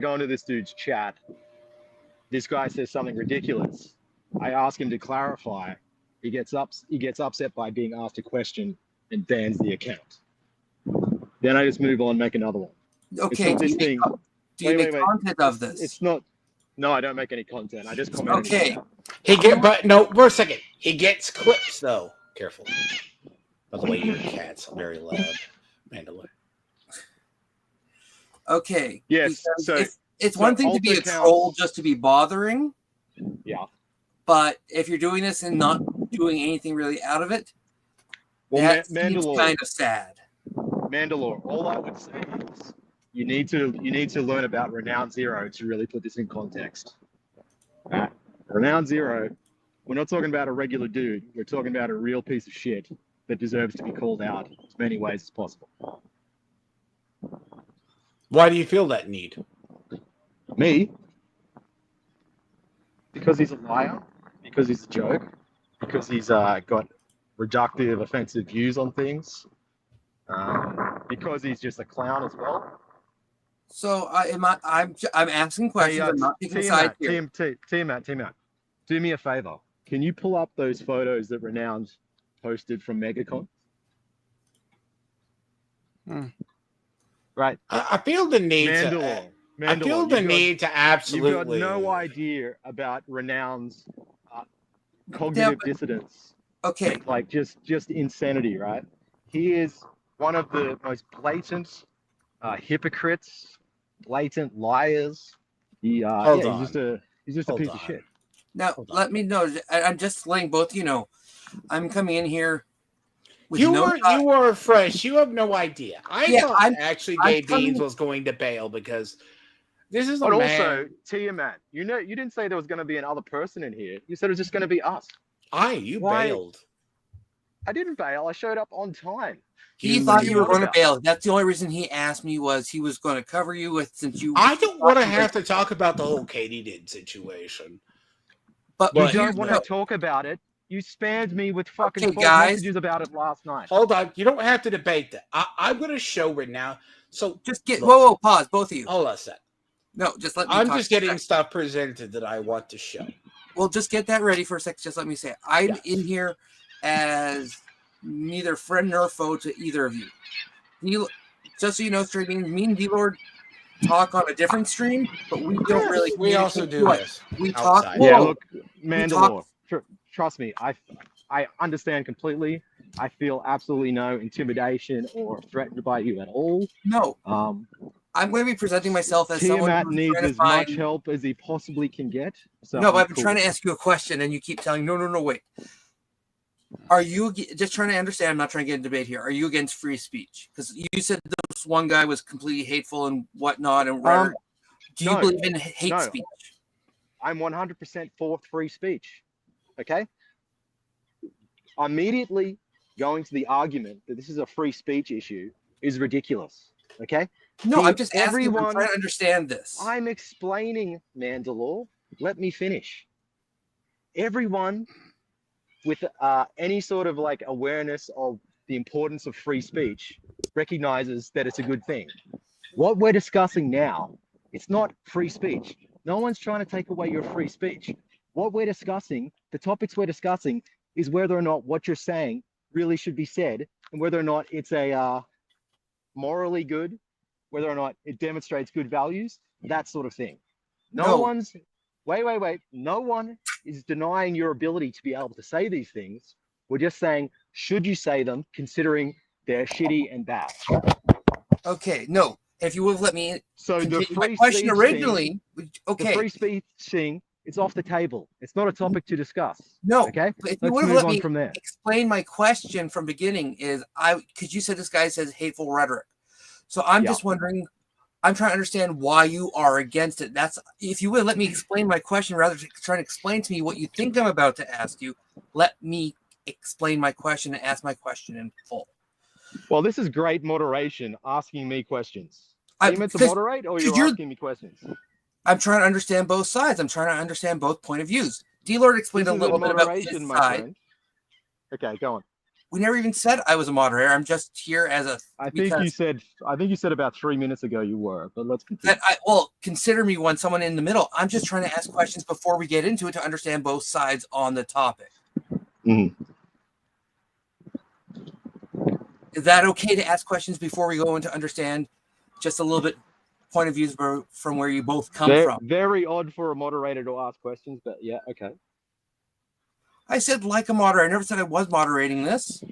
go into this dude's chat. This guy says something ridiculous. I ask him to clarify. He gets upset by being asked a question and bans the account. Then I just move on, make another one. Okay. Do you make content of this? It's not. No, I don't make any content. I just comment. Okay. But no, wait a second. He gets clips though. Careful. By the way, your cat's very loud, Mandalore. Okay. Yes. So it's one thing to be a troll just to be bothering. Yeah. But if you're doing this and not doing anything really out of it, well, that seems kind of sad. Mandalore, all I would say is you need to learn about Renown Zero to really put this in context. Renown Zero, we're not talking about a regular dude. We're talking about a real piece of shit that deserves to be called out in as many ways as possible. Why do you feel that need? Me? Because he's a liar, because he's a joke, because he's got reductive, offensive views on things, because he's just a clown as well. So I'm asking questions. I'm not taking sides here. Matt, do me a favor. Can you pull up those photos that Renowned posted from MegaCon? Right. I feel the need Mandalore, I feel the need to absolutely. You've got no idea about Renowned's cognitive dissonance. Okay. Like just insanity, right? He is one of the most blatant hypocrites, blatant liars. He's just a piece of shit. Now let me know. I'm just letting both you know. I'm coming in here. You were fresh. You have no idea. I thought actually Dave Deans was going to bail because this is a man. But also, Tiamat, you didn't say there was going to be another person in here. You said it was just going to be us. You bailed. I didn't bail. I showed up on time. He thought you were going to bail. That's the only reason he asked me was he was going to cover you with since you. I don't want to have to talk about the whole Katie did situation. But you don't want to talk about it. You spammed me with fucking messages about it last night. Hold on. You don't have to debate that. I'm going to show right now. So just get whoa, pause, both of you. Hold on a sec. No, just let me I'm just getting stuff presented that I want to show. Well, just get that ready for a sec. Just let me say it. I'm in here as neither friend nor foe to either of you. Just so you know, Straybeans, me and D-Lord talk on a different stream, but we don't really. We also do this. We talk. Yeah, look, Mandalore. Trust me, I understand completely. I feel absolutely no intimidation or threatened by you at all. No. I'm going to be presenting myself as someone who's needs as much help as he possibly can get. So no, but I've been trying to ask you a question, and you keep telling no, wait. Are you just trying to understand? I'm not trying to get in debate here. Are you against free speech? Because you said this one guy was completely hateful and whatnot, and do you believe in hate speech? I'm 100% for free speech. Okay. Immediately going to the argument that this is a free speech issue is ridiculous. Okay. No, I'm just asking. I'm trying to understand this. I'm explaining, Mandalore. Let me finish. Everyone with any sort of like awareness of the importance of free speech recognizes that it's a good thing. What we're discussing now, it's not free speech. No one's trying to take away your free speech. What we're discussing, the topics we're discussing, is whether or not what you're saying really should be said, and whether or not it's a morally good, whether or not it demonstrates good values, that sort of thing. No one's wait. No one is denying your ability to be able to say these things. We're just saying, should you say them, considering they're shitty and bad? Okay, no. If you would let me. So the free question originally. Okay. The free speech thing. It's off the table. It's not a topic to discuss. No. Okay. If you would have let me from there. Explain my question from beginning is because you said this guy says hateful rhetoric. So I'm just wondering, I'm trying to understand why you are against it. That's if you would let me explain my question rather than trying to explain to me what you think I'm about to ask you. Let me explain my question and ask my question in full. Well, this is great moderation, asking me questions. Are you meant to moderate or you're asking me questions? I'm trying to understand both sides. I'm trying to understand both point of views. D-Lord explained a little bit about his side. Okay, go on. We never even said I was a moderator. I'm just here as a. I think you said about 3 minutes ago you were, but let's continue. Consider me one someone in the middle. I'm just trying to ask questions before we get into it to understand both sides on the topic. Mm-hmm. Is that okay to ask questions before we go into understand just a little bit point of views from where you both come from? Very odd for a moderator to ask questions, but yeah, okay. I said like a moderator. I never said I was moderating this.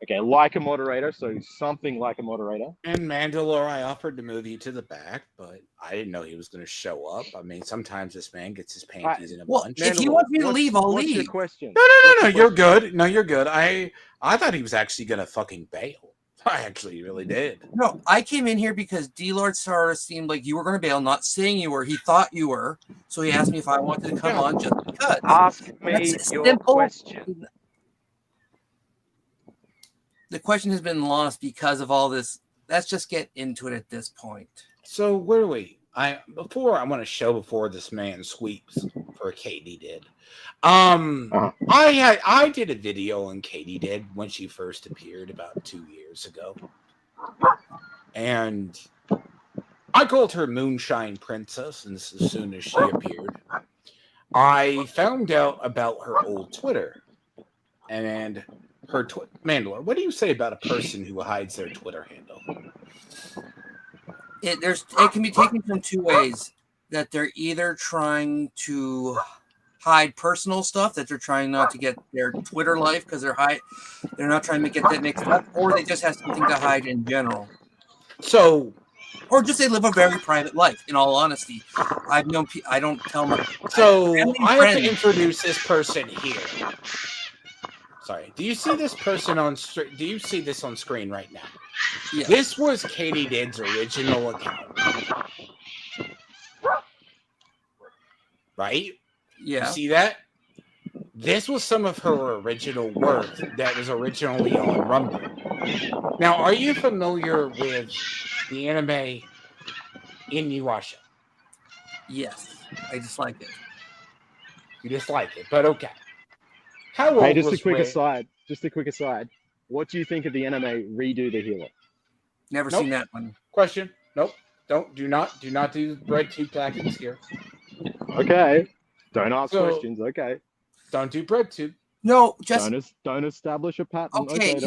Okay, like a moderator, so something like a moderator. And Mandalore, I offered to move you to the back, but I didn't know he was going to show up. I mean, sometimes this man gets his panties in a bunch. If he wants me to leave, I'll leave. What's your question? No, you're good. No, you're good. I thought he was actually going to fucking bail. I actually really did. No, I came in here because D-Lord sort of seemed like you were going to bail, not saying you were. He thought you were. So he asked me if I wanted to come on just because. Ask me your question. The question has been lost because of all this. Let's just get into it at this point. So where are we? I want to show before this man sweeps for Katie did. I did a video on Katie did when she first appeared about 2 years ago. And I called her Moonshine Princess, and this as soon as she appeared. I found out about her old Twitter. And her Mandalore, what do you say about a person who hides their Twitter handle? It can be taken from two ways. That they're either trying to hide personal stuff, that they're trying not to get their Twitter life because they're not trying to get that mixed up, or they just have something to hide in general. So, or just they live a very private life. In all honesty, I don't tell my. So I have to introduce this person here. Sorry. Do you see this person do you see this on screen right now? Yeah. This was Katie Did's original account. Right? Yeah. You see that? This was some of her original work that was originally on Rumble. Now, are you familiar with the anime Inuyasha? Yes. I dislike it. You dislike it, but okay. Just a quick aside. What do you think of the anime Redo the Healer? Never seen that one. Question. Nope. Do not do bread tube packets here. Okay. Don't ask questions. Okay. Don't do bread tube. No, just don't establish a pattern. Okay,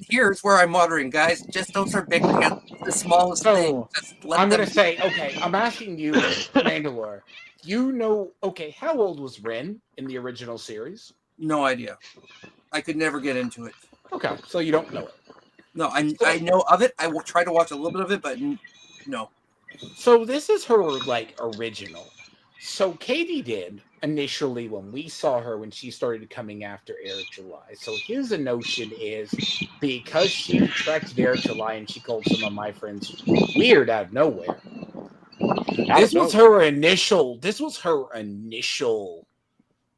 here's where I'm moderating, guys. Just don't start bickering at the smallest thing. I'm gonna say, okay, I'm asking you, Mandalore. You know, okay, how old was Ren in the original series? No idea. I could never get into it. Okay, so you don't know it. No, I know of it. I will try to watch a little bit of it, but no. So this is her original. So Katie did initially when we saw her when she started coming after Eric July. So his notion is because she attracted Eric July and she called some of my friends weird out of nowhere. This was her initial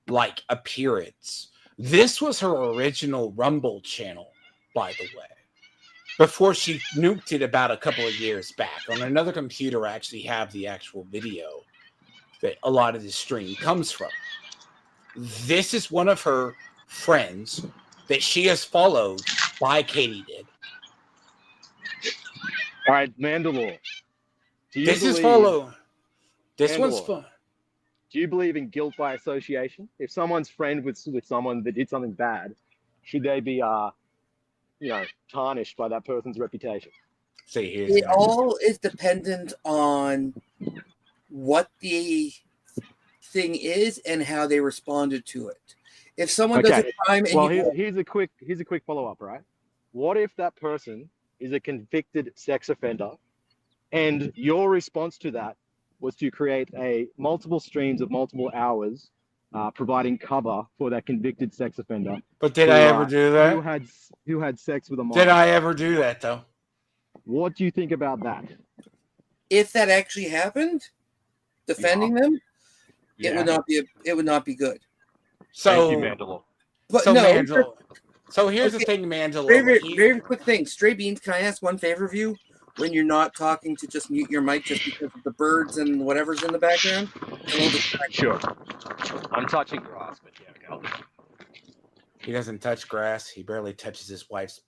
like appearance. This was her original Rumble channel, by the way. Before she nuked it about a couple of years back. On another computer, I actually have the actual video that a lot of this stream comes from. This is one of her friends that she has followed by Katie did. All right, Mandalore. One's fun. Do you believe in guilt by association? If someone's friend with someone that did something bad, should they be tarnished by that person's reputation? It all is dependent on what the thing is and how they responded to it. If someone does a crime, here's a quick follow-up, right? What if that person is a convicted sex offender, and your response to that was to create multiple streams of multiple hours, providing cover for that convicted sex offender? But did I ever do that? Who had sex with a minor? Did I ever do that though? What do you think about that? If that actually happened, defending them, it would not be good. So, thank you, Mandalore. But Mandalore. So here's the thing, Mandalore. Very quick thing. Straybeans, can I ask one favor of you? When you're not talking, to just mute your mic just because of the birds and whatever's in the background. Sure. I'm touching grass, but yeah, He doesn't touch grass. He barely touches his wife's.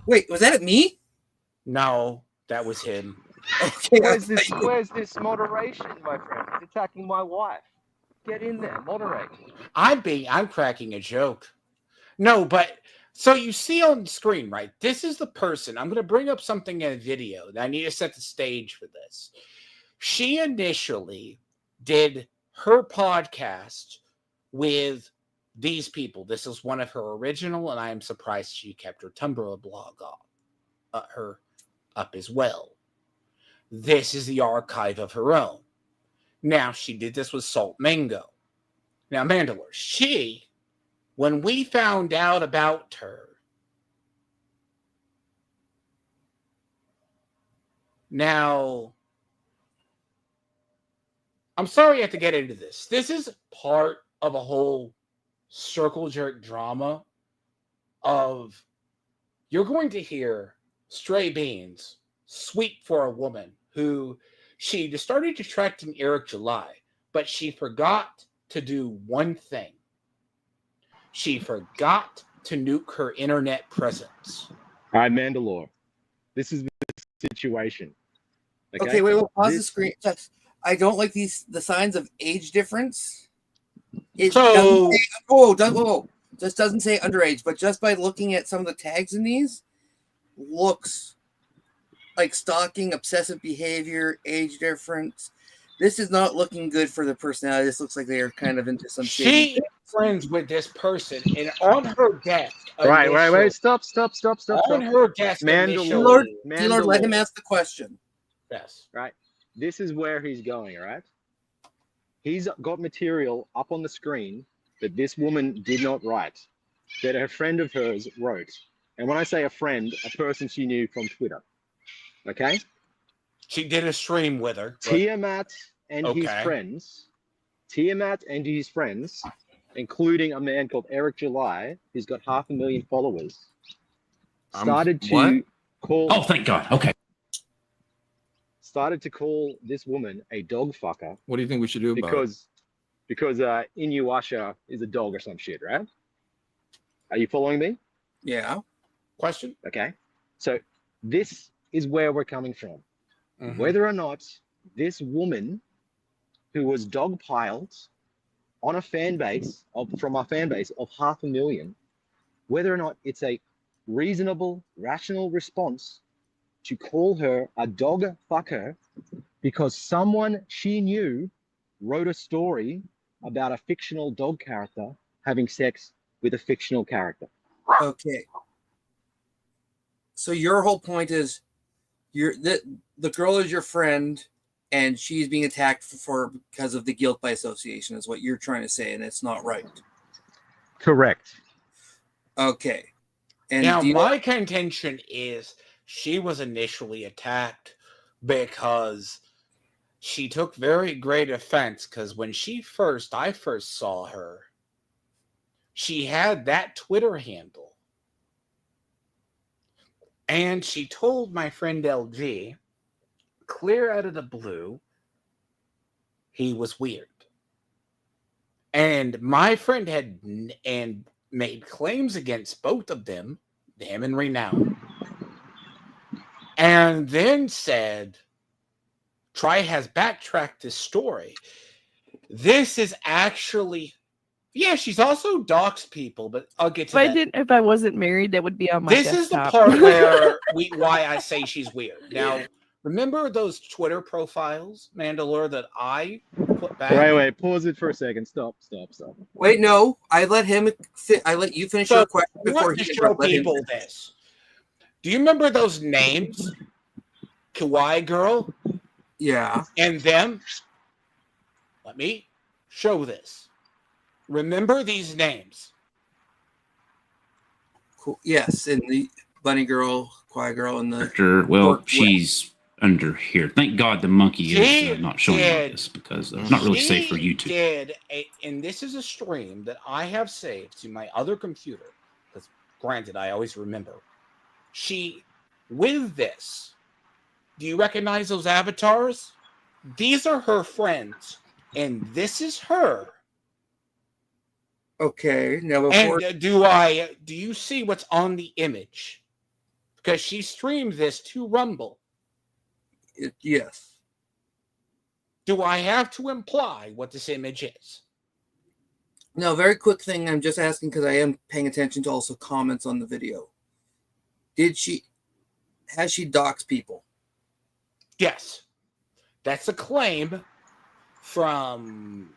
Wait, was that me? No, that was him. Okay. Where's this moderation, my friend? He's attacking my wife. Get in there, moderate. I'm cracking a joke. No, but so you see on the screen, right? This is the person. I'm going to bring up something in a video. I need to set the stage for this. She initially did her podcast with these people. This is one of her original, and I am surprised she kept her Tumblr blog up as well. This is the archive of her own. Now, she did this with Salt Mango. Now, Mandalore, when we found out about her, now, I'm sorry I have to get into this. This is part of a whole circle jerk drama of you're going to hear Straybeans sweep for a woman who she started attracting Eric July, but she forgot to do one thing. She forgot to nuke her internet presence. All right, Mandalore. This is the situation. Okay, wait, we'll pause the screen. I don't like the signs of age difference. It doesn't say, whoa. This doesn't say underage, but just by looking at some of the tags in these, looks like stalking, obsessive behavior, age difference. This is not looking good for the personality. This looks like they are kind of into some She is friends with this person, and on her desk. Wait. Stop. On her desk, Mandalore, let him ask the question. Yes. Right. This is where he's going, right? He's got material up on the screen that this woman did not write, that a friend of hers wrote. And when I say a friend, a person she knew from Twitter. Okay? She did a stream with her. Tiamat and his friends, including a man called Eric July, who's got 500,000 followers, started to call... Oh, thank God. Okay. Started to call this woman a dog fucker. What do you think we should do about it? Because Inuyasha is a dog or some shit, right? Are you following me? Yeah. Question? Okay. So this is where we're coming from. Mm-hmm. Whether or not this woman who was dogpiled on a fan base from our fan base of 500,000, whether or not it's a reasonable, rational response to call her a dog fucker because someone she knew wrote a story about a fictional dog character having sex with a fictional character. Okay. So your whole point is the girl is your friend and she's being attacked because of the guilt by association is what you're trying to say, and it's not right. Correct. Okay. And now my contention is she was initially attacked because she took very great offense because when I first saw her, she had that Twitter handle. And she told my friend LG, clear out of the blue, he was weird. And my friend had made claims against both of them, him and Renown. And then said, has backtracked this story. This is actually, she's also doxed people, but I'll get to that. If I wasn't married, that would be on my desktop. This is the part where why I say she's weird. Now, remember those Twitter profiles, Mandalore, that I put back? Wait, pause it for a second. Stop. Wait, no. I let you finish your question before he show people this. Do you remember those names? Kawaii Girl? Yeah. And them? Let me show this. Remember these names? Cool. Yes, and the Bunny Girl, Kawaii Girl, and the... she's under here. Thank God the monkey is not showing all this because it's not really safe for YouTube. And this is a stream that I have saved to my other computer. Because granted, I always remember. With this, do you recognize those avatars? These are her friends, and this is her Okay. Now before And do you see what's on the image? Because she streamed this to Rumble. Yes. Do I have to imply what this image is? No, very quick thing. I'm just asking because I am paying attention to also comments on the video. Has she doxed people? Yes. That's a claim from...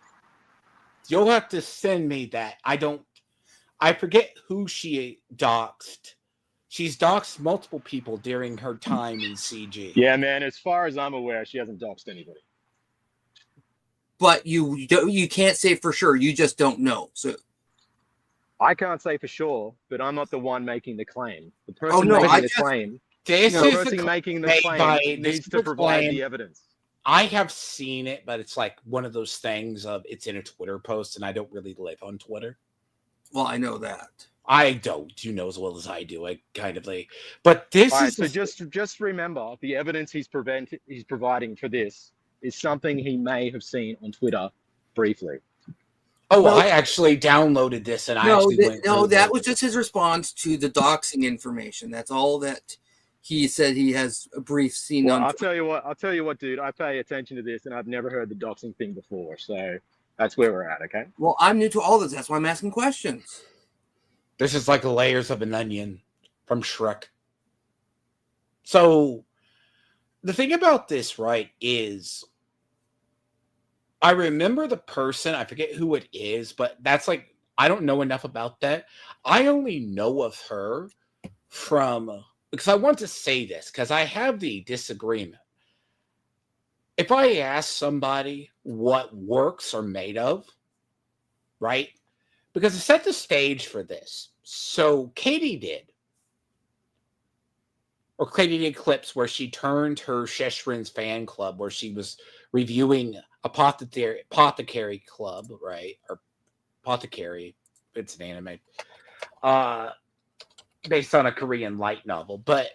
You'll have to send me that. I forget who she doxed. She's doxed multiple people during her time in CG. Yeah, man, as far as I'm aware, she hasn't doxed anybody. But you can't say for sure. You just don't know. So I can't say for sure, but I'm not the one making the claim. The person making the claim needs to provide the evidence. I have seen it, but it's like one of those things of it's in a Twitter post, and I don't really live on Twitter. Well, I know that. I don't. You know as well as I do. I kind of like, but this is so just remember the evidence he's providing for this is something he may have seen on Twitter briefly. Oh, well, I actually downloaded this and that was just his response to the doxing information. That's all that he said. He has a brief scene. Well, I'll tell you what, dude. I pay attention to this, and I've never heard the doxing thing before. So that's where we're at. Okay. Well, I'm new to all this. That's why I'm asking questions. This is like the layers of an onion from Shrek. So the thing about this, right, is I remember the person, I forget who it is, but that's like, I don't know enough about that. I only know of her from, because I want to say this, because I have the disagreement. If I ask somebody what works are made of, right? Because to set the stage for this, so Katie did clips where she turned her Sheshrin's fan club, where she was reviewing Apothecary Club, right? Or Apothecary, it's an anime, based on a Korean light novel. But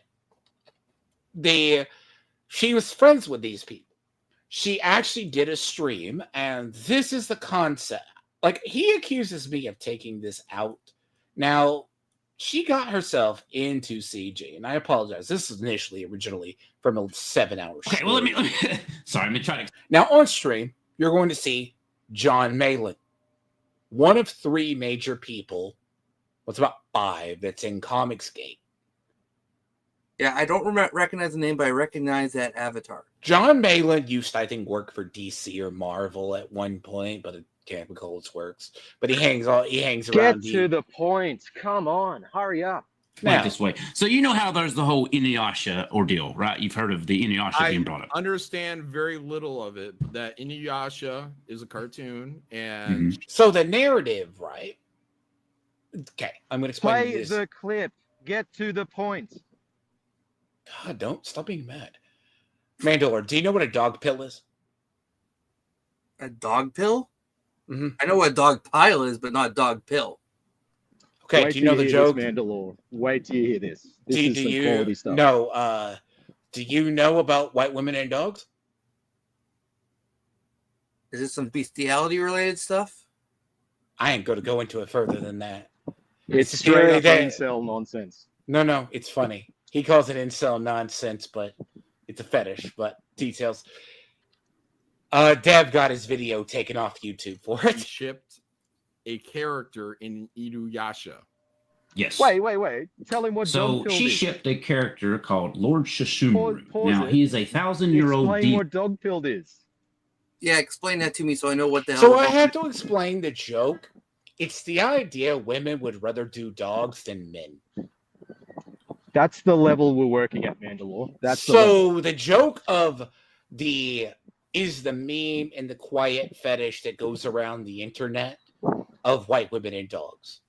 she was friends with these people. She actually did a stream, and this is the concept. Like, he accuses me of taking this out. Now, she got herself into CG, and I apologize. This is originally from a 7-hour show. Okay, well, let me sorry, I'm trying to... Now, on stream, you're going to see John Malin, one of 3 major people, what's about 5, that's in Comicsgate. Yeah, I don't recognize the name, but I recognize that avatar. John Malin used to, I think, work for DC or Marvel at one point, but it can't recall his works. But he hangs around. Get to the point. Come on, hurry up. Now, this way. So you know how there's the whole Inuyasha ordeal, right? You've heard of the Inuyasha being brought up. I understand very little of it. That Inuyasha is a cartoon, and so the narrative, right? Okay, I'm going to explain this. Play the clip. Get to the point. God, don't stop being mad. Mandalore, do you know what a dog pill is? A dog pill? Mm-hmm. I know what a dog pile is, but not a dog pill. Okay, do you know the joke? Mandalore. Wait till you hear this. This is some quality stuff. No, do you know about white women and dogs? Is this some bestiality related stuff? I ain't going to go into it further than that. It's straight up incel nonsense. No, it's funny. He calls it incel nonsense, but it's a fetish. But details. Dev got his video taken off YouTube for it. He shipped a character in Inuyasha. Yes. Wait. Tell him what. So she shipped a character called Lord Shishumuru. Now he is a 1,000-year-old. Explain what dog pilled is. Yeah, explain that to me so I know what the hell. So I have to explain the joke. It's the idea women would rather do dogs than men. That's the level we're working at, Mandalore. That's the joke of is the meme and the quiet fetish that goes around the internet of white women and dogs.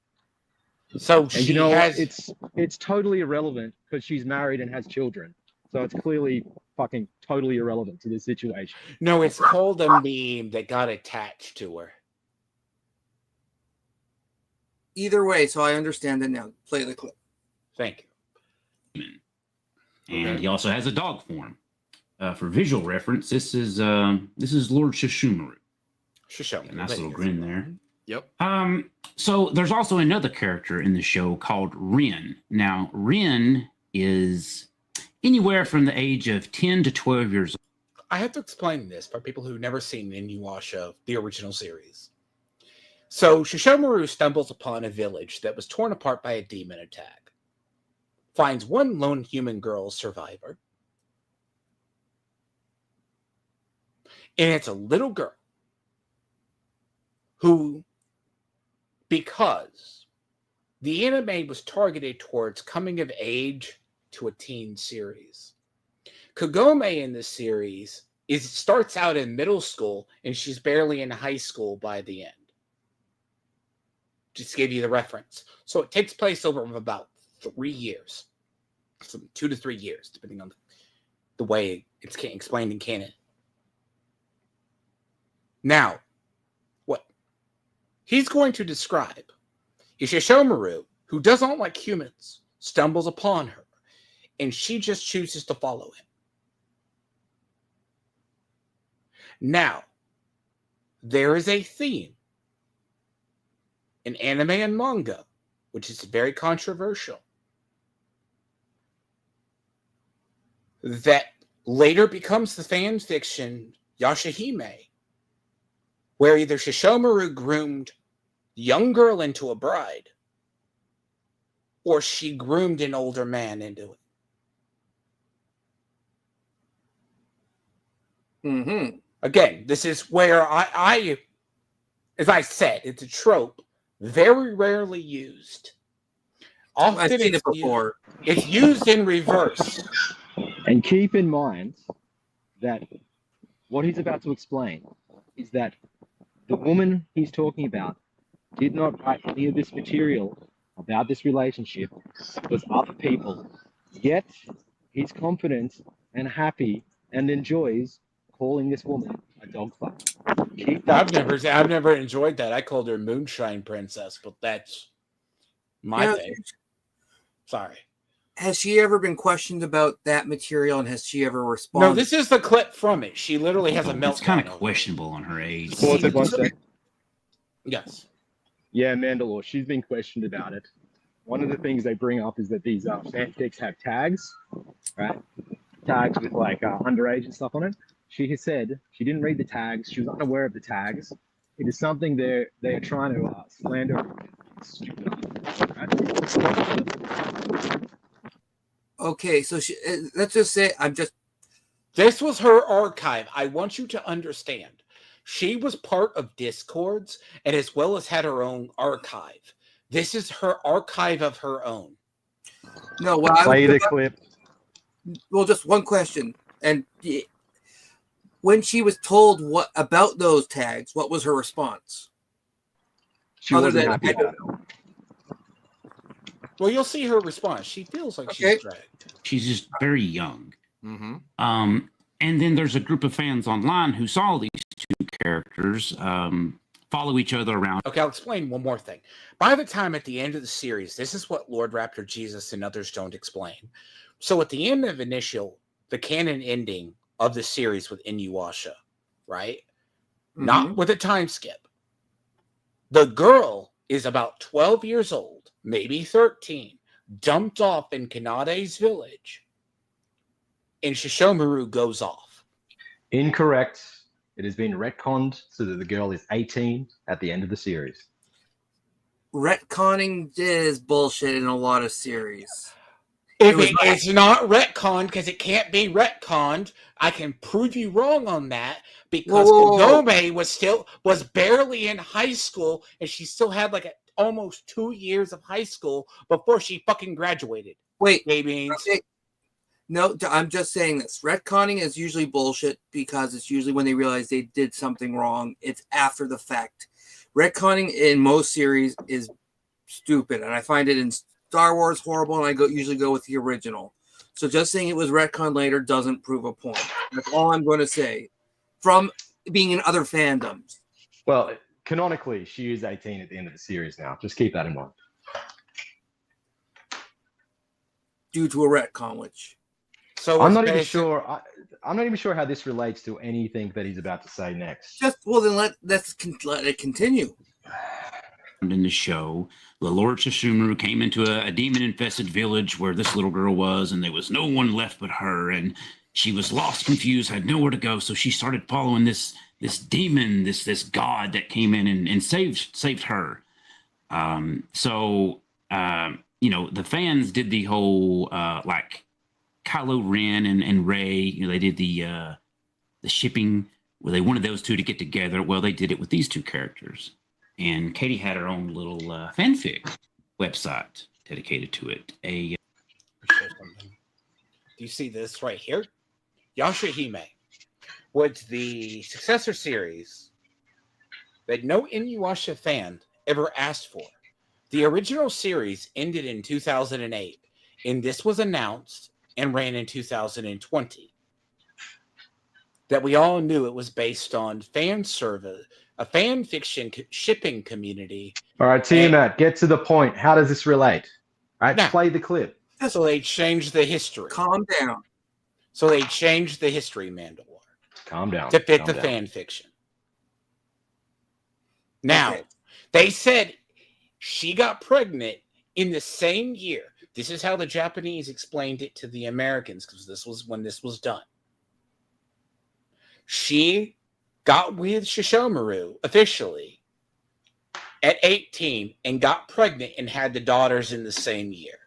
So it's totally irrelevant because she's married and has children. So it's clearly fucking totally irrelevant to this situation. No, it's called a meme that got attached to her. Either way, so I understand it now. Play the clip. Thank you. And he also has a dog form. For visual reference, this is Lord Shishumuru. Show me. Nice little grin there. Yep. So there's also another character in the show called Ren. Now, Ren is anywhere from the age of 10 to 12 years old. I have to explain this for people who've never seen Inuyasha, the original series. So Shishomaru stumbles upon a village that was torn apart by a demon attack, finds one lone human girl survivor, and it's a little girl who, because the anime was targeted towards coming of age to a teen series, Kagome in this series starts out in middle school and she's barely in high school by the end. Just to give you the reference. So it takes place over about 3 years. 2 to 3 years, depending on the way it's explained in canon. Now, what he's going to describe is Shishomaru, who doesn't like humans, stumbles upon her, and she just chooses to follow him. Now, there is a theme in anime and manga, which is very controversial, that later becomes the fan fiction Yashahime, where either Shishomaru groomed the young girl into a bride, or she groomed an older man into it. Mm-hmm. Again, this is where I, as I said, it's a trope very rarely used. Often I've seen it before. It's used in reverse. And keep in mind that what he's about to explain is that the woman he's talking about did not write any of this material about this relationship with other people. Yet he's confident and happy and enjoys calling this woman a dog fuck. I've never enjoyed that. I called her Moonshine Princess, but that's my thing. Sorry. Has she ever been questioned about that material, and has she ever responded? No, this is the clip from it. She literally has a meltdown. It's kind of questionable on her age. Yes. Yeah, Mandalore, she's been questioned about it. One of the things they bring up is that these fanfics have tags, right? Tags with like underage and stuff on it. She has said she didn't read the tags. She was unaware of the tags. It is something they are trying to slander. Right? Okay, so let's just say This was her archive. I want you to understand. She was part of Discords and as well as had her own archive. This is her archive of her own. No, play the clip. Well, just one question. And when she was told what about those tags, what was her response? She wasn't happy about it. Well, you'll see her response. She feels like she's dragged. She's just very young. Mm-hmm. And then there's a group of fans online who saw these two characters follow each other around. Okay, I'll explain one more thing. By the time at the end of the series, this is what Lord Raptor Jesus and others don't explain. So at the end of the canon ending of the series with Inuyasha, right? Mm-hmm. Not with a time skip. The girl is about 12 years old, maybe 13, dumped off in Kanade's village, and Shishomaru goes off. Incorrect. It has been retconned so that the girl is 18 at the end of the series. Retconning is bullshit in a lot of series. It's not retconned because it can't be retconned. I can prove you wrong on that because Kagome was barely in high school and she still had like almost 2 years of high school before she fucking graduated. Wait, Straybeans. Okay. No, I'm just saying this. Retconning is usually bullshit because it's usually when they realize they did something wrong. It's after the fact. Retconning in most series is stupid, and I find it in Star Wars horrible, and I usually go with the original. So just saying it was retconned later doesn't prove a point. That's all I'm going to say from being in other fandoms. Well, canonically, she is 18 at the end of the series now. Just keep that in mind. Due to a retcon, which... So I'm not even sure. I'm not even sure how this relates to anything that he's about to say next. Then let it continue. in the show, the Lord Shishimuru came into a demon-infested village where this little girl was, and there was no one left but her, and she was lost, confused, had nowhere to go, so she started following this demon, this god that came in and saved her. The fans did the whole like Kylo Ren and Rey, they did the shipping where they wanted those two to get together. Well, they did it with these two characters. And Katie had her own little fanfic website dedicated to it. Do you see this right here? Yashahime was the successor series that no Inuyasha fan ever asked for. The original series ended in 2008, and this was announced and ran in 2020. That we all knew it was based on fan service, a fan fiction shipping community. All right, Tiamat, get to the point. How does this relate? All right, now, play the clip. So they changed the history. Calm down. So they changed the history, Mandalore. Calm down. To fit the fan fiction. Now, they said she got pregnant in the same year. This is how the Japanese explained it to the Americans, because this was when this was done. She got with Shishomaru officially at 18 and got pregnant and had the daughters in the same year.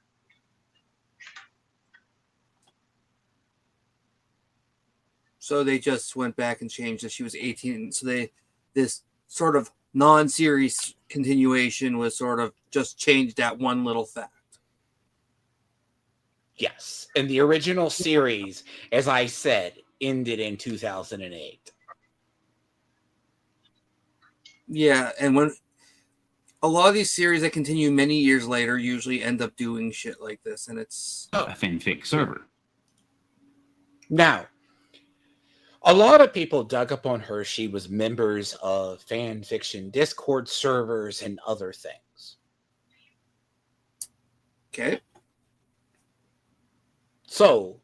So they just went back and changed that she was 18. So this sort of non-series continuation was sort of just changed that one little fact. Yes. And the original series, as I said, ended in 2008. Yeah, and when a lot of these series that continue many years later usually end up doing shit like this, and it's a fanfic server. Now, a lot of people dug up on her. She was members of fan fiction Discord servers and other things. Okay. So,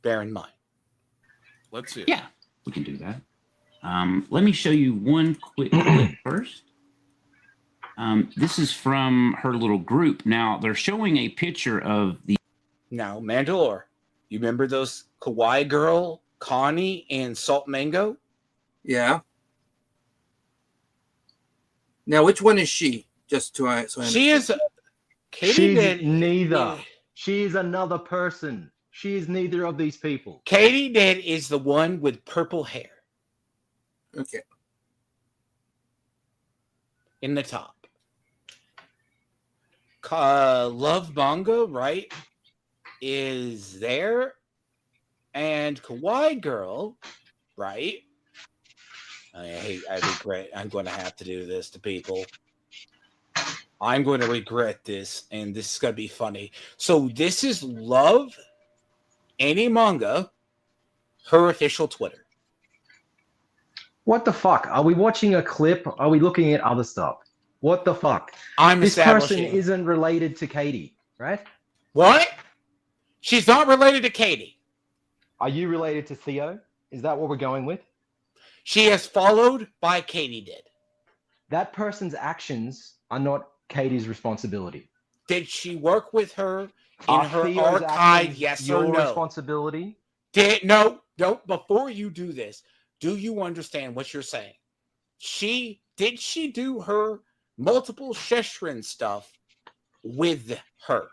bear in mind. Let's see. Yeah, we can do that. Let me show you one quick clip first. This is from her little group. Now, they're showing a picture of the... Now, Mandalore, you remember those Kawaii Girl, Connie, and Salt Mango? Yeah. Now, which one is she? Just so I she is... She's neither. She is another person. She is neither of these people. Katie Did is the one with purple hair. Okay. In the top. Love Manga, right, is there. And Kawaii Girl, right? I regret. I'm going to have to do this to people. I'm going to regret this, and this is going to be funny. So this is Love Any Manga, her official Twitter. What the fuck? Are we watching a clip? Are we looking at other stuff? What the fuck? This person isn't related to Katie, right? What? She's not related to Katie. Are you related to Theo? Is that what we're going with? She is followed by Katie Did. That person's actions are not Katie's responsibility. Did she work with her in her archive? Yes or no? Your responsibility? No. Before you do this, do you understand what you're saying? Did she do her multiple Sheshrin stuff with her?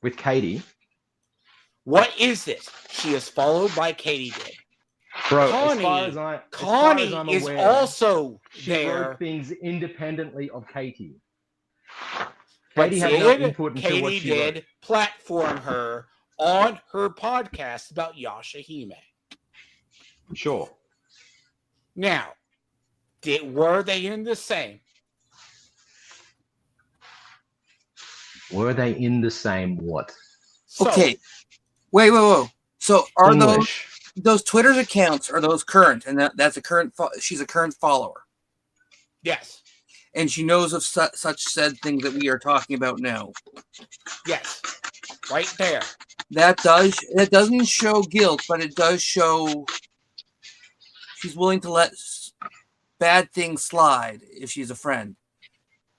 With Katie? What is this? She is followed by Katie Did. Bro, Connie is also she there. wrote things independently of Katie. Katie had no input into what she wrote. Platform her on her podcast about Yashahime. Sure. Now, were they in the same? Were they in the same what? Okay. Wait. So are those Twitter's accounts, are those current? And that's a current. She's a current follower. Yes. And she knows of such said things that we are talking about now. Yes. Right there. That doesn't show guilt, but it does show she's willing to let bad things slide if she's a friend.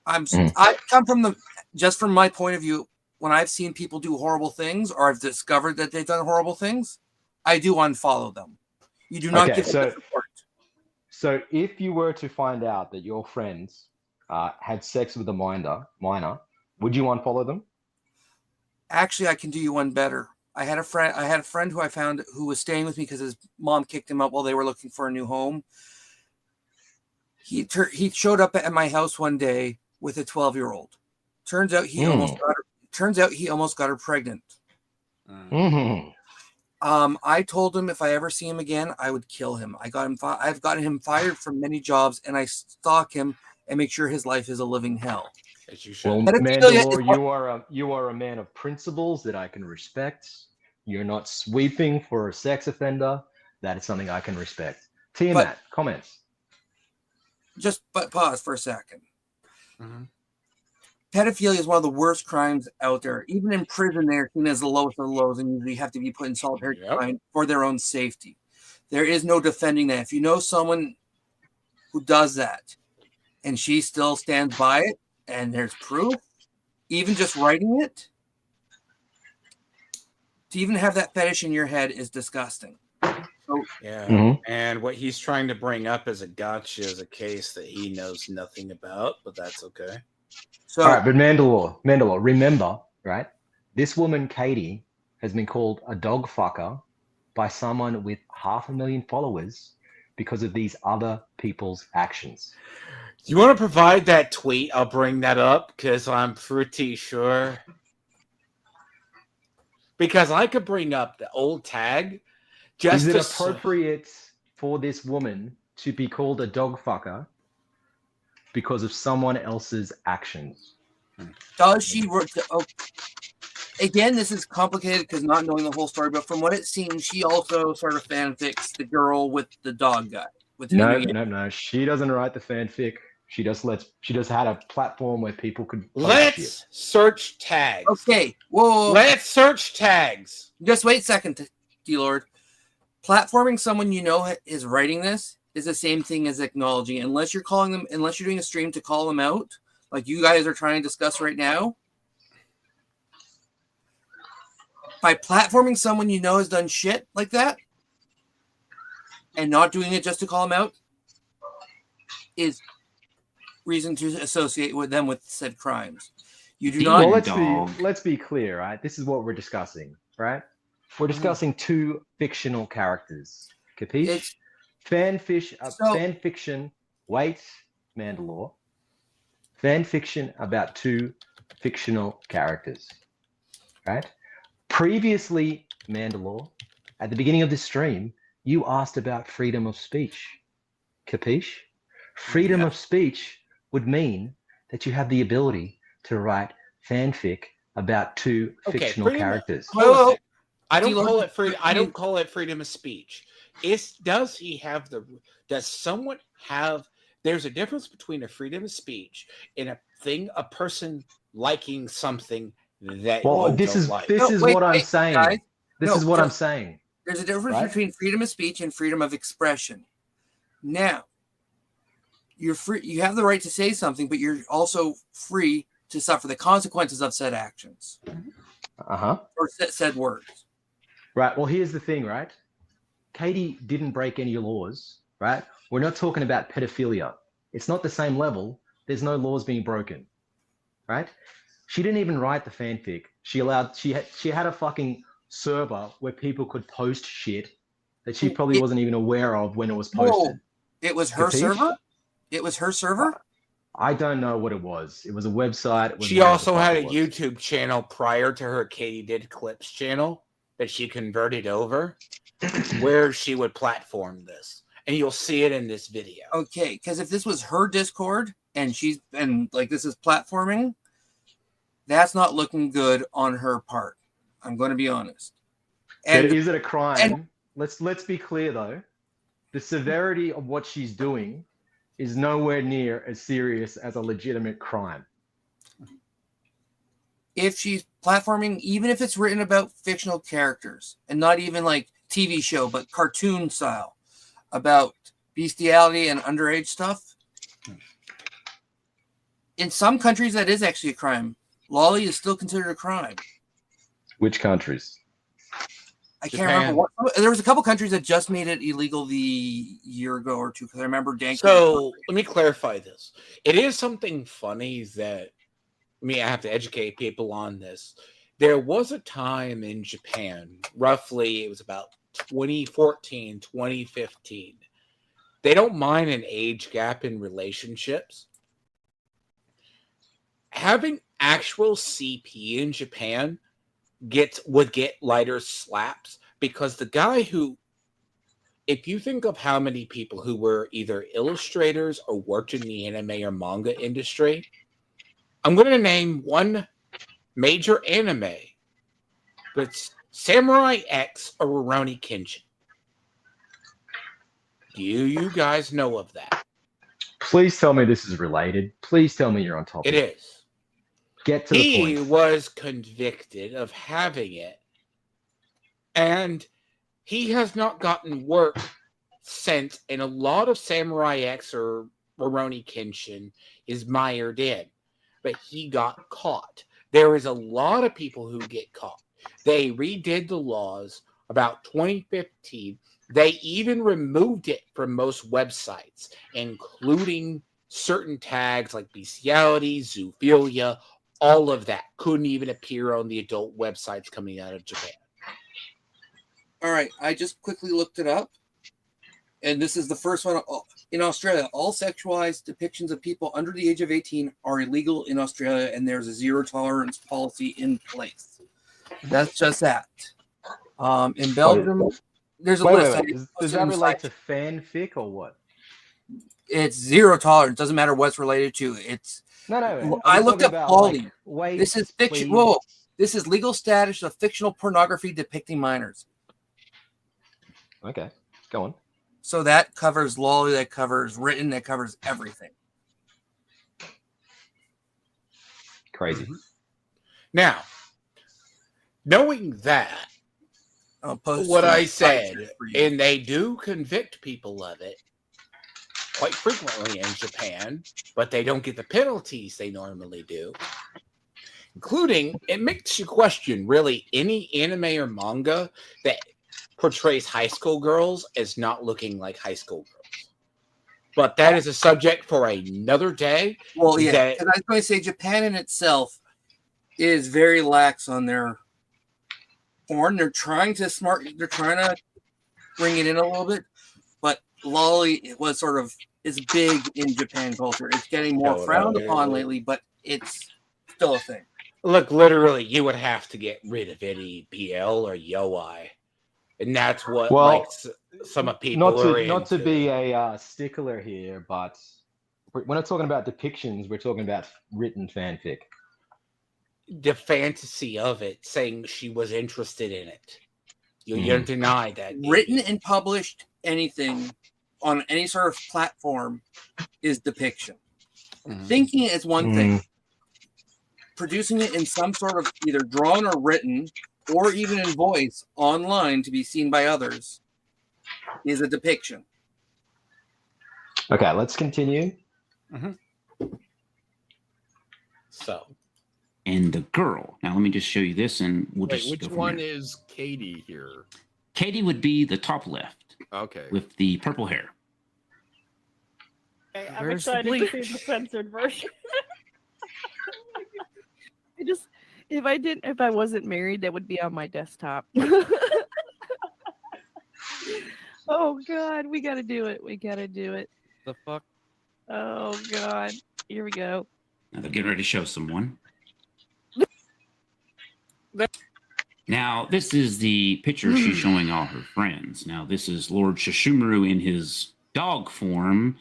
I come from from my point of view, when I've seen people do horrible things or I've discovered that they've done horrible things, I do unfollow them. You do not give them support. So if you were to find out that your friends had sex with a minor, would you unfollow them? Actually, I can do you one better. I had a friend who I found who was staying with me because his mom kicked him out while they were looking for a new home. He showed up at my house one day with a 12-year-old. Turns out he almost got her pregnant. Mm-hmm. I told him if I ever see him again, I would kill him. I've gotten him fired from many jobs, and I stalk him and make sure his life is a living hell. As you should. Well, Mandalore, you are a man of principles that I can respect. You're not sweeping for a sex offender. That is something I can respect. Tiamat, comments. But pause for a second. Mm-hmm. Pedophilia is one of the worst crimes out there. Even in prison, they're seen as the lowest of the lows, and usually have to be put in solitary confinement for their own safety. There is no defending that. If you know someone who does that, and she still stands by it, and there's proof, even just writing it, to even have that fetish in your head is disgusting. So, and what he's trying to bring up as a gotcha is a case that he knows nothing about, but that's okay. So, all right, but Mandalore, remember, right? This woman, Katie, has been called a dog fucker by someone with 500,000 followers because of these other people's actions. You want to provide that tweet? I'll bring that up because I'm pretty sure. Because I could bring up the old tag. Is it appropriate for this woman to be called a dog fucker because of someone else's actions? Does she work? Again, this is complicated because not knowing the whole story, but from what it seems, she also sort of fanfics the girl with the dog guy. No. She doesn't write the fanfic. She just had a platform where people could. Let's search tags. Okay. Whoa. Let's search tags. Just wait a second, D-Lord. Platforming someone you know is writing this is the same thing as acknowledging. Unless you're doing a stream to call them out, like you guys are trying to discuss right now. By platforming someone you know has done shit like that and not doing it just to call them out is reason to associate with them with said crimes. You do not. Well, let's be clear, right? This is what we're discussing, right? We're discussing two fictional characters. Capiche? Fan fiction. Wait, Mandalore. Fan fiction about two fictional characters, right? Previously, Mandalore, at the beginning of this stream, you asked about freedom of speech. Capiche? Freedom of speech would mean that you have the ability to write fanfic about two fictional characters. I don't call it freedom. I don't call it freedom of speech. Does someone have? There's a difference between a freedom of speech and a person liking something that. Well, this is what I'm saying. This is what I'm saying. There's a difference between freedom of speech and freedom of expression. Now, you're free. You have the right to say something, but you're also free to suffer the consequences of said actions. Or said words. Right. Well, here's the thing, right? Katie didn't break any laws, right? We're not talking about pedophilia. It's not the same level. There's no laws being broken, right? She didn't even write the fanfic. She had a fucking server where people could post shit that she probably wasn't even aware of when it was posted. It was her server? It was her server? I don't know what it was. It was a website. She also had a YouTube channel prior to her Katie Did Clips channel that she converted over where she would platform this. And you'll see it in this video. Okay, because if this was her Discord and this is platforming, that's not looking good on her part. I'm going to be honest. And is it a crime? Let's be clear though. The severity of what she's doing is nowhere near as serious as a legitimate crime. If she's platforming, even if it's written about fictional characters and not even like TV show, but cartoon style, about bestiality and underage stuff. In some countries, that is actually a crime. Lolly is still considered a crime. Which countries? I can't remember what. There was a couple countries that just made it illegal the year ago or two. Because I remember Dan. So let me clarify this. It is something funny that I have to educate people on this. There was a time in Japan, roughly it was about 2014, 2015. They don't mind an age gap in relationships. Having actual CP in Japan would get lighter slaps because the guy who, if you think of how many people who were either illustrators or worked in the anime or manga industry, I'm going to name one major anime, but it's Samurai X or Rurouni Kenshin. Do you guys know of that? Please tell me this is related. Please tell me you're on topic. It is. Get to the point. He was convicted of having it, and he has not gotten work since, and a lot of Samurai X or Rurouni Kenshin is mired in, but he got caught. There is a lot of people who get caught. They redid the laws about 2015. They even removed it from most websites, including certain tags like bestiality, zoophilia. All of that couldn't even appear on the adult websites coming out of Japan. All right, I just quickly looked it up, and this is the first one in Australia. All sexualized depictions of people under the age of 18 are illegal in Australia, and there's a zero tolerance policy in place. That's just that. In Belgium, there's a list. Does that relate to fanfic or what? It's zero tolerance. Doesn't matter what's related to. It's no. I looked up Polly. Like, this is fiction. Whoa, this is legal status of fictional pornography depicting minors. Okay, go on. So that covers lolly, that covers written, that covers everything. Crazy. Now, knowing that, what I said, and they do convict people of it quite frequently in Japan, but they don't get the penalties they normally do. Including, it makes you question, really, any anime or manga that portrays high school girls as not looking like high school girls. But that is a subject for another day. Well, yeah, and I was going to say Japan in itself is very lax on their porn. They're trying to bring it in a little bit, but lolly was sort of is big in Japan culture. It's getting more frowned upon lately, but it's still a thing. Look, literally, you would have to get rid of any BL or Yoi. And that's what some of people are into. Not to be a stickler here, but we're not talking about depictions. We're talking about written fanfic. The fantasy of it, saying she was interested in it. You don't deny that. Written and published anything on any sort of platform is depiction. Thinking is one thing. Producing it in some sort of either drawn or written, or even in voice online to be seen by others, is a depiction. Okay, let's continue. So, and the girl. Now, let me just show you this, and we'll just. Which one is Katie here? Katie would be the top left. Okay. With the purple hair. Okay, I'm excited to see the censored version. If I wasn't married, that would be on my desktop. Oh God, we gotta do it. The fuck? Oh God. Here we go. Now they're getting ready to show someone. Now, this is the picture she's showing all her friends. Now, this is Lord Shishimaru in his dog form,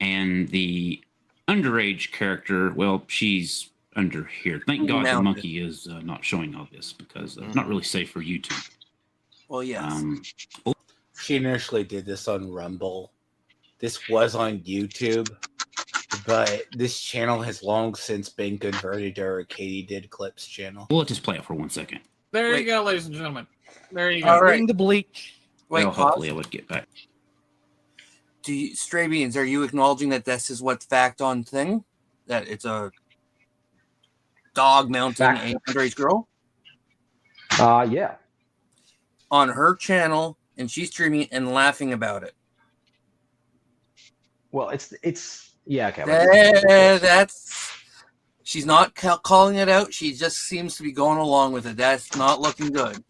and the underage character, well, she's under here. Thank God the monkey is not showing all this, because it's not really safe for YouTube. Well, yes. She initially did this on Rumble. This was on YouTube, but this channel has long since been converted to our Katie Did Clips channel. We'll just play it for 1 second. There you go, ladies and gentlemen. There you go. All right. The bleach. Well, hopefully I would get back. Straybeans, are you acknowledging that this is what fact on thing? That it's a dog mounting a underage girl? Yeah. On her channel, and she's streaming and laughing about it. Well, it's yeah, okay. That's she's not calling it out. She just seems to be going along with it. That's not looking good.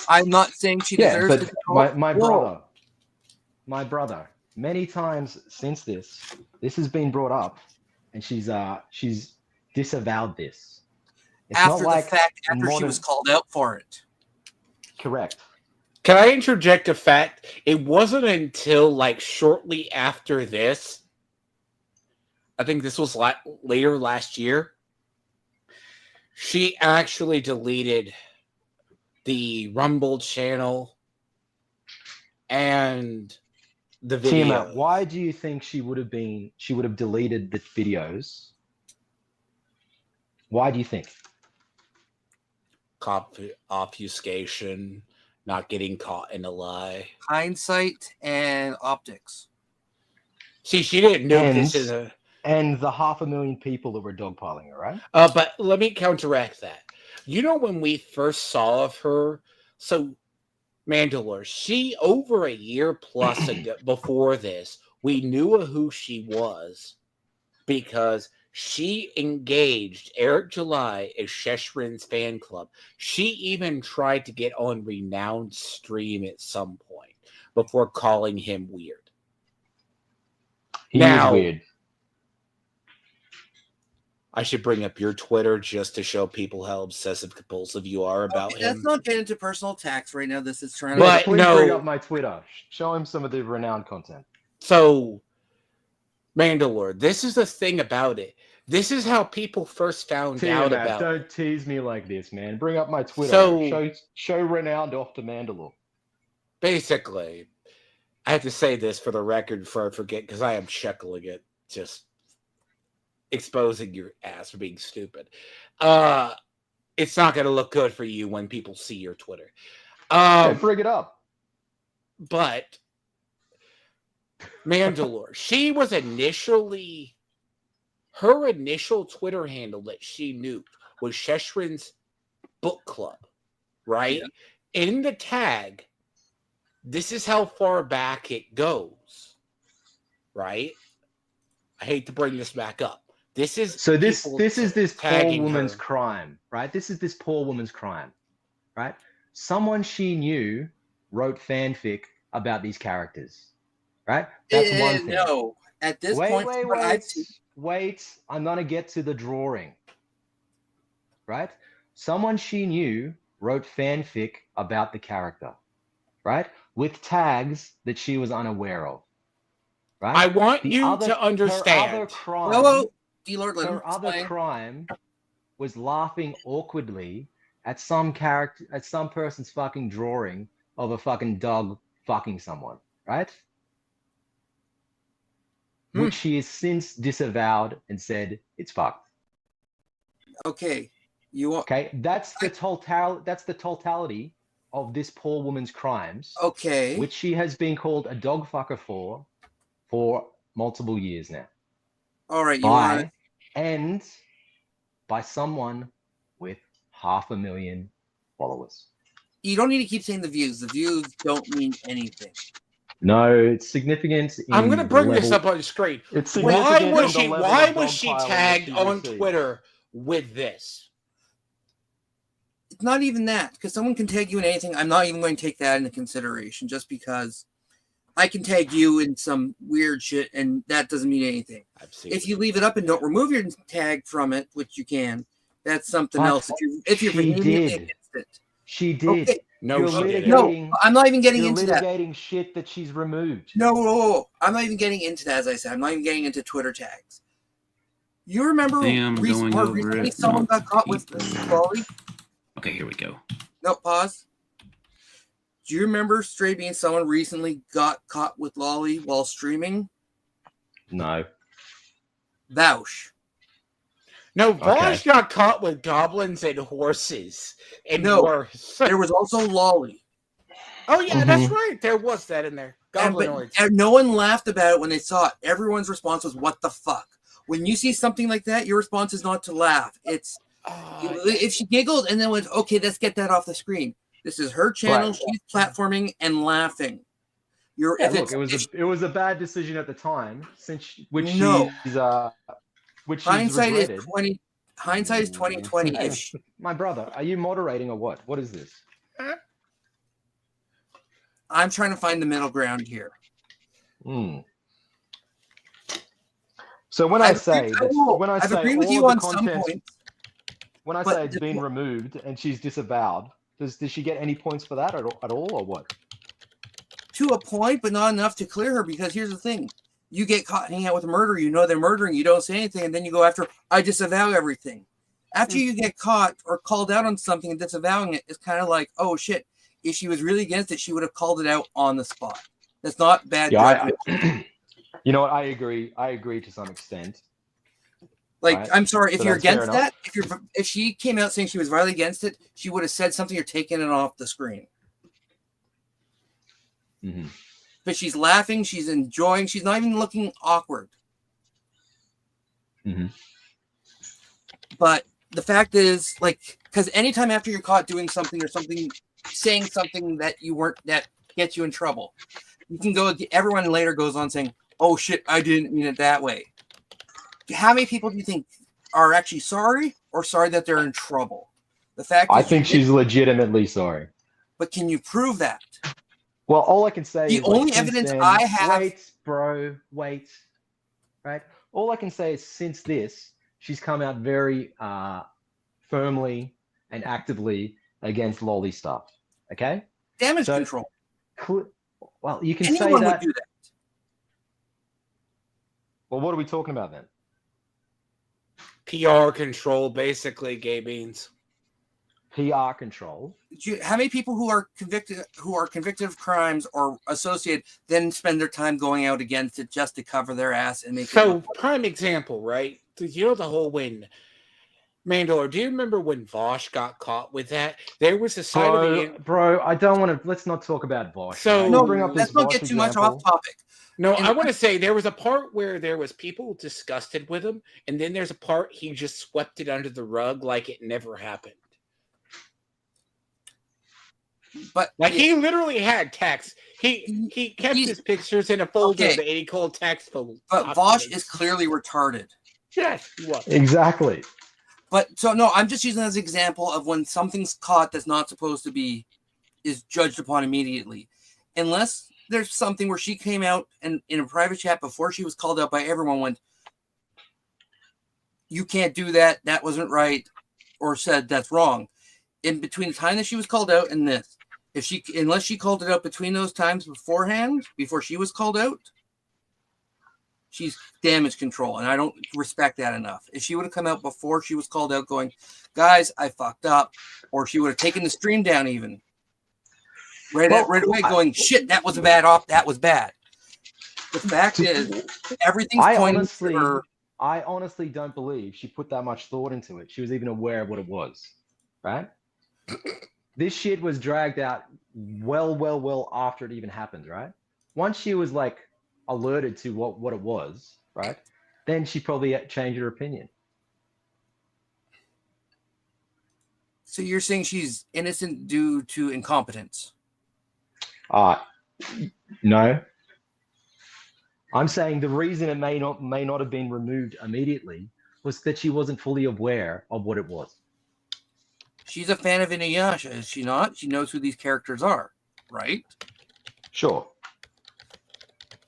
I'm not saying she deserves but to control. my brother, many times since this has been brought up, and she's disavowed this. It's after not like the fact, after she was called out for it. Correct. Can I interject a fact? It wasn't until like shortly after this, I think this was later last year, she actually deleted the Rumble channel and the video. Tiamat, why do you think she would have deleted the videos? Why do you think? Obfuscation, not getting caught in a lie. Hindsight and optics. See, she didn't know this is and the 500,000 people that were dogpiling her, right? But let me counteract that. You know, when we first saw of her, so Mandalore, she over a year plus ago, before this, we knew who she was because she engaged Eric July as Sheshrin's fan club. She even tried to get on Renowned's stream at some point before calling him weird. He is weird. I should bring up your Twitter just to show people how obsessive compulsive you are about him. Let's not get into personal attacks right now. This is trying to. Please bring up my Twitter. Show him some of the Renowned content. So, Mandalore, this is the thing about it. This is how people first found out about. Don't tease me like this, man. Bring up my Twitter. So, show Renowned off to Mandalore. Basically, I have to say this for the record before I forget, because I am chuckling at just exposing your ass for being stupid. It's not going to look good for you when people see your Twitter. Bring it up. But Mandalore, she was her initial Twitter handle that she knew was Sheshrin's book club, right? Yeah. In the tag, this is how far back it goes, right? I hate to bring this back up. This is this poor woman's crime, right? This is this poor woman's crime, right? Someone she knew wrote fanfic about these characters, right? That's one thing. No, at this point, wait. I'm gonna get to the drawing, right? Someone she knew wrote fanfic about the character, right? With tags that she was unaware of, right? I want you to understand. Her other crime was laughing awkwardly at some person's fucking drawing of a fucking dog fucking someone, right? Which she has since disavowed and said it's fucked. Okay, that's the totality of this poor woman's crimes. Okay, which she has been called a dog fucker for multiple years now. All right, and by someone with 500,000 followers. You don't need to keep saying the views. The views don't mean anything. No, it's significant. I'm going to bring this up on the screen. Why was she tagged on Twitter with this? It's not even that, because someone can tag you in anything. I'm not even going to take that into consideration just because I can tag you in some weird shit, and that doesn't mean anything. If you leave it up and don't remove your tag from it, which you can, that's something else. If you're against it. She did. Okay. No, I'm not even getting into that. Litigating shit that she's removed. No, I'm not even getting into that, as I said. I'm not even getting into Twitter tags. You remember recently someone got caught with Lolly? Okay, here we go. No, pause. Do you remember Straybeans someone recently got caught with Lolly while streaming? No. Vouch. No, Vosh got caught with goblins and horses. And there was also Lolly. Oh yeah, that's right. There was that in there. Goblinoids. And no one laughed about it when they saw it. Everyone's response was, "What the fuck?" When you see something like that, your response is not to laugh. It's if she giggled and then went, "Okay, let's get that off the screen." This is her channel. Right. She's platforming and laughing. It was a bad decision at the time, which hindsight she's is 20. Hindsight is 2020. Hey, my brother, are you moderating or what? What is this? I'm trying to find the middle ground here. So when I say all with of the content, when I say it's been removed and she's disavowed, does she get any points for that at all or what? To a point, but not enough to clear her, because here's the thing. You get caught hanging out with a murderer, you know they're murdering, you don't say anything, and then you go after, I disavow everything. After you get caught or called out on something and disavowing it, it's kind of like, oh shit, if she was really against it, she would have called it out on the spot. That's not bad judgment. You know what? I agree to some extent. Like, right? I'm sorry, if you're against that, if she came out saying she was violently against it, she would have said something or taken it off the screen. But she's laughing, she's enjoying, she's not even looking awkward. But the fact is, like, because anytime after you're caught doing something or something, saying something that you weren't, that gets you in trouble, you can go, everyone later goes on saying, oh shit, I didn't mean it that way. How many people do you think are actually sorry or sorry that they're in trouble? The fact I think she's legitimately sorry. But can you prove that? Well, all I can say is the only evidence I have. Wait, bro, wait. Right? All I can say is since this, she's come out very firmly and actively against lolly stuff. Okay? Damage control. Well, you can Anyone say that. Would do that. Well, what are we talking about then? PR control, basically, Gay Beans. PR control. How many people who are convicted of crimes or associated then spend their time going out against it just to cover their ass and make it prime example, right? You know the whole Mandalore, do you remember when Vosh got caught with that? There was a side of the bro. I don't want to. Let's not talk about Vosh. So no, let's not get too much off topic. No, I want to say there was a part where there was people disgusted with him, and then there's a part he just swept it under the rug like it never happened. But like he literally had text. He kept his pictures in a folder that he called text folder. But Vosh is clearly retarded. Yes, he was. Exactly. But so no, I'm just using that as an example of when something's caught that's not supposed to be is judged upon immediately. Unless there's something where she came out and in a private chat before she was called out by everyone went, you can't do that, that wasn't right, or said that's wrong. In between the time that she was called out and this, unless she called it out between those times beforehand, before she was called out, she's damage control, and I don't respect that enough. If she would have come out before she was called out going, guys, I fucked up, or she would have taken the stream down even. Right away going, shit, that was bad off, that was bad. The fact is, everything's pointing to her. I honestly don't believe she put that much thought into it. She was even aware of what it was, right? This shit was dragged out well after it even happened, right? Once she was like alerted to what it was, right? Then she probably changed her opinion. So you're saying she's innocent due to incompetence? No. I'm saying the reason it may not have been removed immediately was that she wasn't fully aware of what it was. She's a fan of Inuyasha, is she not? She knows who these characters are, right? Sure.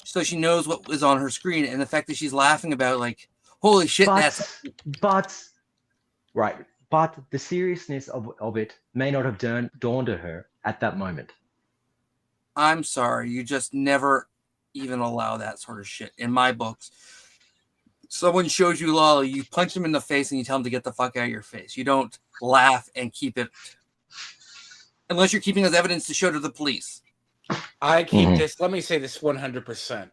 So she knows what was on her screen, and the fact that she's laughing about it, like, holy shit, But the seriousness of it may not have dawned to her at that moment. I'm sorry, you just never even allow that sort of shit. In my books, someone shows you lolly, you punch them in the face and you tell them to get the fuck out of your face. You don't laugh and keep it, unless you're keeping as evidence to show to the police. I keep this, let me say this 100%.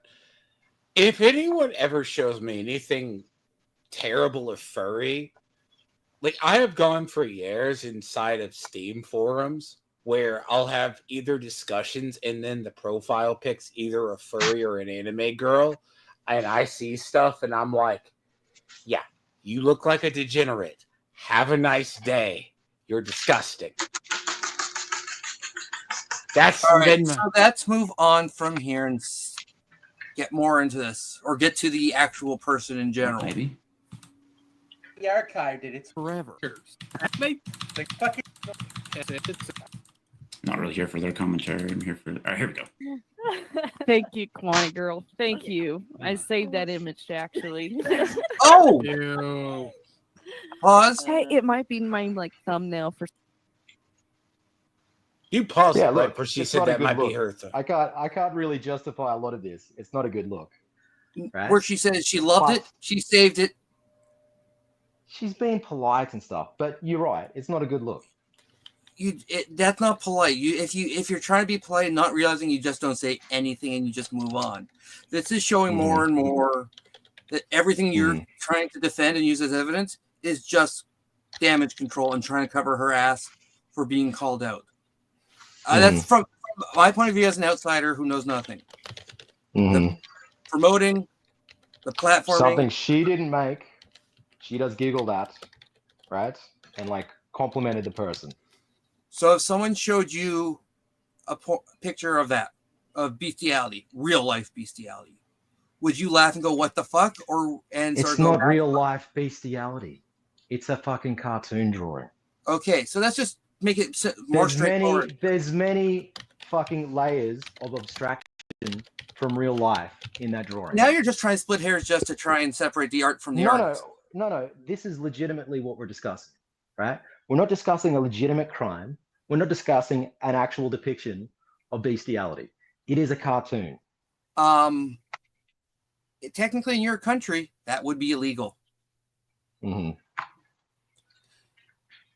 If anyone ever shows me anything terrible or furry, like I have gone for years inside of Steam forums where I'll have either discussions and then the profile picks either a furry or an anime girl, and I see stuff and I'm like, yeah, you look like a degenerate. Have a nice day. You're disgusting. That's all right. So let's move on from here and get more into this, or get to the actual person in general. Maybe. We archived it. It's forever. Not really here for their commentary. I'm here for. All right, here we go. Thank you, Kwani girl. Thank you. I saved that image actually. Oh! Ew. Pause. Hey, it might be my like thumbnail for. You paused Yeah, it right look, before she it's said not a that good might be look. her thing. I can't really justify a lot of this. It's not a good look. Right? Where she says she loved But- it, she saved it. She's being polite and stuff, but you're right. It's not a good look. That's not polite. If you're trying to be polite and not realizing, you just don't say anything and you just move on. This is showing more and more that everything you're trying to defend and use as evidence is just damage control and trying to cover her ass for being called out. That's from my point of view as an outsider who knows nothing. The promoting, the platforming. Something she didn't make. She does giggle at, right? And like complimented the person. So if someone showed you a picture of that, of bestiality, real life bestiality, would you laugh and go, "What the fuck?" It's not real life bestiality. It's a fucking cartoon drawing. Okay, so let's just make it more straightforward. There's many fucking layers of abstraction from real life in that drawing. Now you're just trying to split hairs just to try and separate the art from the artist. No. This is legitimately what we're discussing, right? We're not discussing a legitimate crime. We're not discussing an actual depiction of bestiality. It is a cartoon. Technically, in your country, that would be illegal.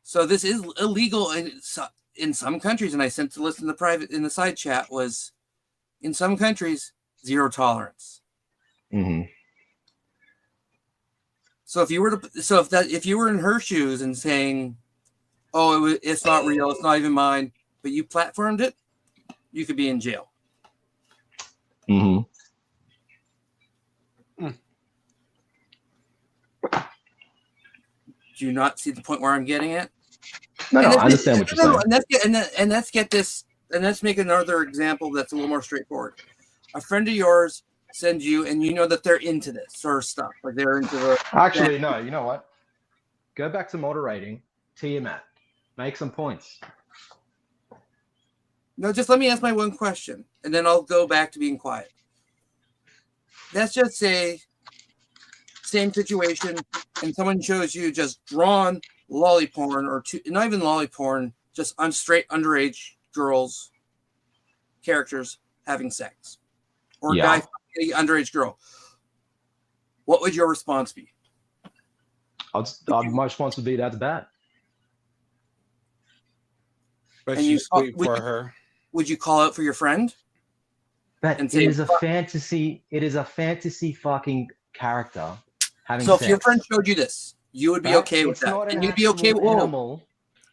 So this is illegal in some countries, and I sent the list in the side chat was in some countries 0 tolerance. So if you were in her shoes and saying, "Oh, it's not real, it's not even mine," but you platformed it, you could be in jail. Do you not see the point where I'm getting at? No, I understand what you're saying. And let's make another example that's a little more straightforward. A friend of yours sends you, and you know that they're into this sort of stuff, like they're into the. Actually, no. You know what? Go back to moderating. Tiamat, make some points. No, just let me ask my one question, and then I'll go back to being quiet. Let's just say, same situation, and someone shows you just drawn lolly porn, or not even lolly porn, just straight underage girls, characters having sex, or a guy fucking an underage girl. What would your response be? My response would be, that's bad. But she's sweet for her. Would you call out for your friend? But it is a fantasy. It is a fantasy fucking character having sex. So if your friend showed you this, you would be okay with that, and you'd be okay with animal.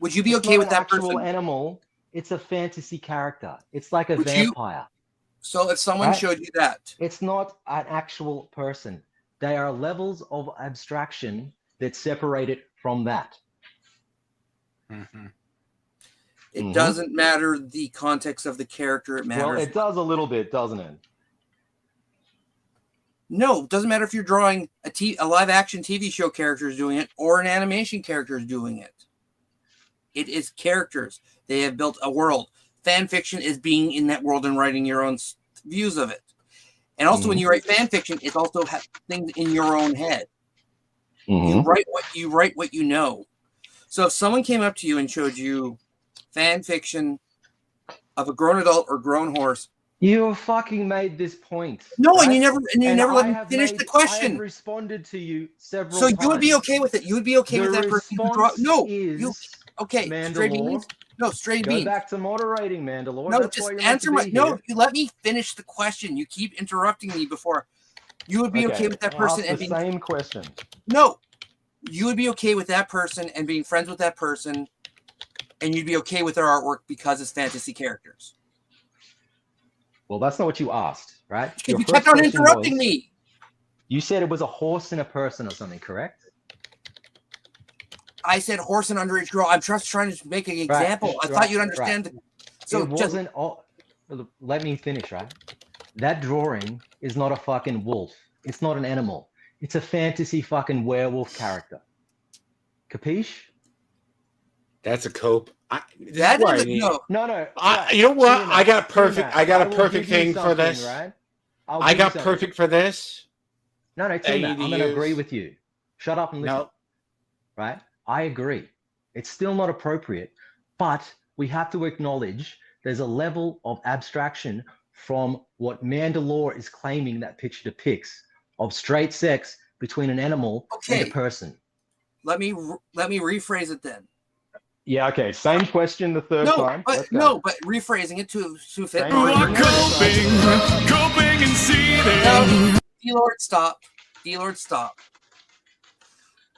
Would you be okay with that person? Actual animal. It's a fantasy character. It's like a vampire. So if someone showed you that, it's not an actual person. They are levels of abstraction that separate it from that. It doesn't matter the context of the character. It matters. Well, it does a little bit, doesn't it? No, it doesn't matter if you're drawing a live action TV show character is doing it or an animation character is doing it. It is characters. They have built a world. Fan fiction is being in that world and writing your own views of it. And also, when you write fan fiction, it also has things in your own head. You write what you know. So if someone came up to you and showed you fan fiction of a grown adult or grown horse, you fucking made this point. No, right? and you never let me finish the question. I have responded to you several times. So you would be okay with it. You would be okay with that person. Okay, Mandalore. Straybeans. Go back to moderating, Mandalore. No, just answer my. No, you let me finish the question. You keep interrupting me before. You would be okay with that person and being same question. No, you would be okay with that person and being friends with that person and you'd be okay with their artwork because it's fantasy characters. Well, that's not what you asked, right? Because you kept on interrupting me. You said it was a horse and a person or something, correct? I said horse and underage girl. I'm just trying to make an example. I thought you'd understand. Right. So it wasn't all. Let me finish, right? That drawing is not a fucking wolf. It's not an animal. It's a fantasy fucking werewolf character. Capiche? That's a cope. No. You know what? I got a perfect thing for this. Right? I got perfect for this. No, T-Mac, I'm going to agree with you. Shut up and listen. No. Right? I agree. It's still not appropriate, but we have to acknowledge there's a level of abstraction from what Mandalore is claiming that picture depicts of straight sex between an animal and a person. Let me rephrase it then. Yeah, okay. Same question the third time. But rephrasing it to fit. Coping and seething. D-Lord, stop. D-Lord, stop.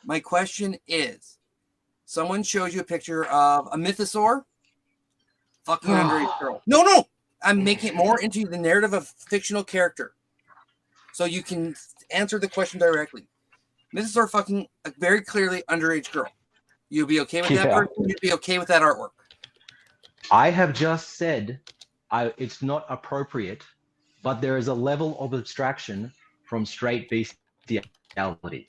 My question is, someone shows you a picture of a mythosaur fucking underage girl. No. I'm making it more into the narrative of fictional character. So you can answer the question directly. Mythosaur fucking a very clearly underage girl. You'll be okay with that person? You'd be okay with that artwork? I have just said it's not appropriate, but there is a level of abstraction from straight bestiality.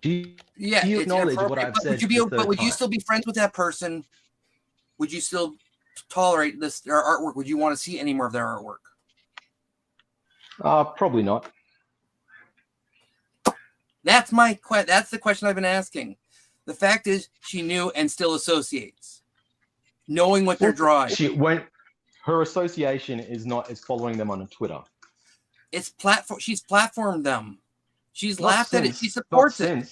Do you acknowledge what I've said? Would you still be friends with that person? Would you still tolerate their artwork? Would you want to see any more of their artwork? Probably not. That's the question I've been asking. The fact is, she knew and still associates, knowing what they're drawing. Her association is following them on Twitter. It's platform. She's platformed them. She's laughed at it. She supports it.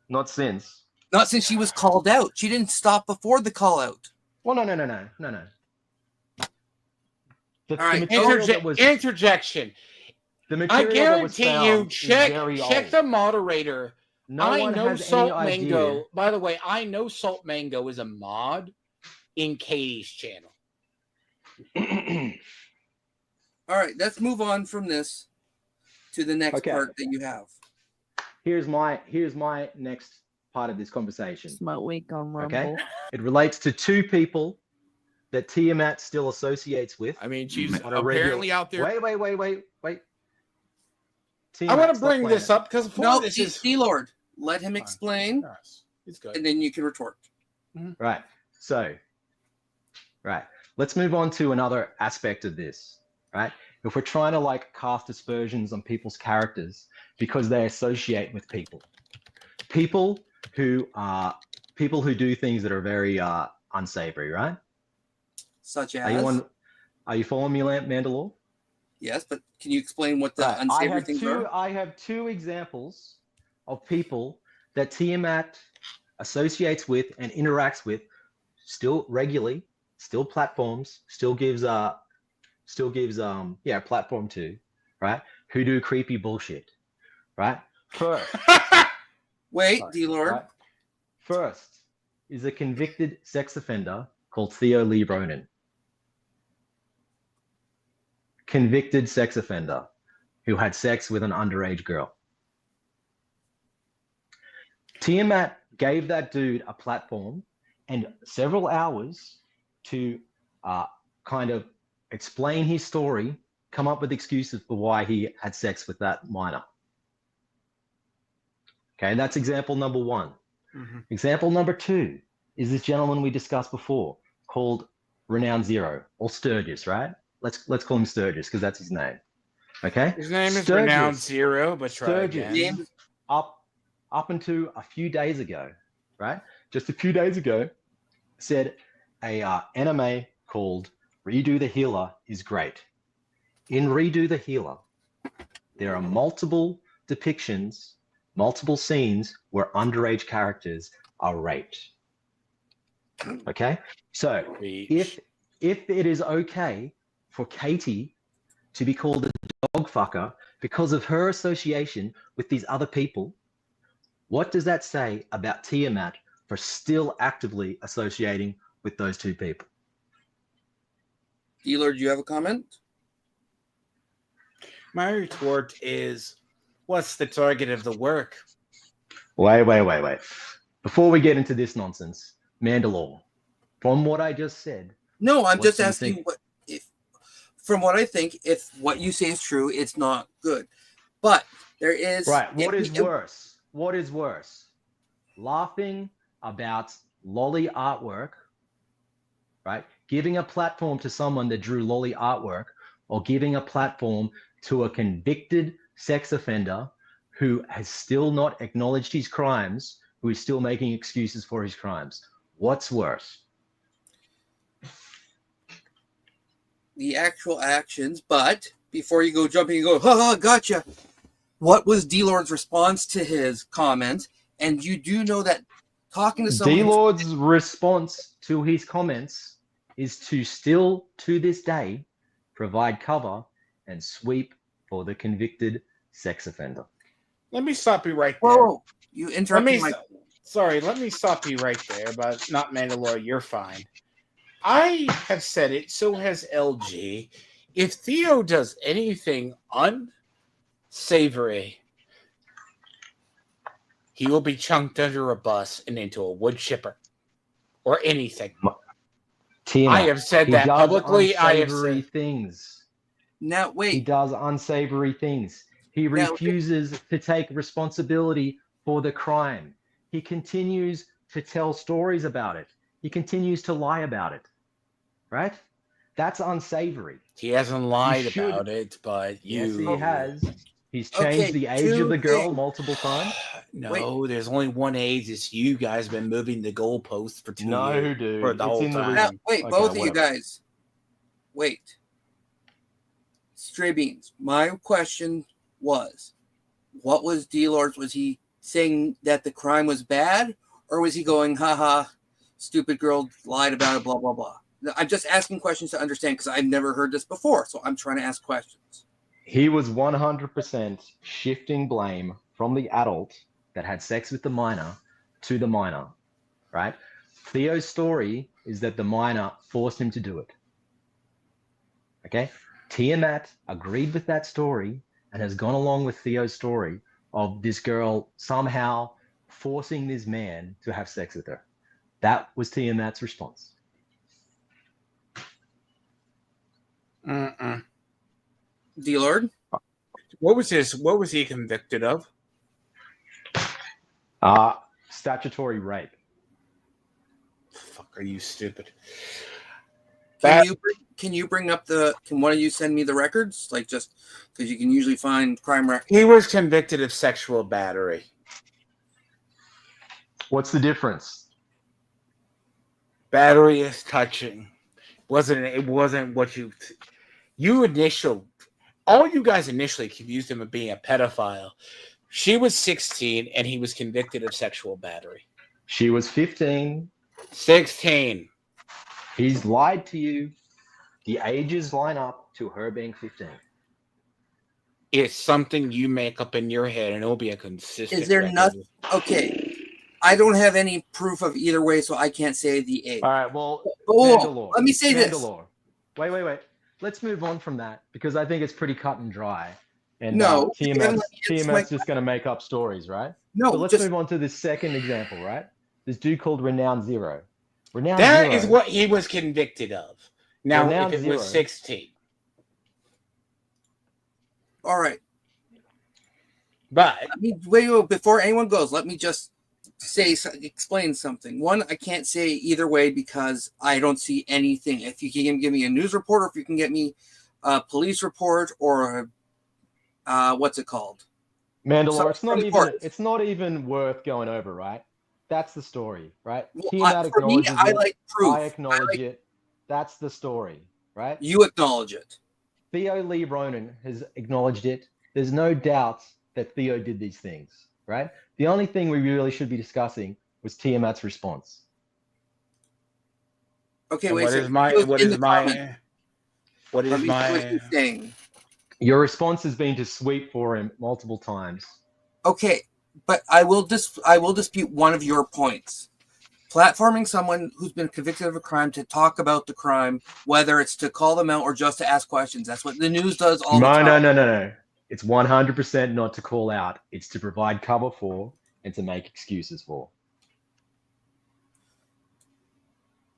Not since. Not since she was called out. She didn't stop before the call out. Well, no. All right, interjection. The material I guarantee you, check the moderator. I know Salt Mango. By the way, I know Salt Mango is a mod in Katie's channel. All right, let's move on from this to the next part that you have. Here's my next part of this conversation. Smut week on Rumble. Okay, it relates to two people that Tiamat still associates with. I mean, she's apparently out there. Wait. I want to bring this up because this is D-Lord. Let him explain, it's good. And then you can retort. Right. So, let's move on to another aspect of this. Right. If we're trying to cast aspersions on people's characters because they associate with people who do things that are very unsavory, right? Such as. Are you following me, Mandalore? Yes, but can you explain what the unsavory things are? I have two examples of people that Tiamat associates with and interacts with still regularly, still platforms, still gives platform to, right? Who do creepy bullshit, right? First. Wait, D-Lord. Right? First is a convicted sex offender called Theo Lee Ronan. Convicted sex offender who had sex with an underage girl. Tiamat gave that dude a platform and several hours to kind of explain his story, come up with excuses for why he had sex with that minor. Okay, that's example number one. Mm-hmm. Example number two is this gentleman we discussed before called Renowned Zero, or Sturgis, right? Let's call him Sturgis because that's his name. Okay? His name is Renowned Zero, but try Sturgis again. Up until a few days ago, right? Just a few days ago, said a anime called Redo the Healer is great. In Redo the Healer, there are multiple depictions, multiple scenes where underage characters are raped. Okay? So if it is okay for Katie to be called a dog fucker because of her association with these other people, what does that say about Tiamat for still actively associating with those two people. Dealer, do you have a comment? My retort is, what's the target of the work? Wait. Before we get into this nonsense, Mandalore, from what I just said. No, I'm just asking what if, from what I think, if what you say is true, it's not good. But there is right. What is worse? What is worse? Laughing about lolly artwork, right? Giving a platform to someone that drew lolly artwork, or giving a platform to a convicted sex offender who has still not acknowledged his crimes, who is still making excuses for his crimes. What's worse? The actual actions, but before you go jumping and go, ha, gotcha. What was D-Lord's response to his comment? And you do know that talking to someone... D-Lord's response to his comments is to still, to this day, provide cover and sweep for the convicted sex offender. Let me stop you right there. Whoa, you interrupted my... Sorry, let me stop you right there, but not Mandalore, you're fine. I have said it, so has LG. If Theo does anything unsavory, he will be chunked under a bus and into a wood chipper or anything. I have said that publicly. I have said things. Now wait. He does unsavory things. He refuses to take responsibility for the crime. He continues to tell stories about it. He continues to lie about it. Right? That's unsavory. He hasn't lied about it, but Yes, he has. He's changed the age of the girl multiple times. No, there's only one age. It's you guys been moving the goalposts for 2 years. Dude. For the whole time. Now, wait, both of you guys. Wait. Straybeans, my question was, what was D-Lord's? Was he saying that the crime was bad? Or was he going, haha, stupid girl lied about it, blah, blah, blah? I'm just asking questions to understand because I've never heard this before. So I'm trying to ask questions. He was 100% shifting blame from the adult that had sex with the minor to the minor, right? Theo's story is that the minor forced him to do it. Okay? Tiamat agreed with that story and has gone along with Theo's story of this girl somehow forcing this man to have sex with her. That was Tiamat's response. D-Lord? What was he convicted of? Statutory rape. Fuck, are you stupid? Can you bring up can one of you send me the records? Like, just because you can usually find crime records. He was convicted of sexual battery. What's the difference? Battery is touching. It wasn't what all you guys initially accused him of being a pedophile. She was 16 and he was convicted of sexual battery. She was 15. 16. He's lied to you. The ages line up to her being 15. It's something you make up in your head and it'll be a consistent. Is there nothing? Okay. I don't have any proof of either way, so I can't say the age. All right, well, let me say this. Wait. Let's move on from that because I think it's pretty cut and dry. And no, Tiamat's just going to make up stories, right? No, so let's move on to this second example, right? This dude called Renowned Zero. That is what he was convicted of. Now, if it was 16. All right. But wait, before anyone goes, let me just explain something. One, I can't say either way because I don't see anything. If you can give me a news report, or if you can get me a police report, or what's it called? Mandalore, it's not even worth going over, right? That's the story, right? Well, for me, I like proof. I acknowledge it. That's the story, right? You acknowledge it. Theo Lee Ronan has acknowledged it. There's no doubt that Theo did these things, right? The only thing we really should be discussing was Tiamat's response. Okay, and wait. What is my thing? Your response has been to sweep for him multiple times. Okay, but I will dispute one of your points. platforming someone who's been convicted of a crime to talk about the crime, whether it's to call them out or just to ask questions. That's what the news does all the time. No. It's 100% not to call out. It's to provide cover for and to make excuses for.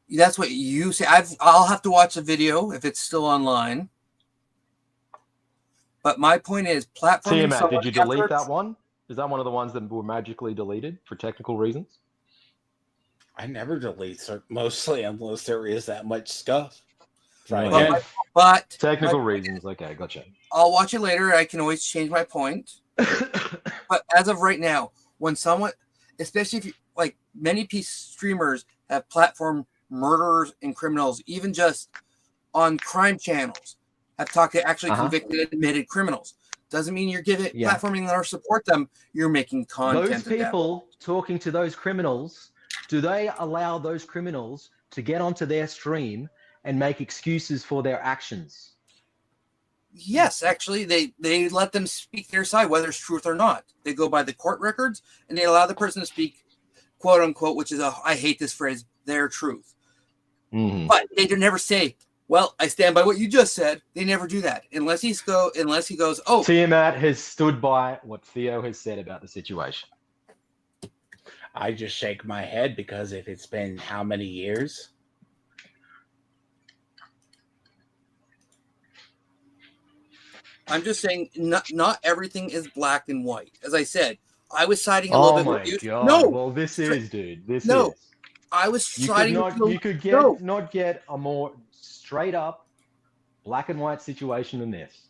That's what you say. I'll have to watch the video if it's still online. But my point is, platforming Matt, someone. did you delete that one? Is that one of the ones that were magically deleted for technical reasons? I never delete mostly unless there is that much stuff. Right. But technical reasons. Okay, gotcha. I'll watch it later. I can always change my point. But as of right now, when someone, especially if you, like many streamers have platformed murderers and criminals, even just on crime channels, have talked to actually convicted, admitted criminals. Doesn't mean you're platforming or support them. You're making content. Those people talking to those criminals, do they allow those criminals to get onto their stream and make excuses for their actions? Yes, actually, they let them speak their side, whether it's truth or not. They go by the court records and they allow the person to speak, quote unquote, which is I hate this phrase, their truth. Mm-hmm. But they never say, well, I stand by what you just said. They never do that unless he goes, oh. Tiamat has stood by what Theo has said about the situation. I just shake my head because if it's been how many years? I'm just saying not everything is black and white. As I said, I was siding a little bit with you. Oh my god. No. Well, this is, dude. This no. is. I was siding with you could not get a more straight up black and white situation than this.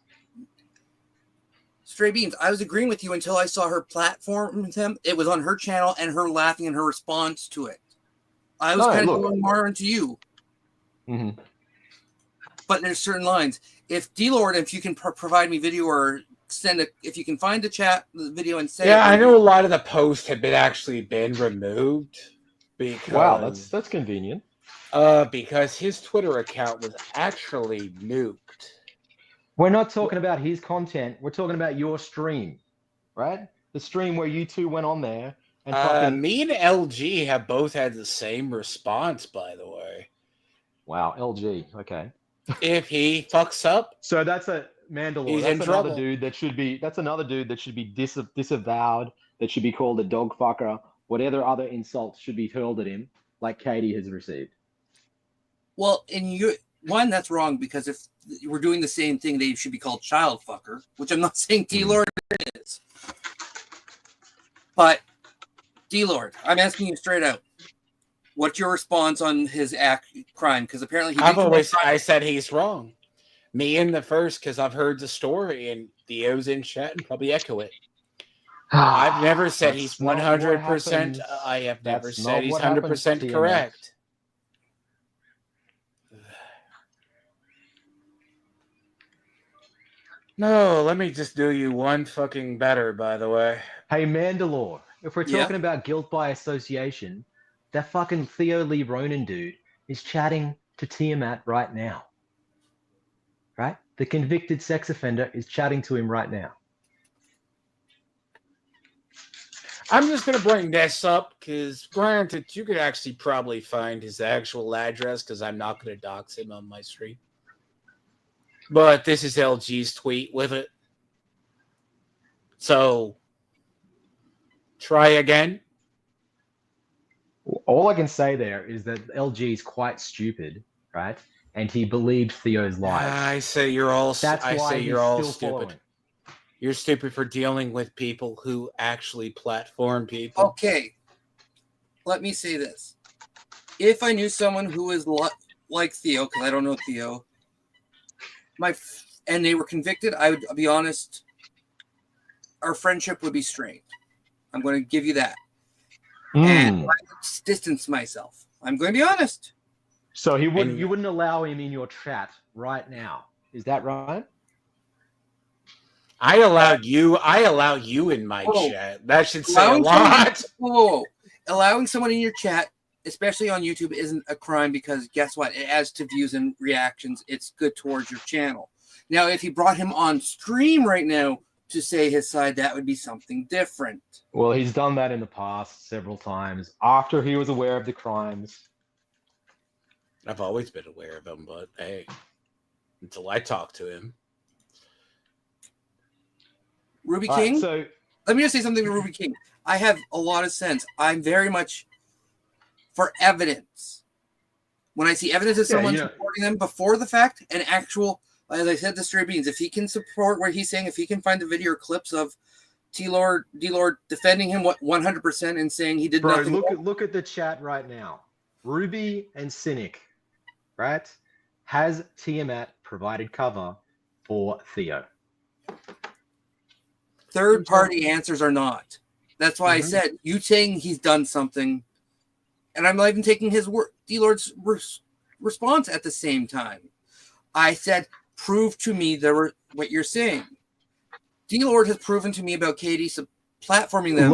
Straybeans, I was agreeing with you until I saw her platform with him. It was on her channel and her laughing and her response to it. I was kind of going more into you. Mm-hmm. But there's certain lines. If D-Lord, if you can provide me video or if you can find the video and say. Yeah, I know a lot of the posts have been removed. Because, wow, that's convenient. Because his Twitter account was actually nuked. We're not talking about his content. We're talking about your stream, right? The stream where you two went on there and me and LG have both had the same response, by the way. Wow, LG. Okay. If he fucks up, so that's a Mandalore. That's another dude that should be disavowed. That should be called a dog fucker. Whatever other insults should be hurled at him, like Katie has received. Well, that's wrong because if we're doing the same thing, they should be called child fucker, which I'm not saying D-Lord is. But D-Lord, I'm asking you straight out. What's your response on his crime? Because apparently I said he's wrong. Me in the first, because I've heard the story and Theo's in chat and probably echo it. I've never said he's 100%. I have never said he's 100% correct. No, let me just do you one fucking better, by the way. Hey, Mandalore, if we're talking about guilt by association, that fucking Theo Lee Ronan dude is chatting to Tiamat right now. Right? The convicted sex offender is chatting to him right now. I'm just going to bring this up because, granted, you could actually probably find his actual address because I'm not going to dox him on my stream. But this is LG's tweet with it. So, try again. All I can say there is that LG is quite stupid, right? And he believed Theo's lies. I say you're all stupid. Following. You're stupid for dealing with people who actually platform people. Okay. Let me say this. If I knew someone who was like Theo, because I don't know Theo, and they were convicted, I would be honest, our friendship would be strained. I'm going to give you that. And I would distance myself. I'm going to be honest. So you wouldn't allow him in your chat right now. Is that right? I allow you in my chat. That should say a lot. Allowing someone in your chat, especially on YouTube, isn't a crime because guess what? It adds to views and reactions. It's good towards your channel. Now, if you brought him on stream right now to say his side, that would be something different. Well, he's done that in the past several times after he was aware of the crimes. I've always been aware of him, but hey, until I talk to him. Ruby King? So let me just say something to Ruby King. I have a lot of sense. I'm very much for evidence. When I see evidence of someone supporting them before the fact, and actual, as I said to Straybeans, if he can support what he's saying, if he can find the video or clips of D-Lord defending him 100% and saying he did nothing. Look at the chat right now. Ruby and Cynic, right? Has Tiamat provided cover for Theo? Third-party answers are not. That's why I said, you saying he's done something, and I'm not even taking his word, D-Lord's response at the same time. I said, prove to me what you're saying. D-Lord has proven to me about Katie platforming them.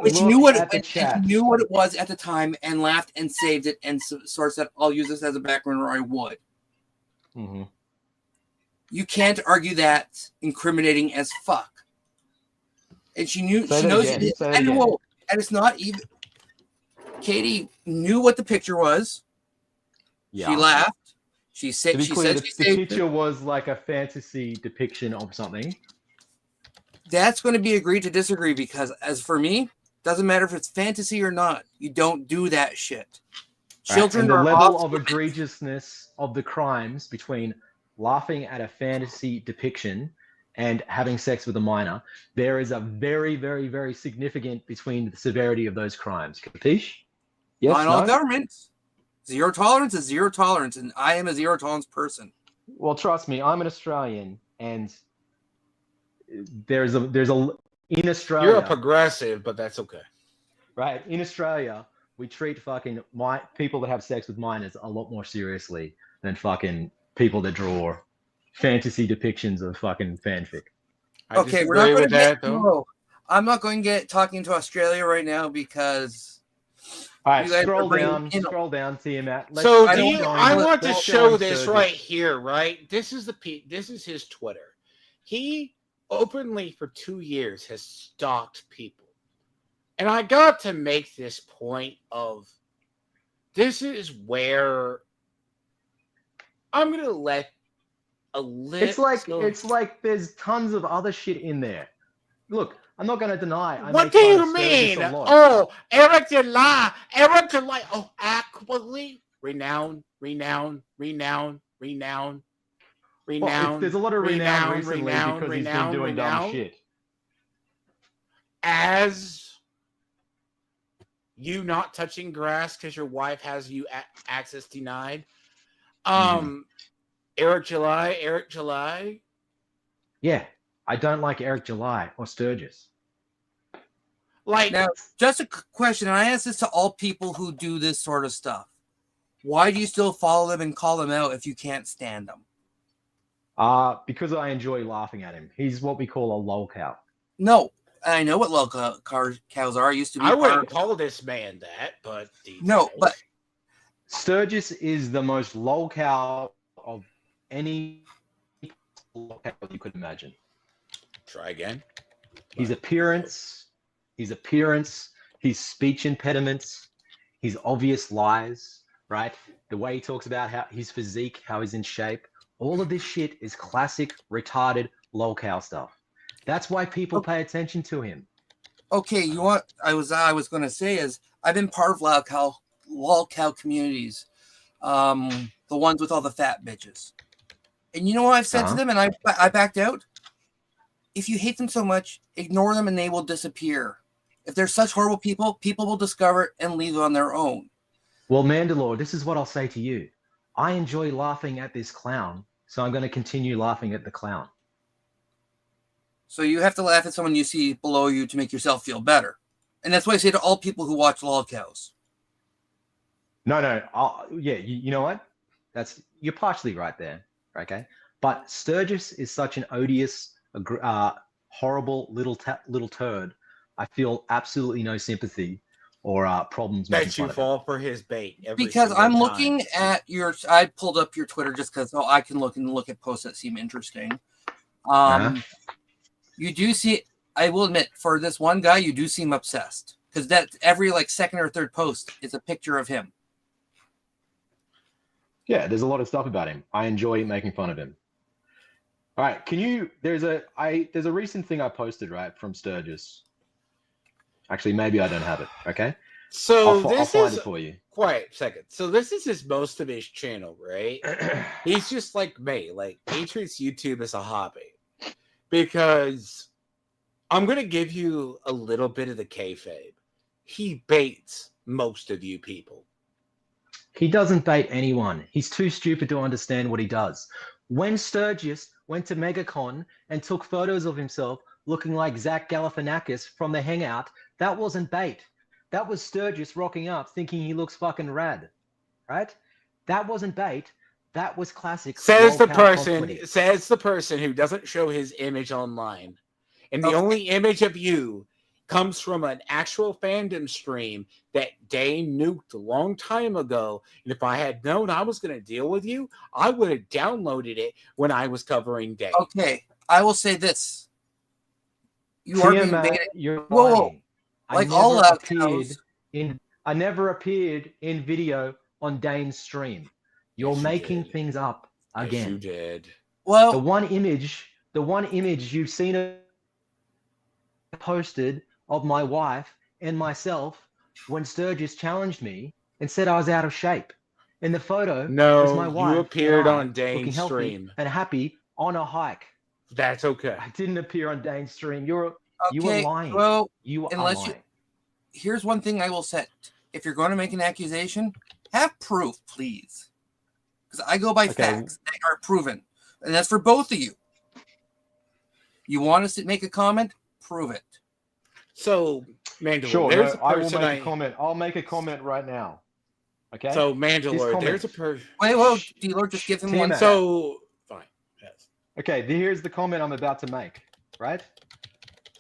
Which knew what it was at the time and laughed and saved it and sort of said, I'll use this as a background or I would. Mm-hmm. You can't argue that incriminating as fuck. And she knew, she knows it. And it's not even, Katie knew what the picture was. Yeah. She laughed. She said, the picture was like a fantasy depiction of something. That's going to be agree to disagree because, as for me, doesn't matter if it's fantasy or not. You don't do that shit. Children are the level of egregiousness of the crimes between laughing at a fantasy depiction and having sex with a minor. There is a very, very, very significant between the severity of those crimes. Capiche? Yes. On all governments, zero tolerance is zero tolerance, and I am a zero tolerance person. Well, trust me, I'm an Australian, and there's a in Australia. You're a progressive, but that's okay. Right. In Australia, we treat fucking people that have sex with minors a lot more seriously than fucking people that draw fantasy depictions of fucking fanfic. Okay, we're not going to get though. I'm not going to get talking to Australia right now because. All right, scroll down, Tiamat. I want to show this right here, right? This is his Twitter. He openly for 2 years has stalked people. And I got to make this point of this is where I'm going to let a little... It's like there's tons of other shit in there. Look, I'm not going to deny. What do you mean? Oh, Eric July. Oh, actually, renowned. Well, there's a lot of renown recently because he's been doing dumb shit. As you not touching grass because your wife has you access denied. Eric July. Yeah, I don't like Eric July or Sturgis. Now, just a question, and I ask this to all people who do this sort of stuff. Why do you still follow them and call them out if you can't stand them? Because I enjoy laughing at him. He's what we call a lolcow. No, I know what lolcows are. I used to be. I wouldn't call this man that, but but Sturgis is the most lolcow of any lolcow you could imagine. Try again. His appearance, his speech impediments, his obvious lies, right? The way he talks about how his physique, how he's in shape. All of this shit is classic, retarded, lolcow stuff. That's why people pay attention to him. Okay, you want? I was going to say is I've been part of lolcow communities, the ones with all the fat bitches. And you know what I've said to them, and I backed out. If you hate them so much, ignore them, and they will disappear. If they're such horrible people, people will discover it and leave on their own. Well, Mandalore, this is what I'll say to you. I enjoy laughing at this clown, so I'm going to continue laughing at the clown. So you have to laugh at someone you see below you to make yourself feel better. And that's why I say to all people who watch lolcows. No. You know what? You're partially right there, okay? But Sturgis is such an odious, horrible little turd. I feel absolutely no sympathy or problems. Bet you fall for his bait because I'm looking at I pulled up your Twitter just because I can look at posts that seem interesting. You do see, I will admit, for this one guy, you do seem obsessed. Because that every like second or third post is a picture of him. Yeah, there's a lot of stuff about him. I enjoy making fun of him. All right, there's a recent thing I posted, right, from Sturgis. Actually, maybe I don't have it, okay? So I'll find it for you. Quiet second. So this is his most of his channel, right? He's just like me. Like, he treats YouTube as a hobby. Because I'm going to give you a little bit of the kayfabe. He baits most of you people. He doesn't bait anyone. He's too stupid to understand what he does. When Sturgis went to MegaCon and took photos of himself looking like Zach Galifianakis from the Hangout, that wasn't bait. That was Sturgis rocking up thinking he looks fucking rad, right? That wasn't bait. That was classic. Says the person who doesn't show his image online. And the only image of you comes from an actual fandom stream that Dane nuked a long time ago. And if I had known I was going to deal with you, I would have downloaded it when I was covering Dane. Okay, I will say this. You are being baited. You're whoa. Like all out I never appeared in video on Dane's stream. You're making things up again. Yes, you did. Well, the one image you've seen posted of my wife and myself when Sturgis challenged me and said I was out of shape. In the photo, was my wife. You appeared on Dane's stream and happy on a hike. That's okay. I didn't appear on Dane's stream. You were lying. Well, you are lying. Here's one thing I will say: if you're going to make an accusation, have proof, please. Because I go by facts that are proven, and that's for both of you. You want us to make a comment? Prove it. So, Mandalore, sure, there's a person I will make a comment. I'll make a comment right now. Okay. So, Mandalore, there's a person. Wait, D-Lord, just give him one. So, fine. Yes. Okay, here's the comment I'm about to make. Right?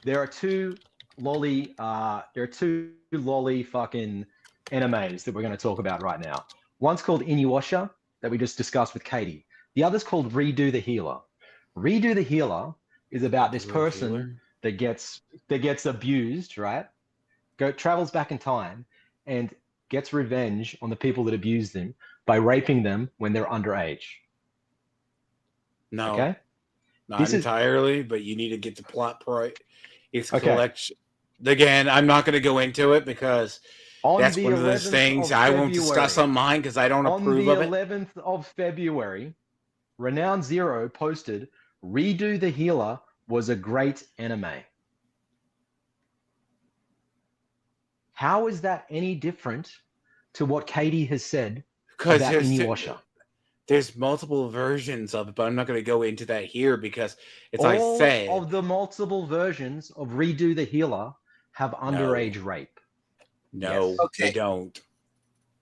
There are two lolly fucking animes that we're going to talk about right now. One's called Inuyasha that we just discussed with Katie. The other's called Redo the Healer. Redo the Healer is about this person that gets abused, right? Travels back in time and gets revenge on the people that abused them by raping them when they're underage. No, okay? Not entirely, but you need to get the plot right. It's collection. Again, I'm not going to go into it because that's one of those things I won't discuss on mine because I don't approve of it. On the 11th of February, Renown Zero posted, Redo the Healer was a great anime. How is that any different to what Katie has said about Inuyasha? There's multiple versions of it, but I'm not going to go into that here because all of the multiple versions of Redo the Healer have underage rape. No, they don't.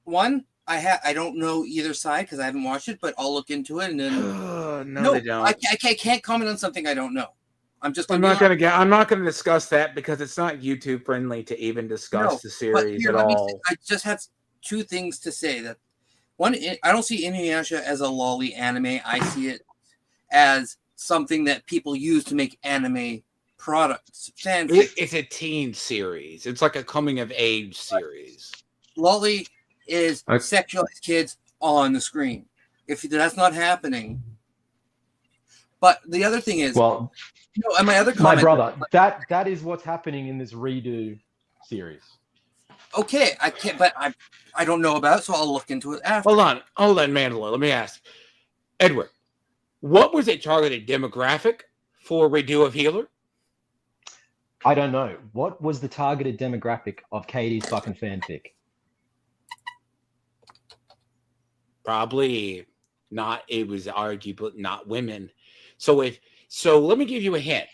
One, I don't know either side because I haven't watched it, but I'll look into it and then. No, they don't. I can't comment on something I don't know. I'm not going to discuss that because it's not YouTube friendly to even discuss the series at all. I just have two things to say. That one, I don't see Inuyasha as a lolly anime. I see it as something that people use to make anime products. It's a teen series. It's like a coming of age series. Lolly is sexualized kids on the screen. If that's not happening, but the other thing is, and my other comment, my brother, that is what's happening in this Redo series. Okay, I can't, but I don't know about it, so I'll look into it after. Hold on, Mandalore. Let me ask, Edward, what was a targeted demographic for Redo of Healer? I don't know. What was the targeted demographic of Katie's fucking fanfic? Probably not. It was arguably not women. So let me give you a hint.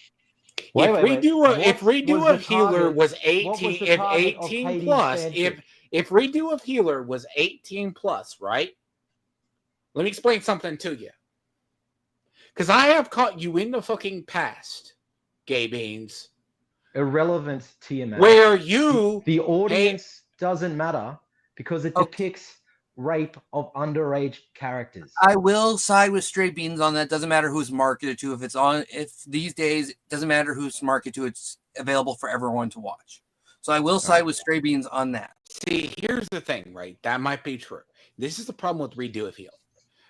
If Redo of Healer was 18, if 18 plus, if Redo of Healer was 18 plus, right? Let me explain something to you. Because I have caught you in the fucking past, Gay Beans. Irrelevant TMA. Where the audience doesn't matter because it depicts rape of underage characters. I will side with Straybeans on that. Doesn't matter who's marketed to. If these days, it doesn't matter who's marketed to. It's available for everyone to watch. So I will side with Straybeans on that. See, here's the thing, right? That might be true. This is the problem with Redo It Field.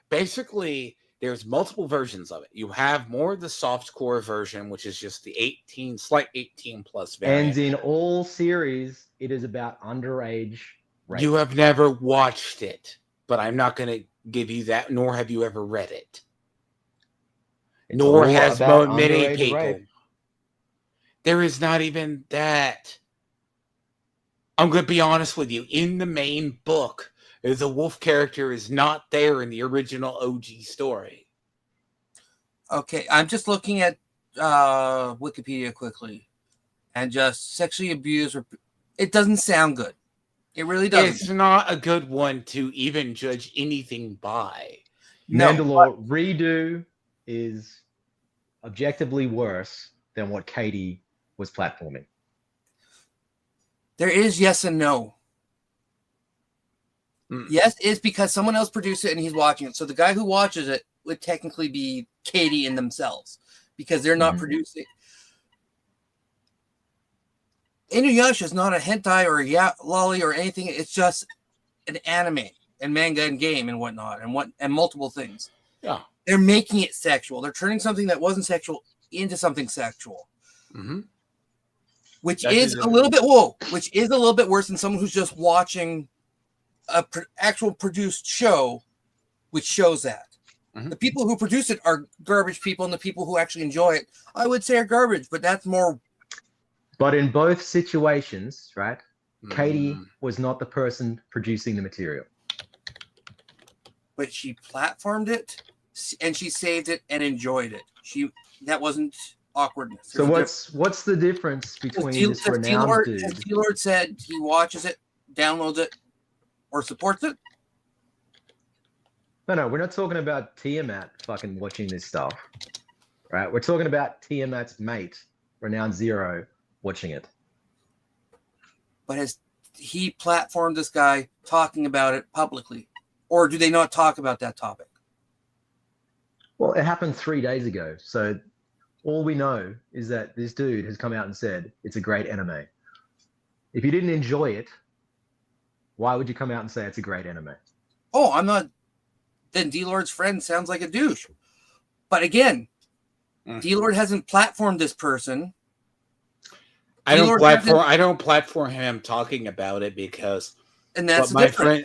Basically, there's multiple versions of it. You have more of the softcore version, which is just the slight 18 plus variant. And in all series, it is about underage rape. You have never watched it, but I'm not going to give you that, nor have you ever read it. Nor has many people. Rape. There is not even that. I'm going to be honest with you. In the main book, the wolf character is not there in the original OG story. Okay, I'm just looking at Wikipedia quickly, and just sexually abused. It doesn't sound good. It really doesn't. It's not a good one to even judge anything by. Mandalore Redo is objectively worse than what Katie was platforming. There is yes and no. Yes is because someone else produced it and he's watching it. So the guy who watches it would technically be Katie in themselves because they're not producing. Inuyasha is not a hentai or a lolly or anything. It's just an anime and manga and game and whatnot and multiple things. Yeah, they're making it sexual. They're turning something that wasn't sexual into something sexual. Mm-hmm. Which is a little bit worse than someone who's just watching a actual produced show, which shows that. The people who produce it are garbage people, and the people who actually enjoy it, I would say, are garbage. But that's more. But in both situations, right? Katie was not the person producing the material. But she platformed it, and she saved it and enjoyed it. That wasn't awkwardness. So what's the difference between this renowned dude? As T-Lord said, he watches it, downloads it, or supports it. No, we're not talking about Tiamat fucking watching this stuff, right? We're talking about Tiamat's mate, Renowned Zero, watching it. But has he platformed this guy talking about it publicly, or do they not talk about that topic? Well, it happened 3 days ago, so all we know is that this dude has come out and said it's a great anime. If you didn't enjoy it, why would you come out and say it's a great anime? Oh, I'm not. Then D-Lord's friend sounds like a douche. But again, D-Lord hasn't platformed this person. I don't platform him talking about it because that's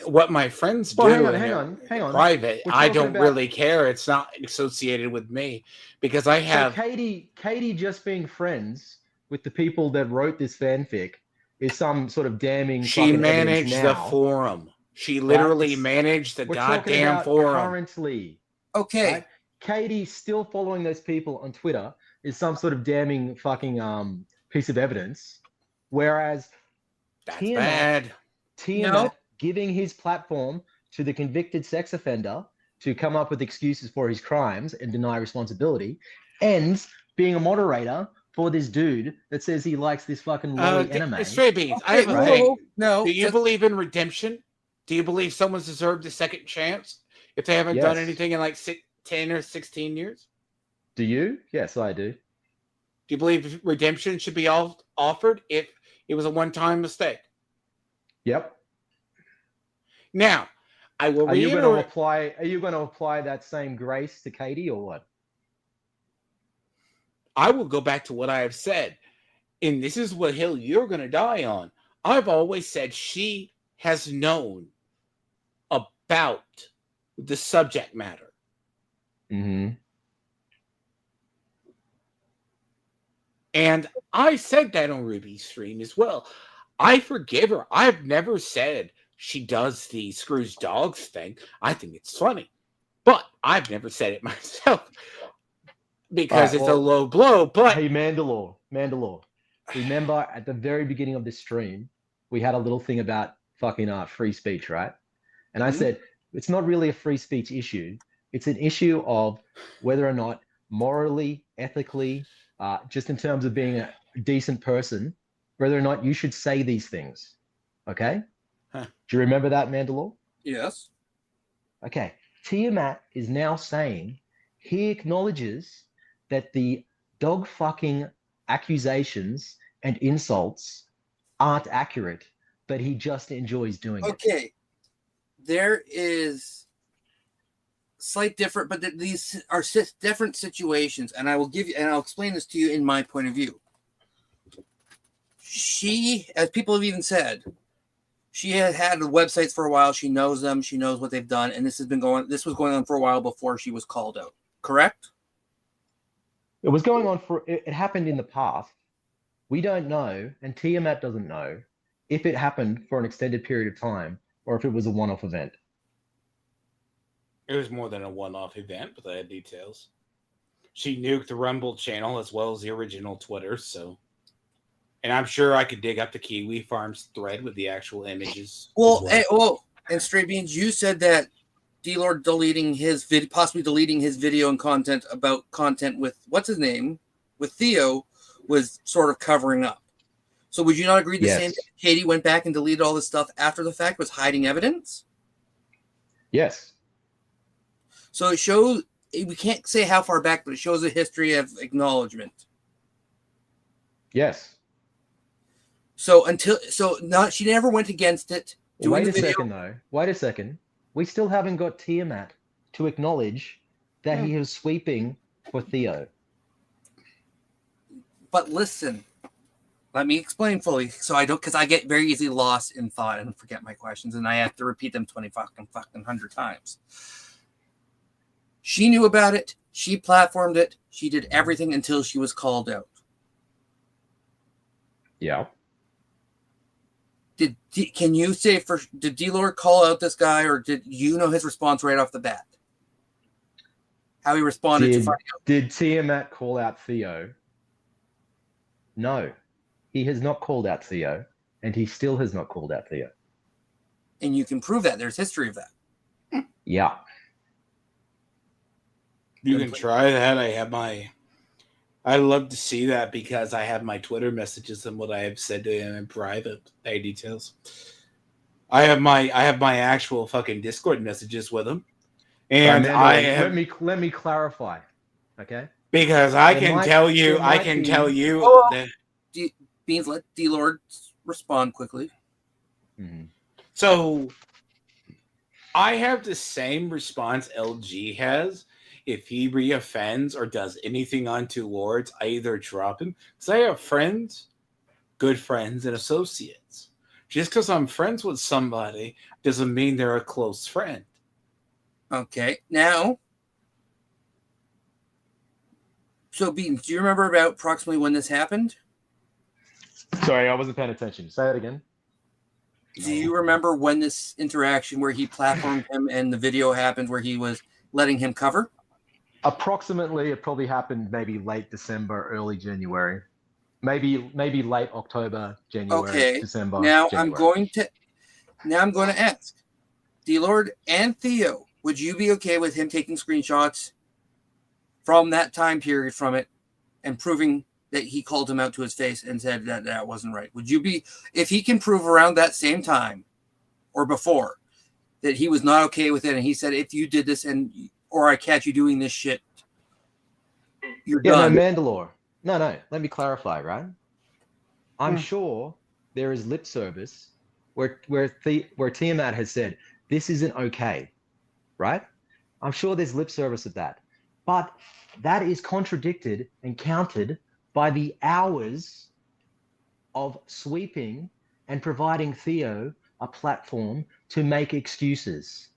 what my friends do hang on. Private, I don't really care. It's not associated with me because I have Katie just being friends with the people that wrote this fanfic is some sort of damning. She managed the forum. She literally managed the goddamn forum. Currently, okay. Right? Katie still following those people on Twitter is some sort of damning fucking piece of evidence, whereas Tiamat giving his platform to the convicted sex offender to come up with excuses for his crimes and deny responsibility, and being a moderator for this dude that says he likes this fucking lolly anime. Straybeans, I have a thing. No. Do you believe in redemption? Do you believe someone's deserved a second chance if they haven't done anything in like 10 or 16 years? Do you? Yes, I do. Do you believe redemption should be offered if it was a one-time mistake? Yep. Now, I will. Are you going to apply that same grace to Katie or what? I will go back to what I have said, and this is what hill you're going to die on. I've always said she has known about the subject matter. Mm-hmm. And I said that on Ruby's stream as well. I forgive her. I've never said she does the screws dogs thing. I think it's funny. But I've never said it myself because it's a low blow. But hey, Mandalore. Remember at the very beginning of this stream, we had a little thing about fucking free speech, right? And I said, it's not really a free speech issue. It's an issue of whether or not morally, ethically, just in terms of being a decent person, whether or not you should say these things. Okay? Huh. Do you remember that, Mandalore? Yes. Okay. Tiamat is now saying he acknowledges that the dog fucking accusations and insults aren't accurate, but he just enjoys doing it. Okay. There is slight different, but these are different situations, and I will give you, and I'll explain this to you in my point of view. She, as people have even said, she had websites for a while. She knows them. She knows what they've done, and this was going on for a while before she was called out. Correct? It was going on it happened in the past. We don't know, and Tiamat doesn't know, if it happened for an extended period of time or if it was a one-off event. It was more than a one-off event, but I had details. She nuked the Rumble channel as well as the original Twitter, so... And I'm sure I could dig up the Kiwi Farms thread with the actual images. Well, and Straybeans, you said that D-Lord possibly deleting his video and content with, what's his name, with Theo, was sort of covering up. So would you not agree the same that Katie went back and deleted all this stuff after the fact, was hiding evidence? Yes. So it shows, we can't say how far back, but it shows a history of acknowledgement. Yes. So she never went against it. Wait a second, though. Wait a second. We still haven't got Tiamat to acknowledge that he was sweeping for Theo. But listen, let me explain fully, so I don't, because I get very easily lost in thought and forget my questions, and I have to repeat them 100 times. She knew about it. She platformed it. She did everything until she was called out. Yeah. Can you say did D-Lord call out this guy, or did you know his response right off the bat? How he responded to finding out? Did Tiamat call out Theo? No. He has not called out Theo, and he still has not called out Theo. And you can prove that. There's history of that. Yeah. You can try that. I'd love to see that because I have my Twitter messages and what I have said to him in private. Pay details. I have my actual fucking Discord messages with him, and let me clarify, okay? Because I can tell you that Beans, let D-Lord respond quickly. Mm-hmm. So I have the same response LG has. If he reoffends or does anything untowards, I either drop him. Because I have friends, good friends, and associates. Just because I'm friends with somebody doesn't mean they're a close friend. Okay. Now, so Beans, do you remember about approximately when this happened? Sorry, I wasn't paying attention. Say that again. Do you remember when this interaction where he platformed him and the video happened where he was letting him cover? Approximately, it probably happened maybe late December, early January. Maybe late October, January, December. Now January. I'm going to ask D-Lord and Theo, would you be okay with him taking screenshots from that time period from it and proving that he called him out to his face and said that wasn't right? Would you be, if he can prove around that same time or before that he was not okay with it, and he said, if you did this or I catch you doing this shit, you're done. No, Mandalore. No. Let me clarify, right? I'm sure there is lip service where Tiamat has said this isn't okay, right? I'm sure there's lip service of that, but that is contradicted and countered by the hours of sweeping and providing Theo a platform to make excuses.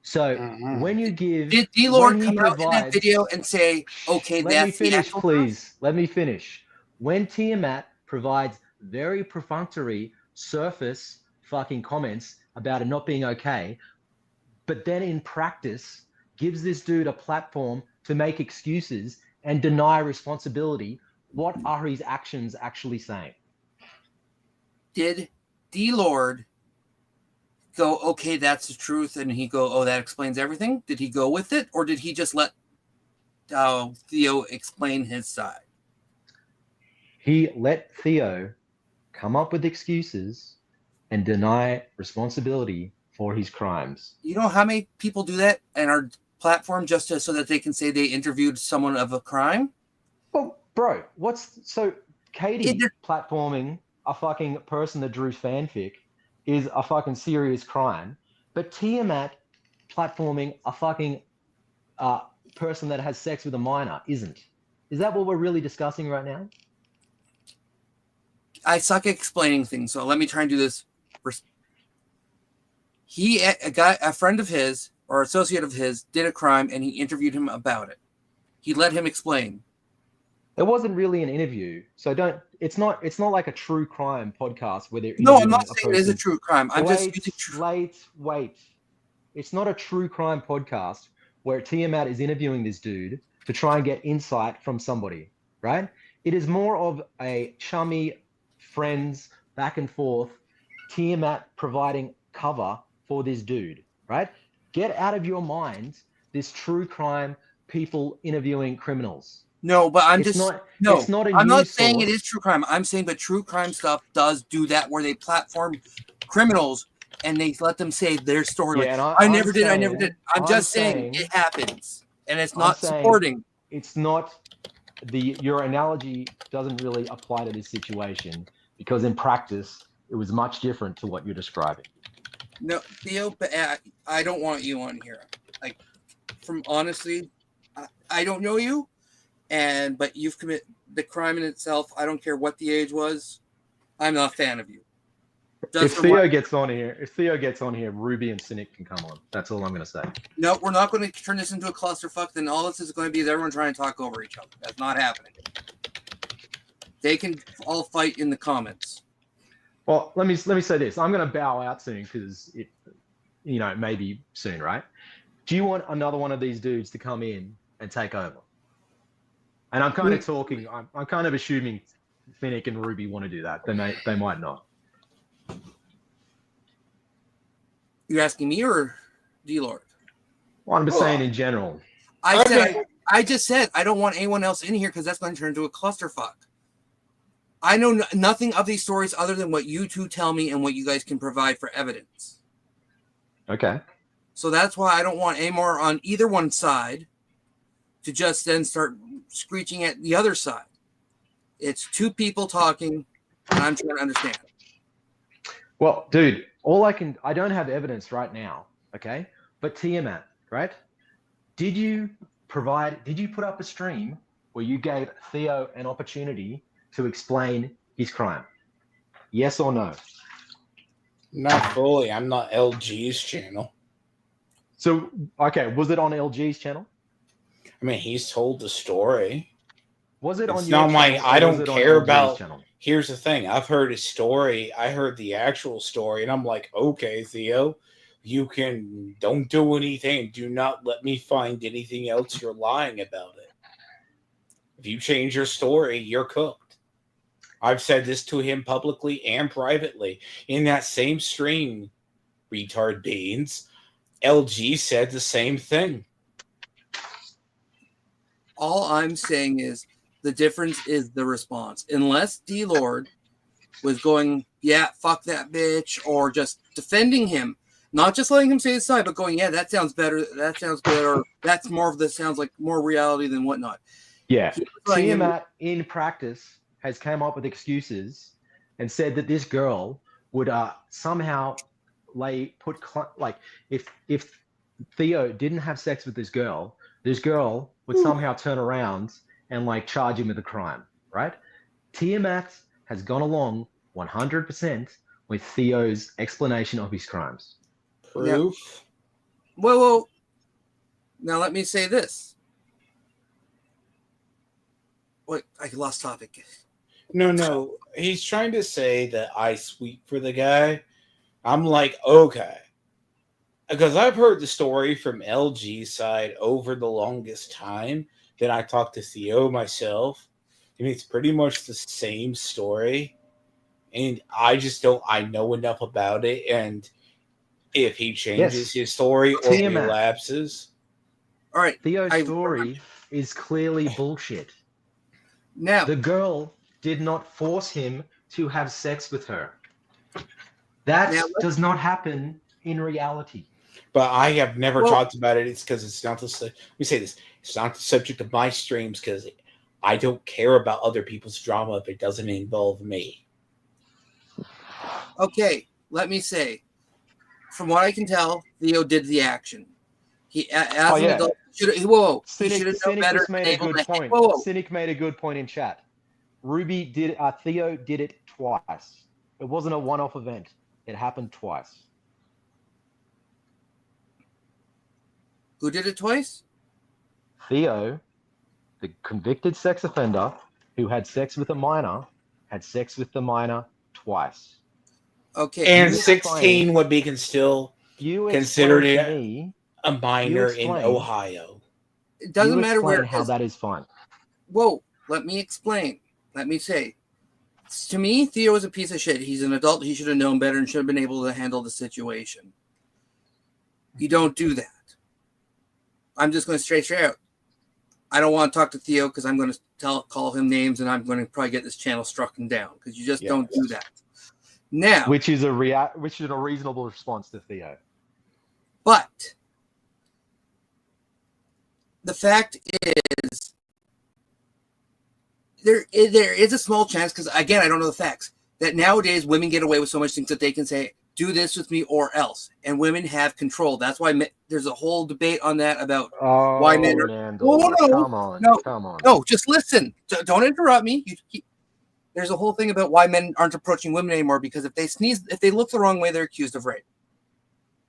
So when you give... Did D-Lord come out in that video and say, okay, that's the actual... Please. Let me finish. When Tiamat provides very perfunctory surface fucking comments about it not being okay, but then in practice gives this dude a platform to make excuses and deny responsibility, what are his actions actually saying? Did D-Lord go, okay, that's the truth, and he go, oh, that explains everything? Did he go with it, or did he just let Theo explain his side? He let Theo come up with excuses and deny responsibility for his crimes. You know how many people do that and are platform just so that they can say they interviewed someone of a crime? Well, bro, Katie platforming a fucking person that drew fanfic is a fucking serious crime, but Tiamat platforming a fucking person that has sex with a minor isn't. Is that what we're really discussing right now? I suck at explaining things, so let me try and do this. A friend of his or associate of his did a crime, and he interviewed him about it. He let him explain. It wasn't really an interview, so don't. It's not like a true crime podcast where they're. No, I'm not saying it is a true crime. I'm just using wait. It's not a true crime podcast where Tiamat is interviewing this dude to try and get insight from somebody, right? It is more of a chummy friends back and forth, Tiamat providing cover for this dude, right? Get out of your mind this true crime people interviewing criminals. No, but I'm not saying it is true crime. I'm saying that true crime stuff does do that where they platform criminals and they let them say their story. Yeah, I never did. I'm just saying it happens, and it's not supporting. It's not your analogy doesn't really apply to this situation because in practice it was much different to what you're describing. No, Theo, but I don't want you on here. Like, from honestly, I don't know you. But you've committed the crime in itself. I don't care what the age was. I'm not a fan of you. If Theo gets on here, Ruby and Cynic can come on. That's all I'm going to say. No, we're not going to turn this into a clusterfuck. Then all this is going to be is everyone trying to talk over each other. That's not happening. They can all fight in the comments. Well, let me say this. I'm going to bow out soon because it, maybe soon, right? Do you want another one of these dudes to come in and take over? And I'm kind of talking. I'm kind of assuming Finnick and Ruby want to do that. They might not. You're asking me or D-Lord? Well, I'm just saying in general. I just said I don't want anyone else in here because that's going to turn into a clusterfuck. I know nothing of these stories other than what you two tell me and what you guys can provide for evidence. Okay. So that's why I don't want any more on either one side to just then start screeching at the other side. It's two people talking, and I'm trying to understand. Well, dude, I don't have evidence right now, okay? But Tiamat, right? Did you put up a stream where you gave Theo an opportunity to explain his crime? Yes or no? Not fully. I'm not LG's channel. So, okay, was it on LG's channel? I mean, he's told the story. Was it on your channel? I don't care about. Here's the thing. I've heard his story. I heard the actual story, and I'm like, okay, Theo, don't do anything. Do not let me find anything else you're lying about it. If you change your story, you're cooked. I've said this to him publicly and privately. In that same stream, retard beans, LG said the same thing. All I'm saying is the difference is the response. Unless D-Lord was going, yeah, fuck that bitch, or just defending him, not just letting him say his side, but going, yeah, that sounds better, that sounds good, or that's more of this sounds like more reality than whatnot. Yeah. Tiamat in practice has come up with excuses and said that this girl would somehow if Theo didn't have sex with this girl would somehow turn around and charge him with a crime, right? Tiamat has gone along 100% with Theo's explanation of his crimes. Proof? Yeah. Well, now let me say this. What? I lost topic. No. He's trying to say that I sweep for the guy. I'm like, okay. Because I've heard the story from LG's side over the longest time. Then I talked to Theo myself. And it's pretty much the same story. And I know enough about it. And if he changes his story or relapses. All right. Theo's story is clearly bullshit. Now, the girl did not force him to have sex with her. That does not happen in reality. But I have never talked about it. It's because it's not the. Let me say this: it's not the subject of my streams because I don't care about other people's drama if it doesn't involve me. Okay, let me say, from what I can tell, Theo did the action. He, as an adult, he should have known better. Cynic made a good point. Cynic made a good point in chat. Theo did it twice. It wasn't a one-off event. It happened twice. Who did it twice? Theo, the convicted sex offender who had sex with a minor, had sex with the minor twice. Okay. And 16 would be still considered a minor in Ohio. It doesn't matter where how that is fine. Whoa, let me explain. Let me say. To me, Theo is a piece of shit. He's an adult. He should have known better and should have been able to handle the situation. You don't do that. I'm just going to straight out. I don't want to talk to Theo because I'm going to call him names and I'm going to probably get this channel struck down because you just don't do that. Now, which is a reasonable response to Theo. But the fact is, there is a small chance, because again, I don't know the facts, that nowadays women get away with so much things that they can say, do this with me or else. And women have control. That's why there's a whole debate on that about why men are... Come on. No, just listen. Don't interrupt me. There's a whole thing about why men aren't approaching women anymore, because if they sneeze, if they look the wrong way, they're accused of rape.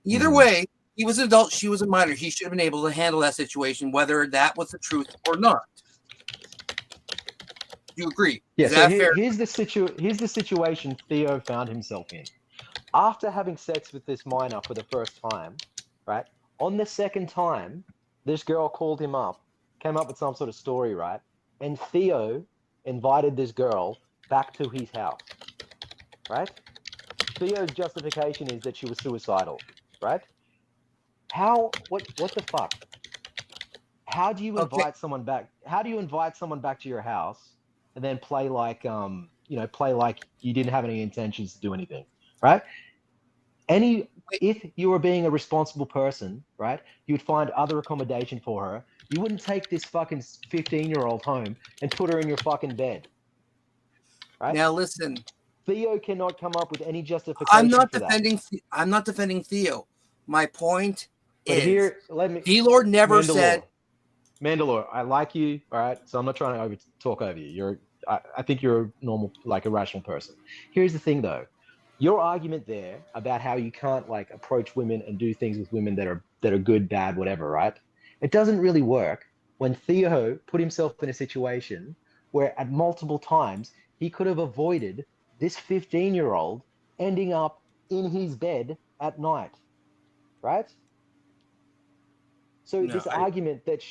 Either way, he was an adult, she was a minor. He should have been able to handle that situation, whether that was the truth or not. You agree? Yeah, so here's the situation Theo found himself in. After having sex with this minor for the first time, right? On the second time, this girl called him up, came up with some sort of story, right? And Theo invited this girl back to his house, right? Theo's justification is that she was suicidal, right? What the fuck? How do you invite someone back? How do you invite someone back to your house and then play like you didn't have any intentions to do anything, right? If you were being a responsible person, right, you would find other accommodation for her. You wouldn't take this fucking 15-year-old home and put her in your fucking bed, right? Now listen, Theo cannot come up with any justification. I'm not defending Theo. My point is, D-Lord never said. Mandalore, I like you, all right? So I'm not trying to talk over you. I think you're a normal, like a rational person. Here's the thing, though. Your argument there about how you can't like approach women and do things with women that are good, bad, whatever, right? It doesn't really work when Theo put himself in a situation where at multiple times he could have avoided this 15-year-old ending up in his bed at night, right? So this argument that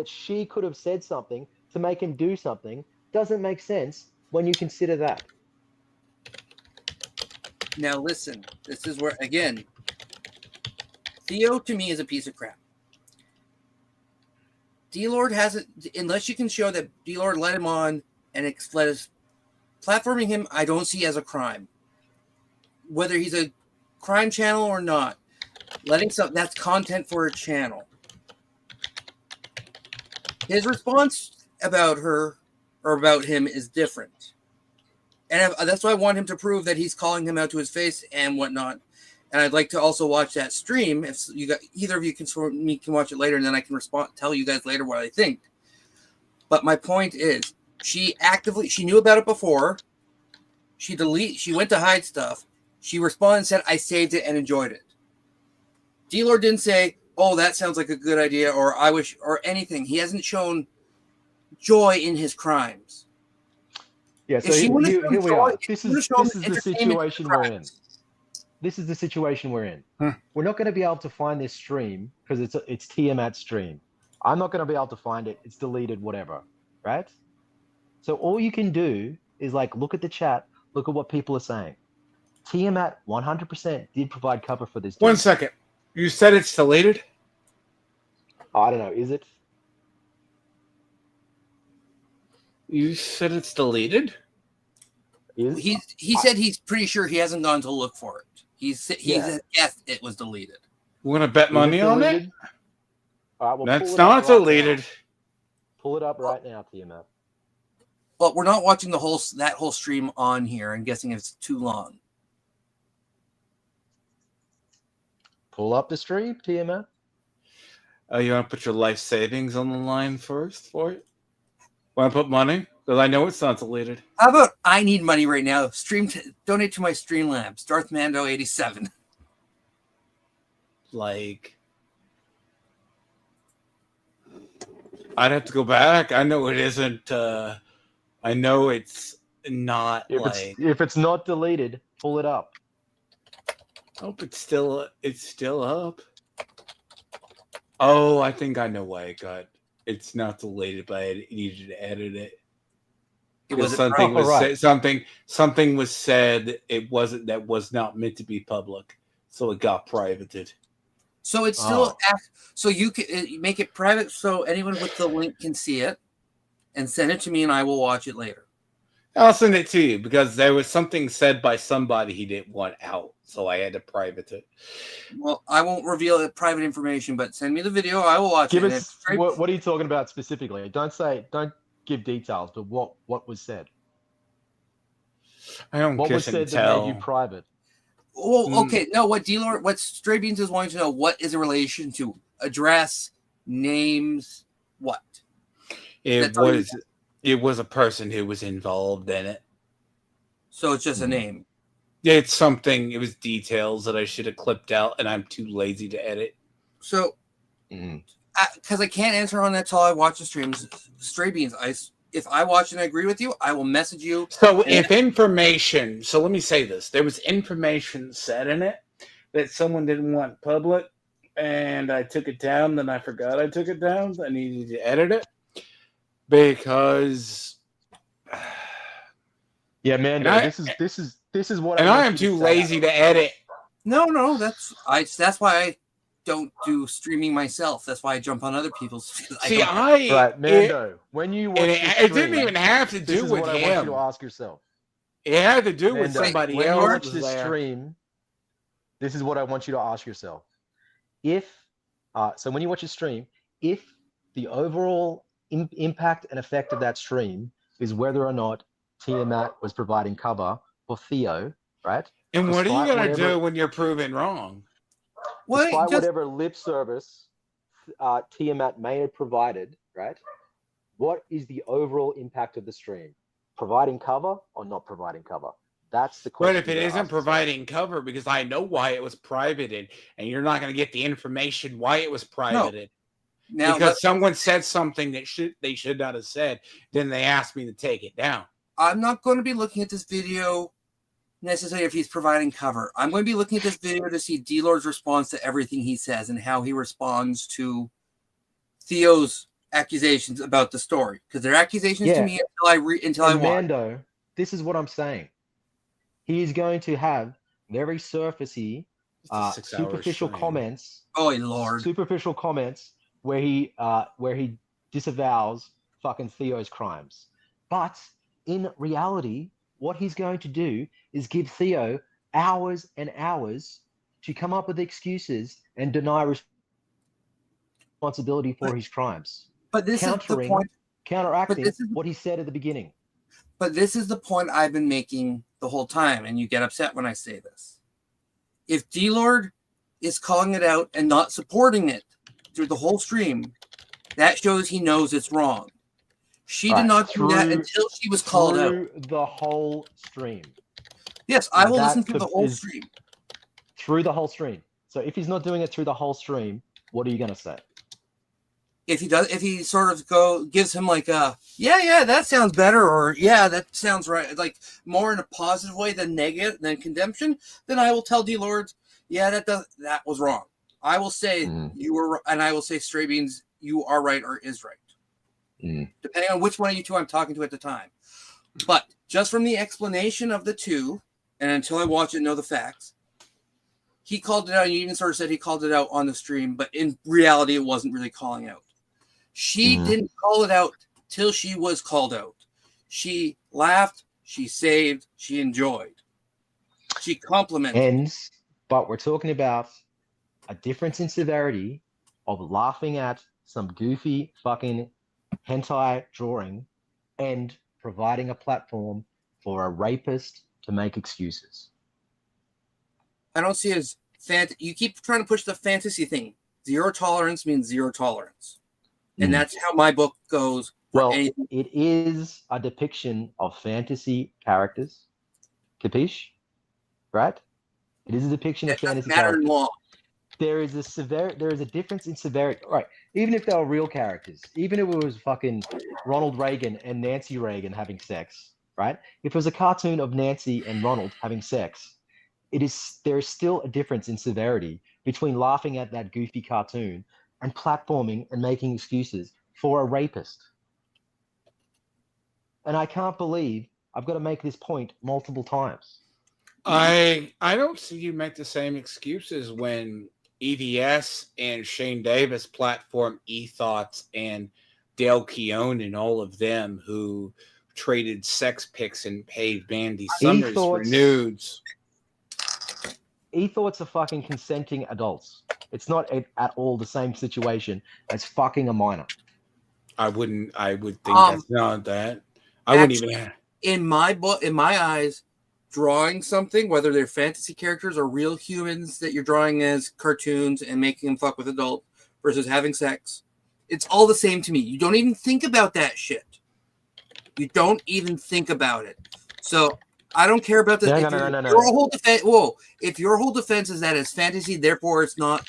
she could have said something to make him do something doesn't make sense when you consider that. Now listen, this is where, again, Theo to me is a piece of crap. D-Lord hasn't, unless you can show that D-Lord let him on and platforming him, I don't see as a crime. Whether he's a crime channel or not, that's content for a channel. His response about her or about him is different. And that's why I want him to prove that he's calling him out to his face and whatnot. And I'd like to also watch that stream. If either of you can watch it later, and then I can tell you guys later what I think. But my point is, she knew about it before. She went to hide stuff. She responded and said, "I saved it and enjoyed it." D-Lord didn't say, "Oh, that sounds like a good idea," or "I wish," or anything. He hasn't shown joy in his crimes. Yeah, so here we are. This is the situation we're in. This is the situation we're in. We're not going to be able to find this stream because it's Tiamat's stream. I'm not going to be able to find it. It's deleted, whatever, right? So all you can do is like look at the chat, look at what people are saying. Tiamat 100% did provide cover for this. 1 second. You said it's deleted? I don't know. Is it? You said it's deleted? He said he's pretty sure he hasn't gone to look for it. He's Yeah. guessed it was deleted. Want to bet money on it? Deleted? All right, well, That's pull it up not right now. deleted. Pull it up right now, Tiamat. Well, we're not watching that whole stream on here. I'm guessing it's too long. Pull up the stream, Tiamat. Oh, you want to put your life savings on the line first for it? Want to put money? Because I know it's not deleted. How about I need money right now? Donate to my Streamlabs. Darth Mando 87. Like, I'd have to go back. I know it isn't. I know it's not If it's not deleted, pull it up. Oh, it's still up. Oh, I think I know why it got. It's not deleted, but I needed to edit it. Something was said. It wasn't that was not meant to be public, so it got privated. So it's still so you can make it private, so anyone with the link can see it, and send it to me, and I will watch it later. I'll send it to you because there was something said by somebody he didn't want out, so I had to private it. Well, I won't reveal the private information, but send me the video. I will watch it. Give us what are you talking about specifically? Don't give details, but what was said? I don't. What was said that made you private? Oh, okay. No, what Straybeans is wanting to know, what is a relation to address, names, what? It was a person who was involved in it. So it's just a name. It's something. It was details that I should have clipped out, and I'm too lazy to edit. So, because I can't answer on that until I watch the streams. Straybeans, if I watch and I agree with you, I will message you. So if information, so let me say this: there was information said in it that someone didn't want public, and I took it down. Then I forgot I took it down. I needed to edit it because, yeah, man, this is what. And I am too lazy to edit. No, that's why I don't do streaming myself. That's why I jump on other people's. Right, Mando. When you watch it didn't even have to do with him. I want you to ask yourself. It had to do with somebody else. When you watch this stream, this is what I want you to ask yourself. So when you watch a stream, if the overall impact and effect of that stream is whether or not Tiamat was providing cover for Theo, right? And what are you going to do when you're proven wrong? Despite whatever lip service Tiamat may have provided, right? What is the overall impact of the stream? Providing cover or not providing cover? That's the question. But if it isn't providing cover, because I know why it was privated, and you're not going to get the information why it was privated. No. Because someone said something that they should not have said, then they asked me to take it down. I'm not going to be looking at this video necessarily if he's providing cover. I'm going to be looking at this video to see D-Lord's response to everything he says and how he responds to Theo's accusations about the story, because they're accusations to me until I watch. Mando, this is what I'm saying. He is going to have very surfacey, superficial comments. Oh Lord! Superficial comments where he disavows fucking Theo's crimes, but in reality, what he's going to do is give Theo hours and hours to come up with excuses and deny responsibility for his crimes. But this is the point. Counteracting what he said at the beginning. But this is the point I've been making the whole time, and you get upset when I say this. If D-Lord is calling it out and not supporting it through the whole stream, that shows he knows it's wrong. She did not do that until she was called out. Through the whole stream. Yes, I will listen through the whole stream. Through the whole stream. So if he's not doing it through the whole stream, what are you going to say? If he sort of gives him like a, yeah, that sounds better, or yeah, that sounds right, like more in a positive way than negative, than condemnation, then I will tell D-Lord, yeah, that was wrong. I will say you were, and I will say Straybeans, you are right or is right. Depending on which one of you two I'm talking to at the time. But just from the explanation of the two, and until I watch it and know the facts, he called it out. You even sort of said he called it out on the stream, but in reality, it wasn't really calling out. She didn't call it out till she was called out. She laughed, she saved, she enjoyed. She complimented. And But we're talking about a difference in severity of laughing at some goofy fucking hentai drawing and providing a platform for a rapist to make excuses. I don't see it as you keep trying to push the fantasy thing. Zero tolerance means zero tolerance. And that's how my book goes. Well, it is a depiction of fantasy characters. Capiche? Right? It is a depiction of fantasy characters. Law. There is a difference in severity. Right. Even if they were real characters, even if it was fucking Ronald Reagan and Nancy Reagan having sex, right? If it was a cartoon of Nancy and Ronald having sex, there is still a difference in severity between laughing at that goofy cartoon and platforming and making excuses for a rapist. And I can't believe I've got to make this point multiple times. I don't see you make the same excuses when EVS and Shane Davis platform E-Thoughts and Dale Keown and all of them who traded sex pics and paid Mandy Summers for nudes. E-Thoughts are fucking consenting adults. It's not at all the same situation as fucking a minor. I would think that's not that. I wouldn't even. In my book, in my eyes, drawing something, whether they're fantasy characters or real humans that you're drawing as cartoons and making them fuck with adults versus having sex, it's all the same to me. You don't even think about that shit. You don't even think about it. So I don't care about the. No. If your whole defense is that it's fantasy, therefore it's not.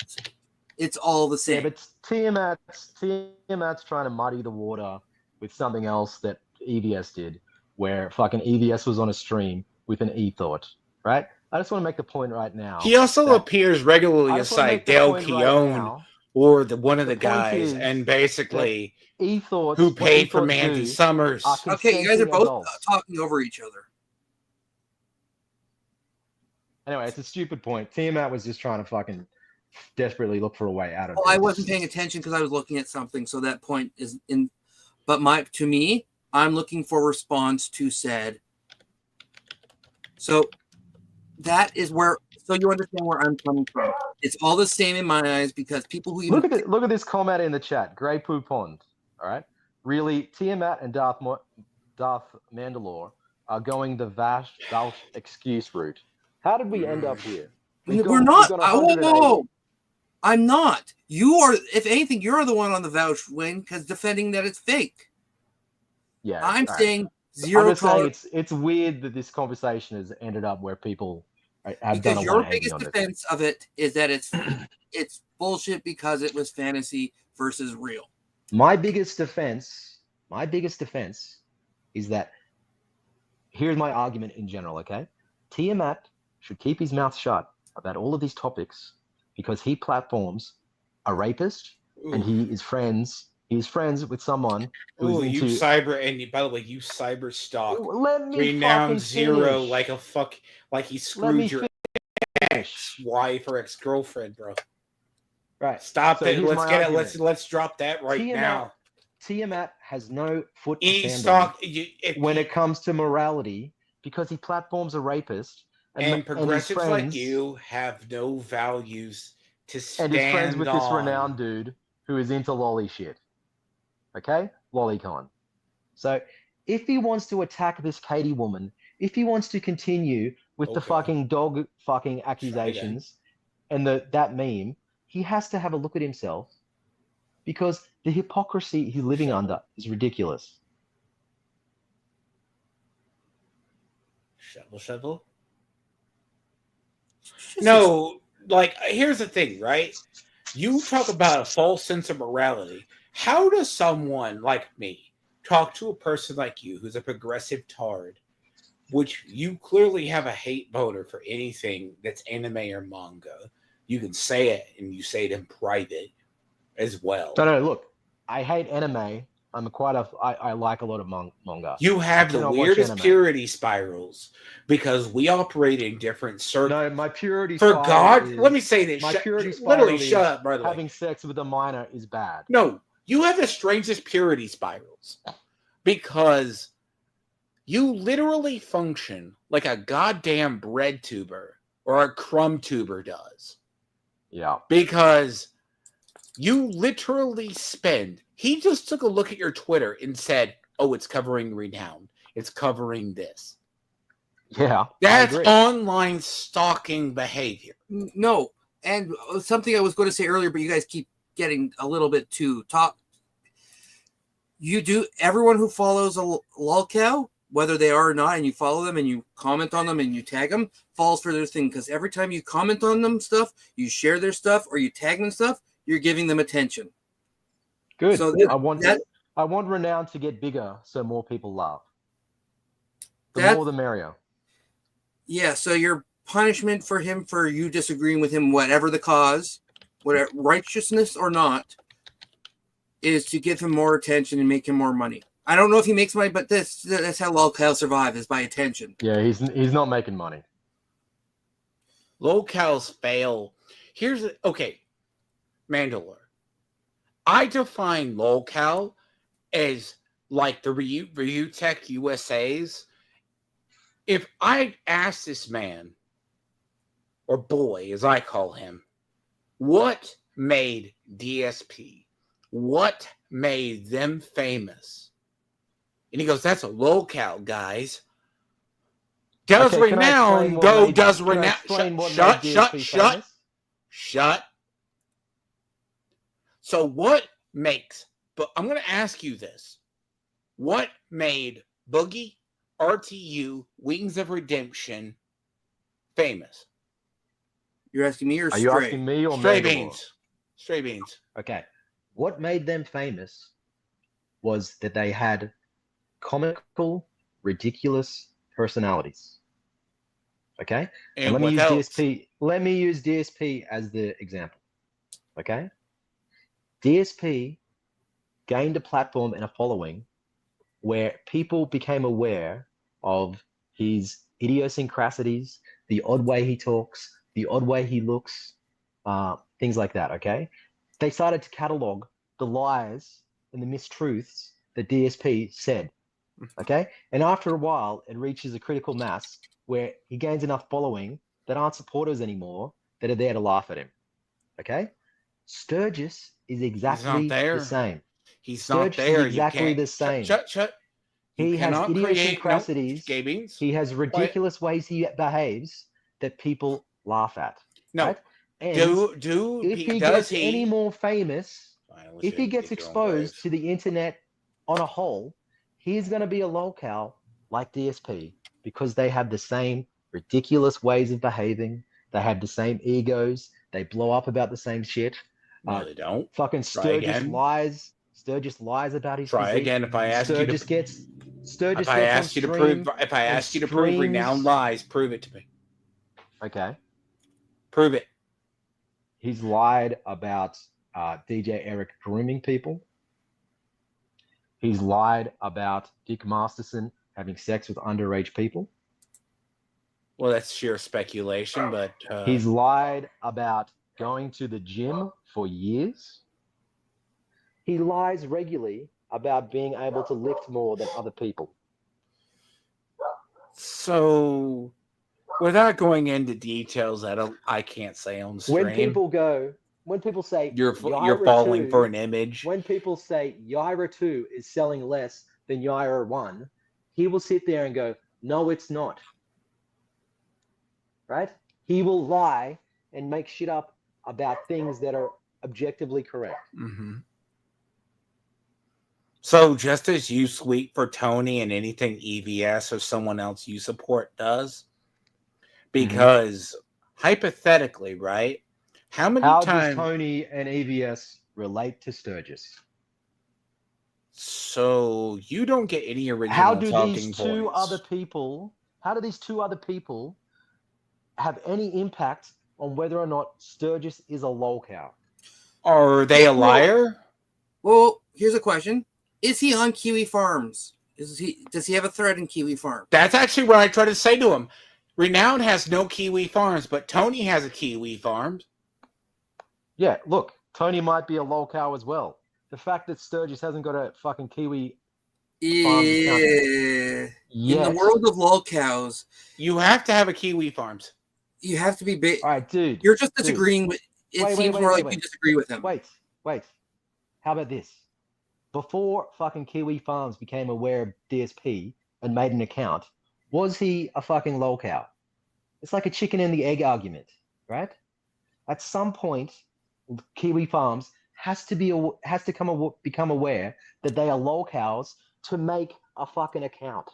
It's all the same. Yeah, but Tiamat's trying to muddy the water with something else that EVS did, where fucking EVS was on a stream with an E-Thought, right? I just want to make the point right now. He also appears regularly aside Dale Keown or one of the guys, and basically E-Thoughts who paid for Mandy Summers. Okay, you guys are both talking over each other. Anyway, it's a stupid point. Tiamat was just trying to fucking desperately look for a way out of it. Well, I wasn't paying attention because I was looking at something, so that point is in. But to me, I'm looking for response to said. So that is where. So you understand where I'm coming from. It's all the same in my eyes because people who even look at this comment in the chat. Grey Poo Pond. All right, really, Tiamat and Darth Mandalore are going the Vash excuse route. How did we end up here? We're not. I'm not. You are. If anything, you're the one on the vouch wing because defending that it's fake. Yeah, I'm saying zero. I'm just saying it's weird that this conversation has ended up where people have done a 180 on it. Because your biggest defense of it is that it's bullshit because it was fantasy versus real. My biggest defense is that here's my argument in general. Okay, Tiamat should keep his mouth shut about all of these topics because he platforms a rapist and he is friends with someone who is into and by the way, you cyber stalk renowned Zero like he screwed your ex-wife or ex-girlfriend, bro. Right. Stop it. Let's get it. Let's drop that now. Tiamat has no foot to stand on when it comes to morality because he platforms a rapist. And progressives like you have no values to stand on. And he's friends with this renowned dude who is into lolly shit. Okay? Lollycon. So if he wants to attack this Katie woman, if he wants to continue with the fucking dog fucking accusations and that meme, he has to have a look at himself because the hypocrisy he's living under is ridiculous. Shovel? No, here's the thing, right? You talk about a false sense of morality. How does someone like me talk to a person like you who's a progressive tard, which you clearly have a hate boner for anything that's anime or manga? You can say it, and you say it in private as well. No, look, I hate anime. I like a lot of manga. You have the weirdest purity spirals because we operate in different circles. No, my purity spiral God, let me say this. My purity spiral literally shut up, brother. Having sex with a minor is bad. No, you have the strangest purity spirals because you literally function like a goddamn bread tuber or a crumb tuber does. Yeah. Because you literally spend, he just took a look at your Twitter and said, oh, it's covering Renown. It's covering this. Yeah. That's online stalking behavior. No. And something I was going to say earlier, but you guys keep getting a little bit too top. You do, everyone who follows a lolcow, whether they are or not, and you follow them and you comment on them and you tag them, falls for their thing. Because every time you comment on them stuff, you share their stuff or you tag them stuff, you're giving them attention. Good. So I want Renown to get bigger so more people laugh. The more the merrier. Yeah, so your punishment for him, for you disagreeing with him, whatever the cause, whatever righteousness or not, is to give him more attention and make him more money. I don't know if he makes money, but that's how lolcow survive, is by attention. Yeah, he's not making money. Lolcows fail. Okay, Mandalore. I define lolcow as like the Ryutech USAs. If I asked this man, or boy, as I call him, what made DSP? What made them famous? And he goes, that's a lolcow, guys. Does Renown go? Does Renown? Shut. So what makes? But I'm going to ask you this: what made Boogie, RTU, Wings of Redemption famous? You're asking me or Are you asking me or Straybeans? Straybeans. Okay. What made them famous was that they had comical, ridiculous personalities. Okay? And let me use DSP. Let me use DSP as the example. Okay? DSP gained a platform and a following where people became aware of his idiosyncrasies, the odd way he talks, the odd way he looks, things like that, okay? They started to catalog the lies and the mistruths that DSP said, okay? And after a while, it reaches a critical mass where he gains enough following that aren't supporters anymore that are there to laugh at him, okay? Sturgis is exactly the same. He's not there. Is exactly the same. Shut. He has idiosyncrasies. He has ridiculous ways he behaves that people laugh at. No. Right? And if he gets any more famous, if he gets exposed to the internet on a whole, he's going to be a lolcow like DSP because they have the same ridiculous ways of behaving. They have the same egos. They blow up about the same shit. No, they don't. Fucking Sturgis lies. Sturgis lies about his physique. Again. If I ask you to prove Renown lies, prove it to me. Okay. Prove it. He's lied about DJ Eric grooming people. He's lied about Dick Masterson having sex with underage people. Well, that's sheer speculation, but... He's lied about going to the gym for years. He lies regularly about being able to lift more than other people. So, without going into details that I can't say on stream. When people say you're falling for an image. When people say Yaira 2 is selling less than Yaira 1, he will sit there and go, no, it's not. Right? He will lie and make shit up about things that are objectively correct. Mm-hmm. So just as you sweep for Tony and anything EVS or someone else you support does, because hypothetically, right? How times does Tony and EVS relate to Sturgis? So you don't get any original How do talking these points. How do these two other people have any impact on whether or not Sturgis is a lolcow? Are they a liar? Well, here's a question. Is he on Kiwi Farms? Does he have a thread in Kiwi Farms? That's actually what I try to say to him. Renown has no Kiwi Farms, but Tony has a Kiwi Farms. Yeah, look, Tony might be a lolcow as well. The fact that Sturgis hasn't got a fucking Kiwi Farms account. In the world of lolcows, you have to have a Kiwi Farms. You have to be big. All right, dude. You're just disagreeing with. It seems more like you disagree with him. Wait. How about this? Before fucking Kiwi Farms became aware of DSP and made an account, was he a fucking lolcow? It's like a chicken and the egg argument, right? At some point, Kiwi Farms has to become aware that they are lolcows to make a fucking account,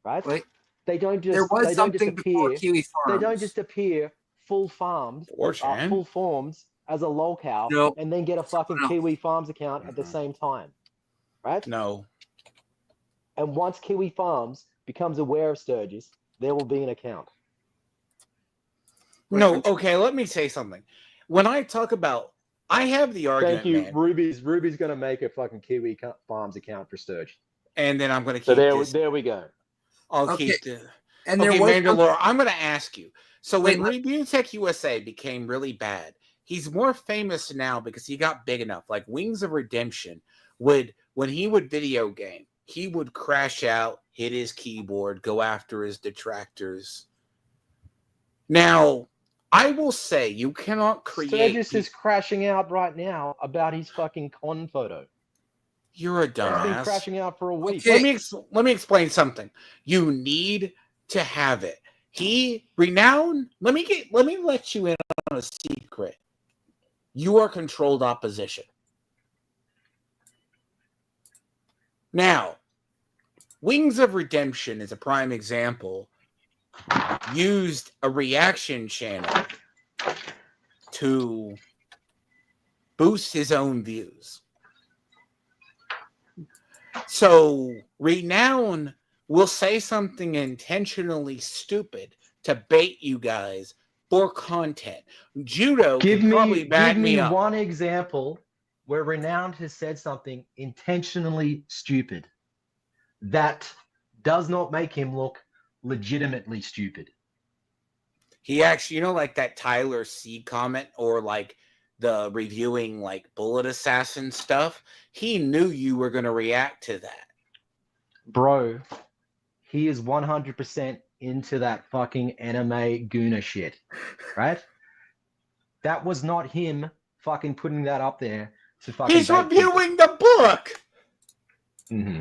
right? Wait, they don't just there was they something don't just appear, before Kiwi Farms. They don't just appear full forms as a lolcow and then get a fucking Kiwi Farms account at the same time, right? No. And once Kiwi Farms becomes aware of Sturgis, there will be an account. No, okay, let me say something. When I talk about, I have the argument. Thank you, man. Ruby's going to make a fucking Kiwi Farms account for Sturgis. And then I'm going to keep so this. there we go. I'll keep the. And okay, there was Mandalore, I'm going to ask you. So when Review Tech USA became really bad, he's more famous now because he got big enough. Like Wings of Redemption when he would video game, he would crash out, hit his keyboard, go after his detractors. Now, I will say you cannot create. Sturgis is crashing out right now about his fucking con photo. You're a dumbass. He's been crashing out for a week. Okay. Let me explain something. You need to have it. Renown. Let me let you in on a secret. You are controlled opposition. Now, Wings of Redemption is a prime example. Used a reaction channel to boost his own views. So Renown will say something intentionally stupid to bait you guys for content. Judo give can probably back me up. One example where Renowned has said something intentionally stupid that does not make him look legitimately stupid. He actually, like that Tyler C comment or like the reviewing like Bullet Assassin stuff, he knew you were going to react to that. Bro, he is 100% into that fucking anime Guna shit, right? That was not him fucking putting that up there to fucking. He's reviewing the book. Mm-hmm.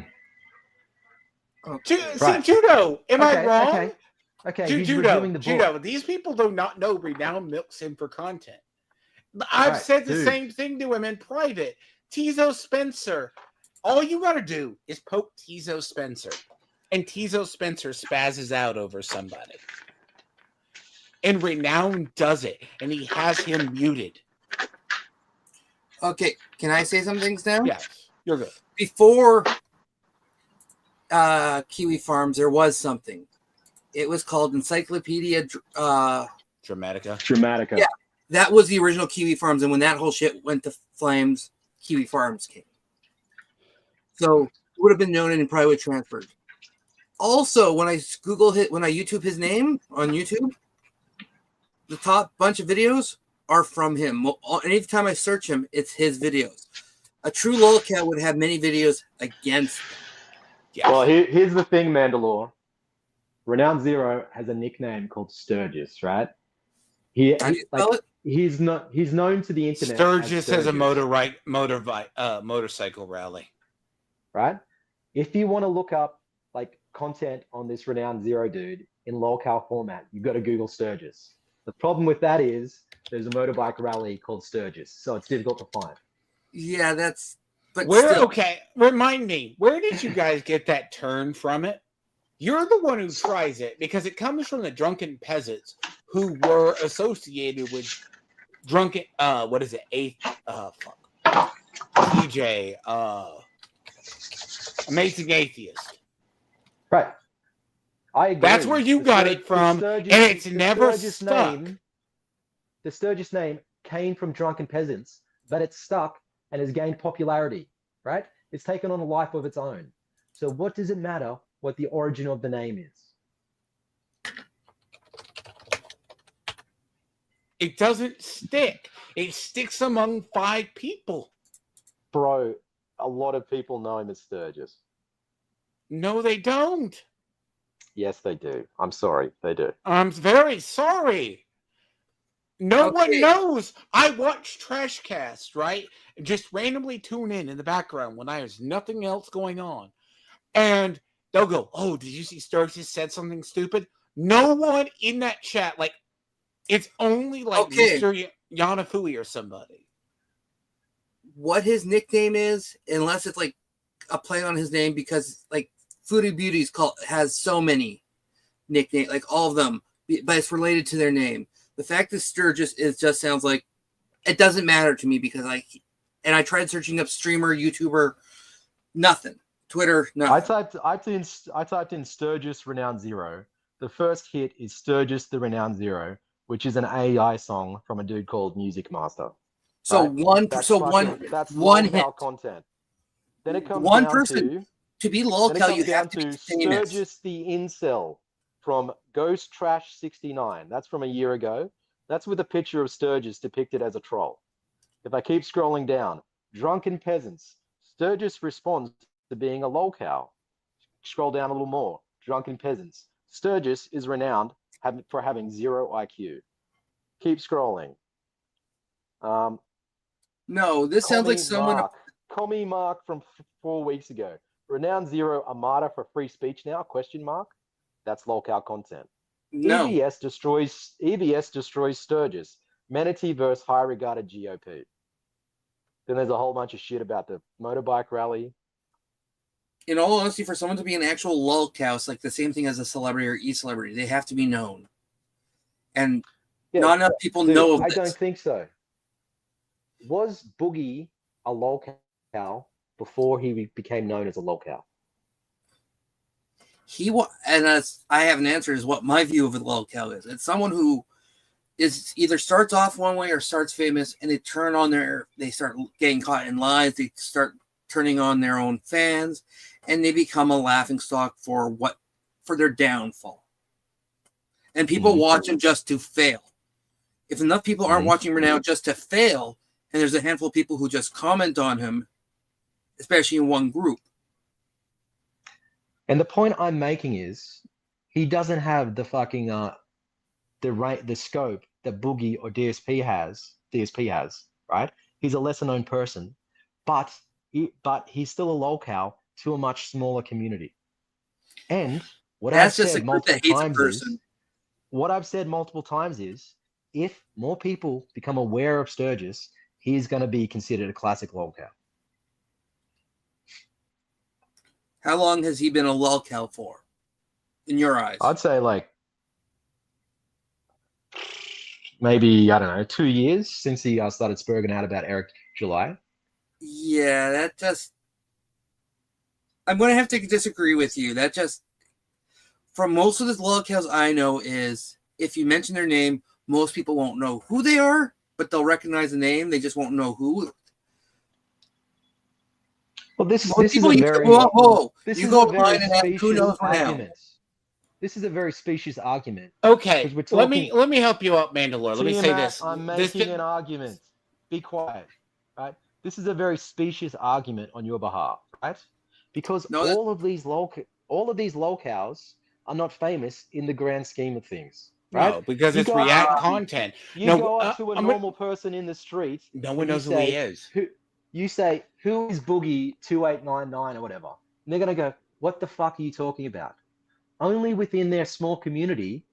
See, Judo, am I wrong? Okay. He's reviewing the book. Judo, these people do not know Renown milks him for content. I've said the same thing to him in private. Tizo Spencer, all you got to do is poke Tizo Spencer, and Tizo Spencer spazzes out over somebody. And Renown does it, and he has him muted. Okay, can I say some things now? Yes, you're good. Before Kiwi Farms, there was something. It was called Encyclopedia Dramatica. Yeah, that was the original Kiwi Farms, and when that whole shit went to flames, Kiwi Farms came. So it would have been known and probably would have transferred. Also, when I YouTube his name on YouTube, the top bunch of videos are from him. Anytime I search him, it's his videos. A true lolcat would have many videos against him. Yes. Well, here's the thing, Mandalore. Renowned Zero has a nickname called Sturgis, right? He's known to the internet. Sturgis has a motorcycle rally, right? If you want to look up like content on this Renowned Zero dude in lolcow format, you've got to Google Sturgis. The problem with that is there's a motorbike rally called Sturgis, so it's difficult to find. Yeah, that's. But okay, remind me, where did you guys get that turn from it? You're the one who tries it because it comes from the drunken peasants who were associated with drunken. What is it? TJ. Amazing Atheist. Right. I agree. That's where you got it from, and it's never stuck. The Sturgis name came from drunken peasants, but it's stuck and has gained popularity, right? It's taken on a life of its own. So what does it matter what the origin of the name is? It doesn't stick. It sticks among 5 people. Bro, a lot of people know him as Sturgis. No, they don't. Yes, they do. I'm sorry. They do. I'm very sorry. No one knows. I watch Trashcast, right? Just randomly tune in the background when there's nothing else going on. And they'll go, oh, did you see Sturgis said something stupid? No one in that chat, like, it's only like Mr. Yanafui or somebody. What his nickname is, unless it's like a play on his name, because like Foodie Beauties has so many nicknames, like all of them, but it's related to their name. The fact that Sturgis just sounds like it doesn't matter to me because I tried searching up streamer, YouTuber, nothing. Twitter, nothing. I typed in Sturgis Renowned Zero. The first hit is Sturgis the Renowned Zero, which is an AI song from a dude called Music Master. So right? that's one hit content. Then it comes one down person to be lolcow. You have to be famous. Sturgis the Incel from Ghost Trash 69. That's from a year ago. That's with a picture of Sturgis depicted as a troll. If I keep scrolling down, Drunken Peasants. Sturgis responds to being a lolcow. Scroll down a little more. Drunken Peasants. Sturgis is renowned for having 0 IQ. Keep scrolling. No, this sounds like someone. Commie Mark from 4 weeks ago. Renowned Zero, a martyr for free speech now? Question mark. That's lolcow content. No. EBS destroys Sturgis. Manatee versus high regarded GOP. Then there's a whole bunch of shit about the motorbike rally. In all honesty, for someone to be an actual lolcow, it's like the same thing as a celebrity or e-celebrity. They have to be known. And not enough people know of this. I don't think so. Was Boogie a lolcow before he became known as a lolcow? I have an answer, is what my view of a lolcow is. It's someone who is either starts off one way or starts famous, and they start getting caught in lies. They start turning on their own fans, and they become a laughingstock for their downfall. And people watch them just to fail. If enough people aren't watching him now just to fail, and there's a handful of people who just comment on him, especially in one group. And the point I'm making is, he doesn't have the fucking the scope that Boogie or DSP has, right? He's a lesser known person, but he's still a lolcow to a much smaller community. And what I've said multiple times is, if more people become aware of Sturgis, he's going to be considered a classic lolcow. How long has he been a lolcow for, in your eyes? I'd say like maybe, I don't know, 2 years since he started spurging out about Eric July. Yeah, I'm going to have to disagree with you. From most of the lolcows I know is, if you mention their name, most people won't know who they are, but they'll recognize the name. They just won't know who. Well, this is a very specious argument. Okay, let me help you out, Mandalore. Let me say this. I'm making an argument. Be quiet, right? This is a very specious argument on your behalf, right? Because all of these lolcows are not famous in the grand scheme of things, right? No, because it's React content. You go up to a normal person in the street. No one knows who he is. You say, who is Boogie 2899 or whatever? And they're going to go, what the fuck are you talking about? Only within their small community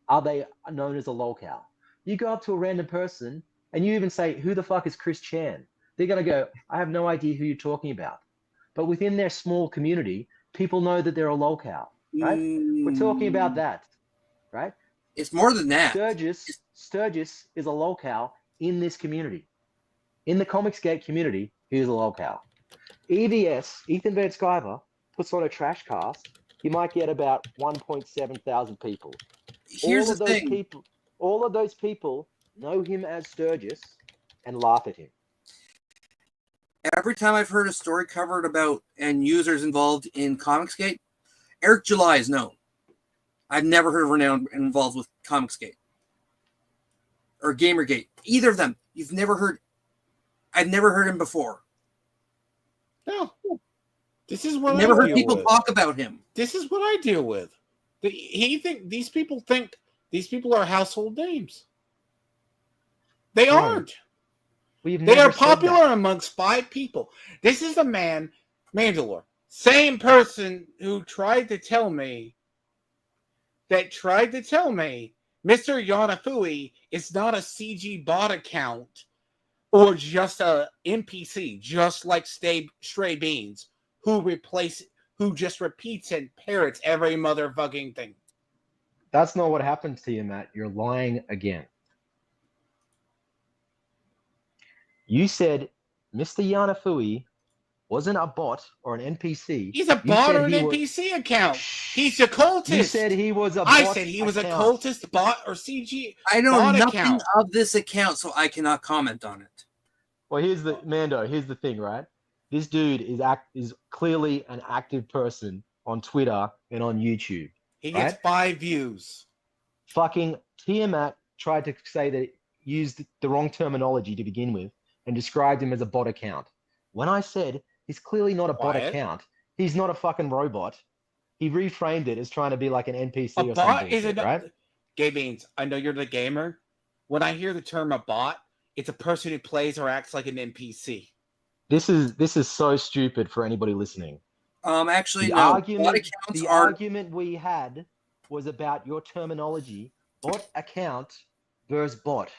are they known as a lolcow. You go up to a random person and you even say, who the fuck is Chris Chan? They're going to go, I have no idea who you're talking about. But within their small community, people know that they're a lolcow, right? We're talking about that, right? It's more than that. Sturgis is a lolcow in this community. In the Comicsgate community, he is a lolcow. EVS, Ethan Van Sciver, puts on a trash cast. You might get about 1.7 thousand people. Here's the thing. All of those people know him as Sturgis and laugh at him. Every time I've heard a story covered about and users involved in Comicsgate, Eric July is known. I've never heard of Renown involved with Comicsgate or Gamergate. Either of them. I've never heard him before. No. This is what I've never heard people talk about him. This is what I deal with. These people are household names. They aren't. They are popular amongst 5 people. This is the man, Mandalore, same person who tried to tell me Mr. Yanafui is not a CG bot account or just a NPC, just like Straybeans, who just repeats and parrots every motherfucking thing. That's not what happens to you, Matt. You're lying again. You said Mr. Yanafui wasn't a bot or an NPC. He's a bot or an NPC account. He's a cultist. You said he was a bot. I said he was a cultist bot or CG. I know nothing of this account, so I cannot comment on it. Well, here's the thing, right? This dude is clearly an active person on Twitter and on YouTube. He gets 5 views. Fucking Tiamat tried to say that used the wrong terminology to begin with and described him as a bot account. When I said he's clearly not a bot account, he's not a fucking robot. He reframed it as trying to be like an NPC or something, right? Gay Beans, I know you're the gamer. When I hear the term a bot, it's a person who plays or acts like an NPC. This is so stupid for anybody listening. Actually, the argument we had was about your terminology, bot account versus bot.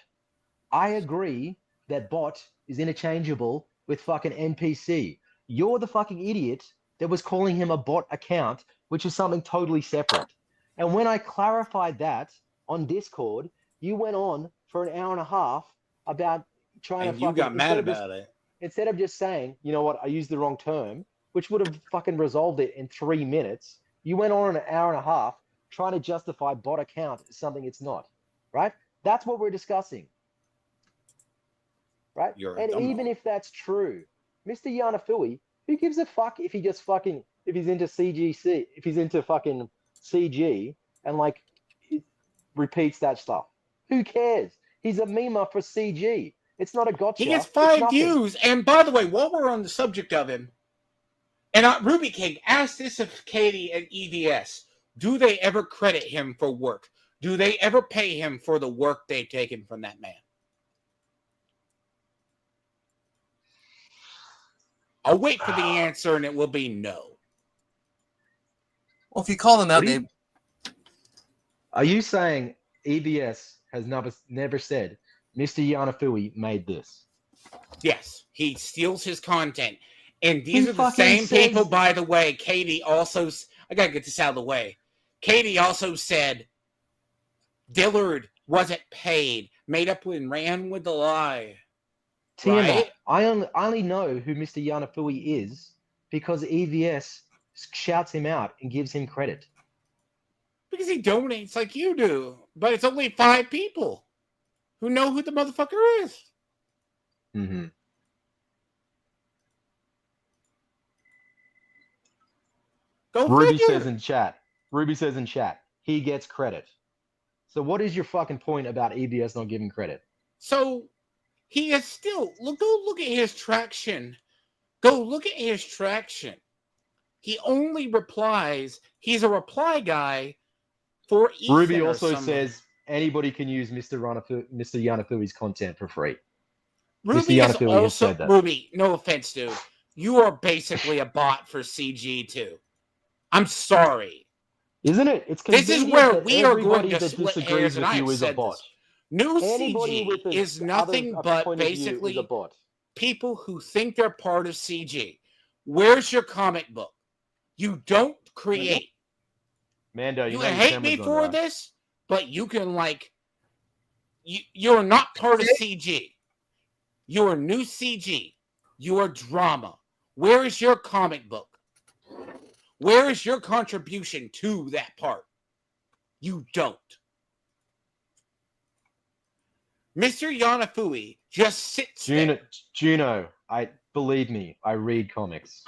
I agree that bot is interchangeable with fucking NPC. You're the fucking idiot that was calling him a bot account, which is something totally separate. And when I clarified that on Discord, you went on for an hour and a half about trying to fucking... you got mad about it. Instead of just saying, you know what, I used the wrong term, which would have fucking resolved it in 3 minutes, you went on an hour and a half trying to justify bot account as something it's not, right? That's what we're discussing, right? And even if that's true, Mr. Yanafui, who gives a fuck if he just fucking, if he's into CGC, if he's into fucking CG and like repeats that stuff? Who cares? He's a memer for CG. It's not a gotcha. He gets 5 views. And by the way, while we're on the subject of him, and Ruby King asked this of Katie and EVS, do they ever credit him for work? Do they ever pay him for the work they've taken from that man? I'll wait for the answer, and it will be no. Well, if you call them out, are you saying EBS has never said Mr. Yanafui made this? Yes, he steals his content. And these are the same people, by the way. Katie also... I gotta get this out of the way. Katie also said Dillard wasn't paid. Made up and ran with the lie. Tiamat, right? I only know who Mr. Yanafui is because EVS shouts him out and gives him credit. Because he donates like you do. But it's only 5 people who know who the motherfucker is. Mm-hmm. Ruby says in chat, he gets credit. So what is your fucking point about EBS not giving credit? So he is still... Go look at his traction. Go look at his traction. He only replies... He's a reply guy for Ethan. Ruby also says anybody can use Mr. Yanafui's content for free. Ruby is also... Ruby, no offense, dude. You are basically a bot for CG too. I'm sorry. Isn't it? It's this is where we are going to split hairs, and I've said this. New CG is nothing but basically people who think they're part of CG. Where's your comic book? You don't create. Mando, you hate me for this, but you can you're not part of CG. You're new CG. You are drama. Where is your comic book? Where is your contribution to that part? You don't. Mr. Yanafui just sits there. Juno, believe me, I read comics.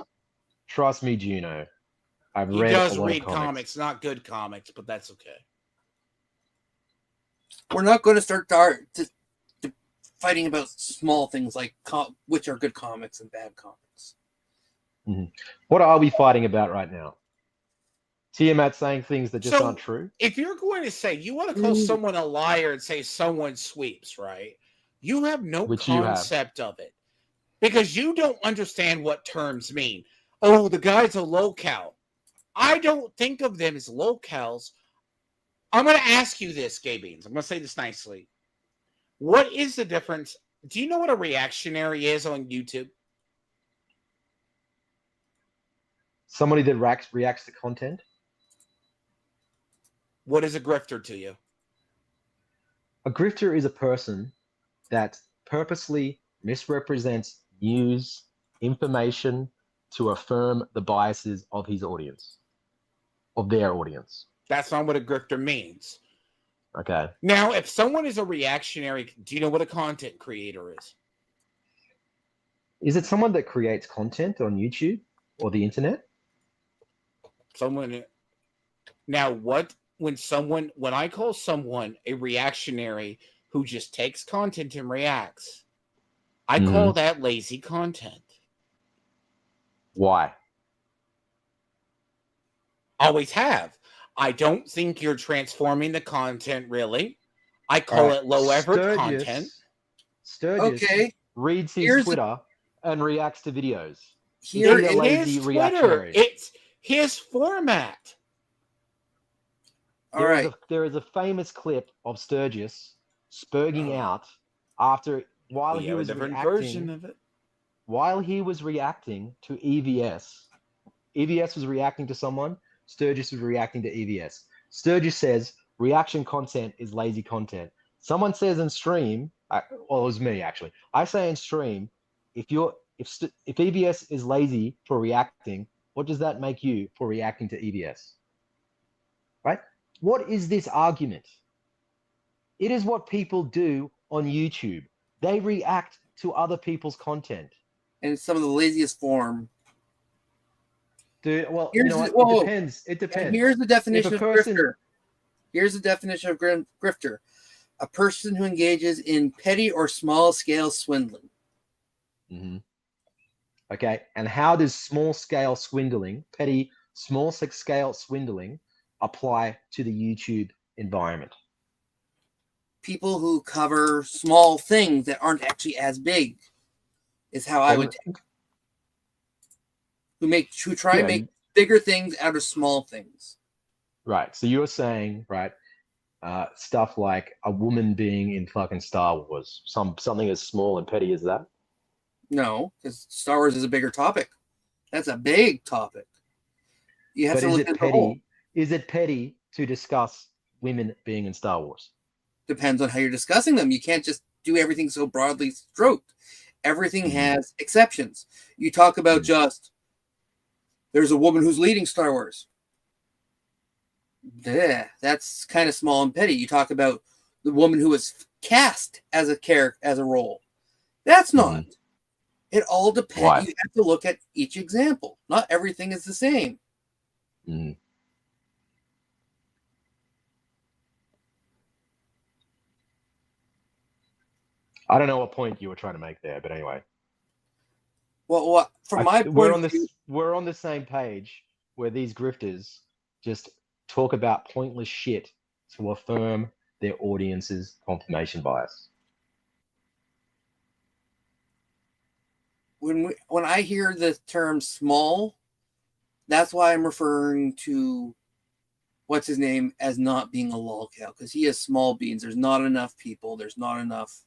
Trust me, Juno. He does read comics, not good comics, but that's okay. We're not going to start fighting about small things like which are good comics and bad comics. Mm-hmm. What are we fighting about right now? Tiamat saying things that just aren't true? If you're going to say, you want to call someone a liar and say someone sweeps, right? You have no Which you have. concept of it because you don't understand what terms mean. Oh, the guy's a low-cal. I don't think of them as low-cals. I'm going to ask you this, Gay Beans. I'm going to say this nicely. What is the difference? Do you know what a reactionary is on YouTube? Somebody that reacts to content. What is a grifter to you? A grifter is a person that purposely misrepresents news, information to affirm the biases of his audience, of their audience. That's not what a grifter means. Okay. Now, if someone is a reactionary, do you know what a content creator is? Is it someone that creates content on YouTube or the internet? Someone. Now, when I call someone a reactionary who just takes content and reacts, I call that lazy content. Why? Always have. I don't think you're transforming the content, really. I call it low-effort content. Sturgis reads his Twitter and reacts to videos. Here is his Twitter. It's his format. There is a famous clip of Sturgis spurging out while he was reacting. Of it. While he was reacting to EVS, EVS was reacting to someone. Sturgis was reacting to EVS. Sturgis says reaction content is lazy content. Someone says in stream, well, it was me actually. I say in stream, if EVS is lazy for reacting, what does that make you for reacting to EVS? Right? What is this argument? It is what people do on YouTube. They react to other people's content. And some of the laziest form. Dude, well, it depends. It depends. And here's the definition of grifter. Here's the definition of grifter. A person who engages in petty or small-scale swindling. Mm-hmm. Okay, and how does small-scale swindling, petty, small-scale swindling, apply to the YouTube environment? People who cover small things that aren't actually as big is how I would take. Who try and make bigger things out of small things. Right. So you're saying, right, stuff like a woman being in fucking Star Wars, something as small and petty as that? No, because Star Wars is a bigger topic. That's a big topic. You have to look at the whole. Is it petty to discuss women being in Star Wars? Depends on how you're discussing them. You can't just do everything so broadly stroked. Everything has exceptions. You talk about just there's a woman who's leading Star Wars. Yeah, that's kind of small and petty. You talk about the woman who was cast as a character, as a role. That's not. It all depends. Why? You have to look at each example. Not everything is the same. I don't know what point you were trying to make there, but anyway. Well, from my point of view, we're on the same page where these grifters just talk about pointless shit to affirm their audience's confirmation bias. When I hear the term small, that's why I'm referring to what's his name as not being a lolcow, because he has small beans. There's not enough people. There's not enough.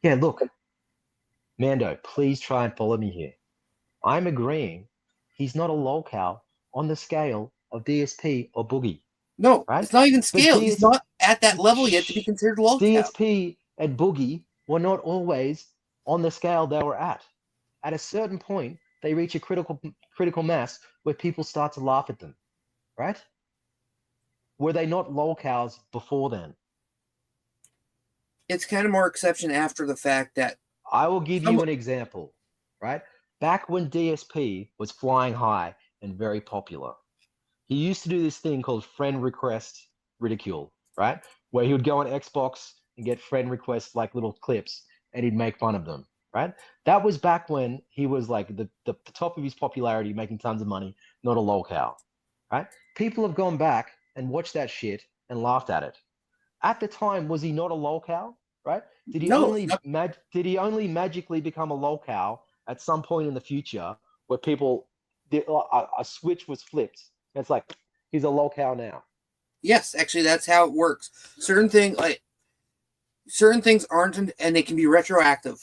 Yeah, look, Mando, please try and follow me here. I'm agreeing he's not a lolcow on the scale of DSP or Boogie. No, right? It's not even scale. He's not at that level yet to be considered lolcow. DSP and Boogie were not always on the scale they were at. At a certain point, they reach a critical mass where people start to laugh at them, right? Were they not lolcows before then? It's kind of more exception after the fact that I will give you an example, right? Back when DSP was flying high and very popular, he used to do this thing called friend request ridicule, right? Where he would go on Xbox and get friend requests like little clips and he'd make fun of them, right? That was back when he was like the top of his popularity, making tons of money, not a lolcow, right? People have gone back and watched that shit and laughed at it. At the time, was he not a lolcow? right? Did he No, did he only magically become a lolcow at some point in the future where people a switch was flipped? And it's like he's a lolcow now. Yes, actually, that's how it works. Certain things aren't, and they can be retroactive.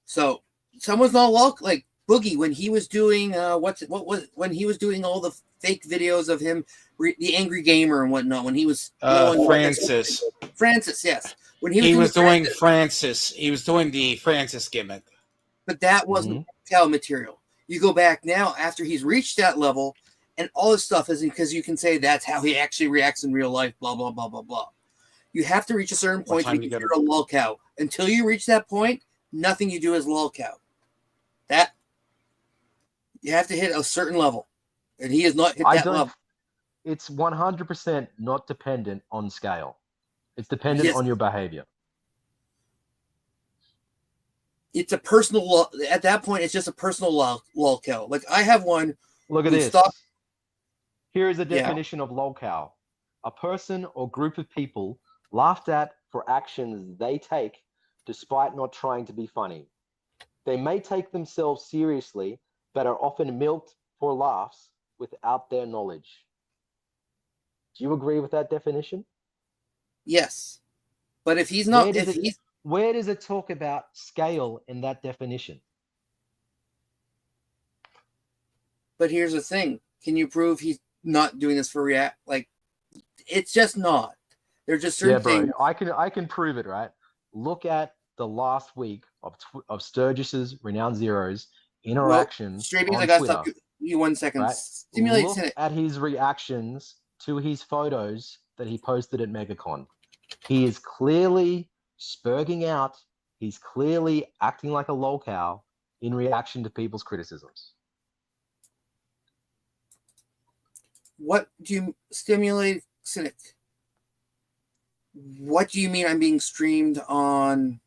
So someone's not like Boogie when he was doing when he was doing all the fake videos of him, the angry gamer and whatnot. When he was Francis, yes, when he was doing Francis, he was doing the Francis gimmick. But that wasn't cow material. You go back now after he's reached that level, and all this stuff isn't because you can say that's how he actually reacts in real life. Blah blah blah blah blah. You have to reach a certain point to be considered a lolcow. Until you reach that point, nothing you do is lolcow. That you have to hit a certain level, and he has not hit that level. It's 100% not dependent on scale. It's dependent on your behavior. It's a personal. At that point, it's just a personal lolcow. Like I have one. Look at this. Here is a definition of lolcow: a person or group of people laughed at for actions they take, despite not trying to be funny. They may take themselves seriously, but are often milked for laughs without their knowledge. Do you agree with that definition? Yes, but if he's not, where does it talk about scale in that definition? But here's the thing: can you prove he's not doing this for react? Like, it's just not. There's just certain things. I can prove it. Right? Look at the last week of Sturgis's Renowned Zero's interactions. Straybeans, I gotta stop you 1 second. Right? Look at his reactions to his photos that he posted at MegaCon. He is clearly spurging out. He's clearly acting like a lolcow in reaction to people's criticisms. What do you stimulate, Cynic? What do you mean I'm being streamed on?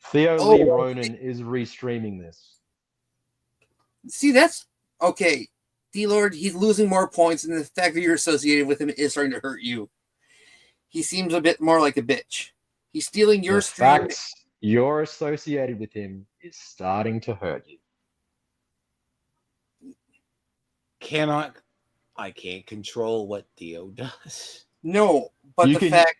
Theo Lee Ronan is restreaming this. See, that's okay. D-Lord, he's losing more points, and the fact that you're associated with him is starting to hurt you. He seems a bit more like a bitch. He's stealing your stream. The fact you're associated with him is starting to hurt you. I can't control what Theo does. No, but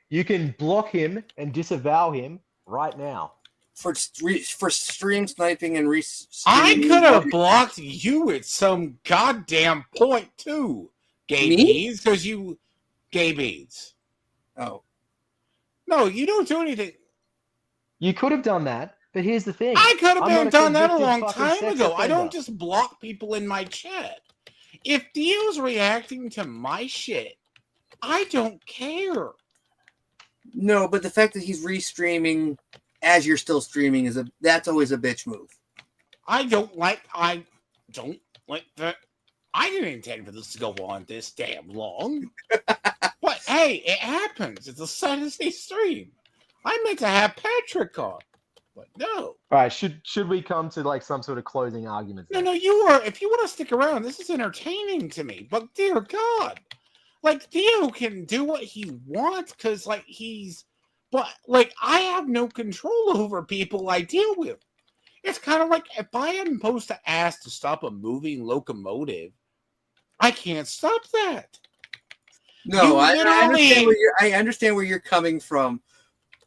you can block him and disavow him right now. For stream sniping and I could have blocked you at some goddamn point too, Gay Beans, because you Gay Beans. Oh. No, you don't do anything. You could have done that, but here's the thing. I could have done that a long time ago. I don't just block people in my chat. If Theo's reacting to my shit, I don't care. No, but the fact that he's restreaming as you're still streaming that's always a bitch move. I don't like that. I didn't intend for this to go on this damn long. But hey, it happens. It's a Saturday stream. I meant to have Patrick on, but no. All right, should we come to like some sort of closing argument? No, you are. If you want to stick around, this is entertaining to me. But dear God, like Theo can do what he wants because but I have no control over people I deal with. It's kind of like if I am supposed to ask to stop a moving locomotive, I can't stop that. No, I understand where you're coming from,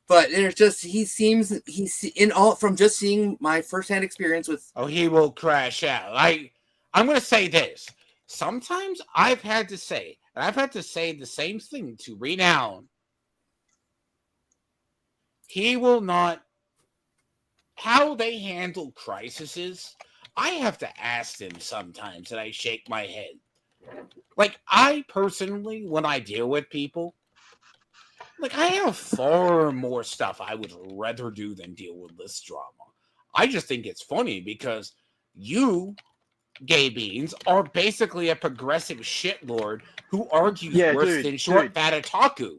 but it's just he's from just seeing my firsthand experience with. Oh, he will crash out. I'm going to say this. Sometimes I've had to say the same thing to Renown. He will not. How they handle crises, I have to ask them sometimes, and I shake my head. Like, I personally, when I deal with people, I have far more stuff I would rather do than deal with this drama. I just think it's funny because you, Gay Beans, are basically a progressive shitlord who argues worse than short fat otaku.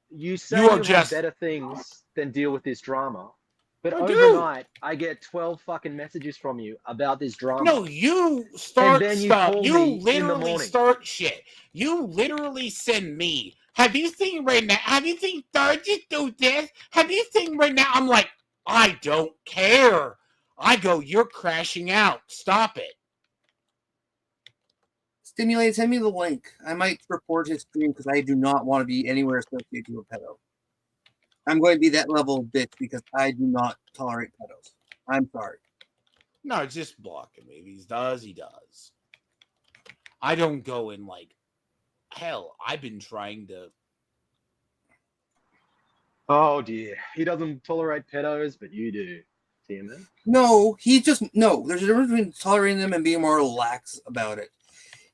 You say you have better things than deal with this drama, But Oh, dude. overnight, I get 12 fucking messages from you about this drama. No, you start then you stuff. call You me in the literally morning. start shit. You literally send me. Have you seen right now? Have you seen Sergeant do this? Have you seen right now? I'm like, I don't care. I go, you're crashing out. Stop it. Stimulate, send me the link. I might report his stream because I do not want to be anywhere associated with pedo. I'm going to be that level of bitch because I do not tolerate pedos. I'm sorry. No, just block him. If he does, he does. I don't go in like, hell, I've been trying to. Oh dear. He doesn't tolerate pedos, but you do. TMN? No, he just, no. There's a difference between tolerating them and being more lax about it.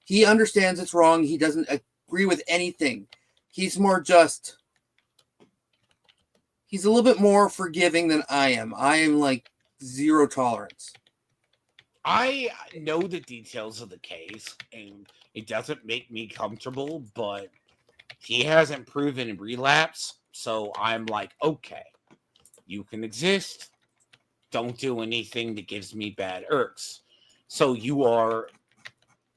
He understands it's wrong. He doesn't agree with anything. He's more just, he's a little bit more forgiving than I am. I am like zero tolerance. I know the details of the case, and it doesn't make me comfortable, but he hasn't proven relapse, so I'm like, okay, you can exist. Don't do anything that gives me bad irks. So you are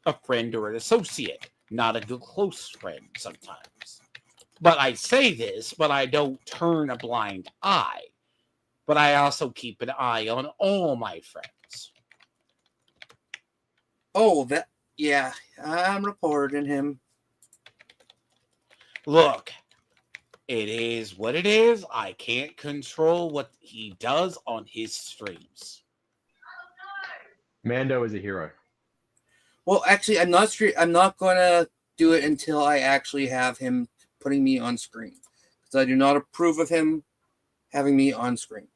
a friend or an associate, not a good close friend sometimes. But I say this, but I don't turn a blind eye. But I also keep an eye on all my friends. Oh, that, yeah, I'm reporting him. Look, it is what it is. I can't control what he does on his streams. Mando is a hero. Well, actually, I'm not going to do it until I actually have him putting me on screen. Because I do not approve of him having me on screen.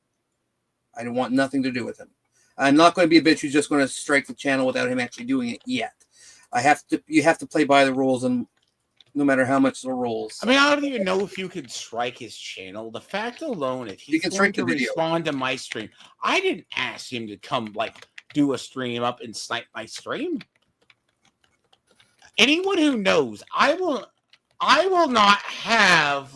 I don't want nothing to do with him. I'm not going to be a bitch who's just going to strike the channel without him actually doing it yet. You have to play by the rules, and no matter how much the rules. I mean, I don't even know if you could strike his channel. The fact alone, if he's going to respond to my stream, I didn't ask him to come like do a stream up and snipe my stream. Anyone who knows, I will not have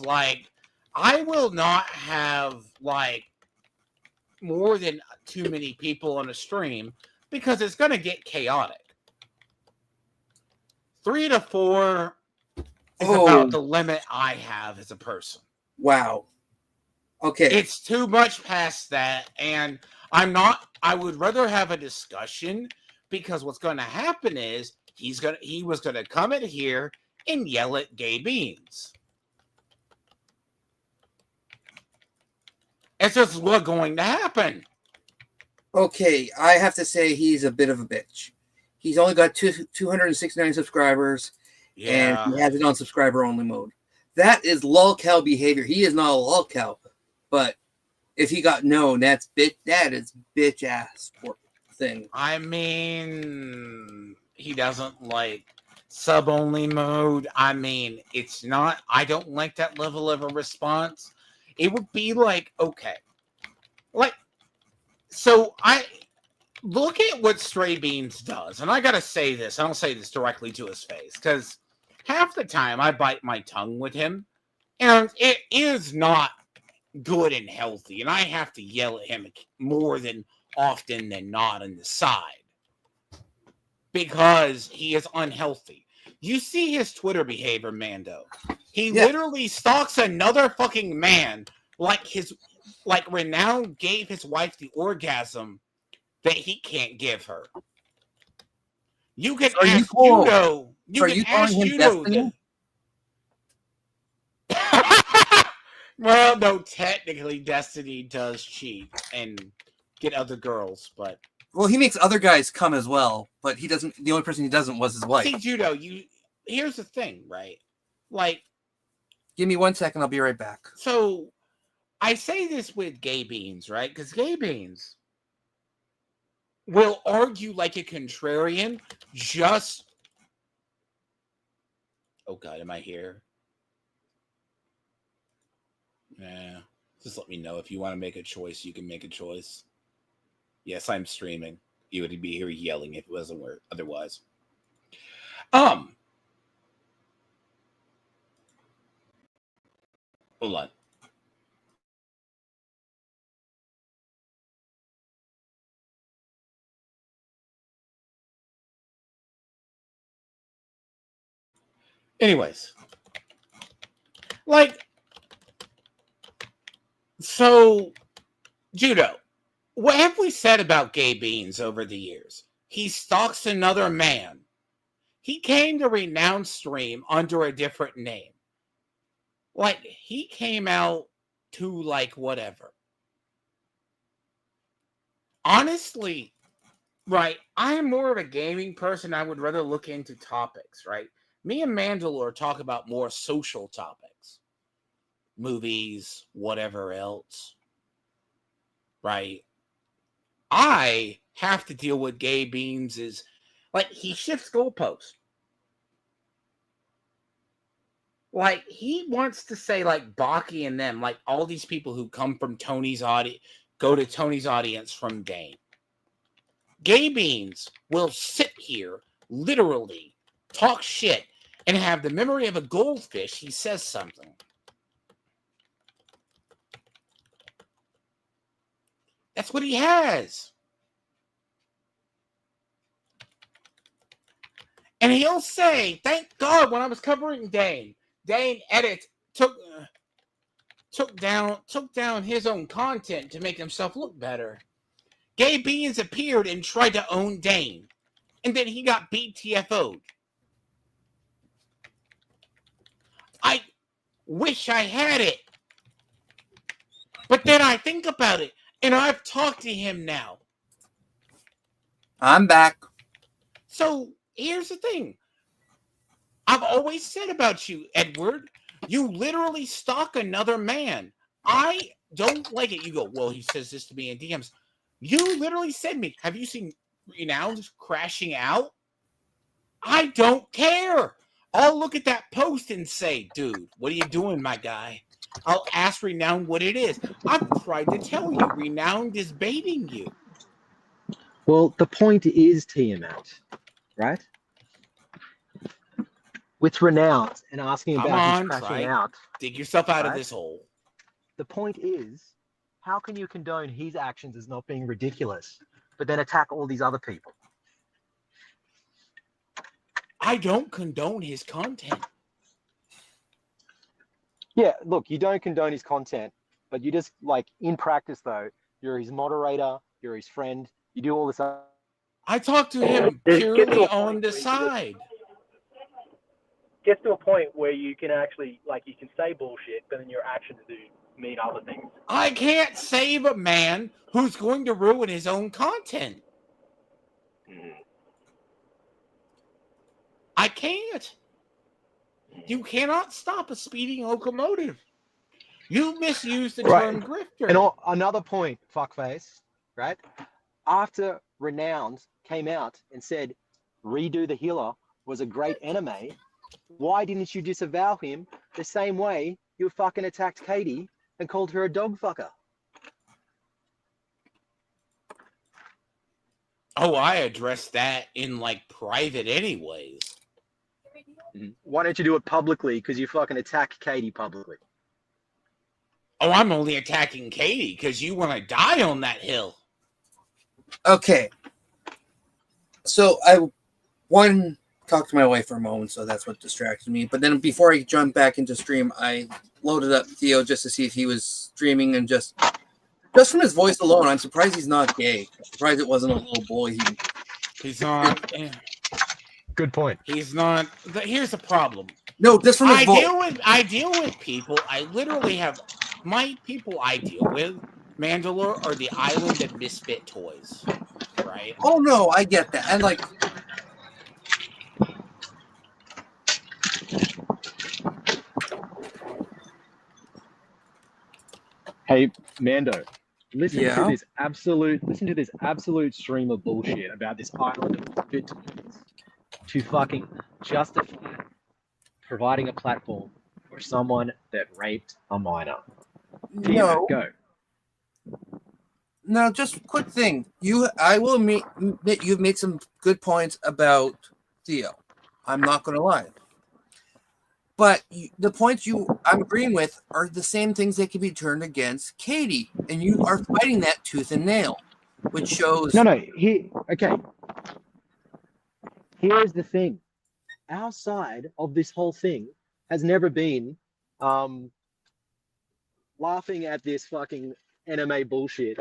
more than too many people on a stream because it's going to get chaotic. 3 to 4 is about the limit I have as a person. Wow. Okay. It's too much past that, and I would rather have a discussion because what's going to happen is he was going to come in here and yell at Gay Beans. It's just what's going to happen. Okay, I have to say he's a bit of a bitch. He's only got 269 subscribers, and he has it on subscriber-only mode. That is lolcow behavior. He is not a lolcow, but if he got known, that is bitch-ass thing. I mean, he doesn't like sub-only mode. I mean, it's not... I don't like that level of a response. It would be like, okay. Like, so I... Look at what Straybeans does. And I gotta say this. I don't say this directly to his face. Because half the time I bite my tongue with him. And it is not good and healthy. And I have to yell at him more than often than not on the side. Because he is unhealthy. You see his Twitter behavior, Mando. He literally stalks another fucking man like Renown gave his wife the orgasm that he can't give her. You can ask Judo. You can ask Judo. Well, no, technically Destiny does cheat and get other girls, but well, he makes other guys come as well, but he doesn't. The only person he doesn't was his wife. See, Judo, here's the thing, right? Like, give me 1 second, I'll be right back. So, I say this with Gay Beans, right? Because Gay Beans will argue like a contrarian. Oh God, am I here? Yeah. Just let me know if you want to make a choice. You can make a choice. Yes, I'm streaming. You would be here yelling if it wasn't otherwise. Hold on. Anyways, like, so, Judo, what have we said about Gay Beans over the years? He stalks another man. He came to Renowned Stream under a different name. Like, he came out to, like, whatever. Honestly, right, I am more of a gaming person. I would rather look into topics, right? Me and Mandalore talk about more social topics. Movies, whatever else. Right? I have to deal with Gay Beans is, like, he shifts goalposts. Like, he wants to say, like, Baki and them, like, all these people who come from Tony's audience, go to Tony's audience from Dane. Gay Beans will sit here, literally, talk shit, and have the memory of a goldfish. He says something. That's what he has. And he'll say, thank God, when I was covering Dane edit took down his own content to make himself look better. Gay Beans appeared and tried to own Dane, and then he got BTFO'd. I wish I had it, but then I think about it, and I've talked to him now. I'm back. So here's the thing. I've always said about you, Edward, you literally stalk another man. I don't like it. You go, well, he says this to me in DMs. You literally said to me, have you seen Renowned crashing out? I don't care. I'll look at that post and say, dude, what are you doing, my guy? I'll ask Renowned what it is. I've tried to tell you, Renowned is baiting you. Well, the point is, Tiamat, right? With Renowned and asking about his crashing out. Dig yourself out of this hole. The point is, how can you condone his actions as not being ridiculous, but then attack all these other people? I don't condone his content. Yeah, look, you don't condone his content, but you just, like, in practice, though, you're his moderator, you're his friend, you do all this other. I talk to him purely on the side. Gets to a point where you can actually, like, you can say bullshit, but then your actions do mean other things. I can't save a man who's going to ruin his own content. I can't. You cannot stop a speeding locomotive. You misuse the term grifter. And another point, fuckface, right? After Renowned came out and said Redo the Healer was a great anime, why didn't you disavow him the same way you fucking attacked Katie and called her a dog fucker? Oh, I addressed that in, like, private anyways. Why don't you do it publicly? Because you fucking attack Katie publicly. Oh, I'm only attacking Katie because you want to die on that hill. Okay. So I wanted to talk to my wife for a moment, so that's what distracted me. But then before I jumped back into stream, I loaded up Theo just to see if he was streaming, and just from his voice alone, I'm surprised he's not gay. I'm surprised it wasn't a little boy. He's not. Good point. He's not. Here's the problem. No, just from his voice. I deal with people. I literally have my people I deal with. Mandalore are the island of misfit toys, right? Oh no, I get that. And like, hey, Mando, listen to this absolute stream of bullshit about this island of misfit toys to fucking justify providing a platform for someone that raped a minor. No. Go. Now, just quick thing. I will admit you've made some good points about Theo. I'm not going to lie. But the points I'm agreeing with are the same things that can be turned against Katie. And you are fighting that tooth and nail, which shows... No. Okay. Here's the thing. our side of this whole thing has never been laughing at this fucking anime bullshit.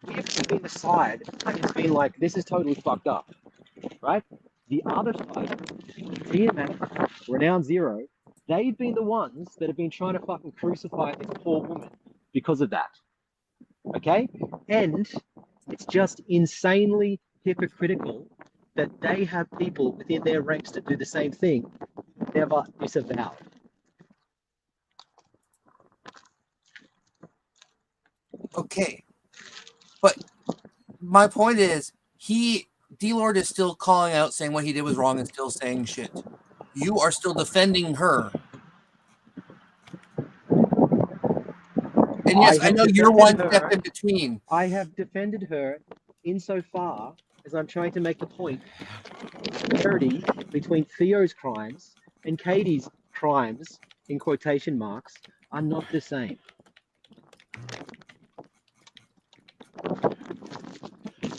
We've been the side that has been like, this is totally fucked up, right? The other side, TMA, Renowned Zero, they've been the ones that have been trying to fucking crucify this poor woman because of that. Okay? And it's just insanely hypocritical that they have people within their ranks that do the same thing, never disavowed. Okay. But my point is, D-Lord is still calling out, saying what he did was wrong and still saying shit. You are still defending her. And yes, I know you're one step in between. I have defended her insofar as I'm trying to make the point. The parity between Theo's crimes and Katie's crimes, in quotation marks, are not the same.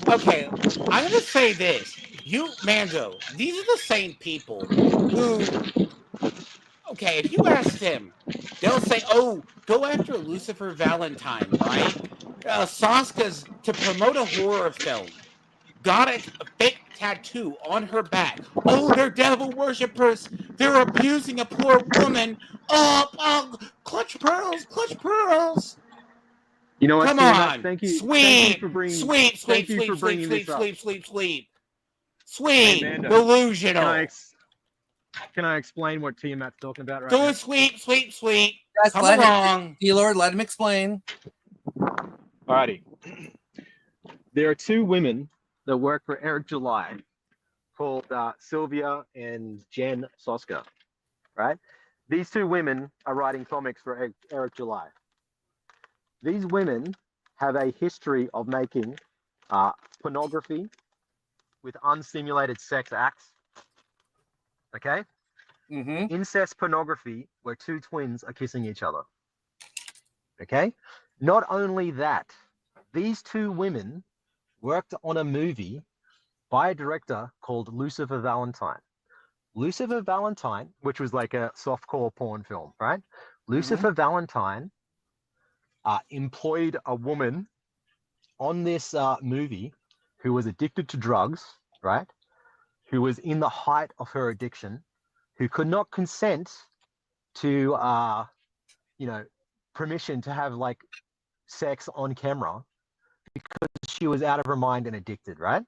Okay, I'm going to say this. You, Mando, these are the same people who, okay, if you ask them, they'll say, oh, go after Lucifer Valentine, right? Sasuke's, to promote a horror film, got a fake tattoo on her back. Oh, they're devil worshippers. They're abusing a poor woman. Oh, clutch pearls, clutch pearls. You know what? Come on. Thank you. Sweet. Thank you for bringing, Sweet. Hey, Mando, Delusional. Can I explain what Tiamat's talking about right Do now? it, sweet. Yes, Come along. D-Lord, let him explain. Alrighty. There are two women that work for Eric July called Sylvia and Jen Soska, right? These two women are writing comics for Eric July. These women have a history of making pornography with unstimulated sex acts, okay? Mm-hmm. Incest pornography where two twins are kissing each other, okay? Not only that, these two women worked on a movie by a director called Lucifer Valentine. Lucifer Valentine, which was like a softcore porn film, right? Lucifer Valentine employed a woman on this movie who was addicted to drugs, right? Who was in the height of her addiction, who could not consent to, permission to have like sex on camera because she was out of her mind and addicted, right?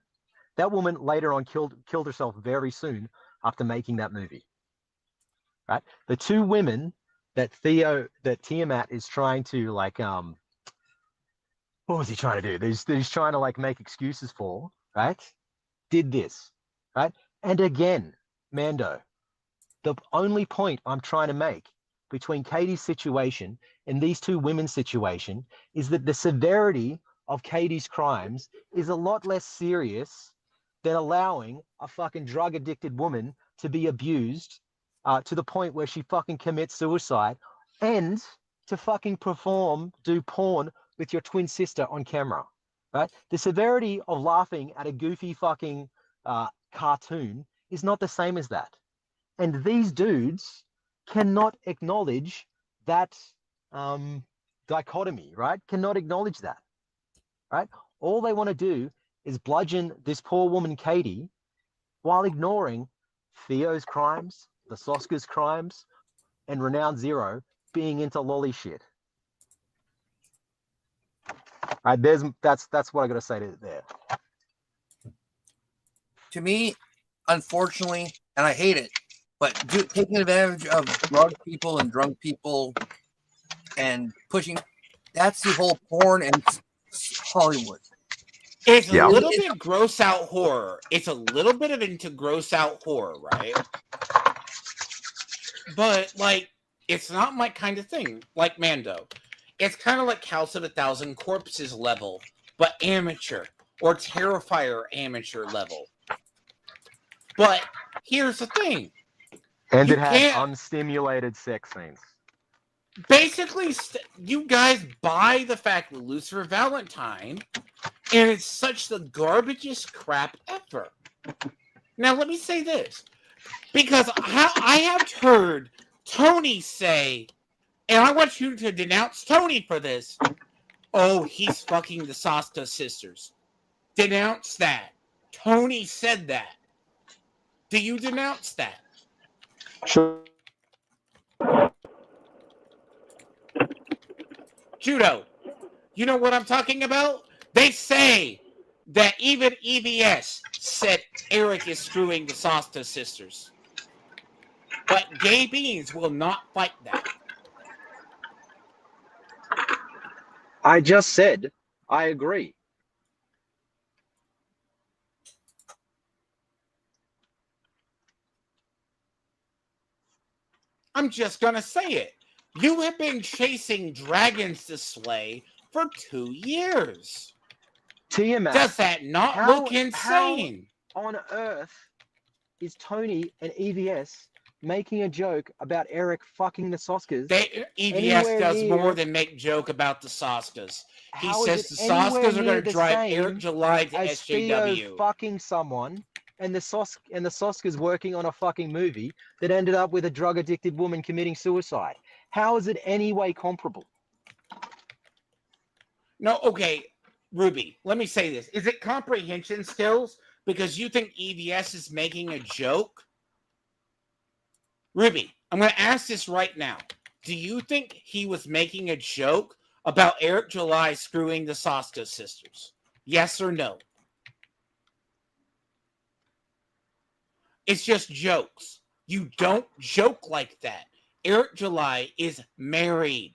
That woman later on killed herself very soon after making that movie, right? The two women that Tiamat is trying to like, what was he trying to do? He's trying to like make excuses for, right? Did this, right? And again, Mando, the only point I'm trying to make between Katie's situation and these two women's situation is that the severity of Katie's crimes is a lot less serious than allowing a fucking drug addicted woman to be abused to the point where she fucking commits suicide and to fucking do porn with your twin sister on camera, right? The severity of laughing at a goofy fucking cartoon is not the same as that. And these dudes cannot acknowledge that dichotomy, right? Cannot acknowledge that, right? All they want to do is bludgeon this poor woman, Katie, while ignoring Theo's crimes, the Soska's crimes, and Renowned Zero being into lolly shit. All right, that's what I got to say to there. To me, unfortunately, and I hate it, but taking advantage of drug people and drunk people and pushing, that's the whole porn and Hollywood. It's a little bit gross out horror. It's a little bit of into gross out horror, right? But like, it's not my kind of thing. Like Mando, it's kind of like House of 1,000 Corpses level, but amateur, or Terrifier amateur level. But here's the thing. And it had unstimulated sex scenes. Basically, you guys buy the fact that Lucifer Valentine, and it's such the garbagest crap ever. Now, let me say this. Because I have heard Tony say, and I want you to denounce Tony for this. Oh, he's fucking the Sasta sisters. Denounce that. Tony said that. Do you denounce that? Sure. Judo, you know what I'm talking about? They say that even EBS said Eric is screwing the Sasta sisters. But Gay Beans will not fight that. I just said I agree. I'm just going to say it. You have been chasing dragons to slay for 2 years. Tiamat, Does that not look insane? How on earth is Tony and EVS making a joke about Eric fucking the Soskas? EVS does more than make joke about the Soskas. He says the Soskas are going to drive Eric July to SJW. Fucking someone, and the Soskas working on a fucking movie that ended up with a drug-addicted woman committing suicide. How is it any way comparable? No, okay, Ruby, let me say this. Is it comprehension skills? Because you think EVS is making a joke? Ruby, I'm going to ask this right now. Do you think he was making a joke about Eric July screwing the Sasta sisters? Yes or no? It's just jokes. You don't joke like that. Eric July is married.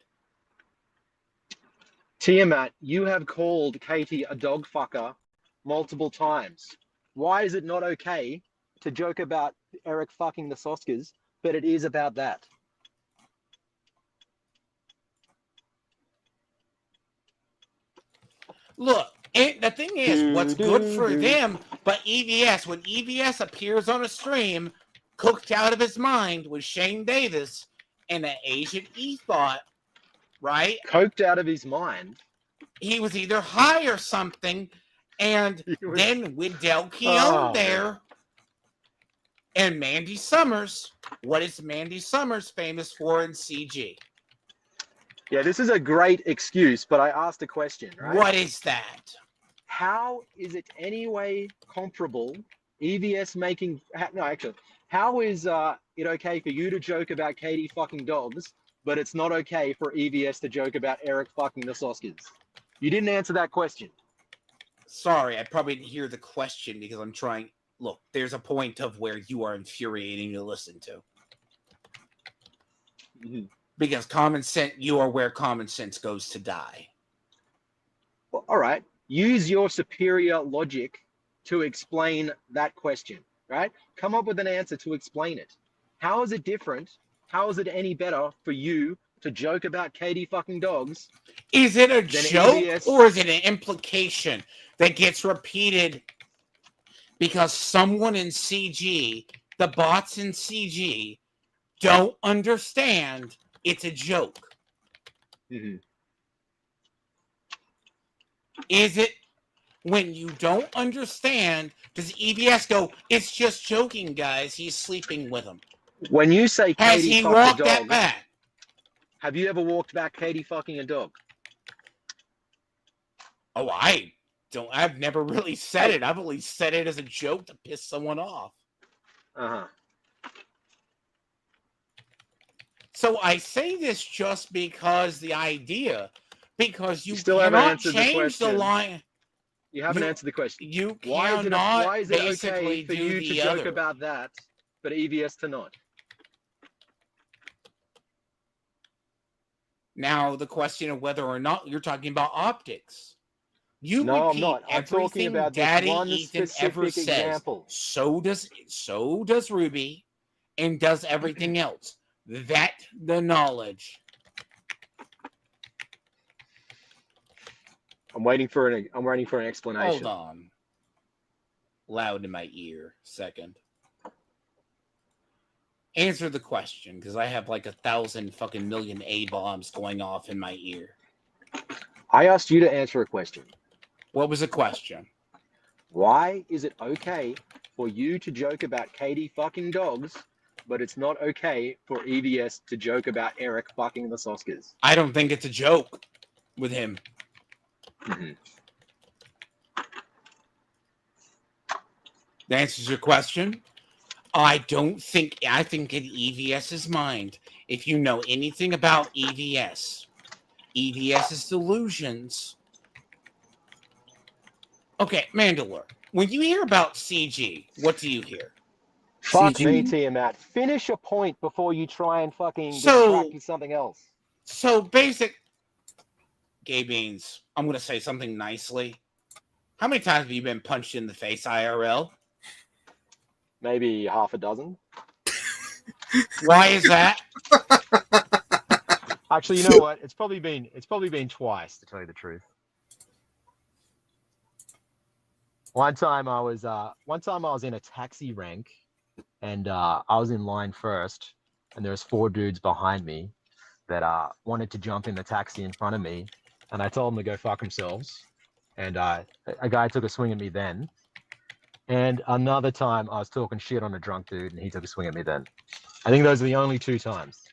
Tiamat, you have called Katie a dog fucker multiple times. Why is it not okay to joke about Eric fucking the Soskas, but it is about that? Look, the thing is, what's good for them, but EVS, when EVS appears on a stream, cooked out of his mind with Shane Davis and an Asian E-thought, right? Coked out of his mind. He was either high or something, and then with Del Keown there, and Mandy Summers. What is Mandy Summers famous for in CG? Yeah, this is a great excuse, but I asked a question, right? What is that? How is it any way comparable? EVS making... No, actually, how is it okay for you to joke about Katie fucking dogs, but it's not okay for EVS to joke about Eric fucking the Soskas? You didn't answer that question. Sorry, I probably didn't hear the question because I'm trying... Look, there's a point of where you are infuriating to listen to. Mm-hmm. Because common sense, you are where common sense goes to die. Well, all right. Use your superior logic to explain that question, right? Come up with an answer to explain it. How is it different? How is it any better for you to joke about Katie fucking dogs? Is it a joke or is it an implication that gets repeated because someone in CG, the bots in CG, don't understand it's a joke? Mm-hmm. Is it when you don't understand, does EVS go, it's just joking, guys, he's sleeping with him? When you say Has Katie he fucked walked a that dog, back? have you ever walked back Katie fucking a dog? Oh, I've never really said it. I've only said it as a joke to piss someone off. Uh-huh. So I say this just because because you still haven't cannot answered change the the line. You haven't answered the question. You Why cannot is it basically okay for do you the to joke other. about that, but EVS to not? Now, the question of whether or not you're talking about optics. You No, I'm repeat not. I'm talking everything about this Daddy one Ethan ever specific says. example. So does Ruby, and does everything else. That the knowledge. I'm waiting for an explanation. Hold on. Loud in my ear. Second. Answer the question, because I have like 1,000 fucking million A-bombs going off in my ear. I asked you to answer a question. What was the question? Why is it okay for you to joke about Katie fucking dogs, but it's not okay for EVS to joke about Eric fucking the Soskers? I don't think it's a joke with him. Mhm. That answers your question. I think in EVS's mind, if you know anything about EVS's delusions. Okay, Mandalore, when you hear about CG, what do you hear? Fuck CG. me, Tiamat. Finish a point before you try and fucking distract with something else. So basic, Gay Beans, I'm going to say something nicely. How many times have you been punched in the face, IRL? Maybe half a dozen. Why is that? Actually, you know what? It's probably been twice, to tell you the truth. One time I was in a taxi rank, and I was in line first, and there was 4 dudes behind me that wanted to jump in the taxi in front of me, and I told them to go fuck themselves. And a guy took a swing at me then. And another time I was talking shit on a drunk dude, and he took a swing at me then. I think those are the only 2 times.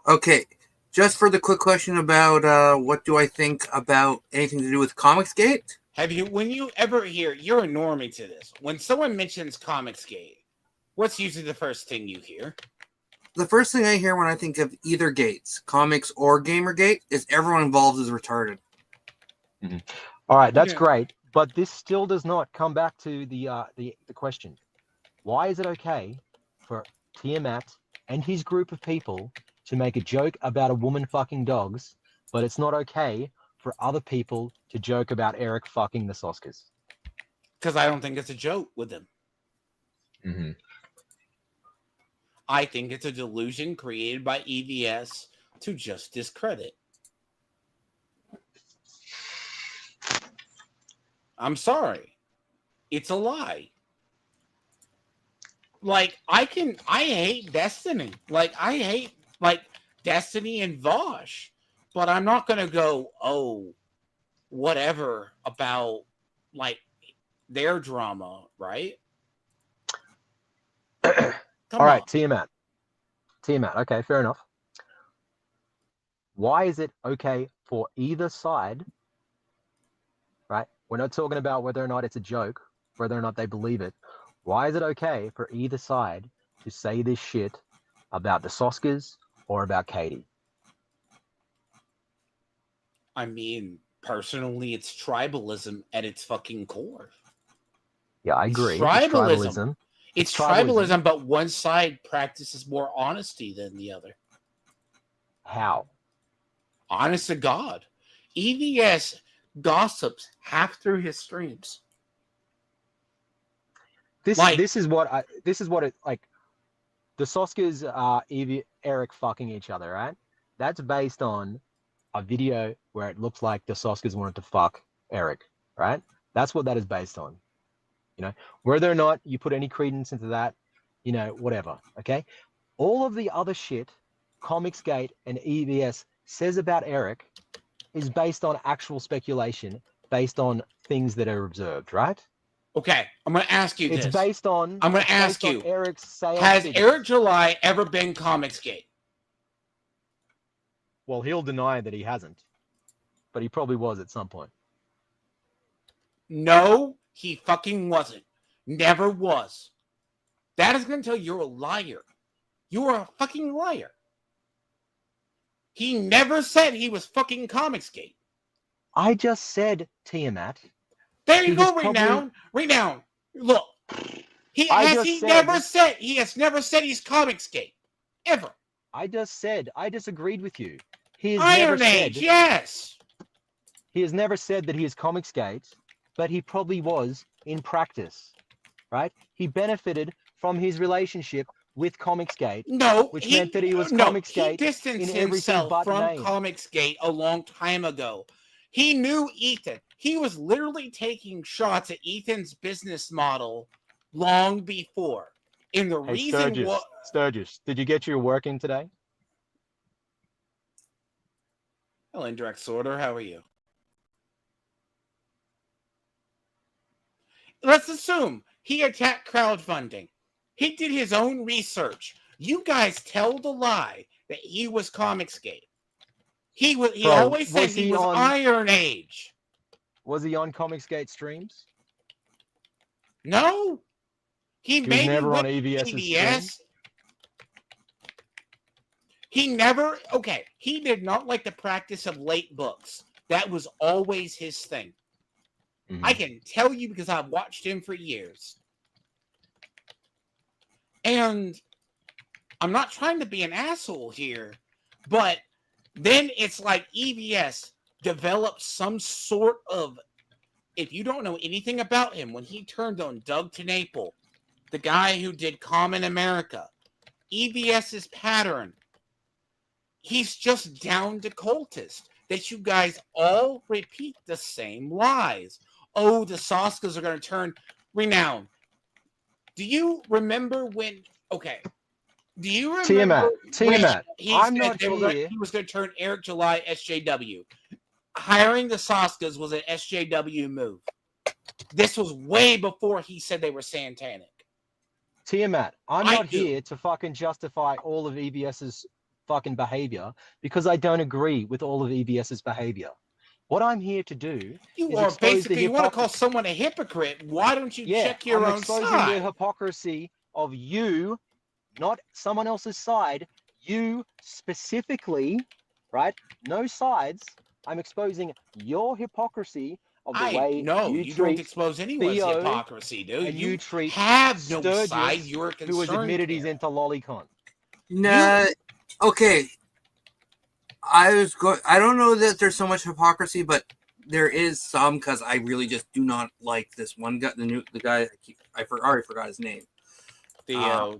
Okay, just for the quick question about what do I think about anything to do with Comicsgate? When you ever hear, you're a normie to this, when someone mentions Comicsgate, what's usually the first thing you hear? The first thing I hear when I think of either gates, comics or Gamergate, is everyone involved is retarded. Mm-hmm. All right, that's great, but this still does not come back to the question. Why is it okay for Tiamat and his group of people to make a joke about a woman fucking dogs, but it's not okay for other people to joke about Eric fucking the Soskers? Because I don't think it's a joke with him. Mm-hmm. I think it's a delusion created by EVS to just discredit. I'm sorry. It's a lie. Like, I hate Destiny. Like, I hate, Destiny and Vosh. But I'm not going to go, oh, whatever about, their drama, right? All right, Tiamat. Okay, fair enough. Why is it okay for either side, right? We're not talking about whether or not it's a joke, whether or not they believe it. Why is it okay for either side to say this shit about the Soskers or about Katie? I mean, personally, it's tribalism at its fucking core. Yeah, I agree. It's tribalism, but one side practices more honesty than the other. How? Honest to God. EVS gossips half through his streams. This is what it like. The Soskers are Eric fucking each other, right? That's based on a video where it looks like the Soskers wanted to fuck Eric, right? That's what that is based on. You know, whether or not you put any credence into that, you know, whatever. Okay. All of the other shit Comicsgate and EVS says about Eric is based on actual speculation, based on things that are observed, right? Okay, I'm going to ask you this. It's based on. I'm going to ask you. Eric's sales has figures. Eric July ever been Comicsgate? Well, he'll deny that he hasn't, but he probably was at some point. No, he fucking wasn't. Never was. That is going to tell you you're a liar. You are a fucking liar. He never said he was fucking Comicsgate. I just said Tiamat. There you go, Renown. Renown. Look. He has never said he's Comicsgate. Ever. I disagreed with you. Iron Age, yes. He has never said that he is Comicsgate, but he probably was in practice. Right? He benefited from his relationship with Comicsgate. Which meant that he was Comicsgate. He distanced himself from Comicsgate a long time ago. He knew Ethan. He was literally taking shots at Ethan's business model long before. And the reason Sturgis, did you get your work in today? Hello, Indirect Sorter. How are you? let's assume he attacked crowdfunding. He did his own research. You guys tell the lie that he was Comicsgate. He always said he was Iron Age. Was he on Comicsgate streams? No. He was maybe never on went EVS's EVS. He never, okay, he did not like the practice of late books. That was always his thing. Mm-hmm. I can tell you because I've watched him for years. And I'm not trying to be an asshole here, but then it's like EVS developed some sort of, if you don't know anything about him, when he turned on Doug TenNapel, the guy who did Common America, EVS's pattern, he's just down to cultist. That you guys all repeat the same lies. Oh, the Saskas are going to turn renowned. Do you remember when? Okay. Do you remember? Tiamat. I'm not here. He was going to turn Eric July SJW. Hiring the Saskas was an SJW move. This was way before he said they were satanic. Tiamat, I'm not here to fucking justify all of EVS's fucking behavior because I don't agree with all of EVS's behavior. What I'm here to do you is are expose basically you want to call someone a hypocrite. Why don't you check your own side? I'm exposing the hypocrisy of you, not someone else's side. You specifically, right? No sides. I'm exposing your hypocrisy of the way you don't expose anyone's hypocrisy, dude. And you treat have no Sturgis, side. You're concerned. Who has admitted he's into lolicon. Nah. Okay. I don't know that there's so much hypocrisy, but there is some because I really just do not like this one guy. The guy I already forgot his name.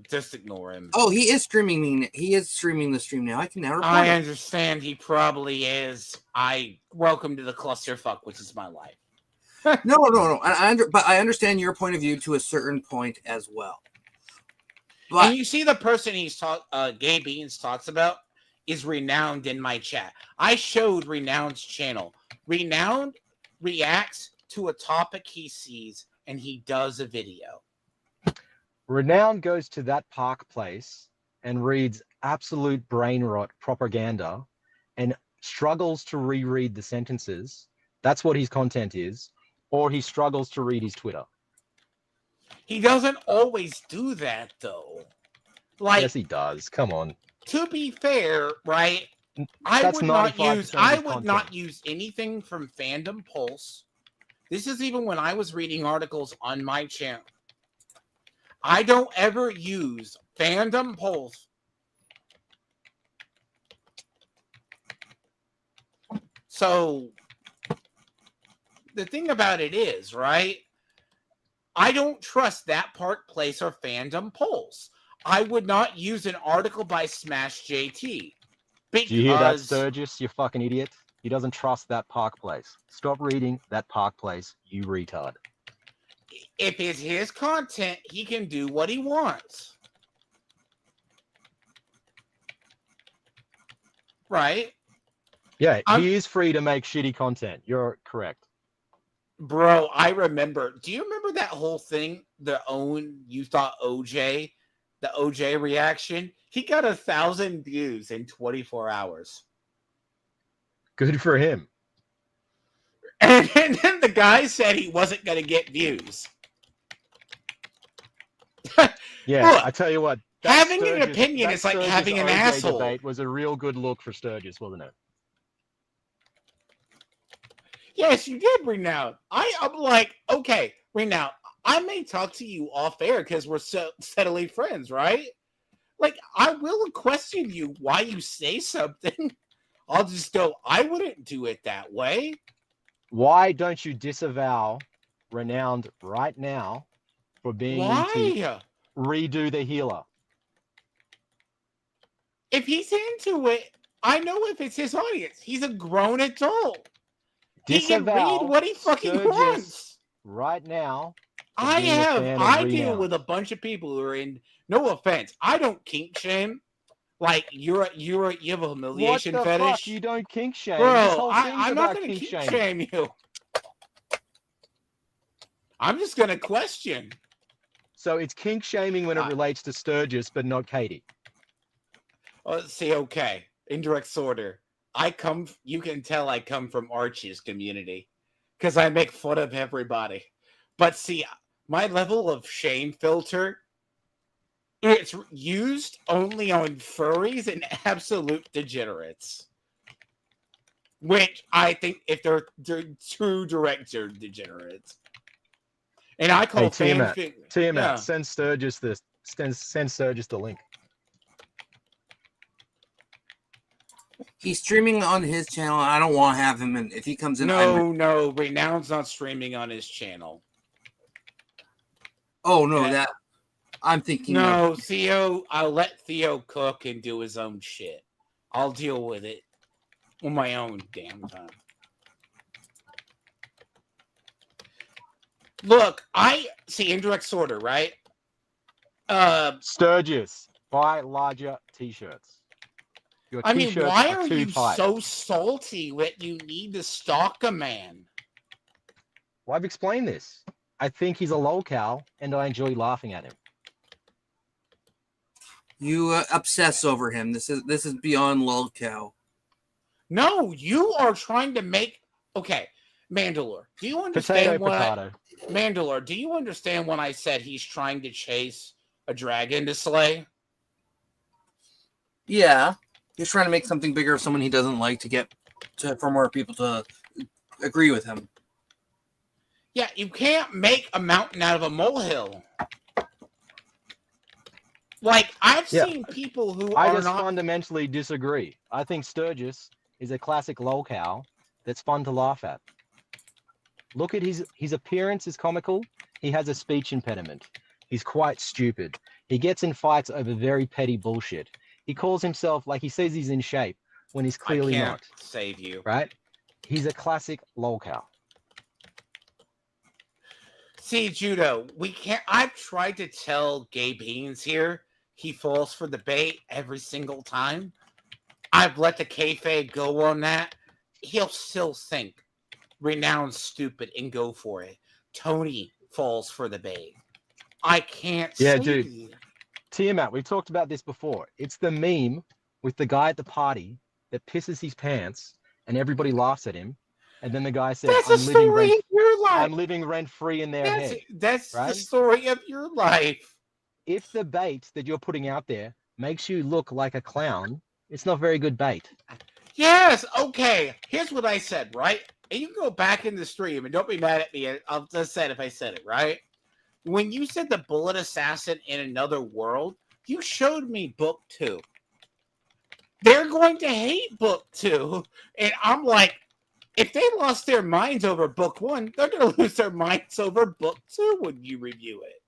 Just ignore him. Oh, he is streaming. He is streaming the stream now. I can now. I understand he probably is. Welcome to the clusterfuck, which is my life. No. But I understand your point of view to a certain point as well. But, and you see the person Gay Beans talks about is Renowned in my chat. I showed Renowned's channel. Renowned reacts to a topic he sees and he does a video. Renowned goes to that park place and reads absolute brain rot propaganda and struggles to reread the sentences. That's what his content is. Or he struggles to read his Twitter. He doesn't always do that, though. Yes, he does. Come on. To be fair, right? I would not use anything from Fandom Pulse. This is even when I was reading articles on my channel. I don't ever use Fandom Pulse. So the thing about it is, right? I don't trust that Park Place or Fandom Pulse. I would not use an article by Smash JT. Do you hear that, Sturgis, you fucking idiot? He doesn't trust that Park Place. Stop reading that Park Place, you retard. If it's his content, he can do what he wants. Right? Yeah, he is free to make shitty content. You're correct. Bro, I remember. Do you remember that whole thing? You thought OJ, the OJ reaction? He got 1,000 views in 24 hours. Good for him. And then the guy said he wasn't going to get views. Yeah, look, I tell you what. Having an opinion is like having an asshole. Debate was a real good look for Sturgis, wasn't it? Yes, you did, Renowned. I'm like, okay, Renowned, I may talk to you off air because we're so steadily friends, right? Like, I will question you why you say something. I'll just go, I wouldn't do it that way. Why don't you disavow Renowned right now for being to redo the healer? If he's into it, I know if it's his audience. He's a grown adult. He can read what he fucking wants. Right now. I deal with a bunch of people who are in, no offense, I don't kink shame. Like you have a humiliation what the fetish. Fuck? You don't kink shame. Bro, I'm not gonna kink shame you. I'm just gonna question. So it's kink shaming when it relates to Sturgis, but not Katie. Let's see. Okay, indirect sorter. You can tell I come from Archie's community because I make fun of everybody. But see, my level of shame filter, it's used only on furries and absolute degenerates. Which I think if they're true director degenerates. And I call Tiamat, yeah. send Sturgis the link. He's streaming on his channel. I don't want to have him, and if he comes in, no, Renown's not streaming on his channel. Oh no, that I'm thinking. No, Theo. I'll let Theo cook and do his own shit. I'll deal with it on my own damn time. Look, I see indirect sorter, right? Sturgis, buy larger t-shirts. Your I mean, t-shirts why are too you tight. so salty that you need to stalk a man? Well, I've explained this. I think he's a lolcow, and I enjoy laughing at him. You obsess over him. This is beyond lolcow. No, you are trying to make. Okay, Mandalore, do you understand Mandalore, do you understand when I said he's trying to chase a dragon to slay? Yeah, he's trying to make something bigger of someone he doesn't like for more people to agree with him. Yeah, you can't make a mountain out of a molehill. Like, I've seen people who I fundamentally disagree. I think Sturgis is a classic lolcow that's fun to laugh at. Look at his appearance is comical. He has a speech impediment. He's quite stupid. He gets in fights over very petty bullshit. He calls himself, like he says he's in shape when he's clearly I can't not. Save you. Right? He's a classic lolcow. See, Judo, I've tried to tell Gay Beans here he falls for the bait every single time. I've let the kayfabe go on that. He'll still think Renown's stupid and go for it. Tony falls for the bait. I can't dude. Tiamat, we've talked about this before. It's the meme with the guy at the party that pisses his pants and everybody laughs at him. And then the guy says, I'm living rent-free in their head. That's right? The story of your life. If the bait that you're putting out there makes you look like a clown, it's not very good bait. Yes, okay. Here's what I said, right? And you can go back in the stream and don't be mad at me. I'll just say it if I said it, right? When you said the bullet assassin in another world, you showed me book 2. They're going to hate book 2. And I'm like, if they lost their minds over book 1, they're going to lose their minds over book 2 when you review it.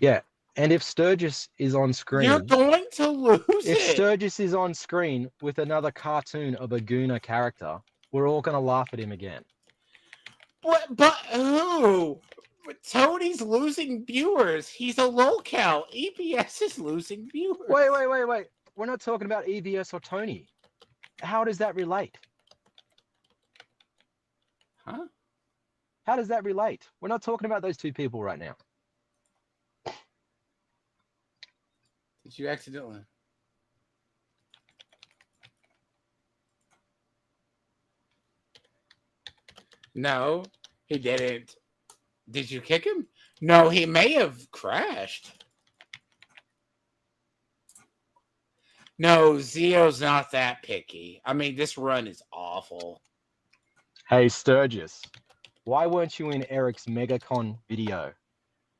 Yeah. And if Sturgis is on screen... You're going to lose it. If Sturgis is on screen with another cartoon of a Gooner character, we're all going to laugh at him again. But who? Tony's losing viewers. He's a lolcow. EBS is losing viewers. Wait. We're not talking about EBS or Tony. How does that relate? Huh? How does that relate? We're not talking about those two people right now. Did you accidentally? No, he didn't. Did you kick him? No, he may have crashed. No, Zio's not that picky. I mean, this run is awful. Hey, Sturgis, why weren't you in Eric's MegaCon video?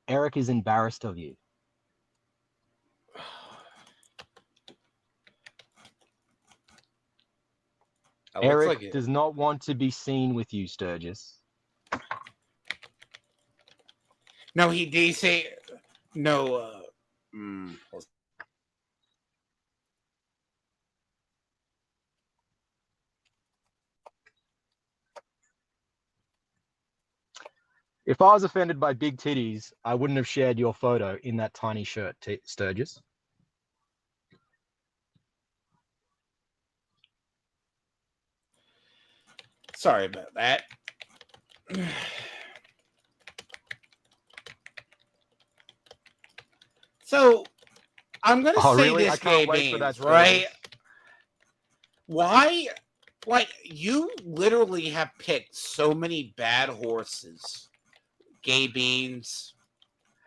Eric is embarrassed of you. Eric does not want to be seen with you, Sturgis. No, he did say no. If I was offended by big titties, I wouldn't have shared your photo in that tiny shirt, Sturgis. Sorry about that. So I'm gonna say really? this, I can't Gay wait for Beans, that right? Why? Like, you literally have picked so many bad horses, Gay Beans.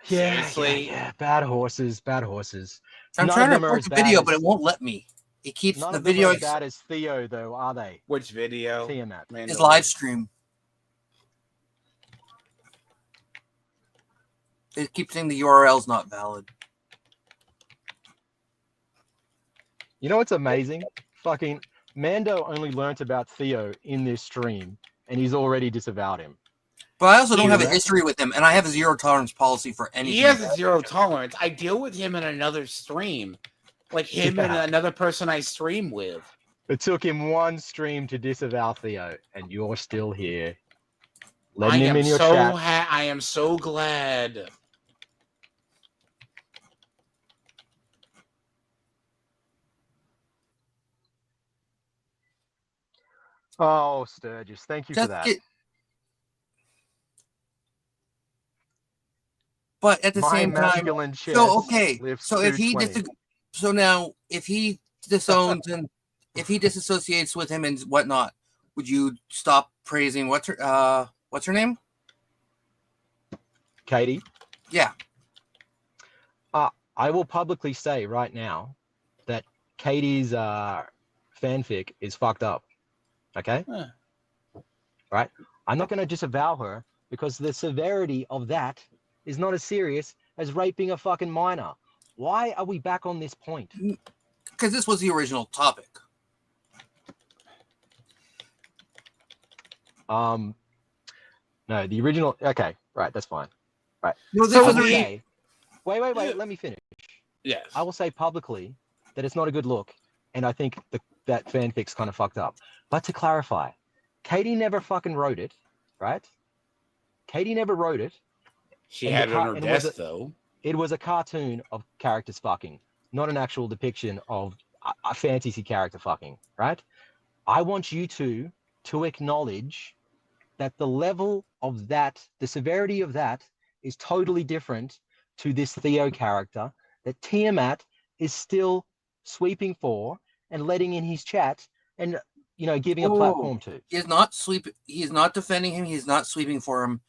Seriously? Yeah. Bad horses. Bad horses. I'm None trying of to them are report as the bad video, as. but it won't let me. It keeps None the of them are video as bad as Theo, though, are they? Which video? Tiamat. his live stream. It keeps saying the URL's not valid. You know what's amazing? Fucking Mando only learnt about Theo in this stream, and he's already disavowed him. But I also don't You have a know? history with him, and I have a zero tolerance policy for anything. He has a zero tolerance. I deal with him in another stream. Like him and another person I stream with. It took him one stream to disavow Theo, and you're still here. Letting him in your chat. I am so glad. Oh, Sturgis, thank you for that. But at the same time, so okay, so if he so now if he disowns and if he disassociates with him and whatnot, would you stop praising what's her name? Katie? Yeah. I will publicly say right now that Katie's fanfic is fucked up. Okay? Right? I'm not going to disavow her because the severity of that is not as serious as raping a fucking minor. Why are we back on this point? Because this was the original topic. No, the original. Okay, right, that's fine. Right. No, so wait. Let me finish. Yes. I will say publicly that it's not a good look, and I think that fanfic's kind of fucked up. But to clarify, Katie never fucking wrote it, right? Katie never wrote it. She had it on her desk, though. It was a cartoon of characters fucking, not an actual depiction of a fantasy character fucking, right? I want you to acknowledge that the level of that, the severity of that is totally different to this Theo character that Tiamat is still sweeping for and letting in his chat and, giving a platform to. He is not he is not defending him. He is not sweeping for him.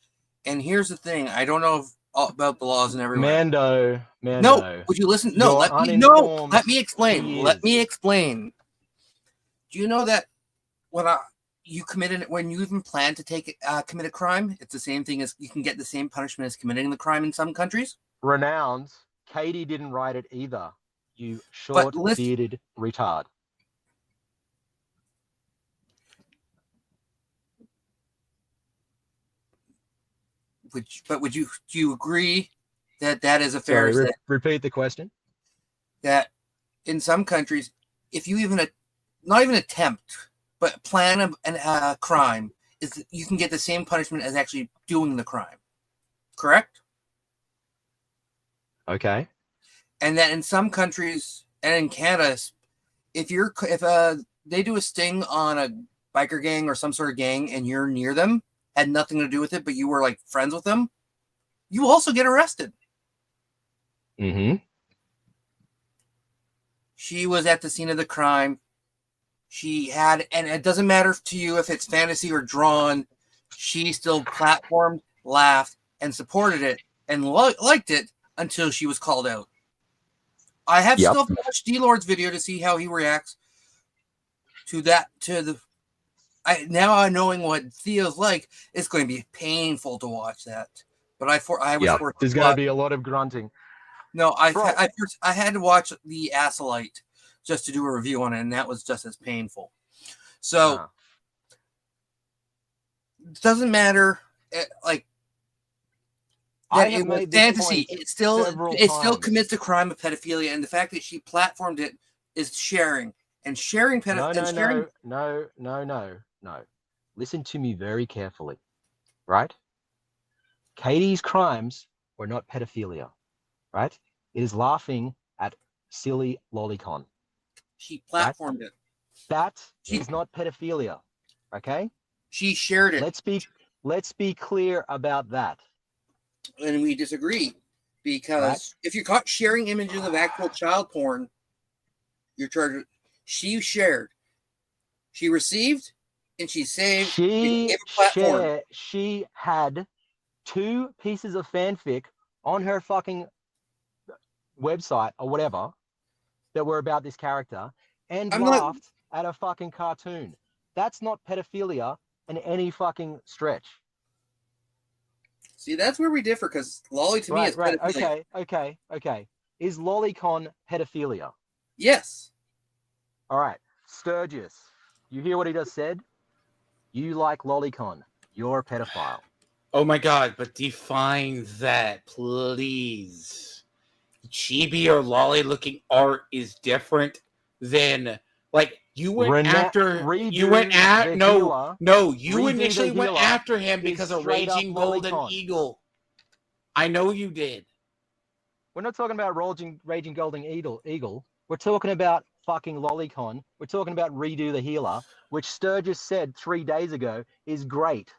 And here's the thing. I don't know about the laws and everywhere. Mando. No, would you listen? No, let me explain. Let me explain. Do you know that when you even plan to commit a crime, it's the same thing as you can get the same punishment as committing the crime in some countries? Renowned. Katie didn't write it either. You short-bearded retard. Do you agree that is a fair? Sorry, repeat the question. That in some countries, if you not even attempt, but plan a crime, you can get the same punishment as actually doing the crime. Correct? Okay. And that in some countries and in Canada, if they do a sting on a biker gang or some sort of gang and you're near them, had nothing to do with it, but you were like friends with them, you also get arrested. Mm-hmm. She was at the scene of the crime. And it doesn't matter to you if it's fantasy or drawn, she still platformed, laughed, and supported it and liked it until she was called out. I have still watched D-Lord's video to see how he reacts to that. Now knowing what Theo's like, it's going to be painful to watch that. But there's going to be a lot of grunting. No, I had to watch the Asolite just to do a review on it, and that was just as painful. So it doesn't matter. With fantasy, it still commits the crime of pedophilia, and the fact that she platformed it is sharing. And sharing pedophilia. No. Listen to me very carefully, right? Katie's crimes were not pedophilia, right? It is laughing at silly lolicon. She platformed it. That is not pedophilia, okay? She shared it. Let's be clear about that. And we disagree. Because if you're caught sharing images of actual child porn, you're charged. She shared, she received, and she saved. She had 2 pieces of fanfic on her fucking website or whatever that were about this character and laughed at a fucking cartoon. That's not pedophilia in any fucking stretch. See, that's where we differ, because lolly to me is pedophilia. Okay. Is lolicon pedophilia? Yes. All right. Sturgis, you hear what he just said? You like lolicon. You're a pedophile. Oh my god, but define that, please. Chibi or lolly looking art is different than, like, you went after you initially went after him because of Raging Golden Eagle. I know you did. We're not talking about Raging Golden Eagle. We're talking about fucking lolicon. We're talking about Redo the Healer, which Sturgis said 3 days ago is great.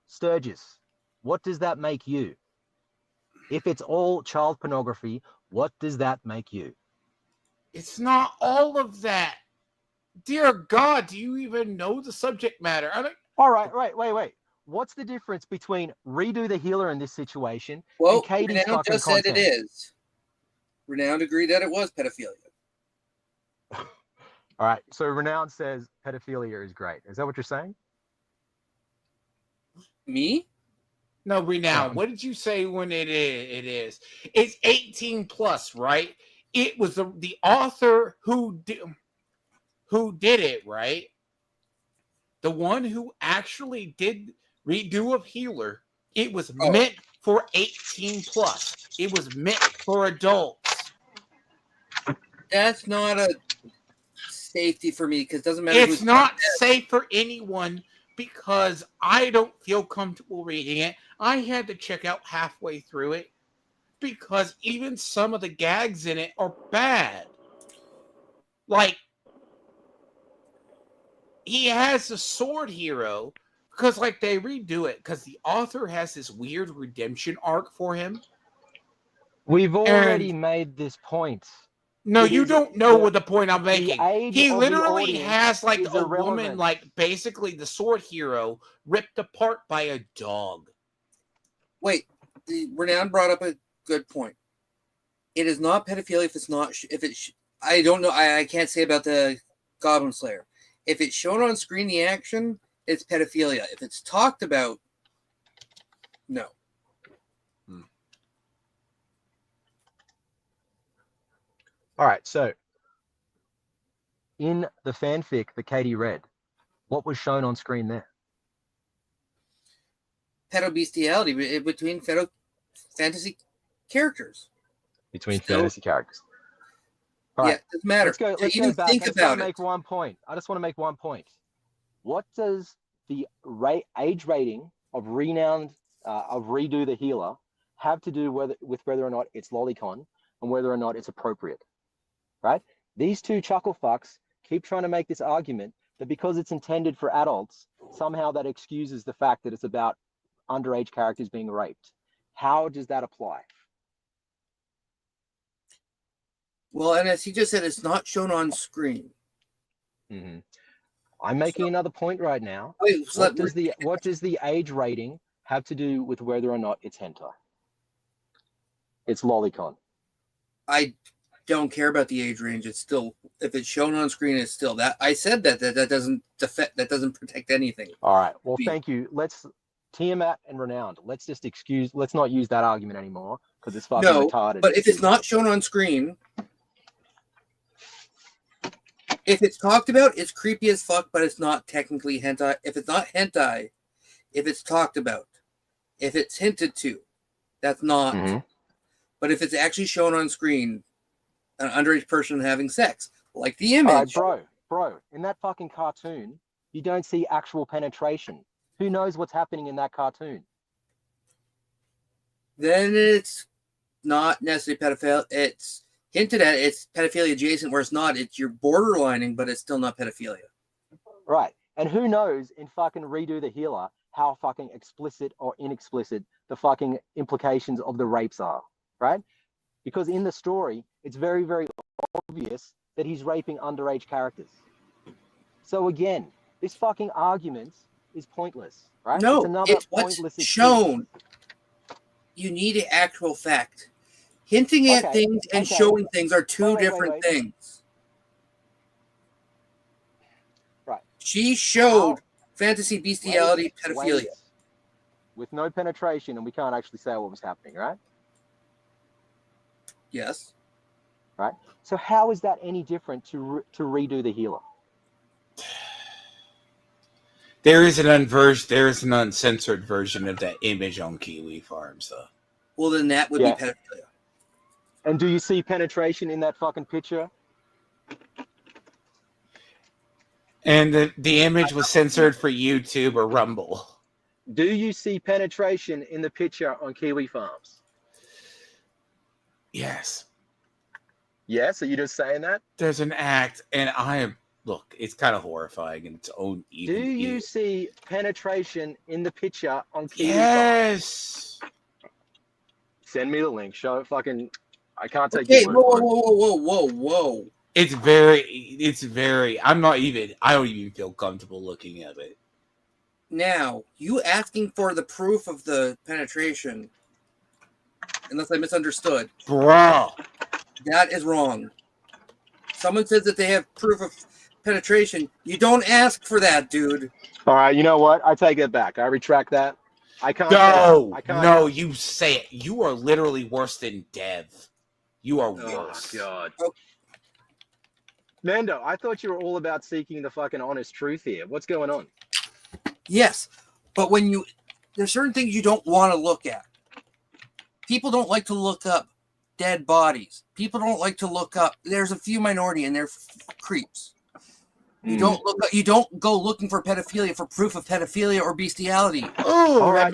Sturgis, what does that make you? If it's all child pornography, what does that make you? It's not all of that. Dear God, do you even know the subject matter? All right, wait. What's the difference between Redo the Healer in this situation and Katie's Renowned fucking just content? said it is. Renowned agreed that it was pedophilia. All right, so Renowned says pedophilia is great. Is that what you're saying? Me? No, Renowned. What did you say when it is? It's 18 plus, right? It was the author who did it, right? The one who actually did Redo of Healer. It was meant for 18 plus. It was meant for adults. That's not a safety for me, because it doesn't matter. It's not safe for anyone because I don't feel comfortable reading it. I had to check out halfway through it because even some of the gags in it are bad. Like, he has a sword hero because, like, they redo it because the author has this weird redemption arc for him. We've already made this point. No, you don't know what the point I'm making. He literally has, like, a woman, like, basically the sword hero ripped apart by a dog. Wait, Renowned brought up a good point. It is not pedophilia if it's not. I don't know. I can't say about the Goblin Slayer. If it's shown on screen, the action, it's pedophilia. If it's talked about, no. All right, so in the fanfic that Katie read, what was shown on screen there? Pedobestiality between fantasy characters. Between fantasy characters. All right, doesn't matter. Let's go back. I just want to make one point. What does the age rating of Renowned of Redo the Healer have to do with whether or not it's lolicon and whether or not it's appropriate? Right? These two chuckle fucks keep trying to make this argument that because it's intended for adults, somehow that excuses the fact that it's about underage characters being raped. How does that apply? Well, and as he just said, it's not shown on screen. Mm-hmm. I'm making another point right now. Wait, so what does the age rating have to do with whether or not it's hentai? It's lolicon. I don't care about the age range. It's still, if it's shown on screen, it's still that. I said that doesn't protect anything. All right. Well, thank you. Let's Tiamat and Renowned. Let's not use that argument anymore because it's fucking retarded. But if it's not shown on screen, if it's talked about, it's creepy as fuck, but it's not technically hentai. If it's not hentai, if it's talked about, if it's hinted to, that's not. Mm-hmm. But if it's actually shown on screen, an underage person having sex, like the image. Bro, in that fucking cartoon, you don't see actual penetration. Who knows what's happening in that cartoon? Then it's not necessarily pedophilia. It's hinted at. It's pedophilia adjacent, where it's not. It's you're borderlining, but it's still not pedophilia. Right. And who knows in fucking Redo the Healer how fucking explicit or inexplicit the fucking implications of the rapes are. right? Because in the story, it's very, very obvious that he's raping underage characters. So again, this fucking argument is pointless, right? No, it's another it's what's pointless shown. You need an actual fact. Hinting at things and showing things are two different things. Right. She showed fantasy, bestiality, pedophilia. With no penetration, and we can't actually say what was happening, right? Yes. Right. So how is that any different to redo the healer? There is an uncensored version of that image on Kiwi Farms, though. Well, then that would be pedophilia. And do you see penetration in that fucking picture? And the image was censored for YouTube or Rumble. Do you see penetration in the picture on Kiwi Farms? Yes. Yes? Are you just saying that? There's an act, and look, it's kind of horrifying in its own Do you see penetration in the picture on Kiwi Farms? Yes. Send me the link. Show it fucking... I can't take your word for it. Whoa. It's very, I don't even feel comfortable looking at it. Now, you asking for the proof of the penetration, unless I misunderstood. Bro. That is wrong. Someone says that they have proof of penetration. You don't ask for that, dude. All right, you know what? I take it back. I retract that. I can't. No, you say it. You are literally worse than Dev. You are worse. Oh, God. Mando, I thought you were all about seeking the fucking honest truth here. What's going on? Yes, but there's certain things you don't want to look at. People don't like to look up dead bodies. People don't like to look up. There's a few minority and they're creeps. You don't go looking for pedophilia for proof of pedophilia or bestiality. Oh, all right,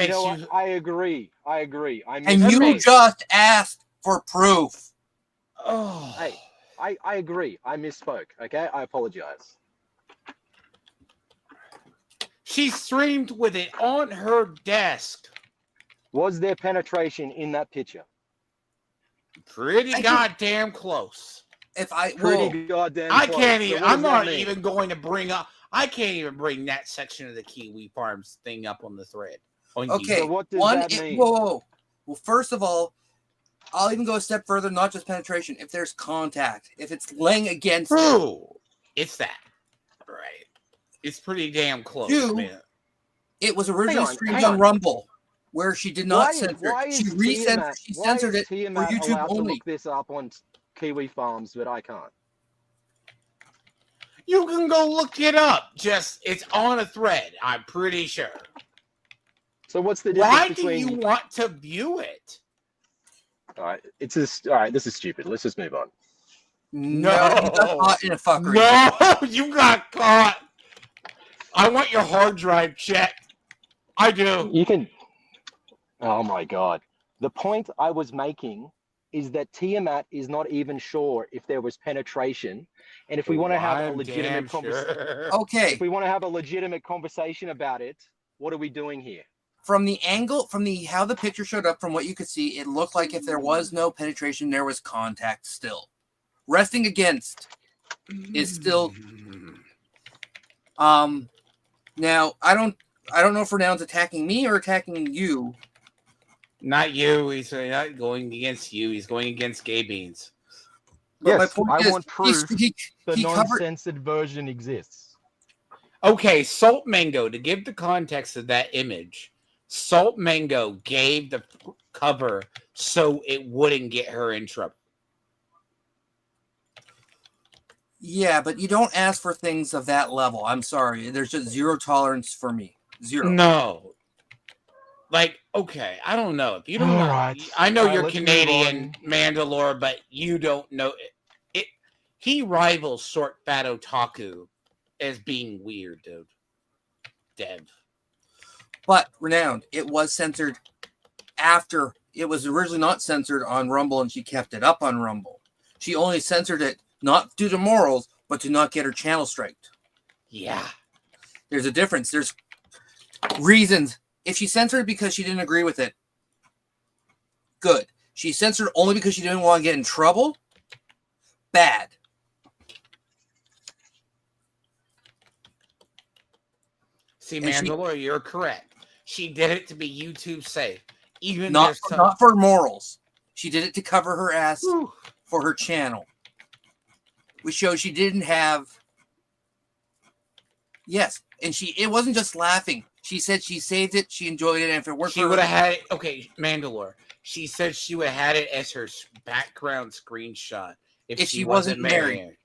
I agree. And you just asked for proof. Oh, hey, I agree. I misspoke. Okay, I apologize. She streamed with it on her desk. Was there penetration in that picture? Pretty goddamn close. I can't even. I'm not even going to bring up. I can't even bring that section of the Kiwi Farms thing up on the thread. Okay. So what does that mean? Whoa. Well, first of all, I'll even go a step further. Not just penetration. If there's contact, if it's laying against, it's that. Right. It's pretty damn close, man. It was originally streamed on Rumble, where she did not censor it. She censored it for YouTube only. To look this up on Kiwi Farms, but I can't. You can go look it up. It's on a thread. I'm pretty sure. So what's the difference Why between... do you want to view it? All right, all right. This is stupid. Let's just move on. No, you got caught in a fuckery. No, you got caught. I want your hard drive checked. I do. You can. Oh my God. The point I was making is that Tiamat is not even sure if there was penetration, and if we want to have a legitimate conversation, if we want to have a legitimate conversation about it, what are we doing here? From the angle, how the picture showed up, from what you could see, it looked like if there was no penetration, there was contact still. Resting against is still. Now I don't know if Renown's attacking me or attacking you. Not you. He's not going against you. He's going against Gay Beans. But yes, I want proof the non-censored version exists. Okay, Salt Mango, to give the context of that image, Salt Mango gave the cover so it wouldn't get her in trouble. Yeah, but you don't ask for things of that level. I'm sorry. There's just zero tolerance for me. Zero. No. Like, okay, I don't know. If you don't know, right. I know you're Canadian, Mandalore, but you don't know it. He rivals Short Fat Otaku as being weird, dude. Dev. But, Renowned, it was censored after. It was originally not censored on Rumble, and she kept it up on Rumble. She only censored it not due to morals, but to not get her channel striked. Yeah. There's a difference. There's reasons. If she censored it because she didn't agree with it, good. She censored only because she didn't want to get in trouble. Bad. See, Mandalore, you're correct. She did it to be YouTube safe. Even not for morals. She did it to cover her ass for her channel. Which shows she didn't have. Yes, and it wasn't just laughing. She said she saved it, she enjoyed it, and if it worked, she would have had it. Okay, Mandalore. She said she would have had it as her background screenshot if she wasn't married.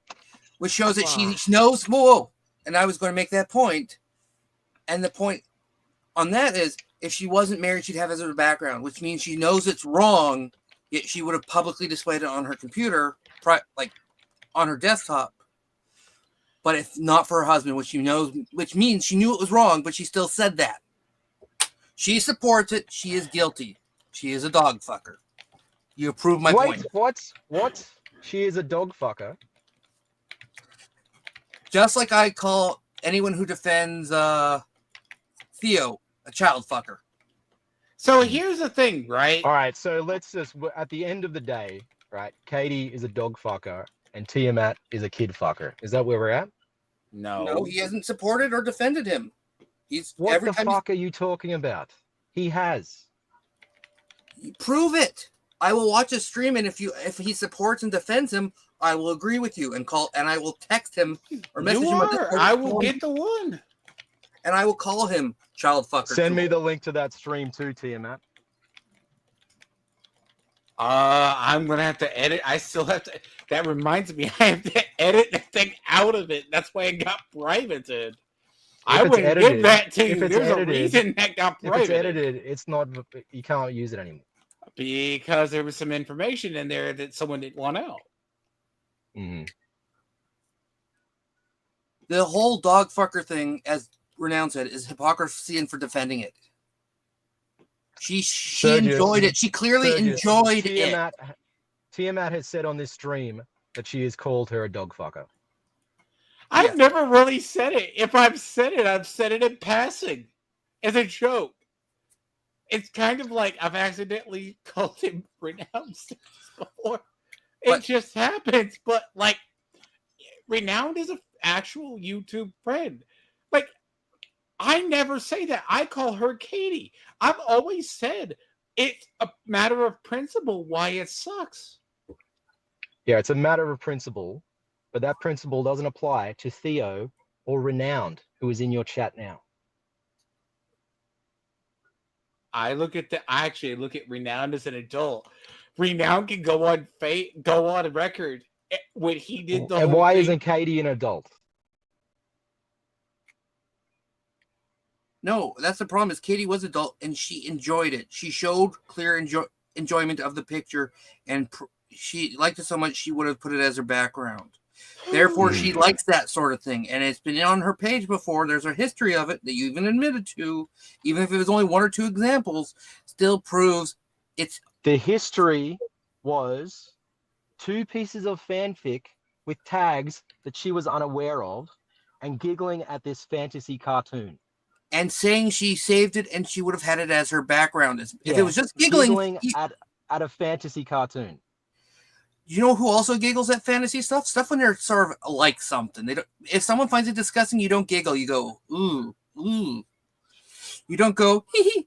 Which shows that she knows. Whoa, and I was going to make that point. And the point on that is, if she wasn't married, she'd have it as her background, which means she knows it's wrong, yet she would have publicly displayed it on her computer, like on her desktop. But if not for her husband, which means she knew it was wrong, but she still said that. She supports it. She is guilty. She is a dog fucker. You approve my point. What? She is a dog fucker. Just like I call anyone who defends Theo a child fucker. So here's the thing, right? All right, so let's just, at the end of the day, right, Katie is a dog fucker and Tiamat is a kid fucker. Is that where we're at? No, he hasn't supported or defended him. What the fuck are you talking about? He has. Prove it. I will watch a stream, and if he supports and defends him, I will agree with you and I will text him or message him. I will get the one. And I will call him child fucker. Send me the link to that stream too, Tiamat. I'm gonna have to edit. I still have to. That reminds me, I have to edit the thing out of it. That's why it got privated. I wouldn't give that to you. There's a reason that got privated. If it's edited, it's not. You can't use it anymore because there was some information in there that someone didn't want out. Mm-hmm. The whole dog fucker thing, as Renown said, is hypocrisy and for defending it. She enjoyed it. She clearly enjoyed it. Tiamat has said on this stream that she has called her a dog fucker. I've never really said it. If I've said it in passing as a joke. It's kind of like I've accidentally called him Renowned before. It just happens. But like, Renowned is an actual YouTube friend. Like, I never say that. I call her Katie. I've always said it's a matter of principle why it sucks. Yeah, it's a matter of principle, but that principle doesn't apply to Theo or Renowned, who is in your chat now. I actually look at Renowned as an adult. Renowned can go on record when he did the. And why isn't Katie an adult? No, that's the problem. Is Katie was adult and she enjoyed it. She showed clear enjoyment of the picture, and she liked it so much she would have put it as her background. Therefore, she likes that sort of thing, and it's been on her page before. There's a history of it that you even admitted to, even if it was only one or two examples. Still proves it's. The history was 2 pieces of fanfic with tags that she was unaware of, and giggling at this fantasy cartoon. And saying she saved it and she would have had it as her background. If it was just giggling at a fantasy cartoon. You know who also giggles at fantasy stuff? Stuff when they're sort of like something. They don't. If someone finds it disgusting, you don't giggle. You go, ooh, ooh. You don't go, hee hee.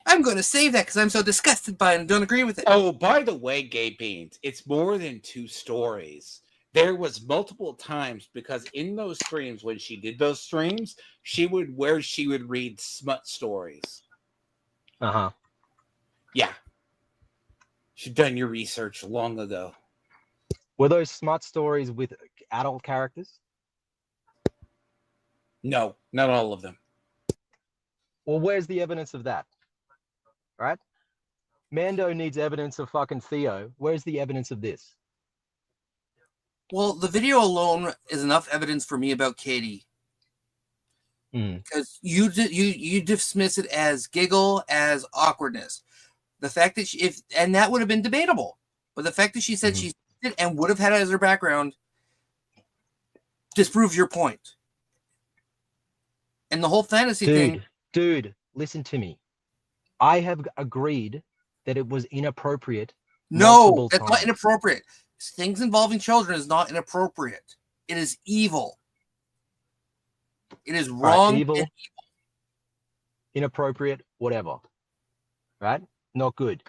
I'm going to save that because I'm so disgusted by it and don't agree with it. Oh, by the way, Gay Beans, it's more than 2 stories. There was multiple times because in those streams, when she did those streams, she would read smut stories. Uh-huh. Yeah. She'd done your research long ago. Were those smut stories with adult characters? No, not all of them. Well, where's the evidence of that? Right? Mando needs evidence of fucking Theo. Where's the evidence of this? Well, the video alone is enough evidence for me about Katie. Because you dismiss it as giggle, as awkwardness. The fact that and that would have been debatable, but the fact that she said she did and would have had it as her background disproves your point. And the whole fantasy thing. Dude, listen to me. I have agreed that it was inappropriate No, that's not inappropriate. Things involving children is not inappropriate. It is evil. It is wrong. Right, evil, inappropriate, whatever. Right? Not good.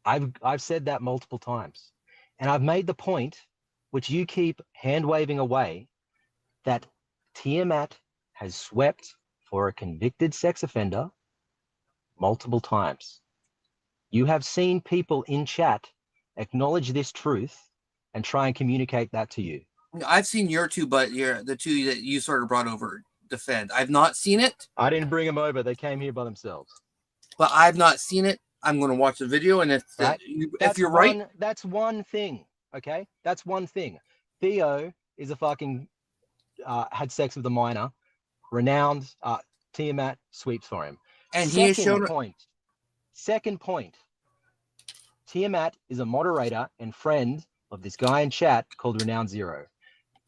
I've said that multiple times. And I've made the point, which you keep hand waving away, that Tiamat has swept for a convicted sex offender multiple times. You have seen people in chat acknowledge this truth and try and communicate that to you. I've seen your two, but the two that you sort of brought over defend. I've not seen it. I didn't bring them over. They came here by themselves. But I've not seen it. I'm going to watch the video, and if you're right, that's one thing. Okay, that's one thing. Theo is a fucking had sex with a minor. Renowned Tiamat sweeps for him. And he has shown. Second point. Tiamat is a moderator and friend of this guy in chat called Renowned Zero.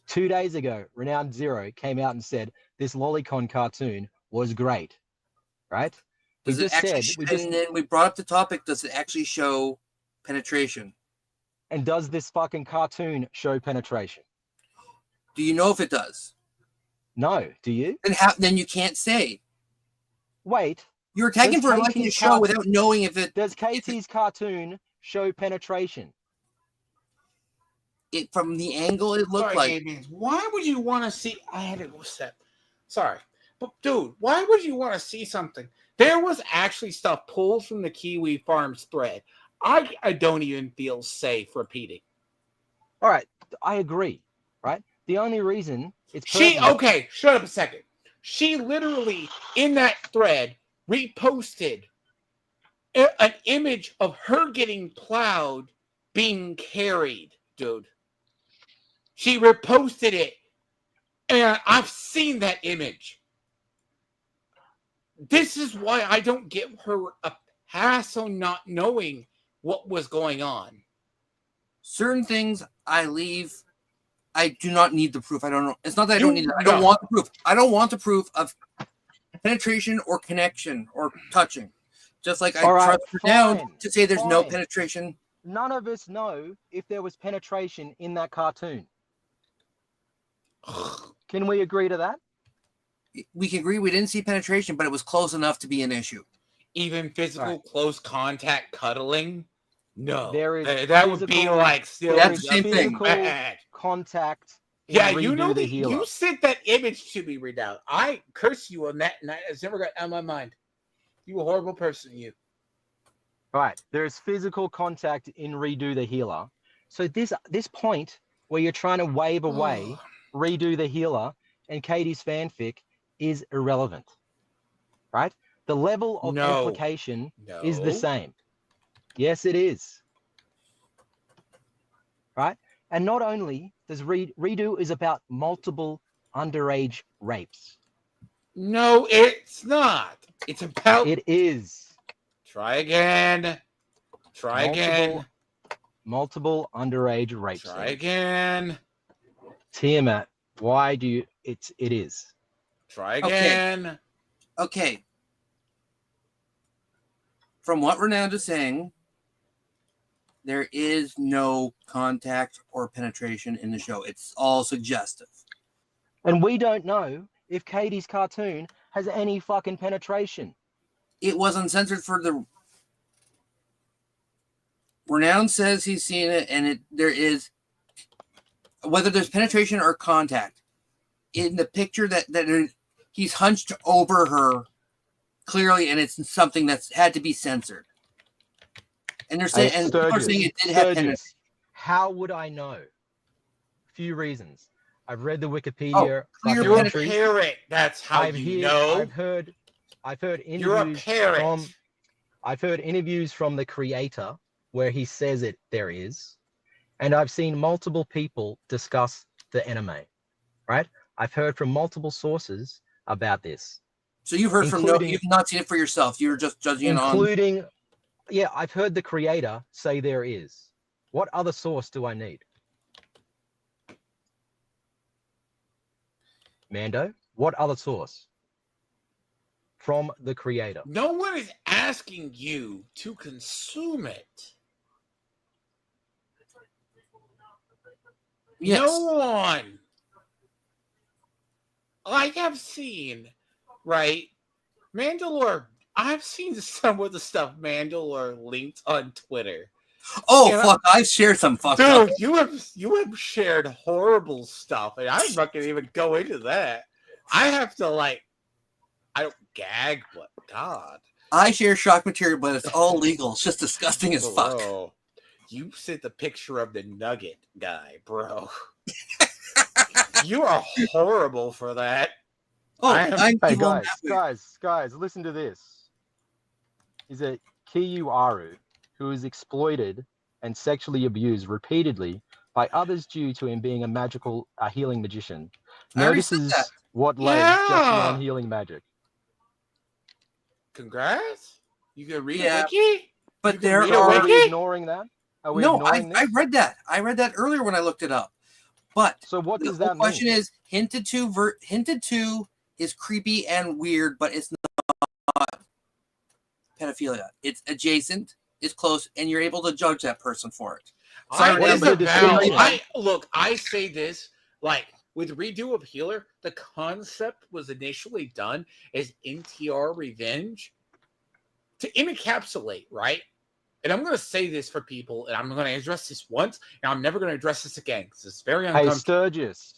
2 days ago, Renowned Zero came out and said this Lolicon cartoon was great. Right? And then we brought up the topic, does it actually show penetration? And does this fucking cartoon show penetration? Do you know if it does? No. Do you? Then you can't say. Wait. You're tagging for liking the show without knowing if it... Does KT's cartoon show penetration? From the angle it looked like. Why would you want to see... I had to step. Sorry. But, dude, why would you want to see something? There was actually stuff pulled from the Kiwi Farms thread. I don't even feel safe repeating. All right. I agree. Right? The only reason it's... Okay, shut up a second. She literally, in that thread, reposted an image of her getting plowed being carried, dude. She reposted it, and I've seen that image. This is why I don't give her a pass on not knowing what was going on. Certain things I leave. I do not need the proof. I don't know. It's not that I don't need it. I don't want the proof. I don't want the proof of penetration or connection or touching. Just like I trust her down to say there's no penetration. None of us know if there was penetration in that cartoon. Can we agree to that? We can agree we didn't see penetration, but it was close enough to be an issue. Even physical close contact cuddling? No. There is that would be like still that's the same thing. Contact. Yeah, you know you sent that image to me right now. I curse you on that, and it's never got out of my mind. You a horrible person, you. Right. There's physical contact in Redo the Healer. So this point where you're trying to wave away Redo the Healer and Katie's fanfic is irrelevant. Right? The level of implication is the same. Yes, it is. Right? And not only does Redo is about multiple underage rapes. No, it's not. It's about... It is. Try again. Multiple underage rapes. Try again. Tiamat, why do you... It is. Try again. Okay. From what Renowned is saying, there is no contact or penetration in the show. It's all suggestive. And we don't know if Katie's cartoon has any fucking penetration. It was uncensored for the... Renowned says he's seen it, and there is... Whether there's penetration or contact, in the picture that he's hunched over her clearly, and it's something that's had to be censored. And they're saying, people are saying it did have penetration. How would I know? Few reasons. I've read the Wikipedia. You're a parrot. That's how you know. I've heard interviews. You're a parrot. I've heard interviews from the creator where he says there is, and I've seen multiple people discuss the anime. Right? I've heard from multiple sources about this. So you've heard you've not seen it for yourself. You're just judging on. Yeah, I've heard the creator say there is. What other source do I need? Mando, what other source? From the creator. No one is asking you to consume it. Yes. No one. I have seen, right? Mandalore. I've seen some of the stuff Mandalore linked on Twitter. Oh, and fuck! I've shared some fucked up. Dude, you have shared horrible stuff, and I'm not gonna even go into that. I have to I don't gag, but God. I share shock material, but it's all legal. It's just disgusting as fuck. You sent the picture of the nugget guy, bro. You are horrible for that. Oh, hey guys, listen to this. Is it Kiyu who is exploited and sexually abused repeatedly by others due to him being a healing magician, notices what lay just beyond healing magic. Congrats. You can read a wiki? But are we ignoring that? Are we ignoring I read that. I read that earlier when I looked it up. But so what does that mean? The question is hinted to is creepy and weird, but it's not pedophilia. It's adjacent, it's close, and you're able to judge that person for it. So I say this with Redo of Healer, the concept was initially done as NTR revenge to encapsulate, right? And I'm going to say this for people, and I'm going to address this once, and I'm never going to address this again because it's very uncomfortable. Hey, Sturgis.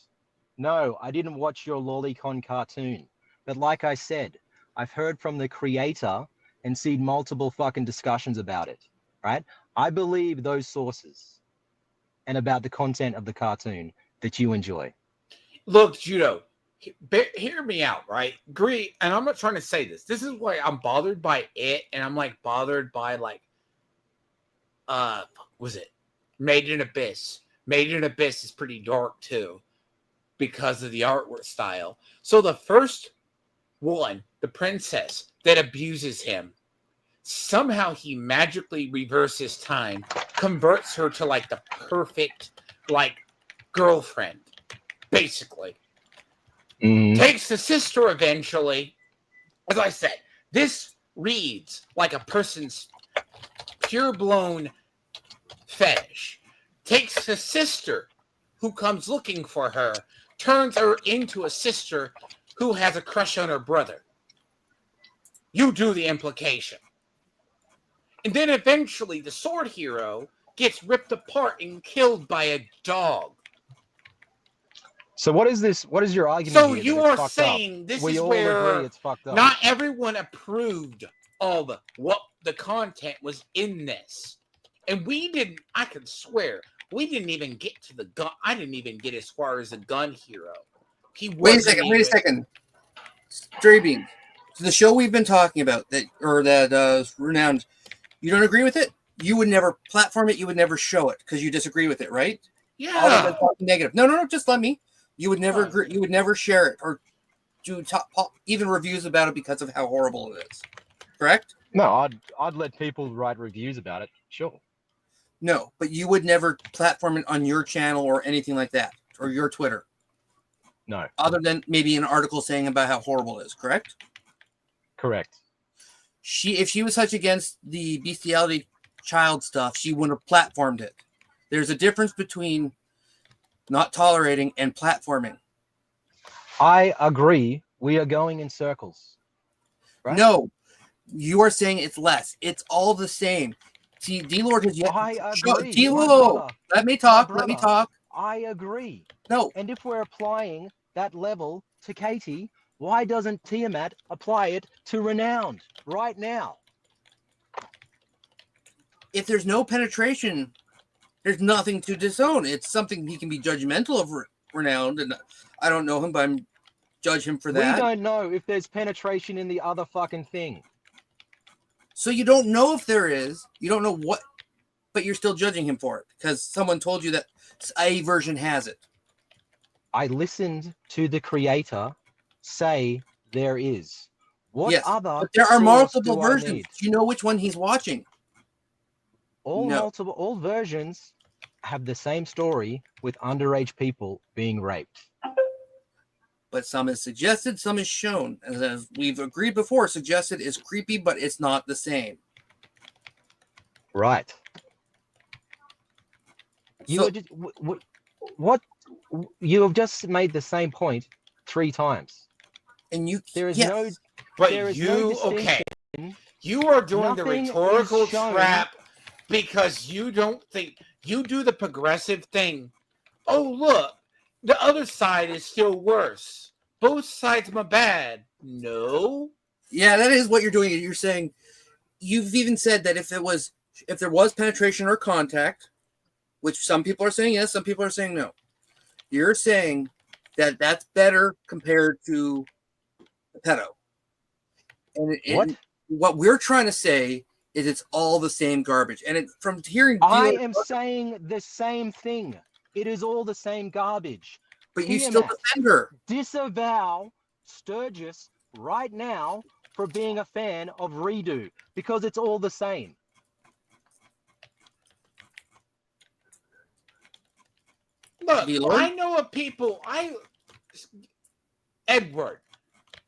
No, I didn't watch your Lolicon cartoon. But like I said, I've heard from the creator and seen multiple fucking discussions about it, right? I believe those sources and about the content of the cartoon that you enjoy. Look, Judo, hear me out, right? Agree, and I'm not trying to say this. This is why I'm bothered by it, and I'm bothered by was it Made in Abyss? Made in Abyss is pretty dark too because of the artwork style. So the first one, the princess that abuses him, somehow he magically reverses time, converts her to the perfect girlfriend, basically. Takes the sister eventually. As I said, this reads like a person's pure-blown fetish. Takes the sister who comes looking for her, turns her into a sister who has a crush on her brother. You do the implication. And then eventually the sword hero gets ripped apart and killed by a dog. So what is this? What is your argument? So here you are saying this is where it's fucked up. Not everyone approved of what the content was in this. And we didn't, I can swear, we didn't even get to the gun. I didn't even get as far as the gun hero. Wait a second. Straybeans. So the show we've been talking about that renowned, you don't agree with it? You would never platform it. You would never show it because you disagree with it, right? Yeah. Negative. No. Just let me. You would never agree. You would never share it or do even reviews about it because of how horrible it is. Correct? No, I'd let people write reviews about it. Sure. No, but you would never platform it on your channel or anything like that, or your Twitter. No. Other than maybe an article saying about how horrible it is, correct? Correct. If she was such against the bestiality child stuff, she wouldn't have platformed it. There's a difference between not tolerating and platforming. I agree. We are going in circles. Right? No, you are saying it's less. It's all the same. See, D-Lord has yet. I agree. D-Lord, let me talk. Let me talk. I agree. No. And if we're applying that level to Katie, why doesn't Tiamat apply it to Renowned right now? If there's no penetration, there's nothing to disown. It's something he can be judgmental of Renowned, and I don't know him, but I'm judge him for that. We don't know if there's penetration in the other fucking thing. So you don't know if there is. You don't know what, but you're still judging him for it because someone told you that a version has it. I listened to the creator say there is. What other? But there are multiple versions. Do you know which one he's watching? All versions have the same story with underage people being raped. But some is suggested, some is shown. As we've agreed before, suggested is creepy, but it's not the same. Right. You are just what you have just made the same point 3 times. And there is no okay. You are doing the rhetorical trap because you don't think you do the progressive thing. Oh, look, the other side is still worse. Both sides are bad. No. Yeah, that is what you're doing. You're saying you've even said that if there was penetration or contact, which some people are saying yes, some people are saying no. You're saying that that's better compared to the pedo. And what we're trying to say is it's all the same garbage. And from hearing, I am saying the same thing. It is all the same garbage. But you still defend her. Disavow Sturgis right now for being a fan of Redo because it's all the same. Look, I know of people. Edward,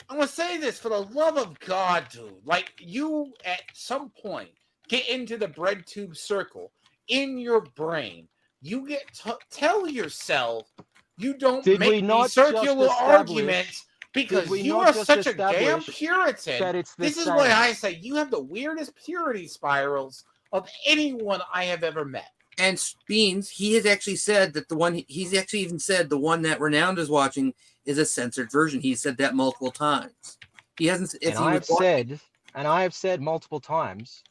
I'm gonna say this for the love of God, dude. Like, you at some point get into the bread tube circle in your brain. You get tell yourself you don't make these circular arguments because you are such a damn Puritan. This is why I say you have the weirdest purity spirals of anyone I have ever met. And Beans, he has actually said that he's actually even said the one that Renowned is watching is a censored version. He said that multiple times. He hasn't. I have said multiple times,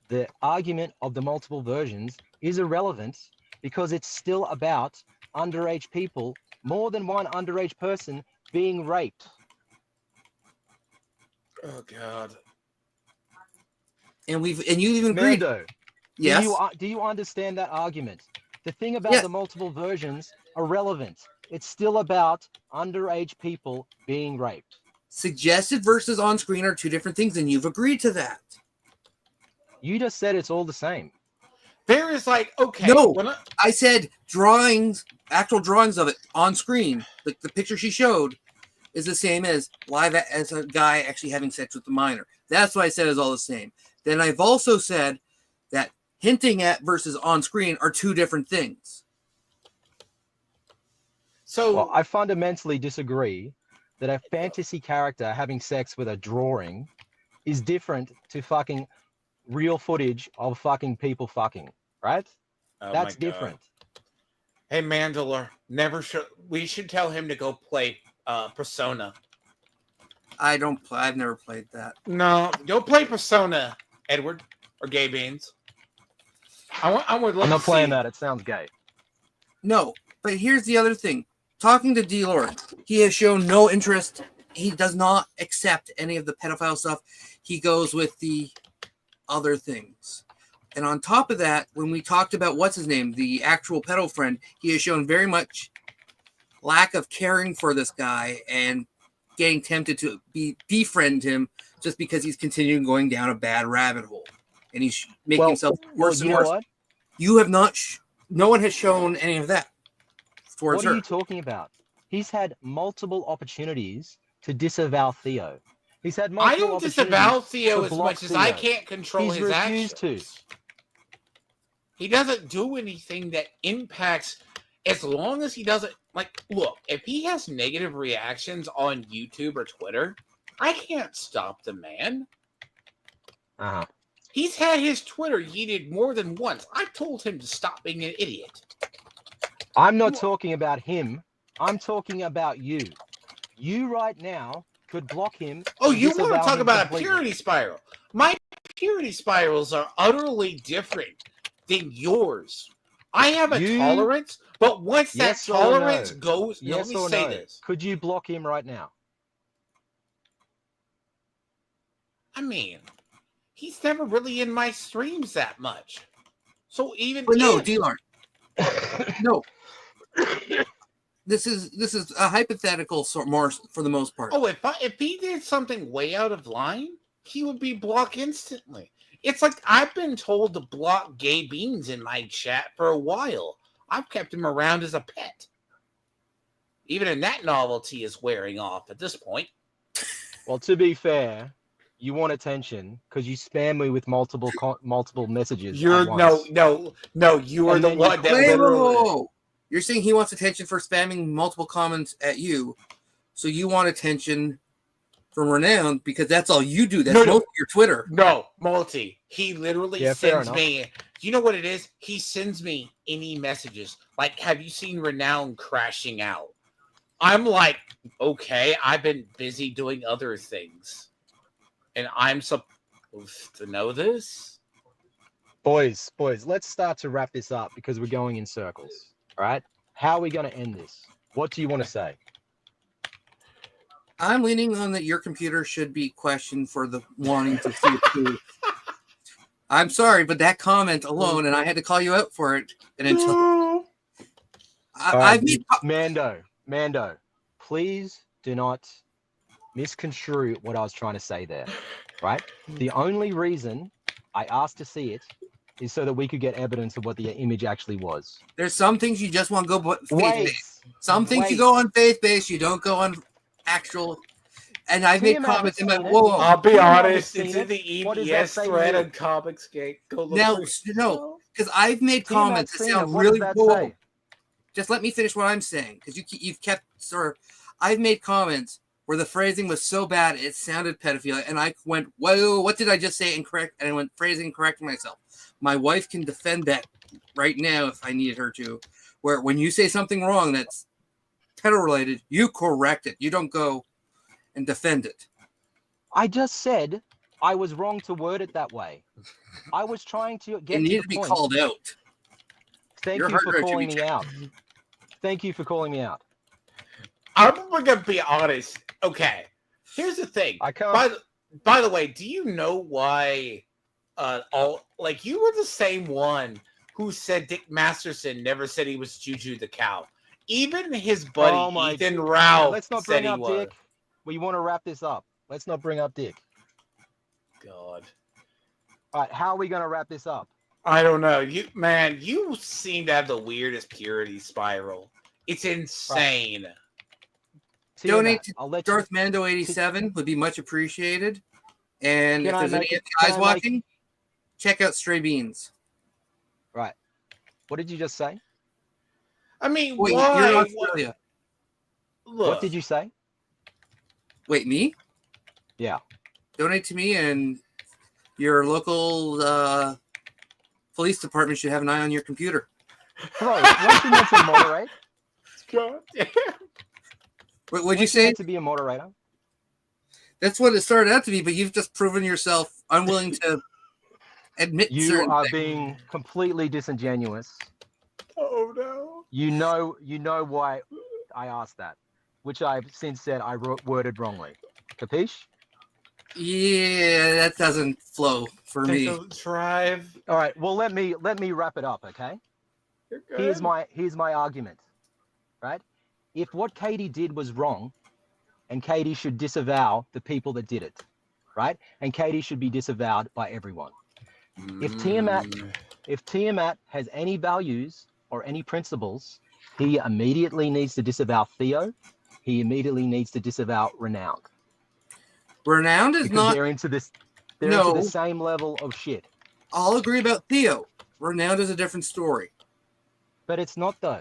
the argument of the multiple versions is irrelevant because it's still about underage people, more than one underage person being raped. Oh God. And you even agreed. Yes. Do you understand that argument? The thing about the multiple versions are relevant. It's still about underage people being raped. Suggested versus on screen are two different things, and you've agreed to that. You just said it's all the same. There is okay. No, I said actual drawings of it on screen. Like the picture she showed is the same as as a guy actually having sex with the minor. That's what I said is all the same. Then I've also said that hinting at versus on screen are two different things. So I fundamentally disagree that a fantasy character having sex with a drawing is different to fucking real footage of fucking people fucking, right? That's different. Hey, Mandalore, we should tell him to go play Persona. I've never played that. No, go play Persona, Edward, or Gay Beans. I'm not playing that. It sounds gay. No, but here's the other thing. Talking to D-Lord, he has shown no interest. He does not accept any of the pedophile stuff. He goes with the other things. And on top of that, when we talked about what's his name, the actual pedo friend, he has shown very much lack of caring for this guy and getting tempted to befriend him just because he's continuing going down a bad rabbit hole. And he's making himself worse and worse. You have not, no one has shown any of that. What are you talking about? He's had multiple opportunities to disavow Theo. He's had multiple I don't disavow Theo as much as I can't control his actions. He doesn't do anything that impacts, as long as he doesn't, look, if he has negative reactions on YouTube or Twitter, I can't stop the man. Uh-huh. He's had his Twitter yeeted more than once. I told him to stop being an idiot. I'm not talking about him. I'm talking about you. You right now could block him. Oh, you want to talk about a purity spiral? My purity spirals are utterly different than yours. I have a tolerance, but once that tolerance goes, let me say this. Could you block him right now? I mean, he's never really in my streams that much. So even no, D-Lord. No. This is a hypothetical more for the most part. Oh, if he did something way out of line, he would be blocked instantly. It's like I've been told to block Gay Beans in my chat for a while. I've kept him around as a pet. Even in that novelty is wearing off at this point. Well, to be fair, You want attention because you spam me with multiple messages. You're at once. no. You are And the then one that Wait, literally. whoa. You're saying he wants attention for spamming multiple comments at you, so you want attention from Renowned because that's all you do. That's most of your Twitter. No, Multi. He literally Yeah, fair sends enough. me. You know what it is? He sends me any messages. Like, have you seen Renown crashing out? I'm like, okay, I've been busy doing other things. And I'm supposed to know this? Boys, let's start to wrap this up because we're going in circles. All right? How are we going to end this? What do you want to say? I'm leaning on that your computer should be questioned for the wanting to see truth. I'm sorry, but that comment alone, and I had to call you out for it. And until I've made Mando, please do not misconstrue what I was trying to say there. Right? The only reason I asked to see it is so that we could get evidence of what the image actually was. There's some things you just want to go faith-based. Some things you go on faith-based, you don't go on actual. And I've made comments in my whoa. I'll be honest, it's in the EBS thread on Comicsgate. Go look now, no, because I've made comments that sound really whoa. Just let me finish what I'm saying, because you've kept I've made comments where the phrasing was so bad it sounded pedophile, and I went, whoa, what did I just say incorrect? And I went phrasing correcting myself. My wife can defend that right now if I needed her to. Where when you say something wrong that's pedo related, you correct it. You don't go and defend it. I just said I was wrong to word it that way. I was trying to get. It needed to be called out. Thank you for calling me out. Thank you for calling me out. I'm gonna be honest. Okay, here's the thing. I can't. By the way, do you know why? You were the same one who said Dick Masterson never said he was Juju the cow. Even his buddy Ethan Ralph let's not said bring he up was. Dick. We want to wrap this up. Let's not bring up Dick. God. All right, how are we gonna wrap this up? I don't know. You seem to have the weirdest purity spiral. It's insane. Right. Donate to Darth Mando 87 would be much appreciated. And if there's any guys watching, check out Straybeans. Right. What did you just say? I mean, wait, why? You're in Australia. What did you say? Wait, me? Yeah. Donate to me, and your local police department should have an eye on your computer. Bro, weren't you meant to moderate? God damn. What'd you say? To be a moderator? That's what it started out to be, but you've just proven yourself unwilling to admit you are being completely disingenuous. Oh no. You know why I asked that, which I've since said I worded wrongly. Capiche? Yeah, that doesn't flow for me. Drive. All right, well let me wrap it up, okay? Here's my argument. Right? If what Katie did was wrong, and Katie should disavow the people that did it, right? And Katie should be disavowed by everyone. If Tiamat has any values or any principles, he immediately needs to disavow Theo. He immediately needs to disavow Renowned. Renowned is because not. They're into this. They're into the same level of shit. I'll agree about Theo. Renowned is a different story. But it's not though.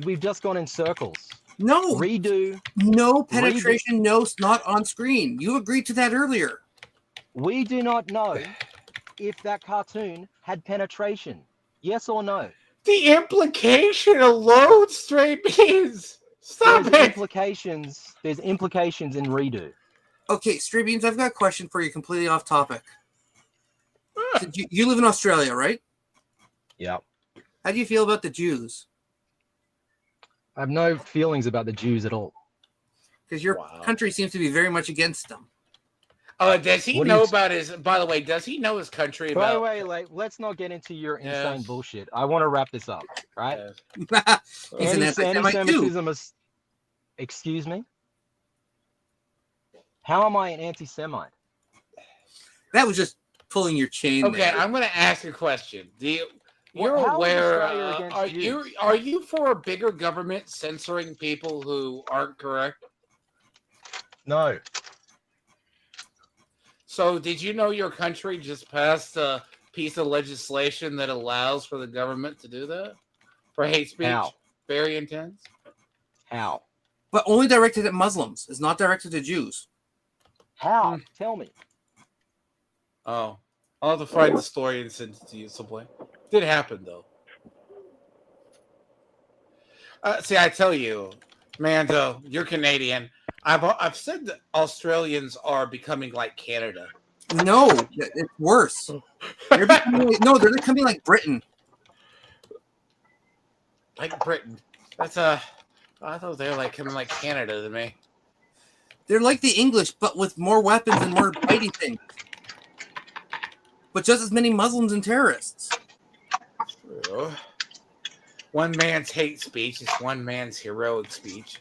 We've just gone in circles. No. Redo. No penetration, no, not on screen. You agreed to that earlier. We do not know if that cartoon had penetration. Yes or no? The implication alone, Straybeans. Stop it. There's implications in redo. Okay, Straybeans, I've got a question for you, completely off topic. So you live in Australia, right? Yeah. How do you feel about the Jews? I have no feelings about the Jews at all. Because your country seems to be very much against them. Does he know about his? By the way, does he know his country? By the way, let's not get into your insane bullshit. I want to wrap this up, right? He's an anti-Semitism. Excuse me. How am I an anti-Semite? That was just pulling your chain. Okay, there. I'm going to ask a question. You're aware? Are you for a bigger government censoring people who aren't correct? No. So, did you know your country just passed a piece of legislation that allows for the government to do that for hate speech? How? Very intense. How? But only directed at Muslims. It's not directed to Jews. How? Tell me. Oh, I'll have to find the story and send it to you someplace. Did happen though. See, I tell you, Mando, you're Canadian. I've said that Australians are becoming like Canada. No, it's worse. They're becoming like Britain. Like Britain. That's I thought they were like coming like Canada to me. They're like the English, but with more weapons and more fighty things. But just as many Muslims and terrorists. True. One man's hate speech is one man's heroic speech.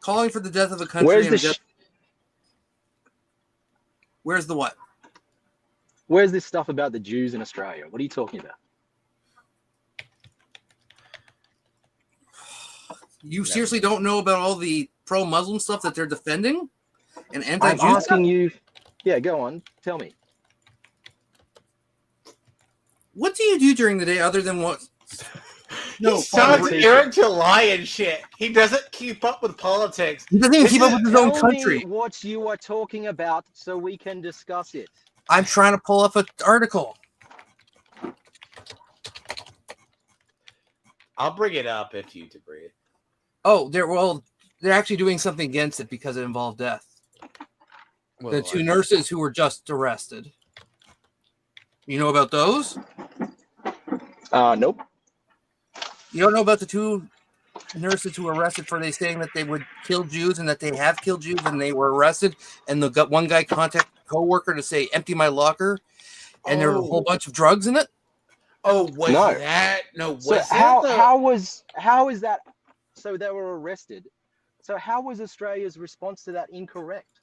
Calling for the death of a country. Where's the what? Where's this stuff about the Jews in Australia? What are you talking about? You seriously don't know about all the pro-Muslim stuff that they're defending? And anti-Jew I'm asking you. Yeah, go on. Tell me. What do you do during the day other than what? No, he sounds Eric to lie and shit. He doesn't keep up with politics. He doesn't even keep up with his own country. Me what you are talking about so we can discuss it. I'm trying to pull up an article. I'll bring it up if you agree. Oh, they're actually doing something against it because it involved death. Well, the two nurses who were just arrested. You know about those? Nope. You don't know about the two nurses who were arrested for they saying that they would kill Jews and that they have killed Jews and they were arrested, and the one guy contacted a coworker to say empty my locker, and there were a whole bunch of drugs in it. Oh, was that no? Was so that how is that? So they were arrested. So how was Australia's response to that incorrect?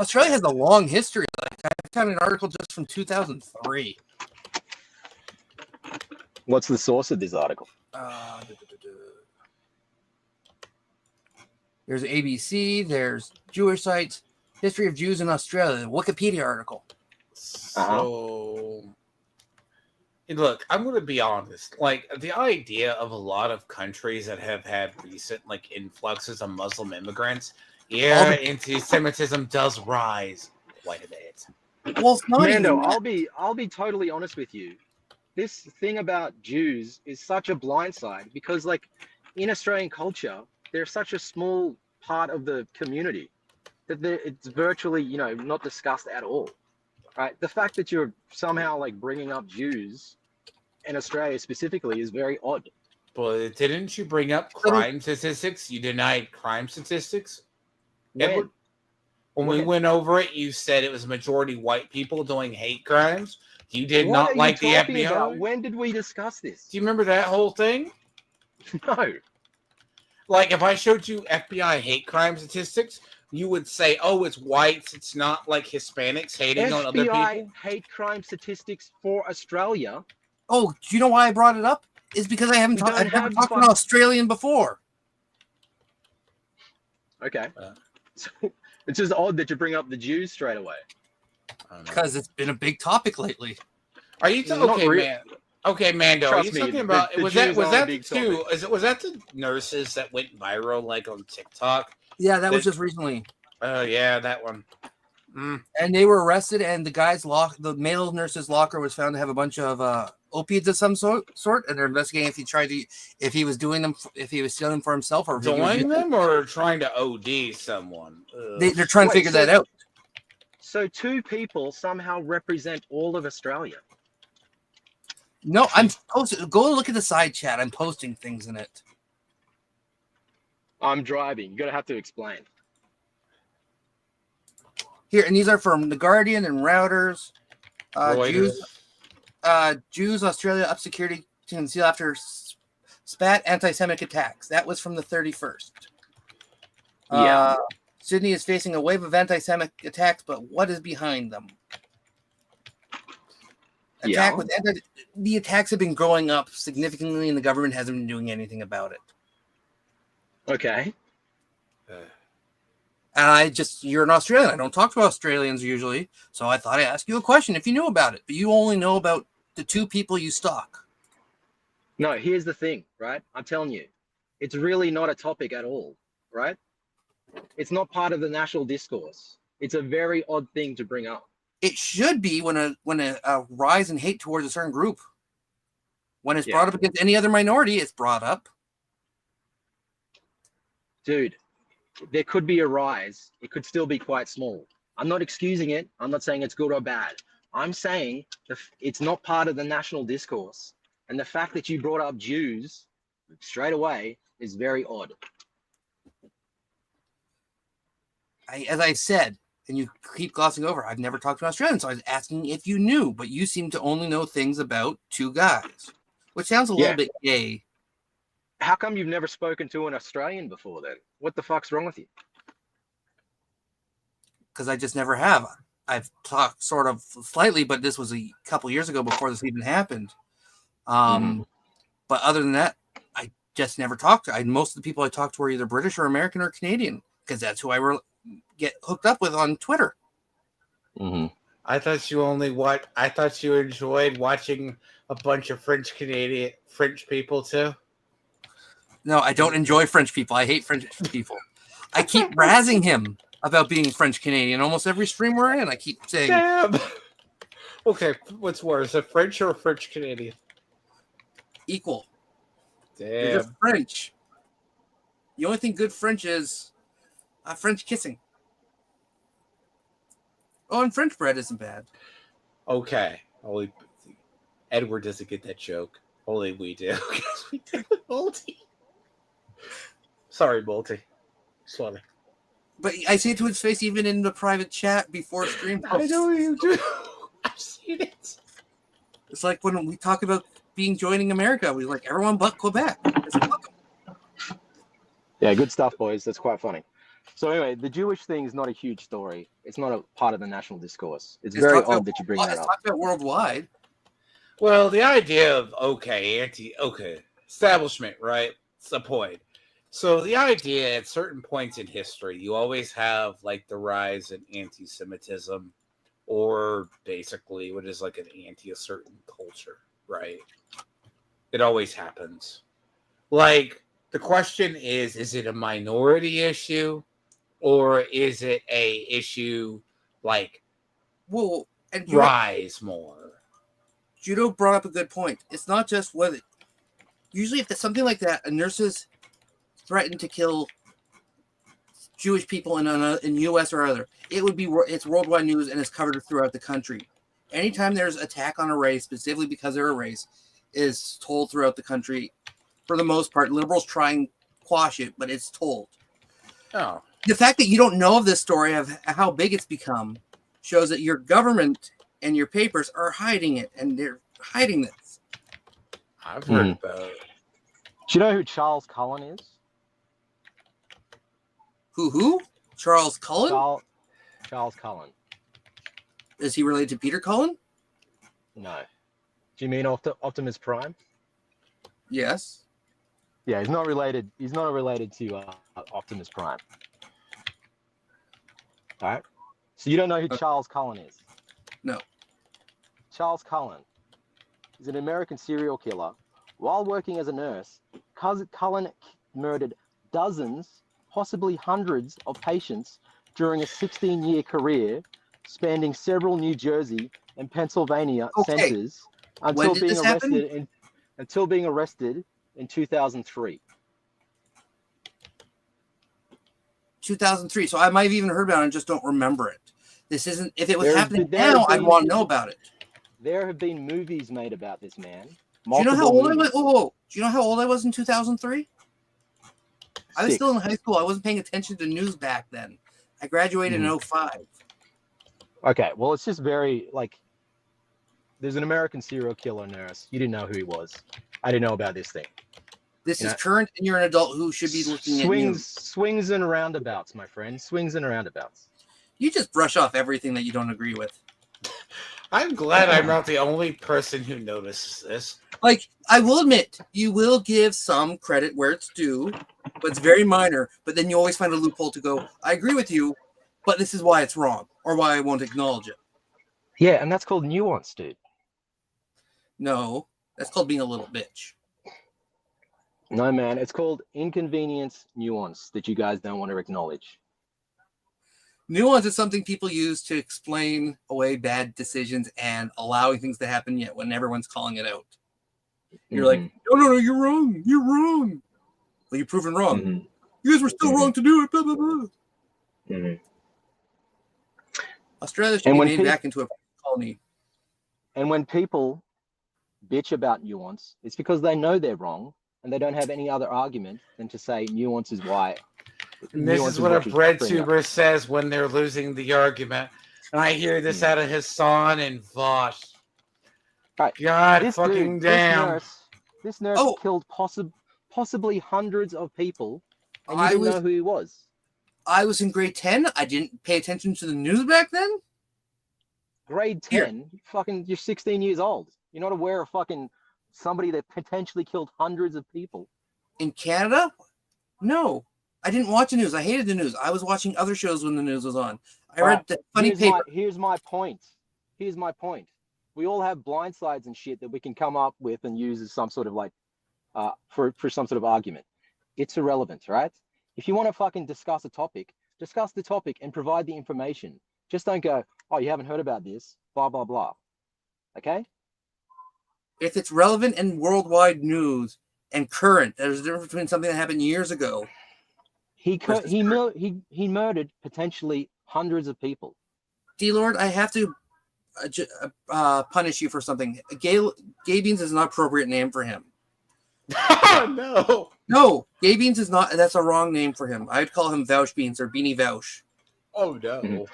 Australia has a long history. Like I found an article just from 2003. What's the source of this article? There's ABC. There's Jewish sites. History of Jews in Australia. Wikipedia article. So, look, I'm going to be honest. Like, the idea of a lot of countries that have had recent, like, influxes of Muslim immigrants, anti-Semitism does rise quite a bit. Well, it's not Mando, I'll be totally honest with you. This thing about Jews is such a blindside because, like, in Australian culture, they're such a small part of the community that it's virtually, not discussed at all. Right? The fact that you're somehow like bringing up Jews in Australia specifically is very odd. But didn't you bring up crime statistics? You denied crime statistics? When we went over it, you said it was majority white people doing hate crimes. You did not like the FBI. About? When did we discuss this? Do you remember that whole thing? No. Like if I showed you FBI hate crime statistics, you would say, "Oh, it's whites. It's not like Hispanics hating on other people." FBI hate crime statistics for Australia. Oh, do you know why I brought it up? It's because I've never talked to an Australian before. Okay. So it's just odd that you bring up the Jews straight away. Because it's been a big topic lately. Are you man? Okay, Mando. Are you talking about was that the two? Was that the nurses that went viral like on TikTok? Yeah, that was just recently. Oh yeah, that one. And they were arrested, and the male nurse's locker was found to have a bunch of opiates of some sort, and they're investigating if he was doing them, if he was stealing for himself, or doing them, or trying to OD someone. They're trying to figure that out. So two people somehow represent all of Australia. No, I'm posting. Go look at the side chat. I'm posting things in it. I'm driving. You're gonna have to explain. Here, and these are from The Guardian and Routers. Jews, Australia up security to conceal after spat anti-Semitic attacks. That was from the 31st. Yeah. Sydney is facing a wave of anti-Semitic attacks, but what is behind them? The attacks have been growing up significantly, and the government hasn't been doing anything about it. Okay. And you're an Australian. I don't talk to Australians usually. So I thought I'd ask you a question if you knew about it. But you only know about the 2 people you stalk. No, here's the thing, right? I'm telling you, it's really not a topic at all, right? It's not part of the national discourse. It's a very odd thing to bring up. It should be when a rise in hate towards a certain group. When it's brought up against any other minority, it's brought up. Dude, there could be a rise. It could still be quite small. I'm not excusing it. I'm not saying it's good or bad. I'm saying it's not part of the national discourse. And the fact that you brought up Jews straight away is very odd. As I said, and you keep glossing over, I've never talked to an Australian, so I was asking if you knew, but you seem to only know things about 2 guys, which sounds a little bit gay. How come you've never spoken to an Australian before then? What the fuck's wrong with you? Because I just never have. I've talked sort of slightly, but this was a couple years ago before this even happened. But other than that, I just never talked to. Most of the people I talked to were either British or American or Canadian, because that's who I get hooked up with on Twitter. I thought you enjoyed watching a bunch of French people too. No, I don't enjoy French people. I hate French people. I keep razzing him about being French Canadian almost every stream we're in. I keep saying, damn. Okay, what's worse, a French or a French Canadian? Equal. Damn. You're just French. The only thing good French is French kissing. Oh, and French bread isn't bad. Okay. Only Edward doesn't get that joke. Only we do. Because we did with Multi. Sorry, Multi. Sorry. But I say it to his face even in the private chat before stream. I know you do. I've seen it. It's like when we talk about joining America, we like everyone but Quebec. Yeah, good stuff, boys. That's quite funny. So anyway, the Jewish thing is not a huge story. It's not a part of the national discourse. It's very odd that you bring that up. It's talked about worldwide. Well, the idea of establishment, right? It's the point. So the idea at certain points in history, you always have like the rise in anti-Semitism, or basically what is like an anti a certain culture, right? It always happens. Like the question is it a minority issue? Or is it a issue like rise more? Judo brought up a good point. It's not just whether. Usually, if there's something like that, nurses threaten to kill Jewish people in U.S. or other, it's worldwide news and it's covered throughout the country. Anytime there's attack on a race, specifically because they're a race, is told throughout the country. For the most part, liberals try and quash it, but it's told. Oh. The fact that you don't know of this story of how big it's become shows that your government and your papers are hiding it, and they're hiding this. I've heard about it. Do you know who Charles Cullen is? Who? Charles Cullen? Charles Cullen. Is he related to Peter Cullen? No. Do you mean Optimus Prime? Yes. Yeah, he's not related. He's not related to Optimus Prime. All right. So you don't know who Charles Cullen is? No. Charles Cullen is an American serial killer. While working as a nurse, Cullen murdered dozens, possibly hundreds of patients during a 16-year career spanning several New Jersey and Pennsylvania centers until being arrested in 2003. 2003. So I might have even heard about it and just don't remember it. This isn't. If it was happening now, I'd want to know about it. There have been movies made about this man. Do you know how old I was? Do you know how old I was in 2003? I was still in high school. I wasn't paying attention to news back then. I graduated in 05. Okay, well, it's just very there's an American serial killer nurse. You didn't know who he was. I didn't know about this thing. This is current, and you're an adult who should be looking at news. Swings and roundabouts, my friend. Swings and roundabouts. You just brush off everything that you don't agree with. I'm glad I'm not the only person who notices this. I will admit, you will give some credit where it's due. but it's very minor. But then you always find a loophole to go, I agree with you, but this is why it's wrong, or why I won't acknowledge it. Yeah, and that's called nuance, dude. No, that's called being a little bitch. No, man, it's called inconvenience nuance that you guys don't want to acknowledge. Nuance is something people use to explain away bad decisions and allowing things to happen yet when everyone's calling it out. You're like, no, you're wrong. You're wrong. Well, you're proven wrong. You guys were still wrong to do it. Blah, blah, blah. Australia should be made back into a colony. And when people bitch about nuance, it's because they know they're wrong and they don't have any other argument than to say nuance is why. And this is what a bread tuber says when they're losing the argument. And I hear this out of his son and Vosh. Right. God fucking damn. This nurse killed possibly hundreds of people, and you didn't know who he was. I was in grade 10. I didn't pay attention to the news back then. Grade 10? You're 16 years old. You're not aware of fucking somebody that potentially killed hundreds of people. In Canada? No. I didn't watch the news. I hated the news. I was watching other shows when the news was on. I read the funny paper. Here's my point. We all have blind sides and shit that we can come up with and use as some sort of like, for some sort of argument. It's irrelevant, right? If you want to fucking discuss the topic and provide the information. Just don't go, oh, you haven't heard about this, blah, blah, blah. Okay? If it's relevant and worldwide news and current, there's a difference between something that happened years ago. He murdered potentially hundreds of people. D-Lord, I have to punish you for something. Gay Beans is not an appropriate name for him. No. No, Gay Beans is not. That's a wrong name for him. I'd call him Vouch Beans or Beanie Vouch. Oh, no.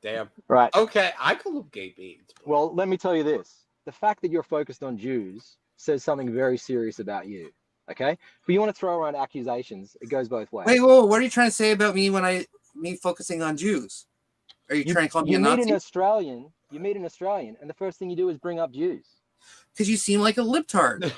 Damn. Right. Okay, I call him Gay Beans. Well, let me tell you this. The fact that you're focused on Jews says something very serious about you. Okay? But you want to throw around accusations, it goes both ways. Wait, whoa, what are you trying to say about me me focusing on Jews? Are you trying to call me a Nazi? You meet an Australian, and the first thing you do is bring up Jews. Because you seem like a libtard.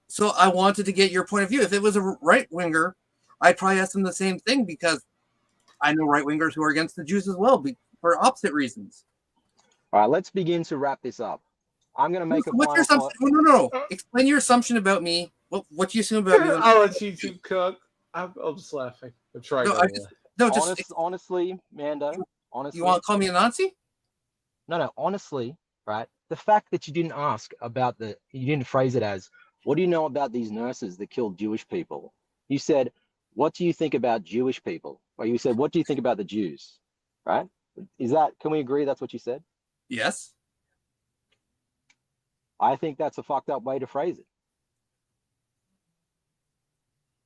So I wanted to get your point of view. If it was a right-winger, I'd probably ask them the same thing because I know right-wingers who are against the Jews as well for opposite reasons. All right, let's begin to wrap this up. I'm going to make What's your assumption? No. Explain your assumption about me. What do you assume about me? I'll let you two cook. I'm just laughing. I'm trying honestly, Mando. Honestly, you want to call me a Nazi? No. Honestly, right? The fact that you didn't ask about you didn't phrase it as, what do you know about these nurses that killed Jewish people? You said, what do you think about Jewish people? Or you said, what do you think about the Jews? Right? Can we agree that's what you said? Yes. I think that's a fucked up way to phrase it.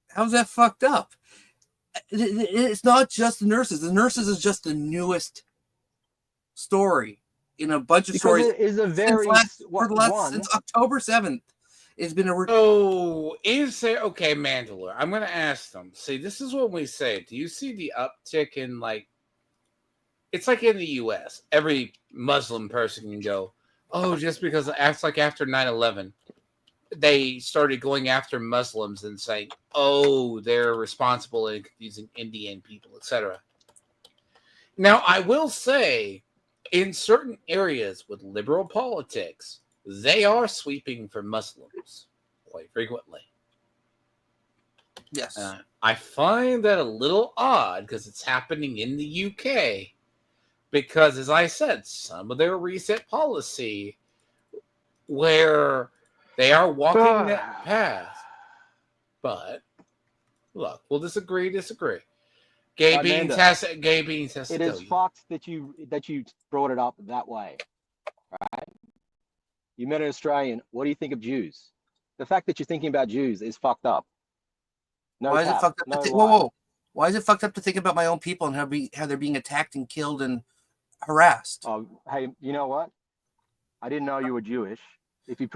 How's that fucked up? It's not just the nurses. The nurses is just the newest story in a bunch of stories. It is a very since October 7th. It's been a is there okay, Mandalore? I'm gonna ask them. See, this is what we say. Do you see the uptick in it's like in the US, every Muslim person can go, oh, just because it's like after 9/11, they started going after Muslims and saying, oh, they're responsible in confusing Indian people, etc. Now, I will say, in certain areas with liberal politics, they are sweeping for Muslims quite frequently. Yes. I find that a little odd because it's happening in the UK. Because, as I said, some of their reset policy where they are walking that path. But, look, we'll disagree. Gay Beans has to It is fucked that you brought it up that way. Right? You met an Australian. What do you think of Jews? The fact that you're thinking about Jews is fucked up. Why is it fucked up? Whoa. Why is it fucked up to think about my own people and how they're being attacked and killed and harassed? Oh, hey, you know what? I didn't know you were Jewish. If you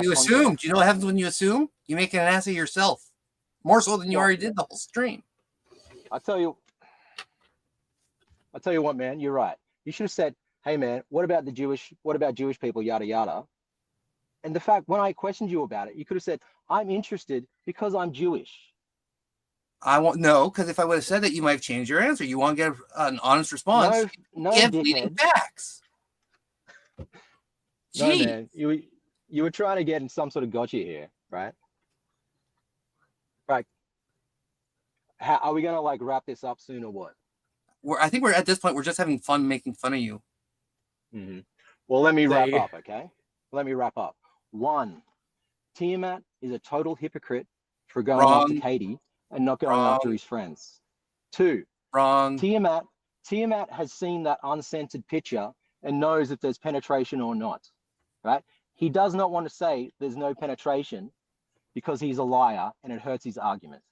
you assumed. Do you know what happens when you assume? You make an ass of yourself. More so than you already did the whole stream. I'll tell you what, man, you're right. You should have said, hey man, what about Jewish people, yada yada. And the fact, when I questioned you about it, you could have said, I'm interested because I'm Jewish. I won't know, because if I would have said that, you might have changed your answer. You want to get an honest response. No, give dickhead. leading facts. No, man. You were trying to get in some sort of gotcha here, right? Right. How are we gonna like wrap this up soon or what? I think we're at this point. We're just having fun making fun of you. Mm-hmm. Well, let me wrap up, okay? Let me wrap up. 1, Tiamat is a total hypocrite for going after Katie and not going after his friends. 2, Tiamat has seen that uncensored picture and knows if there's penetration or not, right? He does not want to say there's no penetration because he's a liar and it hurts his argument,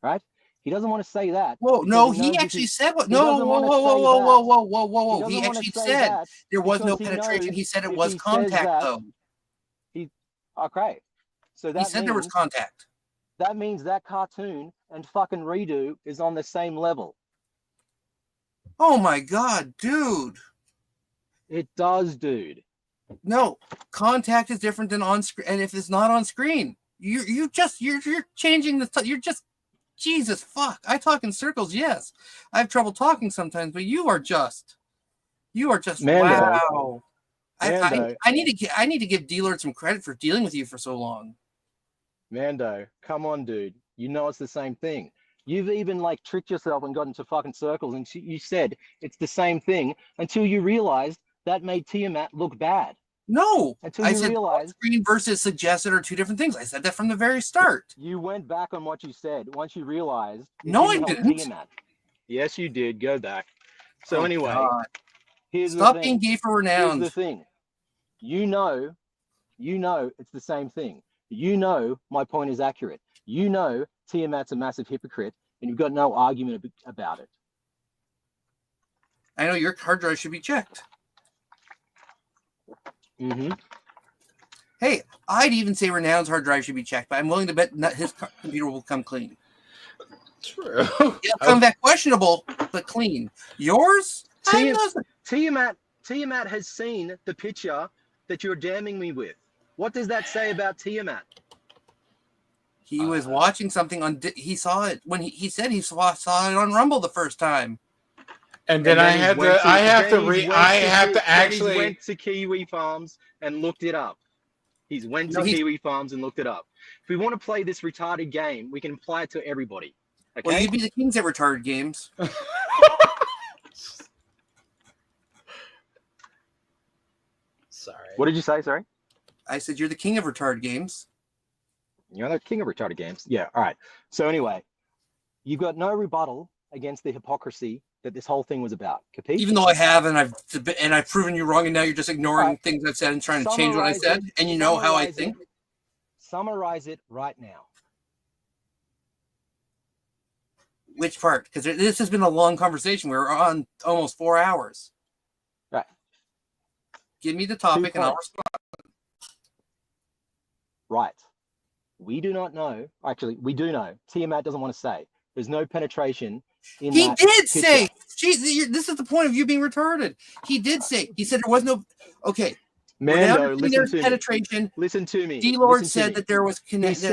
right? He doesn't want to say that. Whoa, no, he actually said what? No, whoa. He actually said there was no penetration. He said it was contact, though. Okay. So that he said there was contact. That means that cartoon and fucking Redo is on the same level. Oh my god, dude. It does, dude. No, contact is different than on screen. And if it's not on screen, you're changing the. You're just Jesus fuck. I talk in circles. Yes, I have trouble talking sometimes, but you are just Mando. Wow. I need to give D-Lord some credit for dealing with you for so long. Mando, come on, dude. You know it's the same thing. You've even like tricked yourself and got into fucking circles, and you said it's the same thing until you realized that made Tiamat look bad. No, until you realized screen versus suggested are two different things. I said that from the very start. You went back on what you said once you realized. No, I didn't. Tiamat. Yes, you did. Go back. So anyway, here's stop the thing. being gay for renown. Here's the thing. You know, it's the same thing. You know, my point is accurate. You know, Tiamat's a massive hypocrite, and you've got no argument about it. I know your hard drive should be checked. Mm-hmm. Hey, I'd even say Renown's hard drive should be checked, but I'm willing to bet his computer will come clean. True. It'll come back questionable, but clean. Yours? Tiamat has seen the picture that you're damning me with. What does that say about Tiamat? He was watching something on. He saw it when he said he saw it on Rumble the first time. And then I have to actually went to Kiwi Farms and looked it up. He's went to Kiwi Farms and looked it up. If we want to play this retarded game, we can apply it to everybody. Okay? Well, you'd be the kings at retarded games. Sorry. What did you say? Sorry. I said you're the king of retarded games. You're the king of retarded games. Yeah. All right. So anyway, you've got no rebuttal against the hypocrisy that this whole thing was about. Capiche? Even though I have, and I've proven you wrong, and now you're just ignoring things I've said and trying to change what I said, and you know how I think. Summarize it right now. Which part? Because this has been a long conversation. We're on almost 4 hours. Right. Give me the topic and I'll respond. Right. We do not know. Actually, we do know. Tiamat doesn't want to say. There's no penetration in He that did picture. say. Jeez, this is the point of you being retarded. He did say. He said there was no. Okay. Mando, listen to penetration. Me. Listen to me. D-Lord said that there was connection.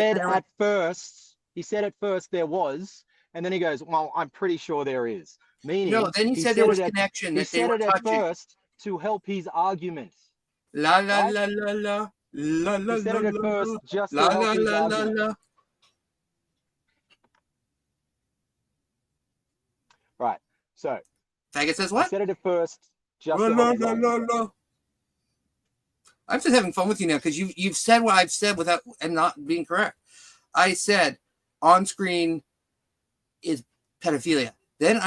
He said at first there was, and then he goes, "Well, I'm pretty sure there is." Meaning, no. Then he said there was connection. He said it at first to help his argument. La la la la la la la. He said it at first just to help his argument. Right. So. Faggot says what? He said it at first just to help his argument. I'm just having fun with you now because you've said what I've said without and not being correct. I said on screen is pedophilia. Then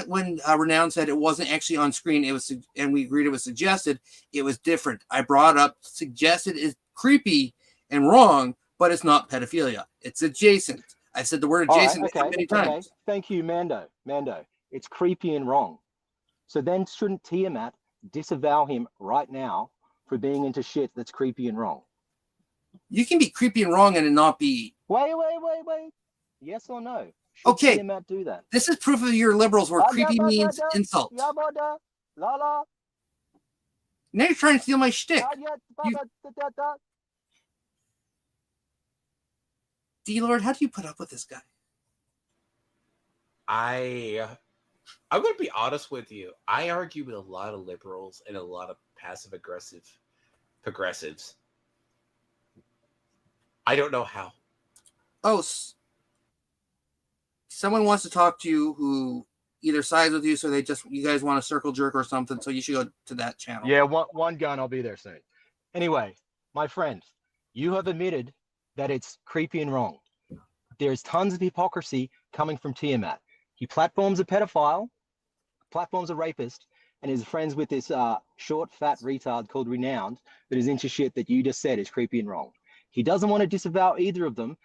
when Renown said it wasn't actually on screen, it was, and we agreed it was suggested. It was different. I brought up suggested is creepy and wrong, but it's not pedophilia. It's adjacent. I've said the word adjacent many times. Okay. Thank you, Mando. It's creepy and wrong. So then shouldn't Tiamat disavow him right now for being into shit that's creepy and wrong? You can be creepy and wrong and it not be. Wait. Yes or no? Should Tiamat do that? This is proof of your liberals where creepy means insult. Now you're trying to steal my shtick. D-Lord, how do you put up with this guy? I'm going to be honest with you. I argue with a lot of liberals and a lot of passive-aggressive progressives. I don't know how. Oh, someone wants to talk to you who either sides with you, so you guys want to circle jerk or something, so you should go to that channel. Yeah, one gun, I'll be there soon. Anyway, my friend, you have admitted that it's creepy and wrong. There's tons of hypocrisy coming from Tiamat. He platforms a pedophile, platforms a rapist, and is friends with this short, fat retard called Renowned that is into shit that you just said is creepy and wrong. He doesn't want to disavow either of them,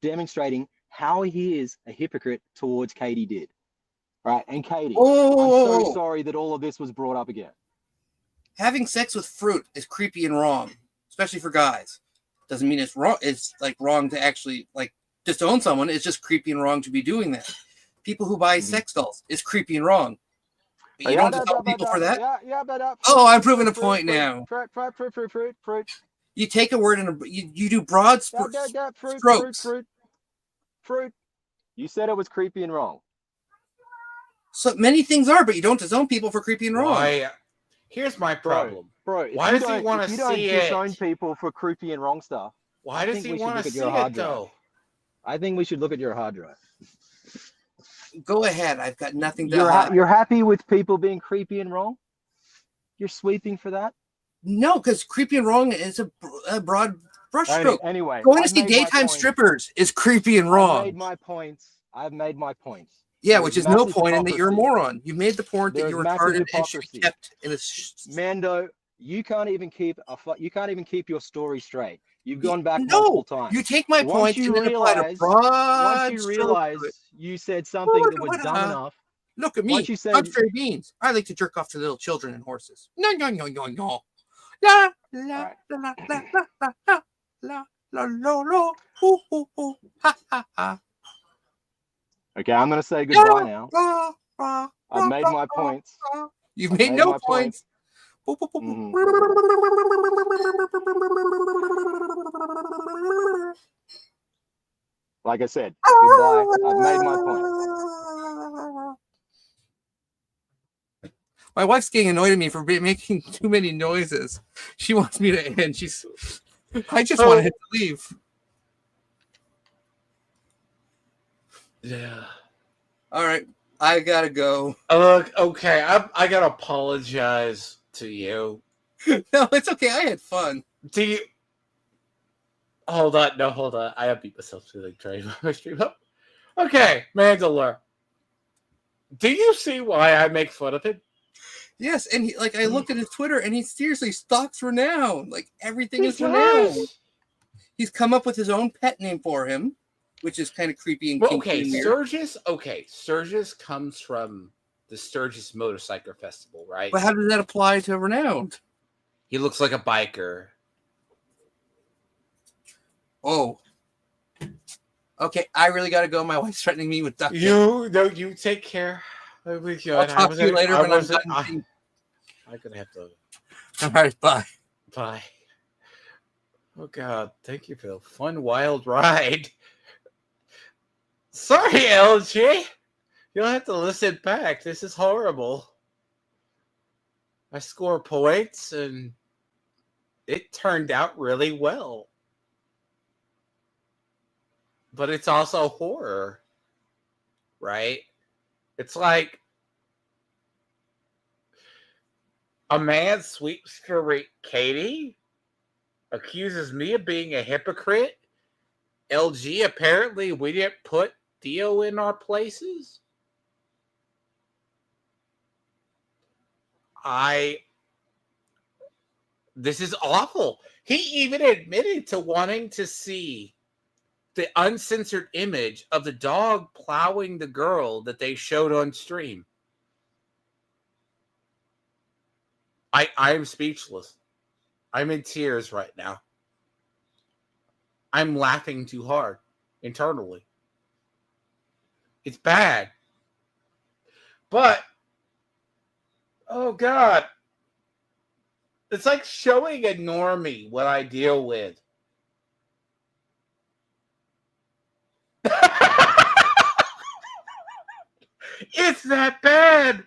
demonstrating how he is a hypocrite towards Katie did. Right, and Katie, I'm so sorry that all of this was brought up again. Having sex with fruit is creepy and wrong, especially for guys. Doesn't mean it's wrong. It's like wrong to actually like disown someone. It's just creepy and wrong to be doing that. People who buy sex dolls is creepy and wrong. But you don't disown people for that. Oh, I'm proving a point now. Fruit. You take a word and you do broad strokes. Fruit. You said it was creepy and wrong. So many things are, but you don't disown people for creepy and wrong. Here's my problem. Bro, why does he want to see it? If you don't disown people for creepy and wrong stuff, why does he want to see it, though? I think we should look at your hard drive. Go ahead. I've got nothing to hide. You're happy with people being creepy and wrong? You're sweeping for that? No, because creepy and wrong is a broad brushstroke. Anyway, going to see daytime strippers is creepy and wrong. I've made my points. Yeah, which is no point in that you're a moron. You made the point that you're retarded and should be kept in a Mando, you can't even keep your story straight. You've gone back multiple times. You take my point and then apply a broad. Once you realize you said something that was dumb enough. Look at me. I'm Straybeans. I like to jerk off to little children and horses. No. La la la la la la la la la la. Ha ha ha. Okay, I'm gonna say goodbye now. I've made my points. You've made no points. Like I said, goodbye. I've made my point. My wife's getting annoyed at me for making too many noises. She wants me to end. I just want to leave. Yeah. All right. I gotta go. Look, okay. I gotta apologize to you. No, it's okay. I had fun. Do you? Hold on. No, hold on. I have beat myself to the stream up. Okay, Mandalore. Do you see why I make fun of him? Yes, and I looked at his Twitter, and he seriously stalks Renown. Like everything is Renown. He's come up with his own pet name for him, which is kind of creepy and kinky. Sturgis. Okay, Sturgis comes from the Sturgis Motorcycle Festival, right? But how does that apply to Renown? He looks like a biker. Oh. Okay, I really got to go. My wife's threatening me with duct tape. You take care. I'll talk to you later when I'm done. I'm going to have to. All right, bye. Bye. Oh, God. Thank you for the fun, wild ride. Sorry, LG. You'll have to listen back. This is horrible. I score points, and it turned out really well. But it's also horror, right? It's like a man sweeps for Katie, accuses me of being a hypocrite. LG, apparently we didn't put Theo in our places. This is awful. He even admitted to wanting to see the uncensored image of the dog plowing the girl that they showed on stream. I am speechless. I'm in tears right now. I'm laughing too hard internally. It's bad. But, oh God. It's like showing a normie what I deal with. It's that bad.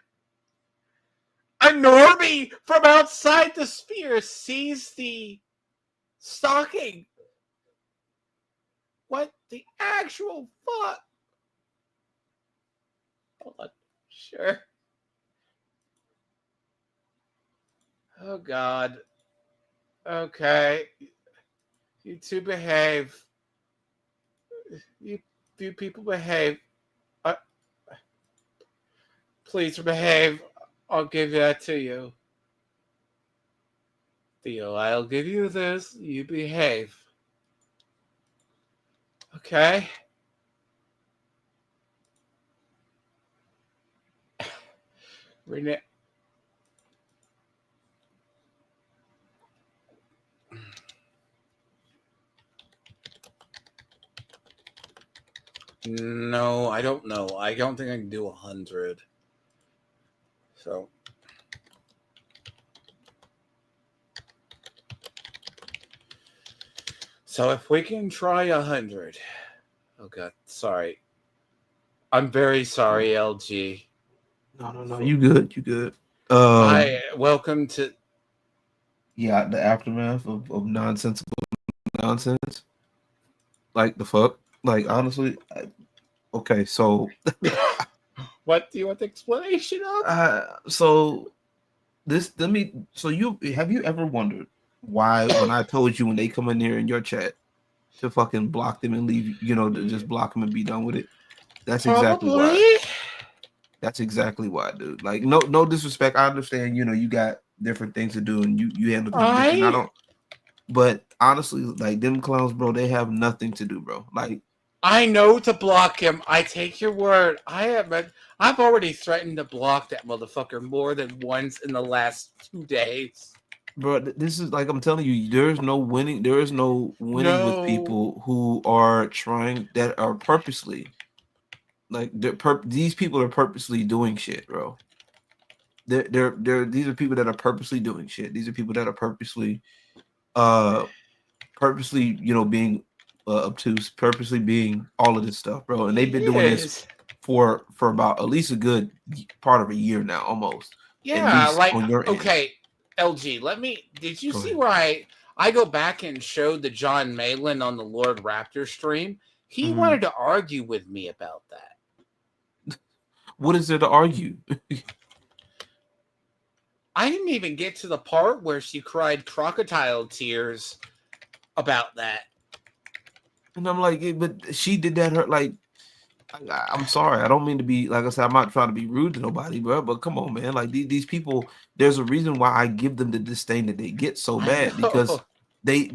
A normie from outside the sphere sees the stocking. What the actual fuck? Hold on. Sure. Oh, God. Okay. You two behave. You people behave. Please behave. I'll give that to you. Theo, I'll give you this. You behave. Okay? Renee. No, I don't know. I don't think I can do 100. So if we can try 100. Oh God, sorry. I'm very sorry, LG. No. You good. Hi, welcome to. Yeah, the aftermath of nonsensical nonsense. Like the fuck. Like honestly. Okay, so. What do you want the explanation of? So you have you ever wondered why when I told you when they come in here in your chat to fucking block them and leave, to just block them and be done with it? That's exactly why. That's exactly why, dude. Like no disrespect. I understand, you got different things to do and you handle things different. I don't, but honestly, like them clowns, bro, they have nothing to do, bro. Like I know to block him. I take your word. I've already threatened to block that motherfucker more than once in the last 2 days. Bro, this is like I'm telling you, there is no winning with people who are trying that are purposely like these people are purposely doing shit, bro. These are people that are purposely doing shit. These are people that are purposely being obtuse, purposely being all of this stuff, bro. And they've been doing this for about at least a good part of a year now, almost. Yeah, like okay, LG. Did you see where I go back and showed the John Malin on the Lord Raptor stream? He wanted to argue with me about that. What is there to argue? I didn't even get to the part where she cried crocodile tears about that. And I'm like, but she did that. I'm sorry. I don't mean to be, like I said, I'm not trying to be rude to nobody, bro. But come on, man. Like these people, there's a reason why I give them the disdain that they get so bad because they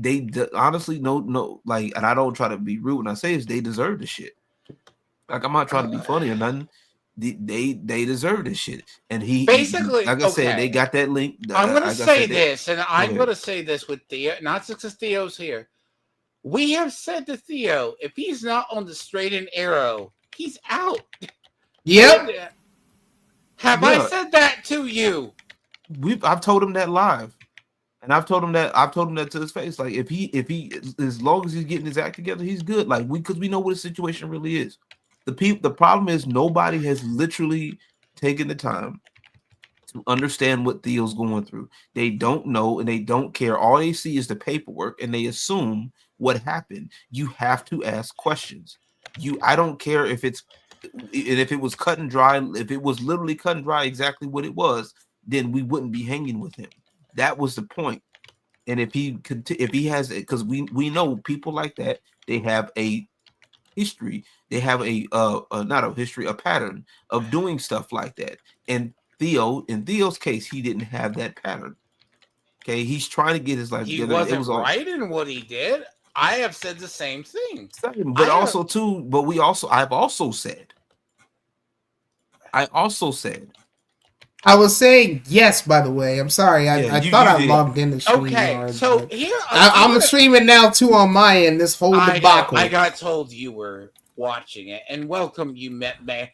honestly no, like, and I don't try to be rude when I say this. They deserve this shit. Like I'm not trying to be funny or nothing. They deserve this shit. And basically, like I said, they got that link. I'm gonna say this, and I'm gonna say this with Theo, not because Theo's here. We have said to Theo, if he's not on the straight and arrow, he's out. Yep. Have I said that to you? I've told him that live. And I've told him that to his face. Like if he as long as he's getting his act together, he's good. Like because we know what his situation really is. The problem is nobody has literally taken the time to understand what Theo's going through. They don't know and they don't care. All they see is the paperwork and they assume what happened. You have to ask questions. I don't care if it was cut and dry, if it was literally cut and dry exactly what it was, then we wouldn't be hanging with him. That was the point. And if he has it, because we know people like that, they have a history. They have not a history, a pattern of doing stuff like that. And in Theo's case, he didn't have that pattern. Okay, he's trying to get his life together. He wasn't right in what he did. I have said the same thing. But I've also said. I was saying yes, by the way. I'm sorry. I thought I logged in the stream. Okay, so here I'm streaming now too on my end. This whole debacle. I got told you were watching it, and welcome you met me.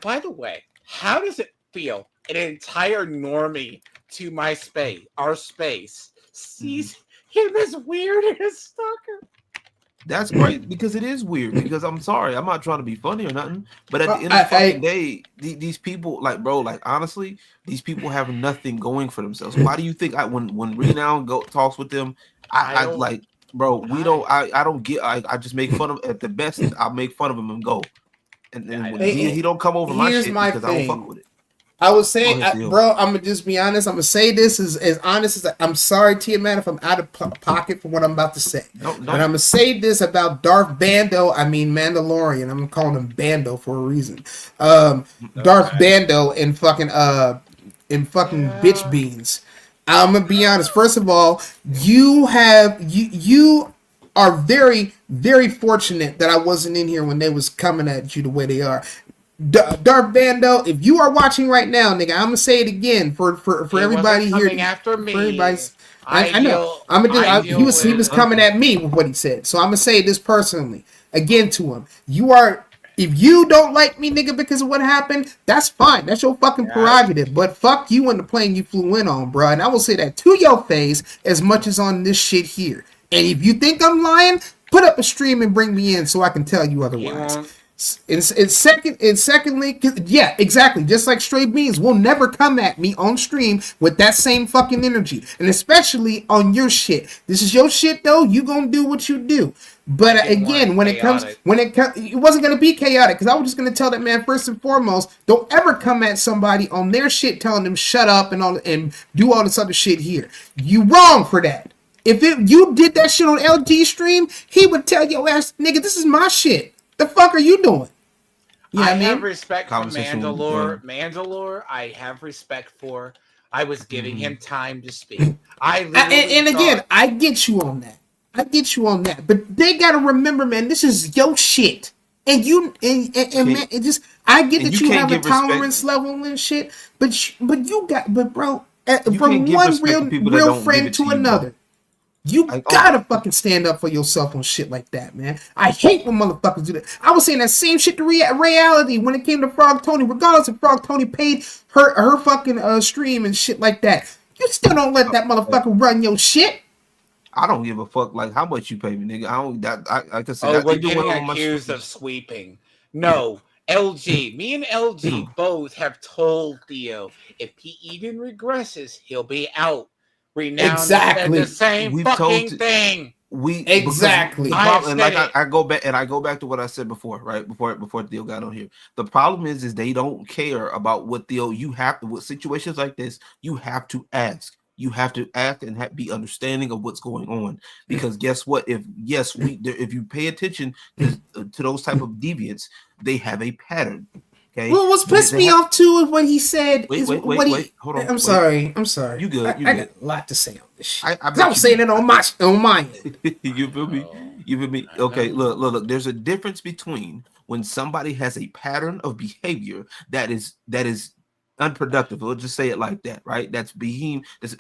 By the way, how does it feel? An entire normie to my space, our space, sees him as weird and a stalker. That's great because it is weird. Because I'm sorry, I'm not trying to be funny or nothing, but at the end of the fucking day, these people, like, bro, like, honestly, these people have nothing going for themselves. Why do you think when Renown talks with them, I like, bro, we don't, I don't get, I just make fun of, at the best, I'll make fun of him and go, and when he don't come over my shit because I don't fuck with it. I would say, bro, I'm gonna just be honest. I'm gonna say this as honest as I'm sorry, Tiamat, if I'm out of pocket for what I'm about to say. And I'm gonna say this about Darth Bando. I mean Mandalorian. I'm calling him Bando for a reason. Darth Bando and fucking bitch beans. I'm gonna be honest. First of all, you are very, very fortunate that I wasn't in here when they was coming at you the way they are. Darth Bando, if you are watching right now, nigga, I'm gonna say it again for everybody here. After me. For everybody's, I know. He was coming at me with what he said. So I'm gonna say this personally again to him. If you don't like me, nigga, because of what happened, that's fine. That's your fucking prerogative. But fuck you and the plane you flew in on, bro. And I will say that to your face as much as on this shit here. And if you think I'm lying, put up a stream and bring me in so I can tell you otherwise. And secondly, yeah, exactly. Just like Straybeans will never come at me on stream with that same fucking energy, and especially on your shit. This is your shit, though. You gonna do what you do. But again, it wasn't gonna be chaotic because I was just gonna tell that man first and foremost, don't ever come at somebody on their shit, telling them shut up and do all this other shit here. You wrong for that. If you did that shit on LG stream, he would tell your ass, nigga, this is my shit. The fuck are you doing? You know I have respect for Mandalore, I have respect for. I was giving him time to speak. Again, I get you on that. But they gotta remember, man, this is your shit. And man, it just I get that you have a tolerance level and shit, but bro, from one real friend to another. You gotta fucking stand up for yourself on shit like that, man. I hate when motherfuckers do that. I was saying that same shit to reality when it came to Frog Tony, regardless if Frog Tony paid her fucking stream and shit like that. You still don't let that motherfucker run your shit. I don't give a fuck like how much you pay me, nigga. I can say we're getting accused of sweeping. No, LG, me and LG both have told Theo if he even regresses, he'll be out. Exactly. The same thing. Exactly. And like I go back to what I said before, right? Before Theo got on here. The problem is they don't care about what Theo. With situations like this, you have to ask. You have to act and be understanding of what's going on. Because guess what? If you pay attention to those type of deviants, they have a pattern. Okay. Well, what's pissed me off too is what he said. Wait, hold on. I'm sorry. You good? I got a lot to say on this shit. I'm saying it on mine. You feel me? Okay, look. There's a difference between when somebody has a pattern of behavior that is unproductive. We'll just say it like that, right? That's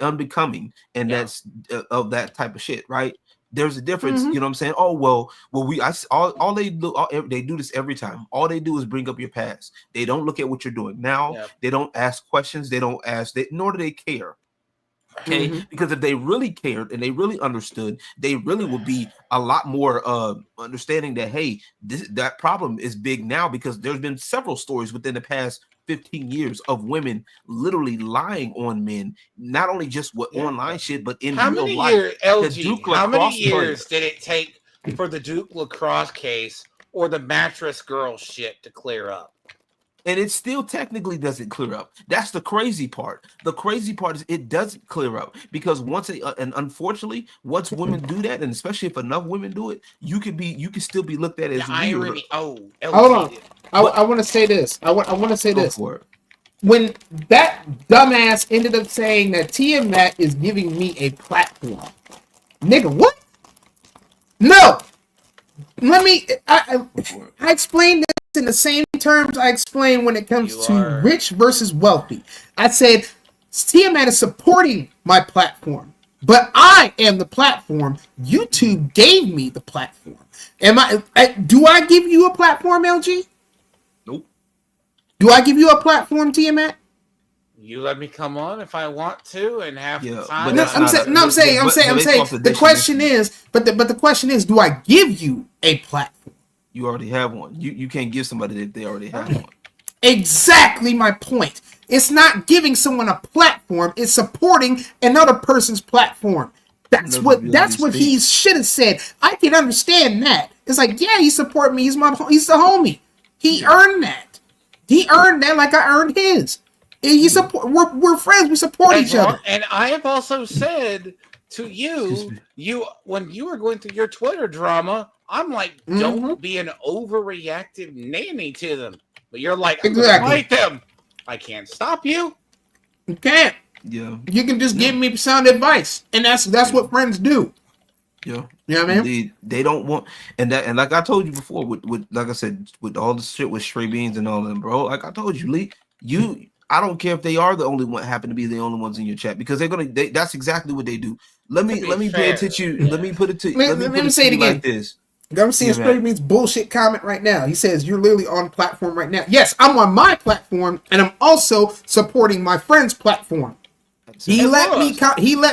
unbecoming, and that's of that type of shit, right? There's a difference, you know what I'm saying? Oh well, all they do, they do this every time. All they do is bring up your past. They don't look at what you're doing now. Yep. They don't ask questions. They don't ask. Nor do they care. Okay, because if they really cared and they really understood, they really would be a lot more understanding that hey, that problem is big now because there's been several stories within the past 15 years of women literally lying on men, not only just with online shit, but in real life. How many years did it take for the Duke lacrosse case or the mattress girl shit to clear up? And it still technically doesn't clear up. That's the crazy part. The crazy part is it doesn't clear up because and unfortunately, once women do that, and especially if enough women do it, you can still be looked at as weird. Hold on. I want to say this. I want to say this. When that dumbass ended up saying that Tiamat is giving me a platform, nigga, what? No. Let me. I explained this in the same terms I explained when it comes to rich versus wealthy. I said Tiamat is supporting my platform, but I am the platform. YouTube gave me the platform. Do I give you a platform, LG? Nope. Do I give you a platform, Tiamat? You let me come on if I want to and have time. No, I'm saying. The question is, but the question is, do I give you a platform? You already have one. You can't give somebody that they already have one. Exactly my point. It's not giving someone a platform. It's supporting another person's platform. That's what he should have said. I can understand that. It's like, yeah, he support me. He's the homie. He earned that. He earned that like I earned his. He support. We're friends. We support each other. And I have also said to you, when you were going through your Twitter drama, I'm like, don't be an overreactive nanny to them. But you're like, I'm gonna fight them. I can't stop you. You can't. Yeah. You can just give me sound advice, and that's what friends do. Yeah. You know what I mean? They don't want, and like I told you before, with like I said, with all the shit with Straybeans and all of them, bro. Like I told you, Lee, I don't care if they are the only one, happen to be the only ones in your chat, because that's exactly what they do. Let me pay attention. Yeah. Let me put it to let me say it again. Like this. I'm seeing Straybeans bullshit comment right now. He says you're literally on platform right now. Yes, I'm on my platform, and I'm also supporting my friend's platform. He let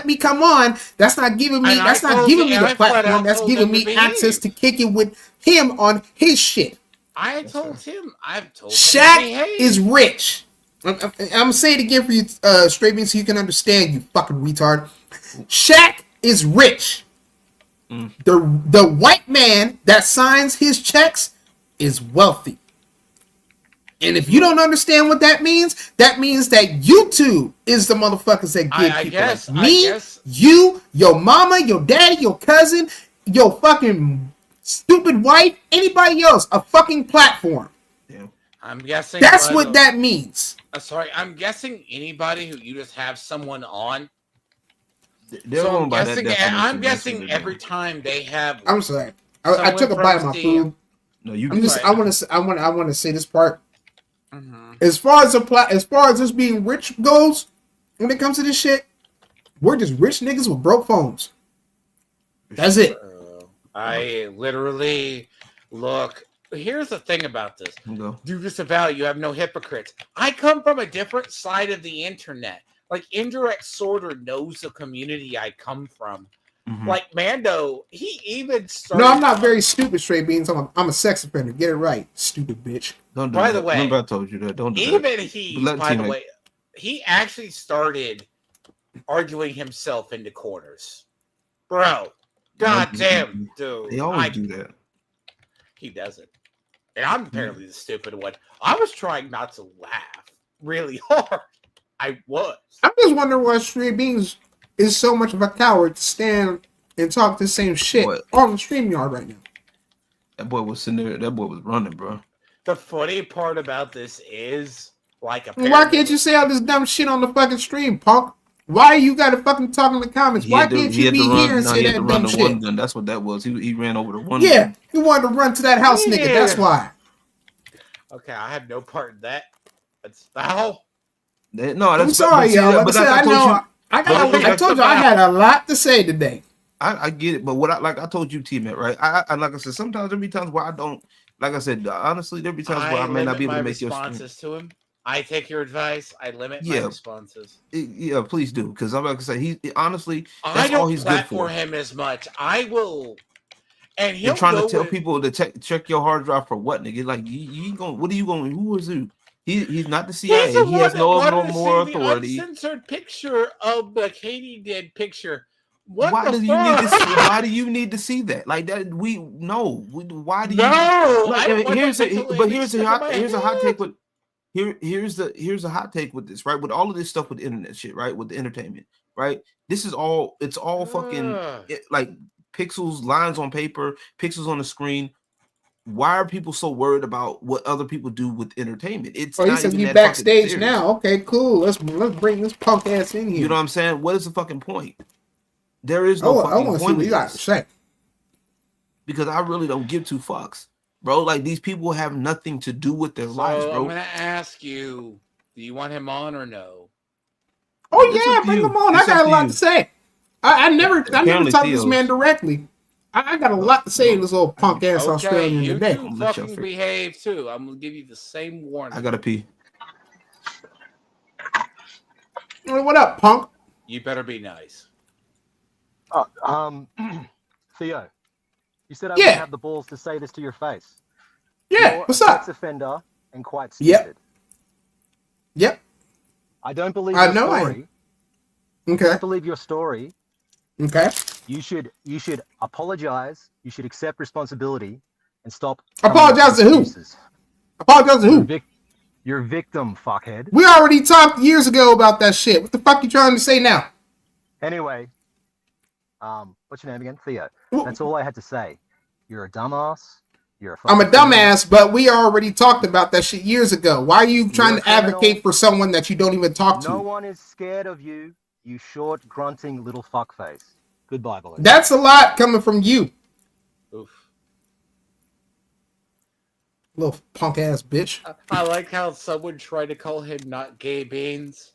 me come on. That's not giving me. That's not giving me the platform. That's giving me access to kick it with him on his shit. I've told him. Shaq is rich. I'm gonna say it again for you, Straybeans, so you can understand. You fucking retard. Shaq is rich. The white man that signs his checks is wealthy. And if you don't understand what that means that YouTube is the motherfuckers that give people like me, you, your mama, your daddy, your cousin, your fucking stupid wife, anybody else, a fucking platform. Yeah. I'm guessing that's what that means. Sorry, I'm guessing anybody who you just have someone on. I'm guessing every time they have. I'm sorry. I took a bite of my food. No, you. I want to say this part. As far as this being rich goes, when it comes to this shit, we're just rich niggas with broke phones. That's it. I literally look. Here's the thing about this. Do this about you have no hypocrites. I come from a different side of the internet. Like Indirect Sorter knows the community I come from. Like Mando, he even started. No, I'm not very stupid, Straybeans. I'm a sex offender. Get it right, stupid bitch. Don't do by that. the way, remember I told you that. Don't do even that. he. By the way, he actually started arguing himself into corners, bro. God damn, dude. They always do that. He doesn't, and I'm apparently the stupid one. I was trying not to laugh really hard. I was. I'm just wondering why Straybeans is so much of a coward to stand and talk the same shit on the StreamYard right now. That boy was sitting there. That boy was running, bro. The funny part about this is, like, why can't you say all this dumb shit on the fucking stream, punk? Why you gotta fucking talk in the comments? Why can't you be here and say that dumb shit? That's what that was. He ran over the one. Yeah, he wanted to run to that house, nigga. That's why. Okay, I had no part in that. That's foul. No, that's I'm sorry, y'all. Like I said, I told you I had a lot to say today. I get it, but I told you, T-Man, right? I like I said, sometimes there'll be times where I don't. Like I said, honestly, there'll be times where I may not be able to make your responses to him. I take your advice. I limit my responses. Yeah, please do, because I'm like I say, he honestly, that's I don't all he's good for. him as much. I will, and he'll You're trying to tell people to check your hard drive for what, nigga? Like you going? What are you going? Who is who? He's not the CIA. He has no more authority. Uncensored picture of the Katie did picture. Why do you need to see? Why do you need to see that? Like that? Why do you? No. Here's a hot take with. Here's a hot take with this, right? With all of this stuff with the internet shit, right? With the entertainment, right? It's all fucking like pixels, lines on paper, pixels on the screen. Why are people so worried about what other people do with entertainment? It's he says you backstage now. Okay, cool. Let's bring this punk ass in here. You know what I'm saying? What is the fucking point? There is no fucking point. I want to see what you got to say. Because I really don't give two fucks. Bro, like these people have nothing to do with their lives, bro. I'm gonna ask you, do you want him on or no? Oh yeah, bring him on. I got a lot to say. I never talked to this man directly. I got a lot to say in this little punk ass Australian today. You fucking behave too. I'm gonna give you the same warning. I gotta pee. What up, punk? You better be nice. Theo, you said I Yeah. wouldn't have the balls to say this to your face. Yeah, You're what's a sex up? offender and quite Yep. stupid. Yep. I don't believe I your know I am. story. Okay. Don't believe your story. Okay. You should apologize. You should accept responsibility and stop. Apologize to who? Excuses. Apologize to who? Your victim, fuckhead. We already talked years ago about that shit. What the fuck you trying to say now? Anyway, what's your name again? Theo. That's all I had to say. You're a dumbass. I'm a dumbass, but we already talked about that shit years ago. Why are you trying to advocate for someone that you don't even talk to? No one is scared of you, you short, grunting little fuckface. Goodbye, boys. That's a lot coming from you. Oof. Little punk ass bitch. I like how someone tried to call him not gay beans.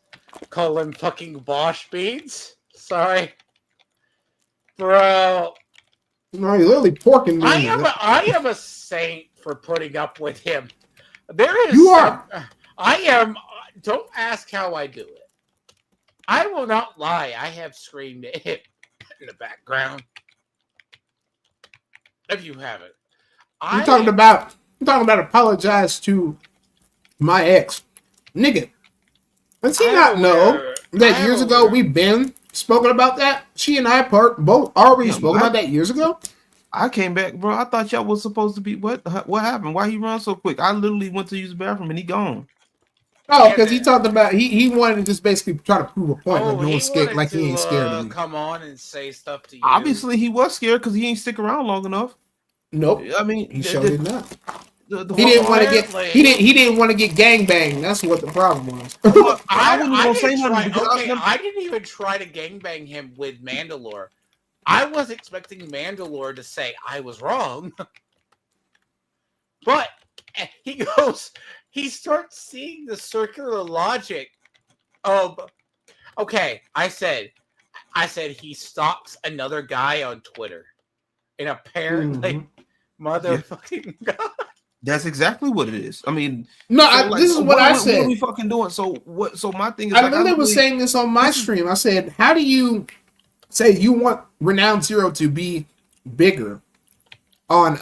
Call him fucking Bosch beans. Sorry. Bro. No, you're literally porking me. I am a saint for putting up with him. There is. You are. I am. Don't ask how I do it. I will not lie. I have screamed at him in the background. If you haven't, I'm talking about apologize to my ex, nigga. Does he not know that years ago we've been spoken about that? She and I both already spoke about that years ago. I came back, bro. I thought y'all was supposed to be what happened? Why he run so quick? I literally went to use the bathroom and he gone. Oh, because he talked about he wanted to just basically try to prove a point, like he ain't scared of me. Come on and say stuff to you. Obviously, he was scared because he ain't stick around long enough. Nope. I mean, he showed it not. He didn't want to get he didn't want to get gangbanged. That's what the problem was. I didn't even try to gangbang him with Mandalore. I was expecting Mandalore to say I was wrong, but he starts seeing the circular logic of, okay, I said he stalks another guy on Twitter, and apparently, motherfucking God. That's exactly what it is. I mean, no, this is what I said. What are we fucking doing? So what? So my thing is, I literally was saying this on my stream. I said, how do you say you want Renowned Zero to be bigger on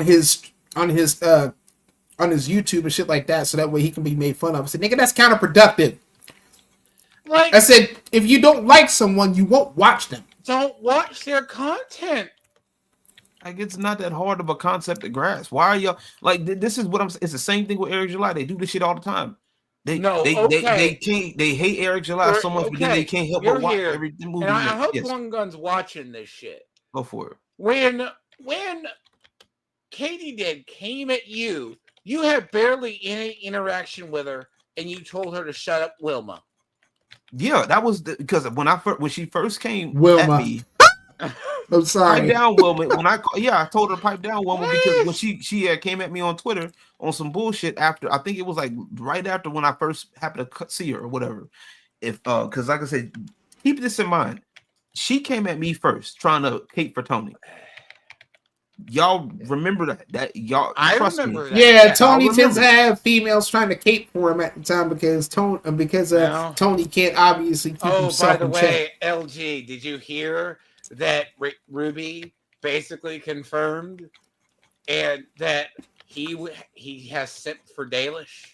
his YouTube and shit like that, so that way he can be made fun of? I said, nigga, that's counterproductive. I said, if you don't like someone, you won't watch them. Don't watch their content. Like, it's not that hard of a concept to grasp. Why are y'all like? This is what I'm saying. It's the same thing with Eric July. They do this shit all the time. They hate Eric July so much, but then they can't help but watch every movie. And I hope One Gun's watching this shit. Go for it. When Katie came at you, you had barely any interaction with her, and you told her to shut up, Wilma. Yeah, that was because when she first came Wilma. at me. I'm sorry. Pipe down, Wilma. I told her to pipe down, Wilma, because when she came at me on Twitter on some bullshit after, I think it was like right after when I first happened to see her or whatever. Because like I said, keep this in mind. She came at me first, trying to cape for Tony. Y'all remember that y'all? I remember that. Yeah, Tony tends to have females trying to cape for him at the time because Tony can't obviously keep himself in check. By the way, LG, did you hear that Ruby basically confirmed and that he has sent for Dalish?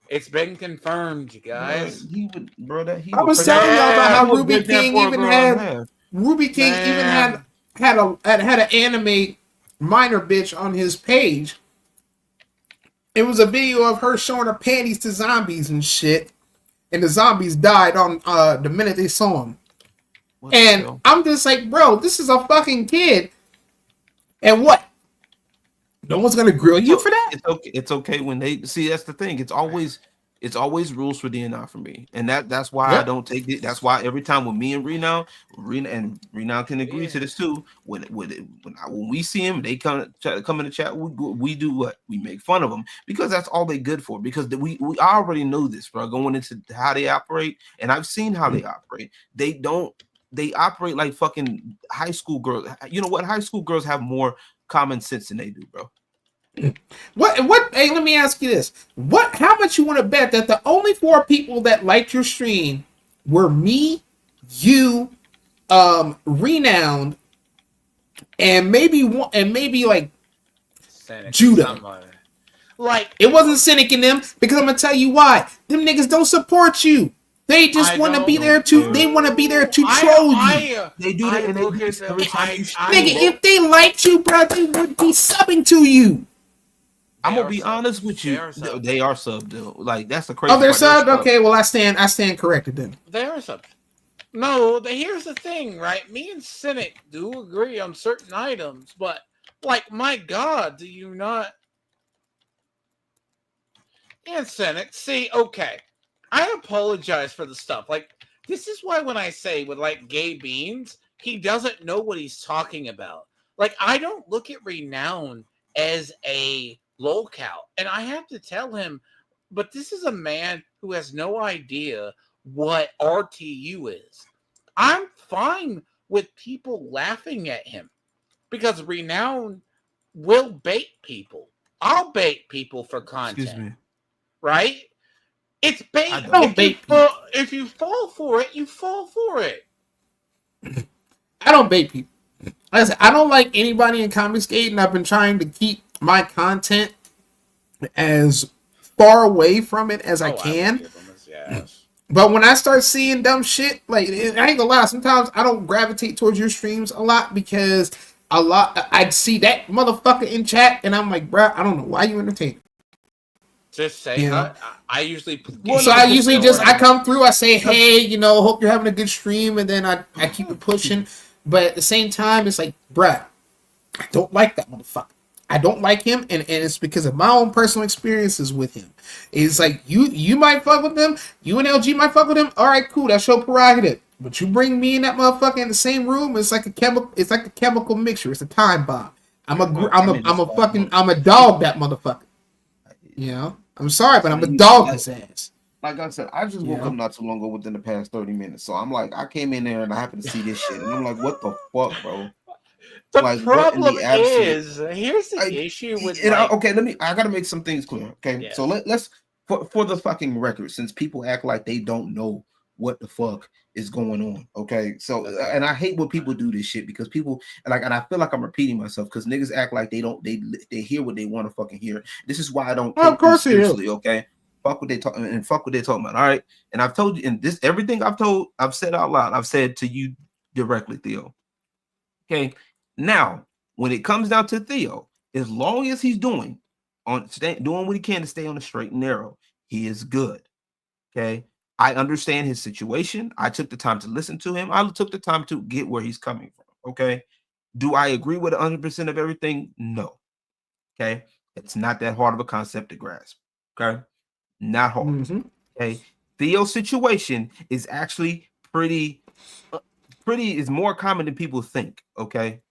It's been confirmed, you guys. I was telling y'all about how Ruby King even had an anime minor bitch on his page. It was a video of her showing her panties to zombies and shit, and the zombies died on the minute they saw him. And I'm just like, bro, this is a fucking kid. And what? No one's gonna grill you for that? It's okay when they see. That's the thing. It's always rules for DNI for me, and that's why I don't take it. That's why every time with me and Renown can agree to this too. When we see him, they come in the chat. We do what? We make fun of them because that's all they good for. Because we already know this, bro. Going into how they operate, and I've seen how they operate. They operate like fucking high school girls. You know what? High school girls have more common sense than they do, bro. What? Hey, let me ask you this: How much you want to bet that the only 4 people that liked your stream were me, you, Renowned, and maybe like Judah. Like it wasn't Cynic in them because I'm gonna tell you why. Them niggas don't support you. They just want to be there to. They want to be there to troll you. They do that, and they do this every time you nigga, if they liked you, bro, they would be subbing to you. I'm gonna be honest with you. They are subbed though. Like that's the crazy. Oh, they're subbed. Okay, well I stand corrected then. They are subbed. No, here's the thing, right? Me and Cynic do agree on certain items, but like, my God, do you not? And Cynic, see, okay, I apologize for the stuff. Like, this is why when I say with like Gay Beans, he doesn't know what he's talking about. Like, I don't look at Renown as a lolcow, and I have to tell him, but this is a man who has no idea what RTU is. I'm fine with people laughing at him because Renown will bait people. I'll bait people for content. Right? It's bait. If you fall for it, you fall for it. I don't bait people. Like I said, I don't like anybody in Confiscate, and I've been trying to keep my content as far away from it as I can. But when I start seeing dumb shit, like, I ain't gonna lie, sometimes I don't gravitate towards your streams a lot because I'd see that motherfucker in chat, and I'm like, bruh, I don't know why you entertain. Just say, I usually. So I usually I come through, I say, hey, hope you're having a good stream, and then I keep it pushing. But at the same time, it's like, bruh, I don't like that motherfucker. I don't like him, and it's because of my own personal experiences with him. It's like, you might fuck with them, you and LG might fuck with him. All right, cool, that's your prerogative. But you bring me and that motherfucker in the same room, it's like a chemical mixture. It's a time bomb. I'm a dog that motherfucker. I'm sorry, but I'm a dog his ass. Like I said, I just woke up not too long ago within the past 30 minutes. So I'm like, I came in there and I happened to see this shit. And I'm like, what the fuck, bro? The problem is, here's the issue with I gotta make some things clear. Okay. So let's for the fucking record, since people act like they don't know what the fuck is going on. Okay. So and I hate when people do this shit because people and I feel like I'm repeating myself because niggas act like they hear what they want to fucking hear. This is why I don't take them seriously, okay? Fuck what they talking and fuck what they talking about. All right. And I've told you, and this everything I've said out loud, I've said to you directly, Theo. Okay. Now, when it comes down to Theo, as long as he's doing what he can to stay on the straight and narrow, he is good. Okay. I understand his situation. I took the time to listen to him. I took the time to get where he's coming from. Okay. Do I agree with 100% of everything? No. Okay. It's not that hard of a concept to grasp. Okay. Not hard. Mm-hmm. Okay. Theo's situation is actually pretty is more common than people think. Okay.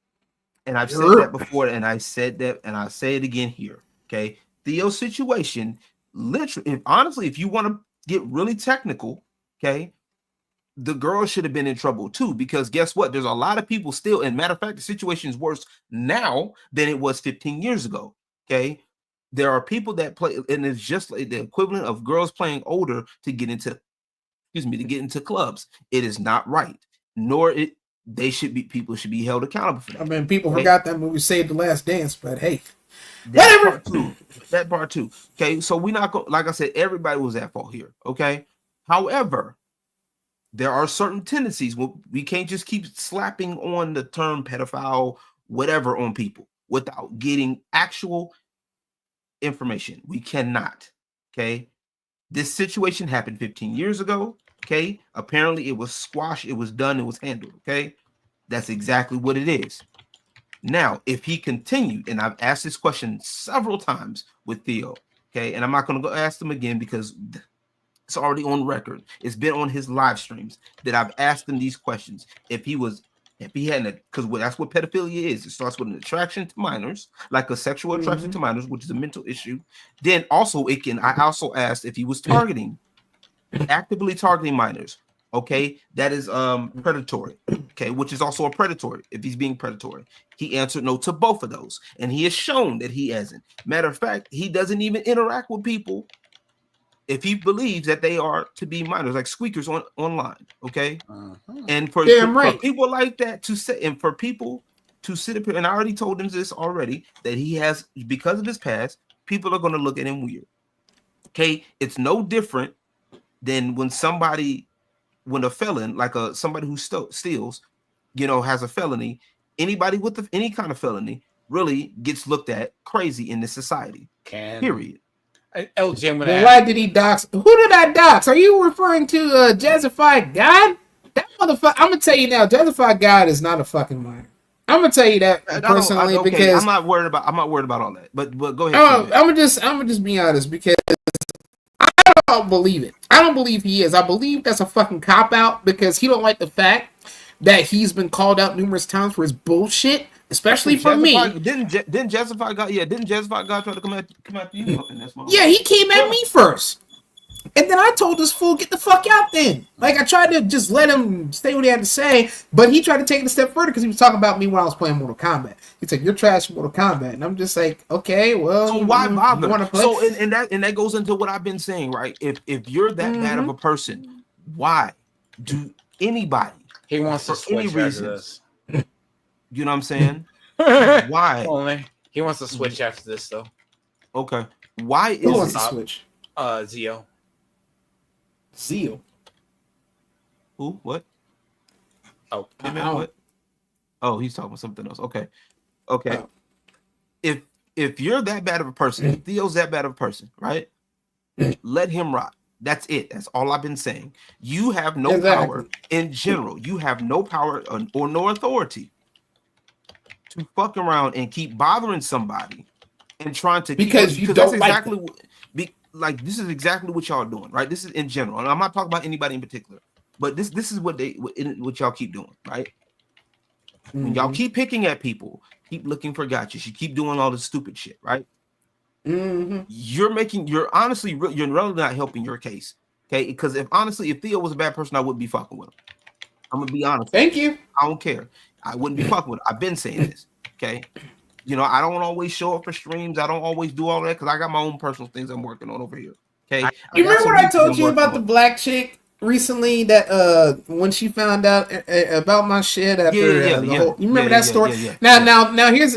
And I've said that before, and I said that, and I say it again here. Okay. Theo's situation, literally, if you want to get really technical, okay, the girl should have been in trouble too, because guess what? There's a lot of people still, and matter of fact, the situation is worse now than it was 15 years ago. Okay. There are people that play, and it's just like the equivalent of girls playing older to get into clubs. It is not right, nor people should be held accountable for that. I mean, people forgot that movie Save the Last Dance, but hey, that part too. Okay, so we not going, like I said, everybody was at fault here. Okay, however, there are certain tendencies. We can't just keep slapping on the term pedophile, whatever, on people without getting actual information. We cannot. Okay, this situation happened 15 years ago. Okay, apparently it was squashed, it was done, it was handled. Okay, that's exactly what it is. Now, if he continued, and I've asked this question several times with Theo, okay, and I'm not going to go ask him again because it's already on record. It's been on his live streams that I've asked him these questions. If he hadn't, because that's what pedophilia is. It starts with an attraction to minors, like a sexual attraction to minors, which is a mental issue. Then also I also asked if he was actively targeting minors Okay, that is predatory. Okay, which is also a predatory if he's being predatory. He answered no to both of those, and he has shown that he hasn't. Matter of fact, he doesn't even interact with people if he believes that they are to be minors, like squeakers online. Okay, and for people like that to say, and for people to sit up here, and I already told him this already, that he has, because of his past, people are going to look at him weird. Okay, it's no different than when a felon, like somebody who steals, has a felony, anybody with any kind of felony really gets looked at crazy in this society. Period. LJ, why did he dox? Who did I dox? Are you referring to Jazzified God? That motherfucker. I'm gonna tell you now, Jazzified God is not a fucking minor. I'm gonna tell you that personally because I'm not worried about all that. But go ahead. I'm gonna just be honest because I don't believe it. I don't believe he is. I believe that's a fucking cop out because he don't like the fact that he's been called out numerous times for his bullshit, especially from me. Didn't Jazzified God? Yeah, didn't Jazzified God try to come at you? Yeah, he came at me first. And then I told this fool, get the fuck out then. Like, I tried to just let him say what he had to say, but he tried to take it a step further because he was talking about me when I was playing Mortal Kombat. He said, you're trash in Mortal Kombat. And I'm just like, okay, well. So why bother? So, and that goes into what I've been saying, right? If you're that bad of a person, why do anybody, he wants to switch any reason, this. You know what I'm saying? Why? Only. He wants to switch after this, though. Okay. Why is Who wants to switch? Zio. Zio. Who? What? Oh, what? Oh, he's talking about something else. Okay. If you're that bad of a person, if Theo's that bad of a person, right? Let him rock. That's it. That's all I've been saying. You have no power in general. You have no power or no authority to fuck around and keep bothering somebody and trying to because you don't like this is exactly what y'all are doing, right? This is in general, and I'm not talking about anybody in particular, but this is what y'all keep doing, right? When y'all keep picking at people, keep looking for gotchas, you keep doing all this stupid shit, right? You're really not helping your case, okay? Because if Theo was a bad person, I wouldn't be fucking with him. I'm gonna be honest. Thank you. I don't care. I wouldn't be fucking with him. I've been saying this, okay? I don't always show up for streams. I don't always do all that because I got my own personal things I'm working on over here. Okay. You remember what I told you about the black chick recently that when she found out about my shit after you remember that story? Now here's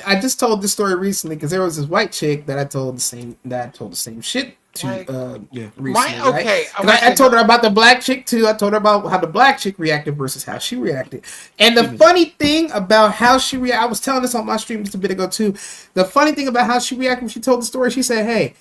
I just told this story recently because there was this white chick that I told the same shit to recently. Right? I told her about the black chick too. I told her about how the black chick reacted versus how she reacted. And the funny thing about how she reacted, I was telling this on my stream just a bit ago too. The funny thing about how she reacted when she told the story, she said, "Hey,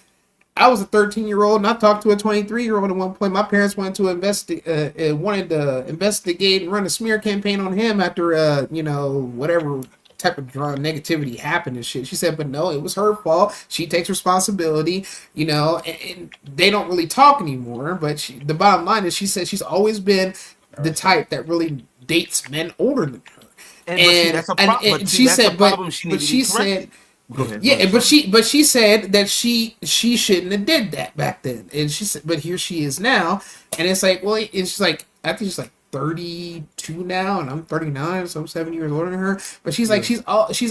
I was a 13-year-old and I talked to a 23-year-old at one point. My parents wanted to investigate and run a smear campaign on him after whatever type of negativity happened and shit." She said, but no, it was her fault. She takes responsibility, and they don't really talk anymore. But the bottom line is she said she's always been the type that really dates men older than her. And she said, but she said, but she said that she shouldn't have did that back then. And she said, but here she is now. And it's like, well, it's like, I think she's like 32 now, and I'm 39, so I'm 7 years older than her. But she's like, she's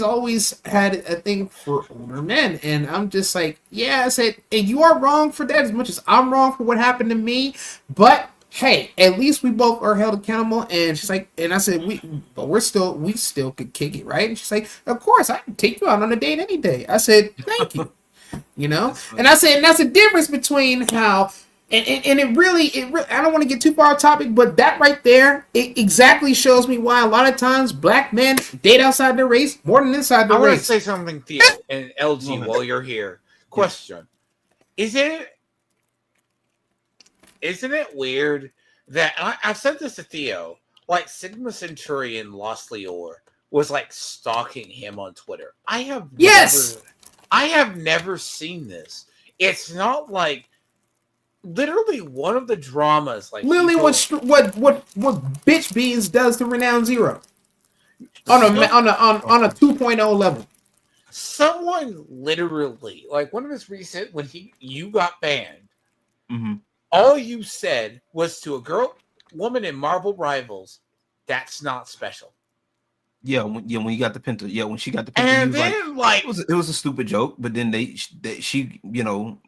always had a thing for older men, and I'm just like, yeah. I said, and you are wrong for that as much as I'm wrong for what happened to me. But hey, at least we both are held accountable. And she's like, and I said, we still could kick it, right? And she's like, of course, I can take you out on a date any day. I said, thank you, And I said, and that's the difference between how. And it really, I don't want to get too far off topic, but that right there, it exactly shows me why a lot of times black men date outside their race more than inside their race. I want to say something, Theo, and LG, while you're here. Question: Isn't it weird that I've said this to Theo? Like Sigma Centurion Lost Lior was like stalking him on Twitter. I have never seen this. It's not like. Literally one of the dramas, like literally what Bitch Beans does to Renown Zero on a 2.0 level. Someone literally, like one of his recent when you got banned, All you said was to a woman in Marvel Rivals, that's not special. Yeah, when you got the Penta, when she got the Penta, and then like it was a stupid joke, but then she then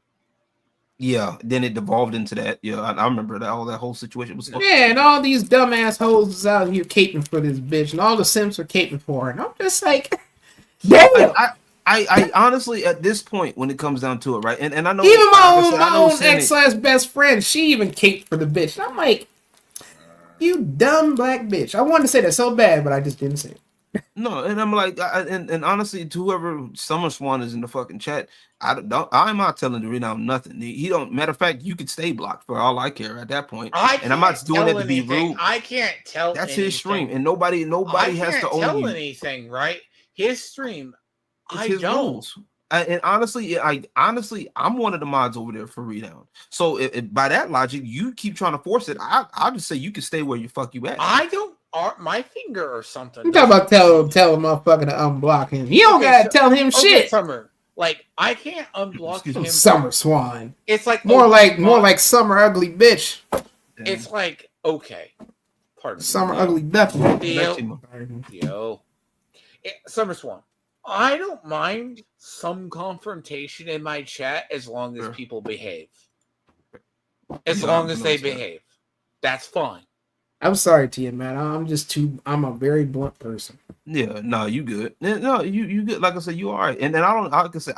it devolved into that. Yeah, I remember that whole situation was. And all these dumb assholes is out here caping for this bitch, and all the Sims are caping for her, and I'm just like, damn. I honestly, at this point, when it comes down to it, right, and I know even my own ex/best friend, she even caped for the bitch. And I'm like, you dumb black bitch. I wanted to say that so bad, but I just didn't say it. No, and I'm like, and honestly, to whoever Summer Swan is in the fucking chat, I'm not telling the Renown nothing. He don't. Matter of fact, you could stay blocked for all I care at that point. And I'm not doing that to be rude. I can't tell. That's his stream, and nobody has to own you. Anything, right? His stream. It's his rules. And honestly, I'm one of the mods over there for Renown. So if by that logic, you keep trying to force it, I'll just say you can stay where you fuck you at. I don't. My finger or something. You talk about tell a motherfucker to unblock him. You don't gotta tell him shit. Summer, like I can't unblock him. Summer Swan. It's like more like Summer Ugly Bitch. It's like okay, pardon. Summer Ugly Ducky. Summer Swan. I don't mind some confrontation in my chat as long as people behave. As long as they behave, that's fine. I'm sorry to you, man. I'm a very blunt person. Yeah, no, you good. No, you good. Like I said, you all right. And then I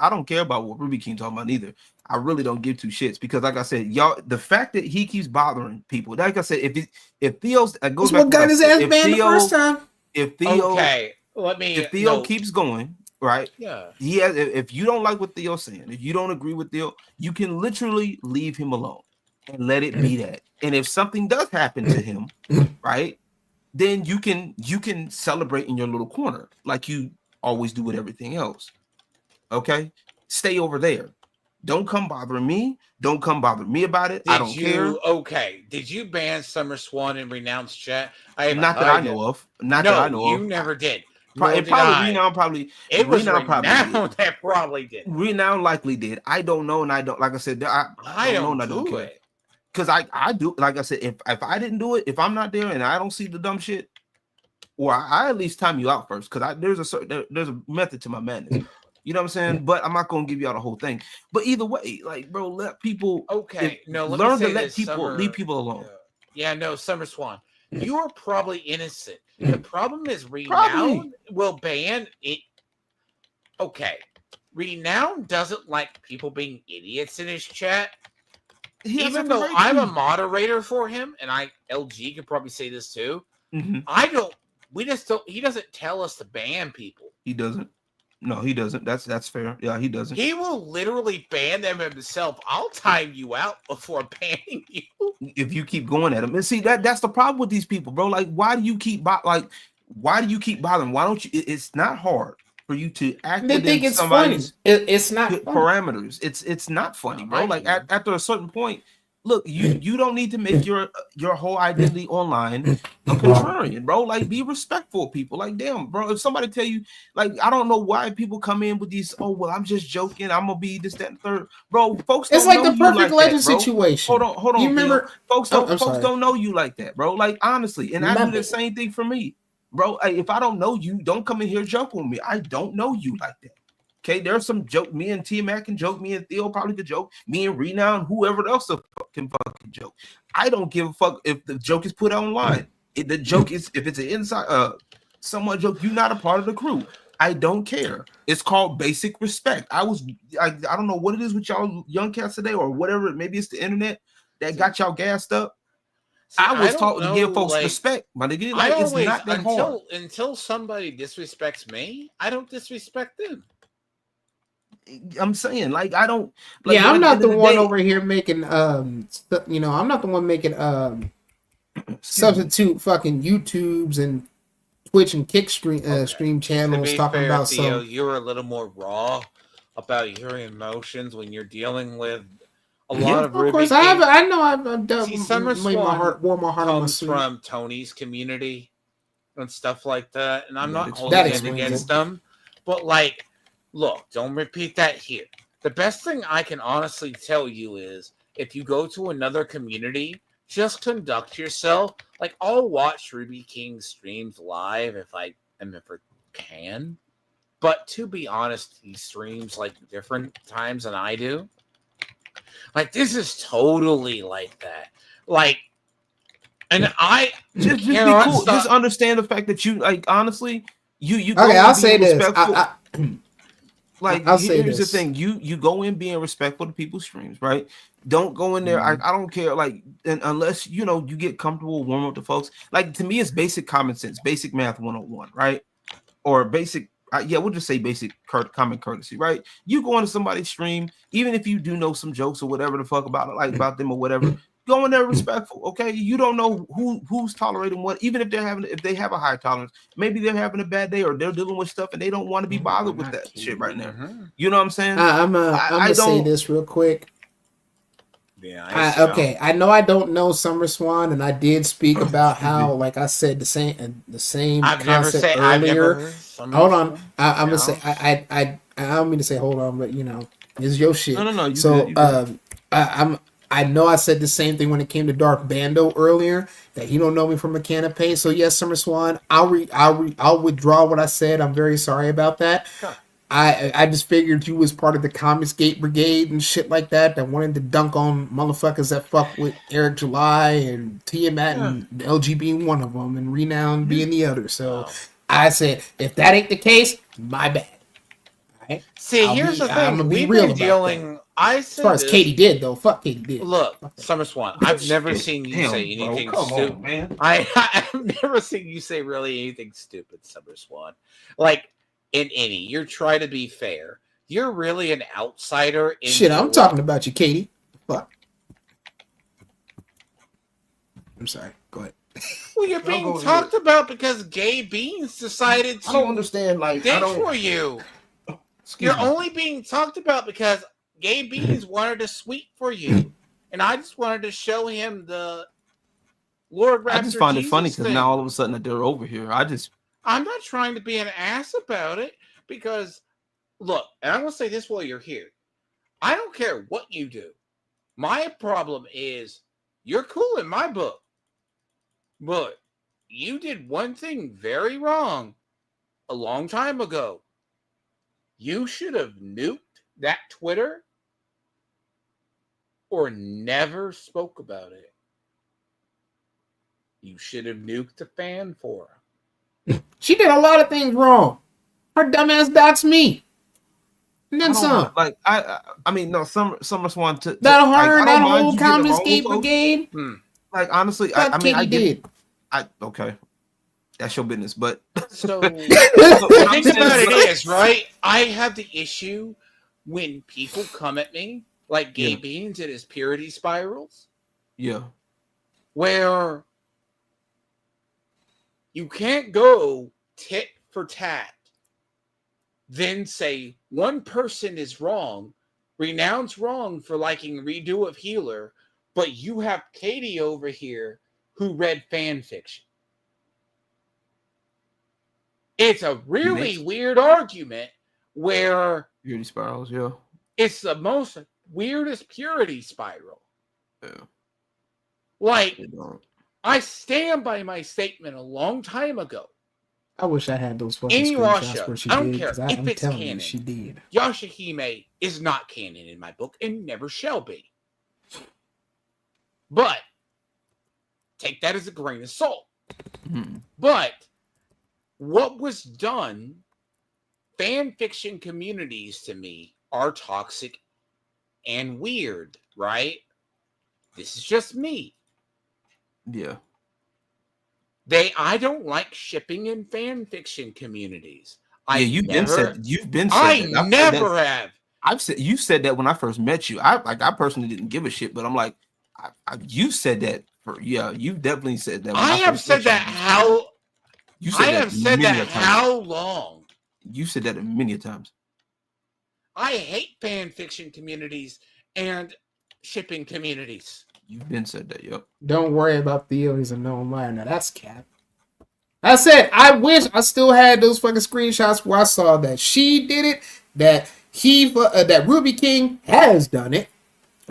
don't care about what Ruby King talking about either. I really don't give two shits because, like I said, y'all, the fact that he keeps bothering people. Like I said, if Theo's goes back, got his ass banned the first time. If Theo keeps going, right? Yeah. He has. If you don't like what Theo's saying, if you don't agree with Theo, you can literally leave him alone and let it be that. And if something does happen to him, right, then you can celebrate in your little corner like you always do with everything else. Okay, stay over there. Don't come bothering me. Don't come bother me about it. I don't care. Okay. Did you ban Summer Swan in Renown's chat? Not that I know of. Not that I know of. You never did. Renown that probably did. Renown likely did. I don't know, and I don't. Like I said, I don't know, and I don't care. Because I do, like I said, if I didn't do it, if I'm not there and I don't see the dumb shit, or I at least time you out first, because there's a method to my madness. You know what I'm saying? But I'm not gonna give y'all the whole thing. But either way, like, bro, let people learn to let people leave people alone. Yeah, no, Summer Swan, you are probably innocent. The problem is Renown will ban it. Okay, Renown doesn't like people being idiots in his chat. Even though I'm a moderator for him, and LG could probably say this too. He doesn't tell us to ban people. He doesn't. No, he doesn't. That's fair. Yeah, he doesn't. He will literally ban them himself. I'll time you out before banning you. If you keep going at him. And see, that's the problem with these people, bro. Like, why do you keep bothering? Why don't you? It's not hard for you to act within somebody's it's not parameters. It's not funny, bro. Like after a certain point, look, you don't need to make your whole identity online a contrarian, bro. Like, be respectful of people. Like, damn, bro, if somebody tell you, like, I don't know why people come in with these, oh well, I'm just joking, I'm gonna be this, that, and third. Bro, folks don't it's like know the perfect like legend situation. Hold on. You remember folks don't know you like that, bro. Like, honestly, and I do the same thing for me. Bro, if I don't know you, don't come in here joke with me. I don't know you like that. Okay, there's some joke. Me and T-Mac can joke. Me and Theo probably could joke. Me and Renown, whoever else can fucking joke. I don't give a fuck if the joke is put online. If the joke is, if it's an inside someone joke, you're not a part of the crew. I don't care. It's called basic respect. I don't know what it is with y'all young cats today or whatever. Maybe it's the internet that got y'all gassed up. See, I was taught to give folks respect, but again, like, it's not that hard. Until somebody disrespects me, I don't disrespect them. I'm saying, like, I don't. Like, yeah, I'm not the one over here making. I'm not the one making substitute fucking YouTubes and Twitch and Kick stream channels talking about Theo, you're a little more raw about your emotions when you're dealing with. A lot of course, I know I've done. See, Summer Swan wore my heart comes from Tony's community and stuff like that, and I'm not holding it against them. But like, look, don't repeat that here. The best thing I can honestly tell you is if you go to another community, just conduct yourself. Like, I'll watch Ruby King streams live if I ever can. But to be honest, he streams like different times than I do. Like, this is totally like that. Like, and I just be cool. Just understand the fact that you, like, honestly, you. Okay, I'll say this. Like, here's the thing: you go in being respectful to people's streams, right? Don't go in there. Mm-hmm. I don't care, like, unless you get comfortable, warm up to folks. Like, to me, it's basic common sense, basic math 101, right? Or basic. We'll just say basic common courtesy, right? You go into somebody's stream, even if you do know some jokes or whatever the fuck about it, like about them or whatever, go in there respectful, okay? You don't know who's tolerating what, even if they have a high tolerance, maybe they're having a bad day or they're dealing with stuff and they don't want to be bothered with that shit right now. You know what I'm saying? I'm gonna say this real quick. Yeah. I know I don't know Summer Swan, and I did speak about how, like I said, the same concept earlier. Hold on, I'm gonna say I don't mean to say hold on, but it's your shit. No. So I know I said the same thing when it came to Dark Bando earlier, that he don't know me from a can of paint. So yes, Summer Swan, I'll withdraw what I said. I'm very sorry about that. Sure. I just figured you was part of the Comics Gate Brigade and shit like that wanted to dunk on motherfuckers that fuck with Eric July and Tiamat and LG being one of them and Renown being the other. So I said, if that ain't the case, my bad. Right? See, here's the thing. I'm gonna be real dealing. As far as Katie did, though, fuck Katie did. Look, Summer Swan, I've never seen you say anything stupid. Man. I've never seen you say really anything stupid, Summer Swan. Like, in any, you're trying to be fair. You're really an outsider. Shit, I'm talking about you, Katie. Fuck. I'm sorry. Go ahead. Well, you're being talked about because Gay Beans decided to. I don't understand. Like, for you. You're only being talked about because Gay Beans wanted to sweep for you, and I just wanted to show him the Lord Raptor. I just find Jesus it funny because thing. now all of a sudden that they're over here. I'm not trying to be an ass about it because, look, and I'm going to say this while you're here. I don't care what you do. My problem is you're cool in my book, but you did one thing very wrong a long time ago. You should have nuked that Twitter or never spoke about it. You should have nuked the fan forum. She did a lot of things wrong. Her dumbass doxed me. And then some. Like, I mean, no, Summer Swan. That whole Comics Gate Brigade. Like, honestly, I mean, I did. Okay. That's your business, but. So, the thing about it is, right? I have the issue when people come at me, like Gay Beans and his purity spirals. Yeah. Where you can't go tit for tat, then say one person is wrong, Renown's wrong for liking Redo of Healer, but you have Katie over here who read fan fiction. It's a really weird argument where purity spirals, yeah. It's the most weirdest purity spiral. Yeah. Like, I stand by my statement a long time ago. I wish I had those fucking screenshots where she I don't did. care if it's canon. She did. Yashahime is not canon in my book and never shall be. But take that as a grain of salt. Mm-hmm. But what was done, fan fiction communities to me are toxic and weird, right? This is just me. Yeah. I don't like shipping in fan fiction communities. You've been said I that. never have. You said that when I first met you. I personally didn't give a shit, but I'm like, you said that you've definitely said that. I have said that how long? You said that many times. I hate fan fiction communities and shipping communities. You've been said that, yep. Don't worry about Theo. He's a known liar. Now that's cap. I said, I wish I still had those fucking screenshots where I saw that she did it, that Ruby King has done it,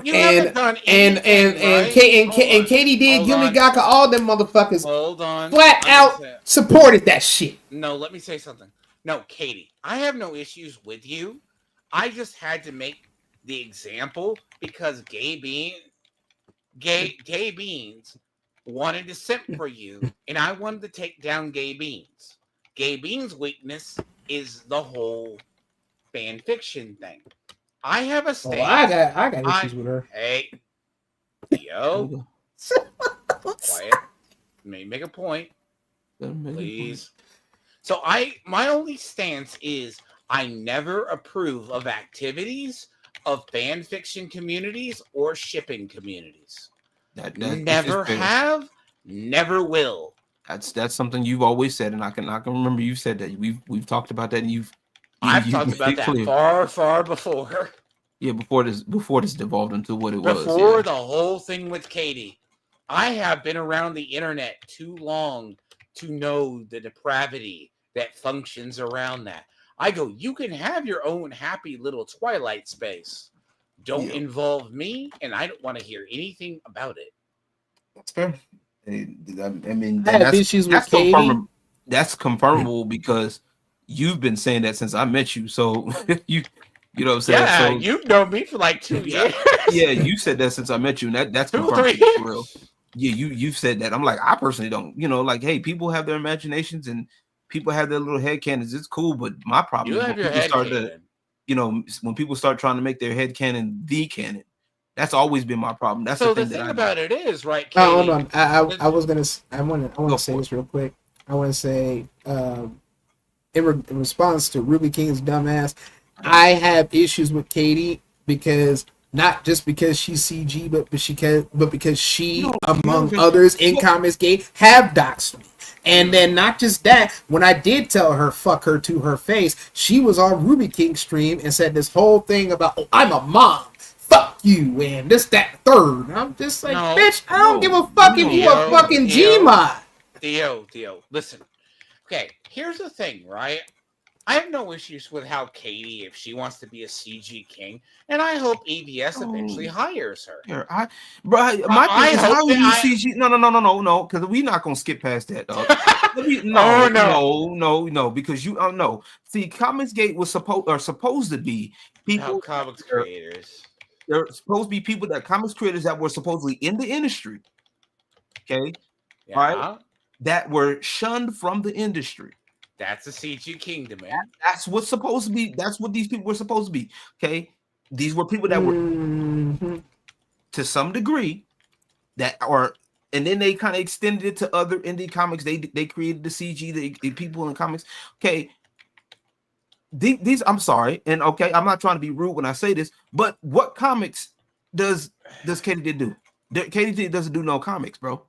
haven't done anything, right? And Katie did Yumi Gaka, all them motherfuckers. Hold on. Flat out supported that shit. No, let me say something. No, Katie, I have no issues with you. I just had to make the example because Gay Beans wanted to simp for you, and I wanted to take down Gay Beans. Gay Beans' weakness is the whole fan fiction thing. I have a stance. I got issues with her. Hey, yo, quiet. Make a point, please. So my only stance is I never approve of activities of fan fiction communities or shipping communities. That never have, never will. That's something you've always said, and I can remember you said that. We've talked about that, and I've talked about that far before. Yeah, before this devolved into what it was. Before the whole thing with Katie. I have been around the internet too long to know the depravity that functions around that. I go, you can have your own happy little Twilight space. Don't involve me, and I don't want to hear anything about it. That's fair. I mean, I have issues with Katie. That's confirmable because you've been saying that since I met you. So you know what I'm saying? Yeah, so, you've known me for like 2 years. Yeah, you said that since I met you, and that's confirmed for real. Yeah, you've said that. I'm like, I personally don't. Like, hey, people have their imaginations and people have their little headcanons. It's cool, but my problem is when people start when people start trying to make their headcanon the canon. That's always been my problem. That's so the thing about it is, right, Katie, hold on. I want to say this real quick. I want to say, in response to Ruby King's dumbass, I have issues with Katie because not just because she's CG, but because she, among others in Comics Gate, have doxed me. And then not just that, when I did tell her fuck her to her face, she was on Ruby King's stream and said this whole thing about, I'm a mom, fuck you, and this, that, third. And I'm just like, bitch, I don't give a fuck if you a fucking Gmod. Theo, listen. Okay, here's the thing, right? I have no issues with how Katie, if she wants to be a CG king, and I hope EVS eventually hires her. My thing is, how are you CG? No, because we're not gonna skip past that, dog. No, because you no. See, Comics Gate was supposed to be people, comics creators. They're supposed to be people comics creators that were supposedly in the industry. Okay, right? That were shunned from the industry. That's a CG kingdom, man. That's what's supposed to be. That's what these people were supposed to be. Okay, these were people that were, to some degree, and then they kind of extended it to other indie comics. They created the CG, the people in comics. Okay, these I'm sorry, and okay, I'm not trying to be rude when I say this, but what comics does Katie do? Katie doesn't do no comics, bro.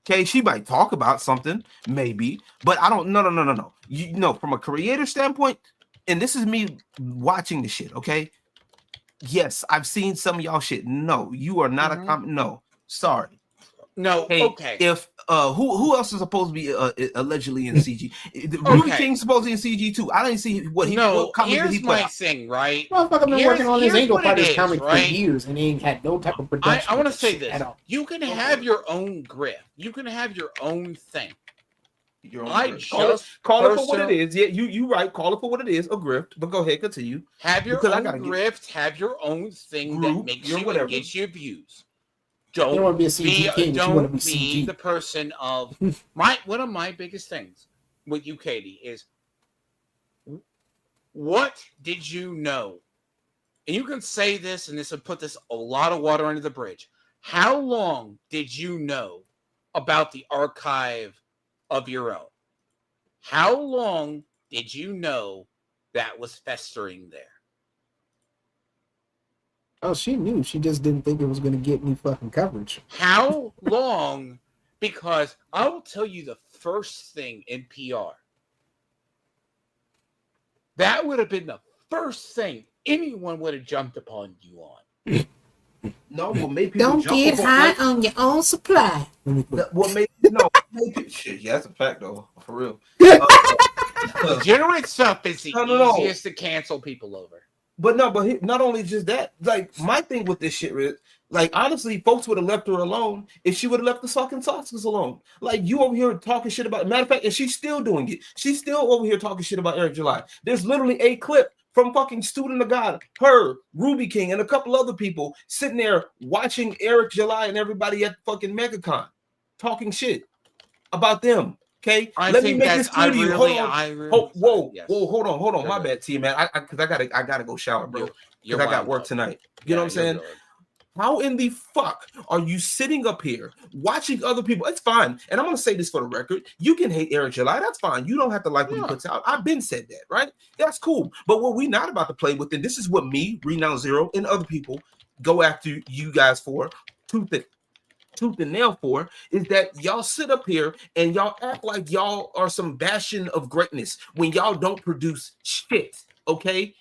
Okay, she might talk about something, maybe, but I don't. No. You know, from a creator standpoint, and this is me watching the shit. Okay, yes, I've seen some of y'all shit. No, you are not a comic. No, sorry. No, hey, okay. If who else is supposed to be allegedly in CG? Ruby King's supposed to be in CG too. I didn't see what he. No, what here's my thing, right? Motherfucker been working on his Angel Fighters comic for years, and he ain't had no type of production. I want to say this: you can have your own grip. You can have your own thing. Call it for what it is. Yeah, you right. Call it for what it is. A grift. But go ahead, continue. Have your own grift. Have your own thing that makes you and gets you views. Don't want to be a CG king. Don't be the person of one of my biggest things with you, Katie, is what did you know? And you can say this, and this would put a lot of water under the bridge. How long did you know about the archive of your own? How long did you know that was festering there? Oh, she knew. She just didn't think it was going to get any fucking coverage. How long? Because I will tell you the first thing in PR. That would have been the first thing anyone would have jumped upon you on. No, what made people don't get high on your own supply. What made shit? Yeah, that's a fact though, for real. Degenerate stuff is the easiest to cancel people over. But not only just that, like my thing with this shit is, like honestly, folks would have left her alone if she would have left the fucking sauces alone. Like you over here talking shit about. Matter of fact, and she's still doing it. She's still over here talking shit about Eric July. There's literally a clip from fucking Student of God, her, Ruby King, and a couple other people sitting there watching Eric July and everybody at fucking MegaCon talking shit about them. Okay, let me make this clear to you. Hold on. Hold on. My bad, T, man. Because I gotta go shower, bro. Because I got work tonight. You know what I'm saying? How in the fuck are you sitting up here watching other people? It's fine. And I'm going to say this for the record. You can hate Eric July. That's fine. You don't have to like what he puts out. I've been said that, right? That's cool. But what we're not about to play with, and this is what me, Renown Zero, and other people go after you guys for, tooth and nail for, is that y'all sit up here and y'all act like y'all are some bastion of greatness when y'all don't produce shit, okay?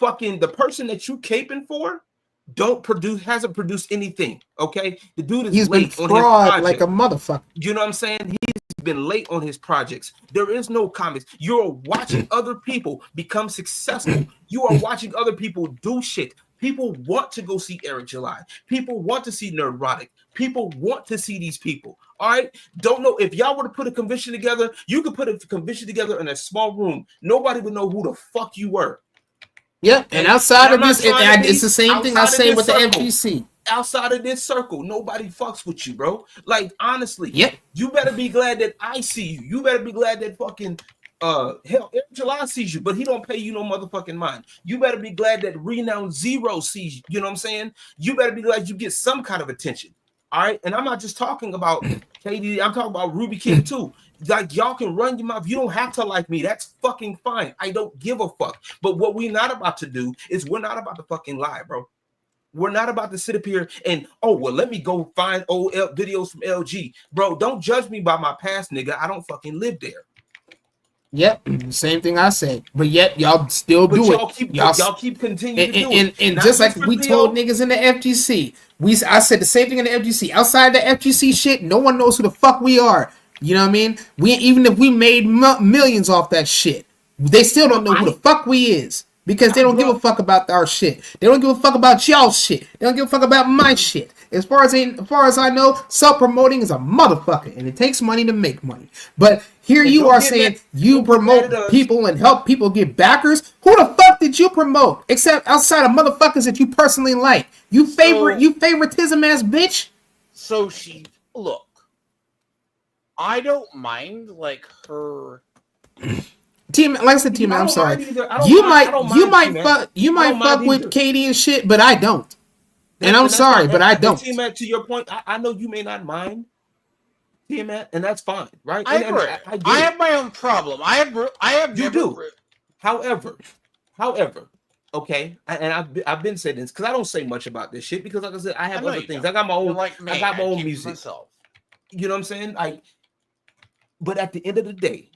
Fucking the person that you caping for hasn't produced anything. Okay, the dude is late on his project like a motherfucker. You know what I'm saying? He's been late on his projects. There is no comics. You're watching other people become successful. You are watching other people do shit. People want to go see Eric July. People want to see Neurotic. People want to see these people. All right. Don't know if y'all were to put a convention together. You could put a convention together in a small room. Nobody would know who the fuck you were. Yep, and outside of this, it's the same thing I say with the FGC. Outside of this circle, nobody fucks with you, bro. Like honestly, you better be glad that I see you. You better be glad that fucking hell, Eric July sees you, but he don't pay you no motherfucking mind. You better be glad that Renown Zero sees you. You know what I'm saying? You better be glad you get some kind of attention. All right, and I'm not just talking about KD. I'm talking about Ruby King too. Like y'all can run your mouth. You don't have to like me. That's fucking fine. I don't give a fuck. But what we're not about to do is we're not about to fucking lie, bro. We're not about to sit up here and let me go find old videos from LG, bro. Don't judge me by my past, nigga. I don't fucking live there. Yep, same thing I said. But yet y'all still do it. Y'all keep continuing to do it. And just like we told niggas in the FGC, I said the same thing in the FGC. Outside the FGC shit, no one knows who the fuck we are. You know what I mean? Even if we made millions off that shit, they still don't know who the fuck we is. Because they don't give a fuck about our shit. They don't give a fuck about y'all shit. They don't give a fuck about my shit. As far as I know, self-promoting is a motherfucker, and it takes money to make money. But here you are saying you promote people and help people get backers. Who the fuck did you promote? Except outside of motherfuckers that you personally like. You favoritism ass bitch. So look. I don't mind like her. Team, like I said, team, I'm sorry. You might fuck with Katie and shit, but I don't. And I'm sorry, but I don't. Team, to your point, I know you may not mind, team, and that's fine, right? I have my own problem. I have. You do. However, okay, and I've been saying this because I don't say much about this shit because, like I said, I have other things. I got my own. I got my own music. Myself. You know what I'm saying? But at the end of the day.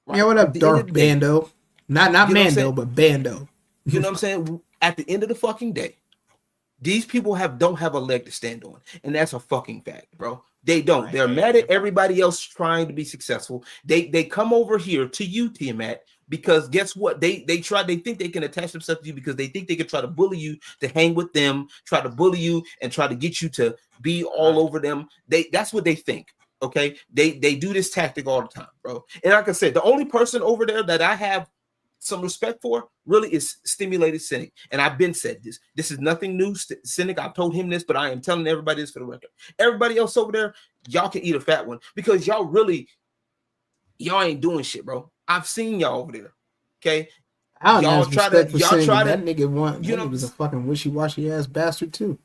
Right? Yeah, what up, Dark Bando? Not Mando, but Bando. You know what I'm saying? At the end of the fucking day, these people don't have a leg to stand on, and that's a fucking fact, bro. They don't. They're mad at everybody else trying to be successful. They come over here to you, Tiamat, because guess what? They think they can attach themselves to you because they think they can try to bully you to hang with them, try to bully you, and try to get you to be all over them. That's what they think. Okay, they do this tactic all the time, bro. And like I said, the only person over there that I have some respect for really is Stimulated Cynic. And I've been said this. This is nothing new. Cynic, I've told him this, but I am telling everybody this for the record. Everybody else over there, y'all can eat a fat one because y'all ain't doing shit, bro. I've seen y'all over there. Okay. Y'all try to that nigga that was a fucking wishy-washy ass bastard too.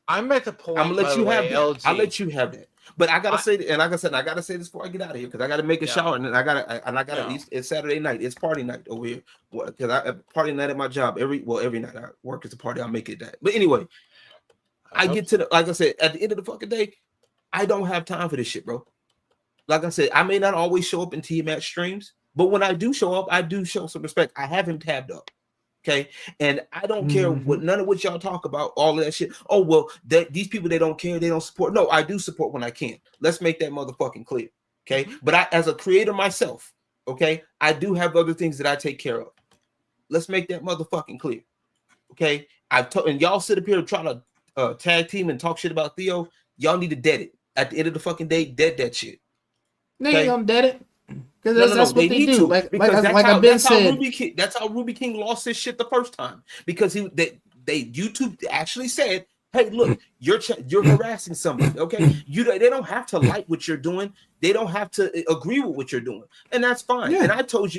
I'm at the point. I'm gonna let you have that. I'll let you have that. But I gotta say, and like I said, I gotta say this before I get out of here because I gotta make a shower, and I gotta. It's Saturday night. It's party night over here because I party night at my job every night I work as a party. I'll make it that. But anyway, I get to like I said, at the end of the fucking day, I don't have time for this shit, bro. Like I said, I may not always show up in T-Match streams, but when I do show up, I do show some respect. I have him tabbed up. Okay, and I don't care what none of what y'all talk about, all of that shit. Oh well, these people they don't care, they don't support. No, I do support when I can. Let's make that motherfucking clear. Okay, but I, as a creator myself, okay, I do have other things that I take care of. Let's make that motherfucking clear. Okay, I've told, and y'all sit up here and try to tag team and talk shit about Theo. Y'all need to dead it. At the end of the fucking day, dead that shit. They ain't gonna dead it. Because that's what they do. Like I've been said. That's how Ruby King lost his shit the first time, because they YouTube actually said, "Hey, look, you're harassing somebody. Okay, they don't have to like what you're doing. They don't have to agree with what you're doing, and that's fine." Yeah. And I told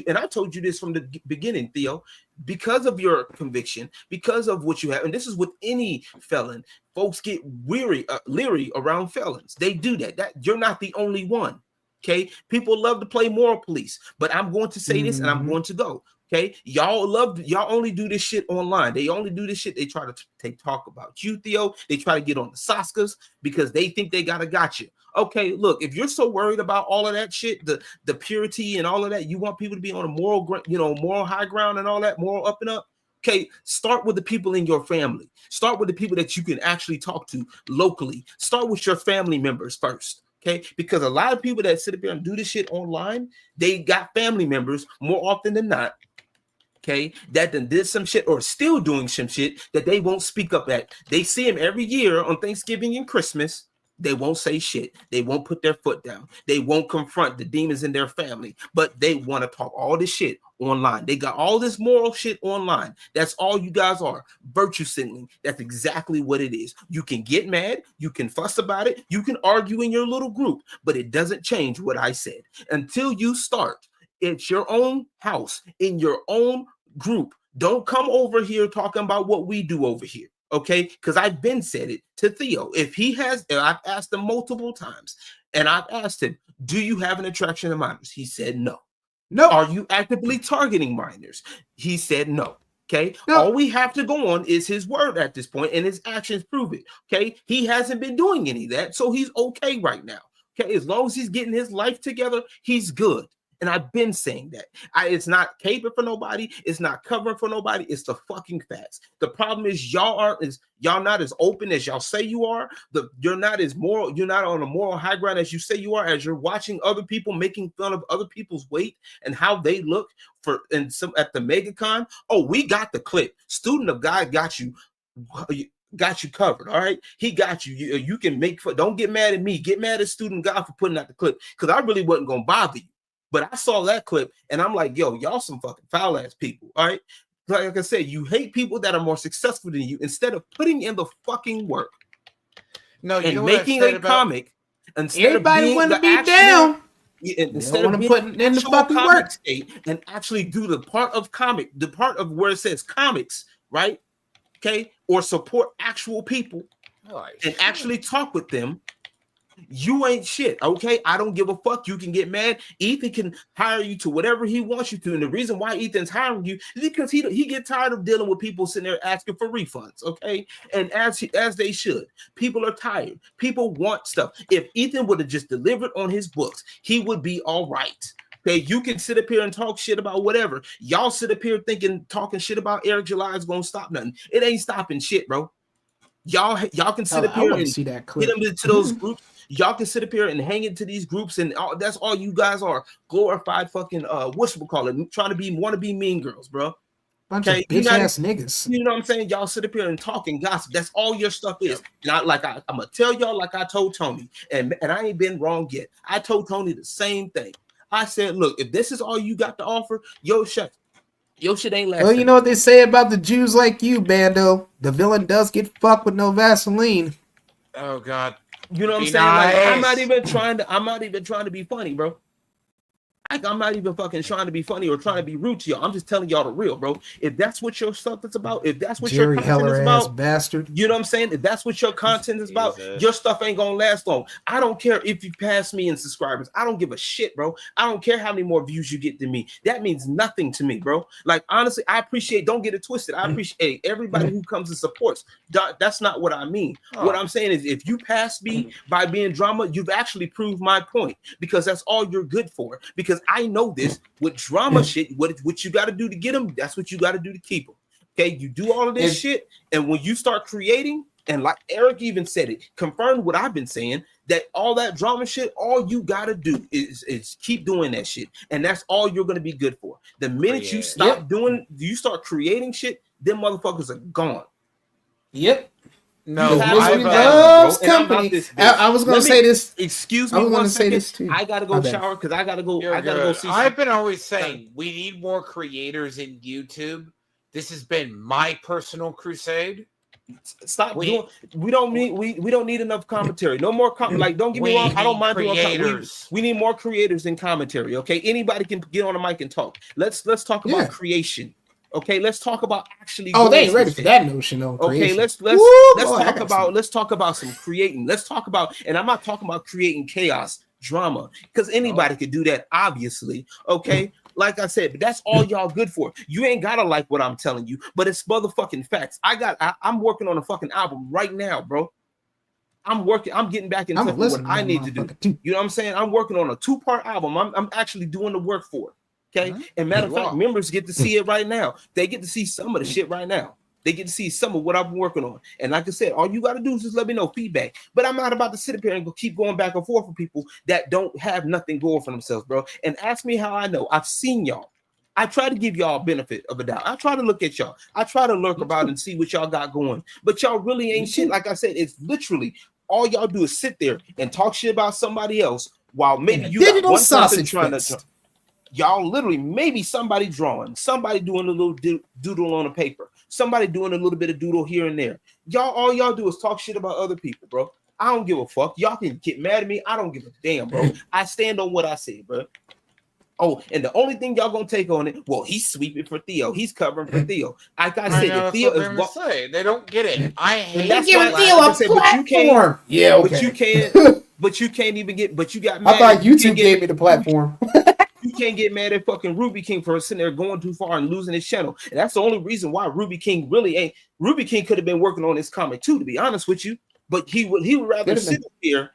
you this from the beginning, Theo, because of your conviction, because of what you have, and this is with any felon. Folks get leery around felons. They do that. That you're not the only one. Okay, people love to play moral police, but I'm going to say this and I'm going to go. Okay, y'all only do this shit online. They only do this shit. They try to talk about you, Theo. They try to get on the Soskas because they think they got you. Okay, look, if you're so worried about all of that shit, the purity and all of that, you want people to be on a moral high ground and all that, moral up and up. Okay, start with the people in your family. Start with the people that you can actually talk to locally. Start with your family members first. Okay, because a lot of people that sit up here and do this shit online, they got family members more often than not. Okay, that then did some shit or still doing some shit that they won't speak up at. They see him every year on Thanksgiving and Christmas. They won't say shit. They won't put their foot down. They won't confront the demons in their family, but they want to talk all this shit online. They got all this moral shit online. That's all you guys are. Virtue signaling. That's exactly what it is. You can get mad. You can fuss about it. You can argue in your little group, but it doesn't change what I said. Until you start, it's your own house, in your own group. Don't come over here talking about what we do over here. Okay, because I've been said it to Theo. If he has, and I've asked him multiple times, and I've asked him, do you have an attraction to minors? He said no. No. Are you actively targeting minors? He said no. Okay, no. All we have to go on is his word at this point, and his actions prove it. Okay, he hasn't been doing any of that, so he's okay right now. Okay, as long as he's getting his life together, he's good. And I've been saying that. It's not caping for nobody. It's not covering for nobody. It's the fucking facts. The problem is y'all not as open as y'all say you are. You're not as moral. You're not on a moral high ground as you say you are. As you're watching other people making fun of other people's weight and how they look at the MegaCon. Oh, we got the clip. Student of God got you covered. All right, he got you. You can make fun. Don't get mad at me. Get mad at Student God for putting out the clip, because I really wasn't gonna bother you. But I saw that clip and I'm like, yo, y'all some fucking foul ass people. All right. Like I said, you hate people that are more successful than you instead of putting in the fucking work. No, you and making a comic instead everybody want to be actual, down. Instead of putting in the fucking work state and actually do the part of comic, the part of where it says comics, right? Okay, or support actual people and actually talk with them. You ain't shit, okay? I don't give a fuck. You can get mad. Ethan can hire you to whatever he wants you to, and the reason why Ethan's hiring you is because he gets tired of dealing with people sitting there asking for refunds, okay? And as they should. People are tired. People want stuff. If Ethan would have just delivered on his books, he would be all right. Okay, you can sit up here and talk shit about whatever. Y'all sit up here talking shit about Eric July is gonna stop nothing. It ain't stopping shit, bro. Y'all can sit up here and get them into those groups. Y'all can sit up here and hang into these groups, and that's all you guys are. Glorified fucking whatchamacallit, trying to want to be mean girls, bro. Bunch of bitch ass niggas. You know what I'm saying? Y'all sit up here and talk and gossip. That's all your stuff is. And I'm gonna tell y'all like I told Tony, and I ain't been wrong yet. I told Tony the same thing. I said, look, if this is all you got to offer, your shit ain't lasting. Well, you know what they say about the Jews like you, Bando. The villain does get fucked with no Vaseline. Oh God. You know what I'm saying? Nice. Like, I'm not even trying to be funny, bro. I'm not even fucking trying to be funny or trying to be rude to y'all. I'm just telling y'all the real, bro. If that's what your stuff is about, if that's what your content is about, bastard. You know what I'm saying? If that's what your content is about, your stuff ain't gonna last long. I don't care if you pass me in subscribers. I don't give a shit, bro. I don't care how many more views you get than me. That means nothing to me, bro. Like, honestly, I appreciate, don't get it twisted. I appreciate everybody who comes and supports. That's not what I mean. What I'm saying is, if you pass me by being drama, you've actually proved my point, because that's all you're good for. Because I know this with drama shit, what you got to do to get them, that's what you got to do to keep them. Okay, you do all of this shit, and when you start creating, and like Eric even said it, confirmed what I've been saying, that all that drama shit, all you got to do is keep doing that shit, and that's all you're going to be good for. The minute you stop doing, you start creating shit, them motherfuckers are gone. Yep. No, Misery loves company. I was gonna say this. Excuse me. I was gonna say second. this too. I gotta go shower because I gotta go. I gotta go see. I've been always saying we need more creators in YouTube. This has been my personal crusade. Stop doing. We don't need enough commentary. No more like. Don't get me wrong. I don't mind doing. We need more creators in commentary. Okay, anybody can get on the mic and talk. Let's talk about creation. Okay, let's talk about actually. Oh, they ain't ready for that notion, though. Okay, let's talk about some creating. Let's talk about, and I'm not talking about creating chaos, drama, because anybody could do that, obviously. Okay, like I said, but that's all y'all good for. You ain't gotta like what I'm telling you, but it's motherfucking facts. I'm working on a fucking album right now, bro. I'm getting back into what I need to do. You know what I'm saying? I'm working on a 2-part album. I'm actually doing the work for it. Okay, and matter of fact, members get to see it right now. They get to see some of the shit right now. They get to see some of what I've been working on. And like I said, all you got to do is just let me know feedback. But I'm not about to sit up here and keep going back and forth with people that don't have nothing going for themselves, bro. And ask me how I know. I've seen y'all. I try to give y'all a benefit of a doubt. I try to look at y'all. I try to lurk about and see what y'all got going. But y'all really ain't shit. Like I said, it's literally all y'all do is sit there and talk shit about somebody else while maybe you got one person trying to. Y'all literally maybe somebody drawing, somebody doing a little doodle on a paper, somebody doing a little bit of doodle here and there. All y'all do is talk shit about other people, bro. I don't give a fuck. Y'all can get mad at me. I don't give a damn, bro. I stand on what I said, bro. Oh, and the only thing y'all gonna take on it, well, he's sweeping for Theo. He's covering for Theo. Like I said, if Theo is say they don't get it. I hate giving Theo a platform. Yeah, okay. But you can't even get. But you got. Mad. I thought YouTube gave me the platform. You can't get mad at fucking Ruby King for sitting there going too far and losing his channel. And that's the only reason why Ruby King really ain't. Ruby King could have been working on this comic too, to be honest with you. But he would rather sit up here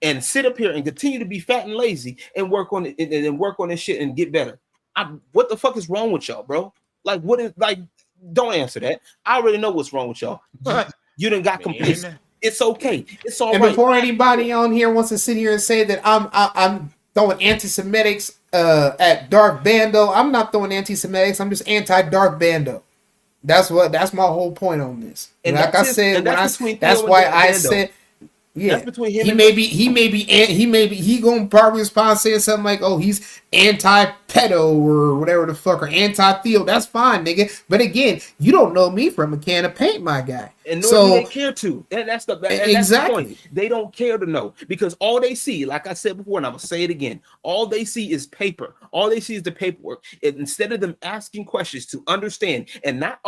and continue to be fat and lazy and work on it and work on this shit and get better. What the fuck is wrong with y'all, bro? Like, what is like? Don't answer that. I already know what's wrong with y'all. You done got complacent. It's okay. It's all right. And before anybody on here wants to sit here and say that I'm throwing anti-Semitics at Dark Bando, I'm not throwing anti-Semitics. I'm just anti-Dark Bando. That's my whole point on this. And like I said, that's why I said. Yeah, that's between him he gonna probably respond saying something like, "Oh, he's anti-pedo or whatever the fuck, or anti-Theo." That's fine, nigga. But again, you don't know me from a can of paint, my guy. And nor do they care to. And that's the point. They don't care to know because all they see, like I said before, and I'm gonna say it again, all they see is paper. All they see is the paperwork. And instead of them asking questions to understand and not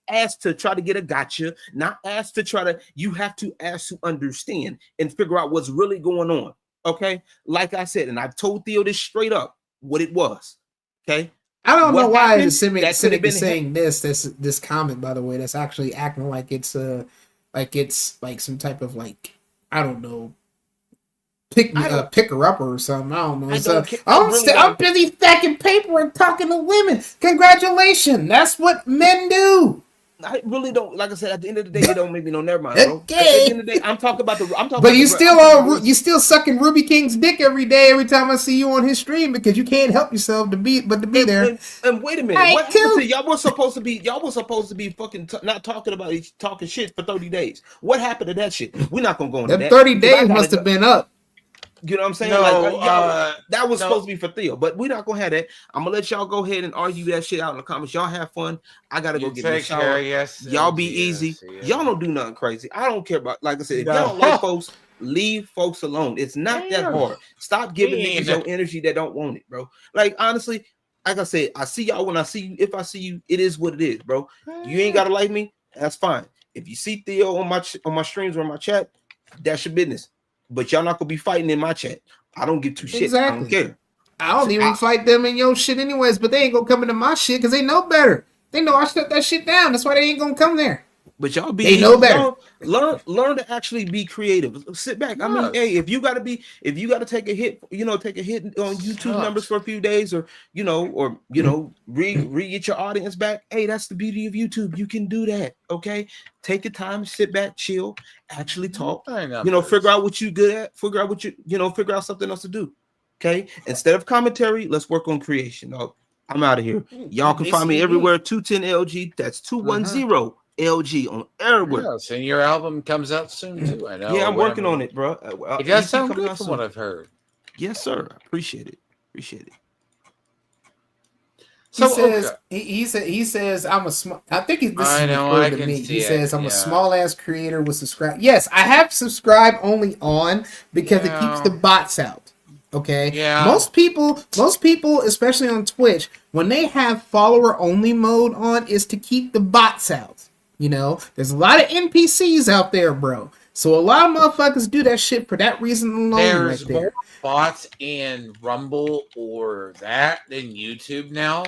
ask to try to get a gotcha, not ask to try to, you have to ask to understand and figure out what's really going on. Okay, like I said, and I've told Theo this straight up what it was. Okay, I don't know why the cynic is saying this comment, by the way, that's actually acting like it's like some type of like, I don't know, pick her up or something. I don't know. I'm busy stacking paper and talking to women. Congratulations, that's what men do. I really don't. Like I said, at the end of the day, it don't make me no. Never mind, bro. Okay. At the end of the day, I'm talking about. But you still sucking Ruby King's dick every day, every time I see you on his stream because you can't help yourself to be there. And wait a minute, what happened to y'all? Were supposed to be fucking not talking about talking shit for 30 days. What happened to that shit? We're not gonna go into that. 30 days must have been up. You know what I'm saying? That was supposed to be for Theo, but we're not gonna have that. I'm gonna let y'all go ahead and argue that shit out in the comments. Y'all have fun. I gotta go get in the shower. Y'all be easy. Y'all don't do nothing crazy. I don't care about. Like I said, if y'all don't like folks, leave folks alone. It's not that hard. Stop giving niggas your energy that don't want it, bro. Like honestly, like I said, I see y'all when I see you. If I see you, it is what it is, bro. You ain't gotta like me. That's fine. If you see Theo on my streams or on my chat, that's your business. But y'all not gonna be fighting in my chat. I don't give two shits. I don't care. I don't even fight them in your shit anyways, but they ain't gonna come into my shit because they know better. They know I shut that shit down. That's why they ain't gonna come there. But y'all they know better. Learn to actually be creative. Sit back. I mean, hey, if you gotta take a hit, take a hit on YouTube numbers for a few days, or re-get your audience back. Hey, that's the beauty of YouTube. You can do that. Okay, take your time, sit back, chill, actually talk. Figure out what you good at. Figure out what figure out something else to do. Okay, instead of commentary, let's work on creation. I'm out of here. Y'all can find me everywhere. 210 LG. That's 210 LG on everywhere. Yes, and your album comes out soon too. I know. Yeah, I'm working on it, bro. It does sound good from what I've heard. Yes, sir. Appreciate it. So he says I'm a small. I think this is referring to me. He says I'm a small ass creator with subscribe. Yes, I have subscribe only on because it keeps the bots out. Okay. Yeah. Most people, especially on Twitch, when they have follower only mode on, is to keep the bots out. You know, there's a lot of NPCs out there, bro. So a lot of motherfuckers do that shit for that reason alone. There's more bots in Rumble or that than YouTube now.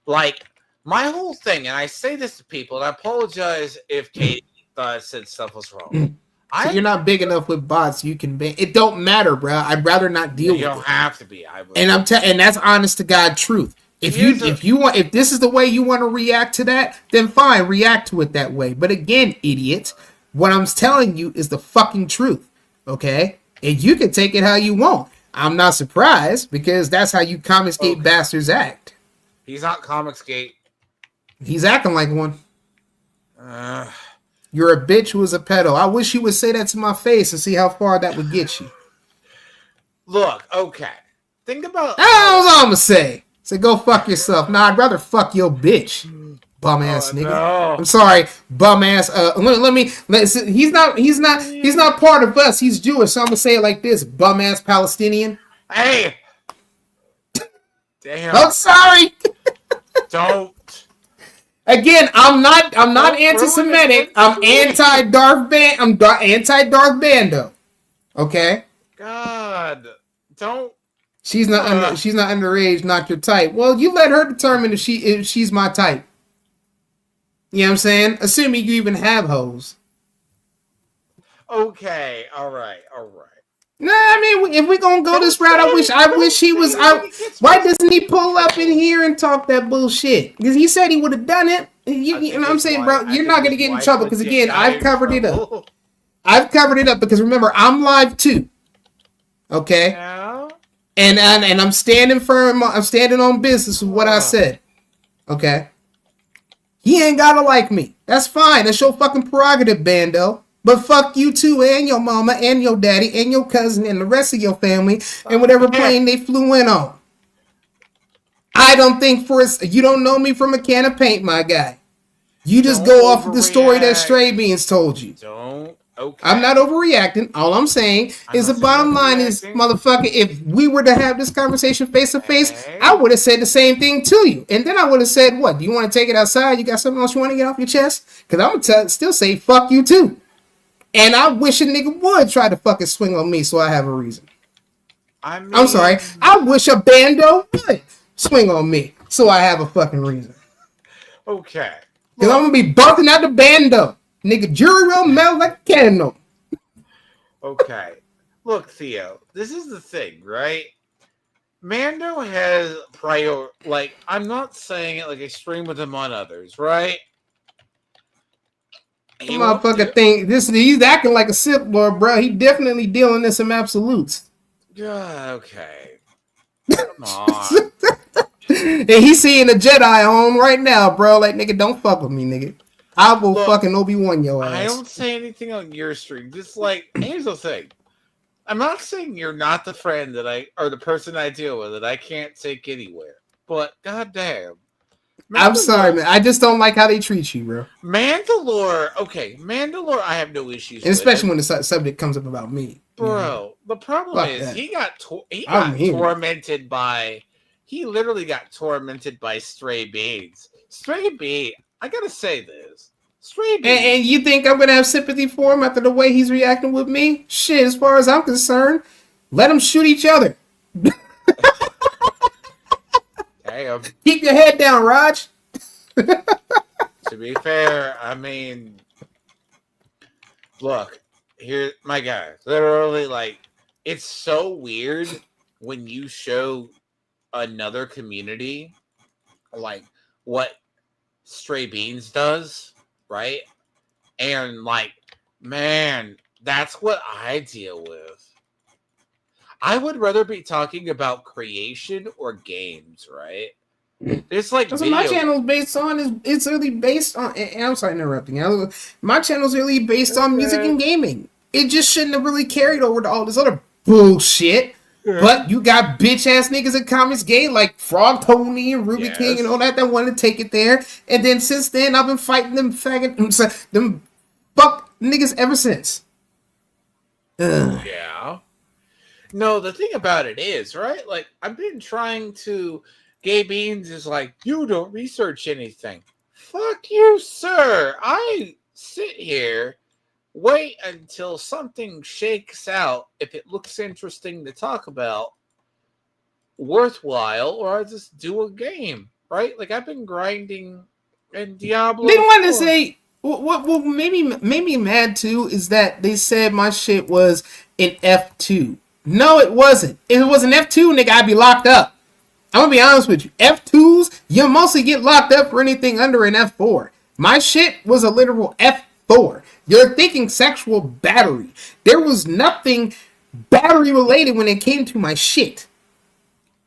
Like, my whole thing, and I say this to people, and I apologize if Katie thought I said stuff was wrong. So you're not big enough with bots. You can ban. It don't matter, bro. I'd rather not deal with it. You don't have to be. And that's honest to God truth. If this is the way you want to react to that, then fine, react to it that way. But again, idiot, what I'm telling you is the fucking truth. Okay? And you can take it how you want. I'm not surprised because that's how you Comicsgate bastards act. He's not Comicsgate. He's acting like one. You're a bitch who is a pedo. I wish you would say that to my face and see how far that would get you. Look, okay. Think about... That's all I'm going to say. Say, go fuck yourself. Nah, I'd rather fuck your bitch. Bum ass nigga. No. I'm sorry, bum ass. He's not part of us. He's Jewish, so I'm gonna say it like this: bum ass Palestinian. Hey. Damn. I'm sorry. Don't. Again, I'm not anti-Semitic. I'm anti-Darth Band. I'm anti-Darth Bando. Okay. God, don't. She's not underage. Not your type. Well, you let her determine if she's my type. You know what I'm saying? Assuming you even have hoes. Okay. All right. Nah, I mean, if we're gonna go this route, I wish he was out. Why doesn't he pull up in here and talk that bullshit? Because he said he would have done it. You know what I'm saying, bro? You're not gonna get in trouble because again, I've covered it up. I've covered it up because remember, I'm live too. Okay. Yeah. And I'm standing firm. I'm standing on business with what I said. Okay. He ain't gotta like me. That's fine. That's your fucking prerogative, Bando. But fuck you too, and your mama, and your daddy, and your cousin, and the rest of your family, and whatever plane they flew in on. I don't think you don't know me from a can of paint, my guy. You just go off of the story that Straybeans told you. Okay. I'm not overreacting. All I'm saying is the bottom line is, motherfucker, if we were to have this conversation face to face, I would have said the same thing to you. And then I would have said, what? Do you want to take it outside? You got something else you want to get off your chest? Because I'm going to still say, fuck you too. And I wish a nigga would try to fucking swing on me so I have a reason. I'm sorry. I wish a Bando would swing on me so I have a fucking reason. Okay. Because I'm going to be bumping out the Bando. Nigga, jury room melt like a candle. Okay. Look, Theo, this is the thing, right? Mando has I'm not saying it like I stream with him on others, right? Motherfucker think he's acting like a Sith Lord, bro. He definitely dealing in some absolutes. Yeah, okay. Come on. And he's seeing a Jedi on right now, bro. Like, nigga, don't fuck with me, nigga. I will fucking Obi-Wan your ass. I don't say anything on your stream. Just here's the thing. I'm not saying you're not the friend or the person I deal with that I can't take anywhere. But goddamn. I'm sorry, man. I just don't like how they treat you, bro. Mandalore, I have no issues with. Especially when the subject comes up about me. Bro, the problem is he got tormented by... He literally got tormented by Straybeans. Straybeans, I gotta say this. Straybeans. And you think I'm gonna have sympathy for him after the way he's reacting with me? Shit, as far as I'm concerned, let them shoot each other. Damn. Keep your head down, Raj. To be fair, I mean, look, here, my guy, literally, it's so weird when you show another community, what Straybeans does, right? And, man, that's what I deal with. I would rather be talking about creation or games, right? It's like that's what my channel is based on. It's really based on. And I'm sorry interrupting. My channel is really based on music and gaming. It just shouldn't have really carried over to all this other bullshit. But you got bitch ass niggas in comments gay like Frog Tony and Ruby King and all that wanted to take it there. And then since then I've been fighting them them fuck niggas ever since. Yeah. No, the thing about it is, right? Like I've been trying to. Gay Beans is like, you don't research anything. Fuck you, sir. I sit here, wait until something shakes out. If it looks interesting to talk about, worthwhile, or I just do a game, right? Like I've been grinding in Diablo. They wanted to say what made me mad too is that they said my shit was an F2. No, it wasn't. If it was an F2, nigga, I'd be locked up. I'm gonna be honest with you. F2s, you mostly get locked up for anything under an F4. My shit was a literal F4. You're thinking sexual battery. There was nothing battery related when it came to my shit.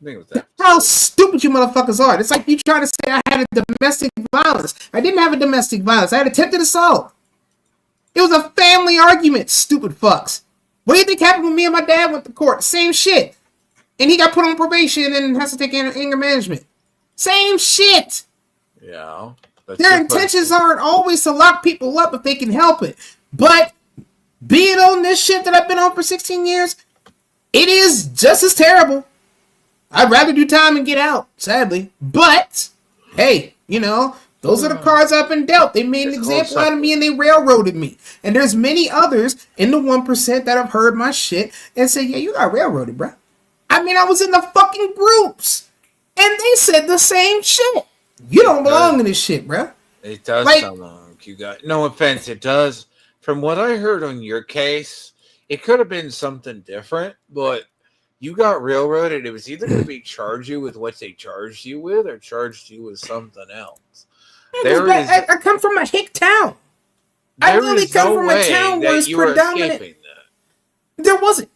That's how stupid you motherfuckers are. It's like you trying to say I had a domestic violence. I didn't have a domestic violence. I had attempted assault. It was a family argument, stupid fucks. What do you think happened when me and my dad went to court? Same shit. And he got put on probation and has to take anger management. Same shit. Yeah. Their intentions aren't always to lock people up if they can help it. But being on this shit that I've been on for 16 years, it is just as terrible. I'd rather do time and get out, sadly. But, hey, you know, those are the cards I've been dealt. They made an example out of me and they railroaded me. And there's many others in the 1% that have heard my shit and say, yeah, you got railroaded, bro. I mean, I was in the fucking groups, and they said the same shit. You don't belong in this shit, bro. It does sound like you got. No offense, it does. From what I heard on your case, it could have been something different, but you got railroaded. It was either going to be charge you with what they charged you with, or charged you with something else. I come from a hick town. I really come from a town where it's predominant. There wasn't.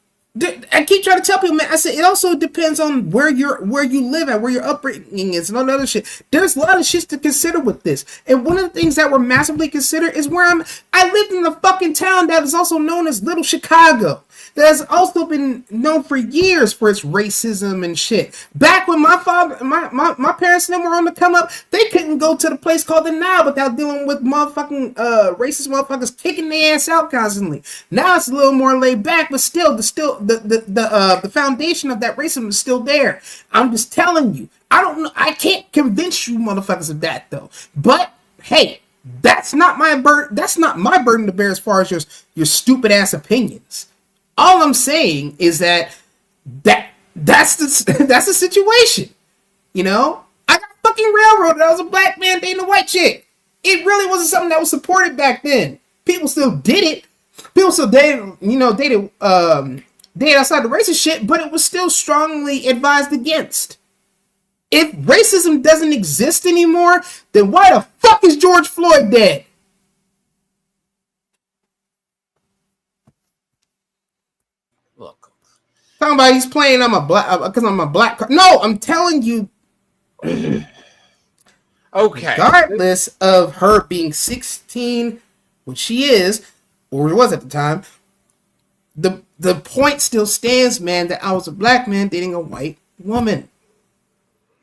I keep trying to tell people, man. I said it also depends on where you live at, where your upbringing is, and all that other shit. There's a lot of shit to consider with this, and one of the things that were massively considered is where I lived in the fucking town that is also known as Little Chicago. That has also been known for years for its racism and shit. Back when my parents and them were on the come up, they couldn't go to the place called the Nile without dealing with motherfucking racist motherfuckers kicking their ass out constantly. Now it's a little more laid back, but still the foundation of that racism is still there. I'm just telling you. I don't know. I can't convince you motherfuckers of that though. But hey, that's not my burden. That's not my burden to bear as far as your stupid ass opinions. All I'm saying is that's the situation. You know, I got fucking railroaded. I was a black man dating a white chick. It really wasn't something that was supported back then. People still did it. People still dated outside the racist shit, but it was still strongly advised against. If racism doesn't exist anymore, then why the fuck is George Floyd dead? Talking about he's playing because I'm a black. No, I'm telling you. Okay. Regardless of her being 16, which she is, or was at the time, the point still stands, man, that I was a black man dating a white woman.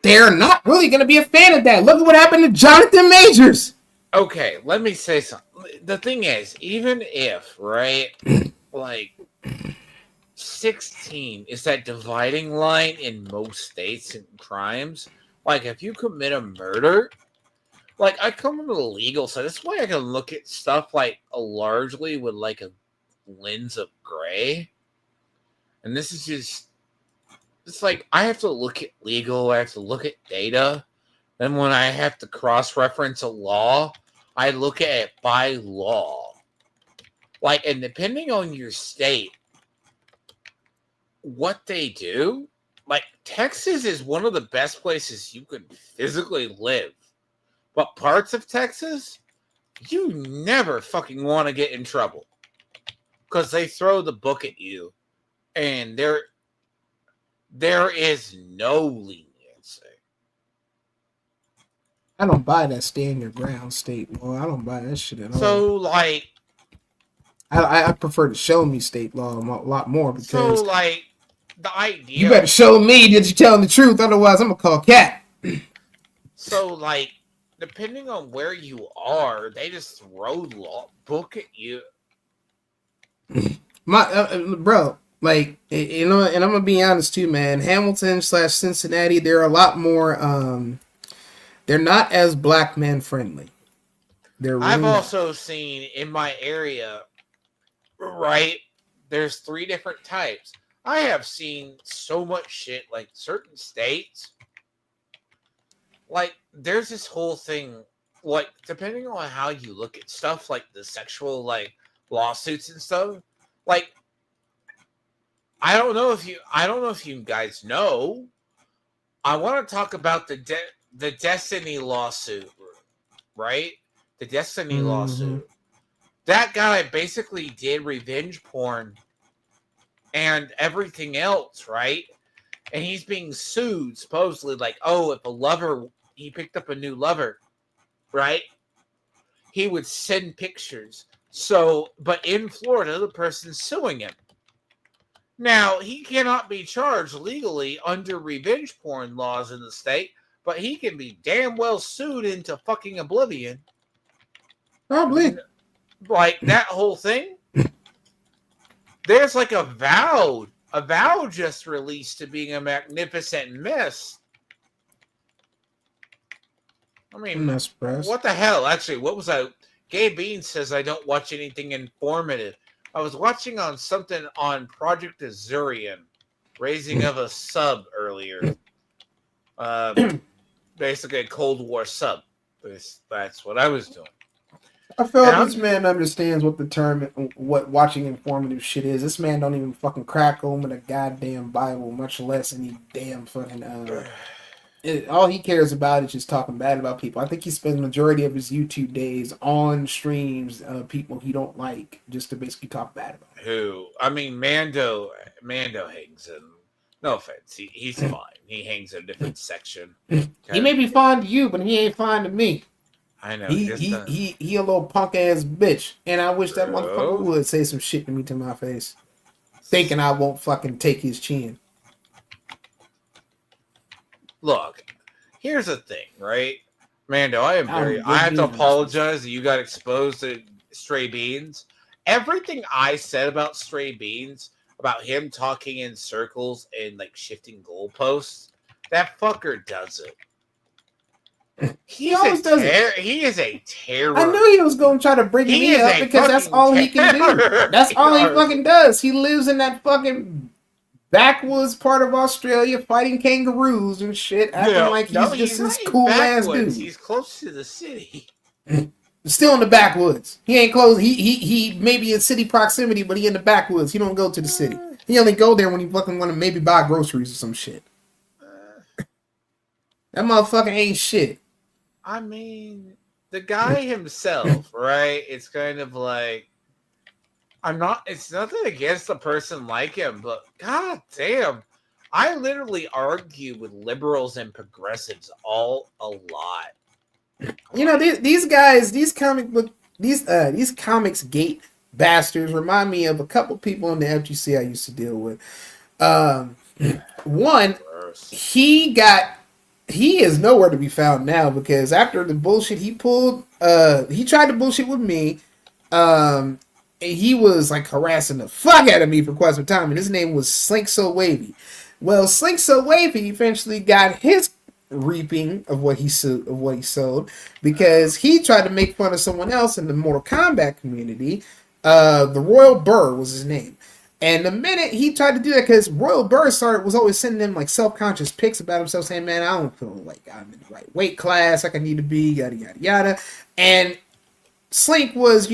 They're not really going to be a fan of that. Look at what happened to Jonathan Majors. Okay, let me say something. The thing is, even if, right, like, 16 is that dividing line in most states and crimes. Like, if you commit a murder, like, I come from the legal side. That's why I can look at stuff, like, largely with, like, a lens of gray. And this is just, it's like, I have to look at legal, I have to look at data. Then when I have to cross-reference a law, I look at it by law. Like, and depending on your state, what they do, like, Texas is one of the best places you could physically live. But parts of Texas, you never fucking want to get in trouble. Because they throw the book at you. And there is no leniency. I don't buy that stand your ground state law. I don't buy that shit at all. So like, I prefer the show me state law a lot more because so like the idea. You better show me that you're telling the truth, otherwise I'm gonna call Cat. So like, depending on where you are, they just throw law book at you. Bro, like, you know, and I'm gonna be honest too, man. Hamilton / Cincinnati, they're a lot more. They're not as black man friendly. They're. Really I've also seen in my area, right? There's 3 different types. I have seen so much shit, like certain states. Like, there's this whole thing, like, depending on how you look at stuff, like the sexual, like, lawsuits and stuff. Like, I don't know if you guys know. I want to talk about the Destiny lawsuit, right? The Destiny lawsuit. That guy basically did revenge porn and everything else, right? And he's being sued, supposedly, like, oh, if he picked up a new lover, right? He would send pictures. So, but in Florida, the person's suing him. Now, he cannot be charged legally under revenge porn laws in the state, but he can be damn well sued into fucking oblivion. Probably. Like, that whole thing. There's like a vow just released to being a magnificent mess. I mean, what the hell? Actually, what was I? Gabe Bean says I don't watch anything informative. I was watching on something on Project Azurian, Raising of a Sub earlier. Basically a Cold War sub. That's what I was doing. I feel this man understands what the term, what watching informative shit is. This man don't even fucking crack open a goddamn Bible, much less any damn fucking. All he cares about is just talking bad about people. I think he spends the majority of his YouTube days on streams of people he don't like, just to basically talk bad about. Who? I mean, Mando hangs in. No offense, he's fine. He hangs in a different section. He may be fine to you, but he ain't fine to me. I know. He a little punk ass bitch, and I wish that motherfucker would say some shit to me to my face, thinking I won't fucking take his chin. Look, here's the thing, right, Mando? I have to apologize that you got exposed to Straybeans. Everything I said about Straybeans, about him talking in circles and like shifting goalposts, that fucker does it. He always does it. He is a terror. I knew he was going to try to bring me up because that's all he can do. That's all he fucking does. He lives in that fucking backwoods part of Australia fighting kangaroos and shit, acting like he's just this cool ass dude. He's close to the city. Still in the backwoods. He ain't close. He may be in city proximity, but he in the backwoods. He don't go to the city. He only go there when he fucking want to maybe buy groceries or some shit. That motherfucker ain't shit. I mean, the guy himself, right? It's kind of like, it's nothing against a person like him, but god damn, I literally argue with liberals and progressives a lot. You know, these guys, these comics gate bastards remind me of a couple people in the FGC I used to deal with. One, he is nowhere to be found now because after the bullshit he pulled, he tried to bullshit with me. He was like harassing the fuck out of me for quite some time, and his name was Slink So Wavy. Well, Slink So Wavy eventually got his reaping of what he sold because he tried to make fun of someone else in the Mortal Kombat community. The Royal Burr was his name. And the minute he tried to do that, because Royal Burr was always sending him like self-conscious pics about himself, saying, "Man, I don't feel like I'm in the right weight class, like I need to be, yada yada yada." And Slink was,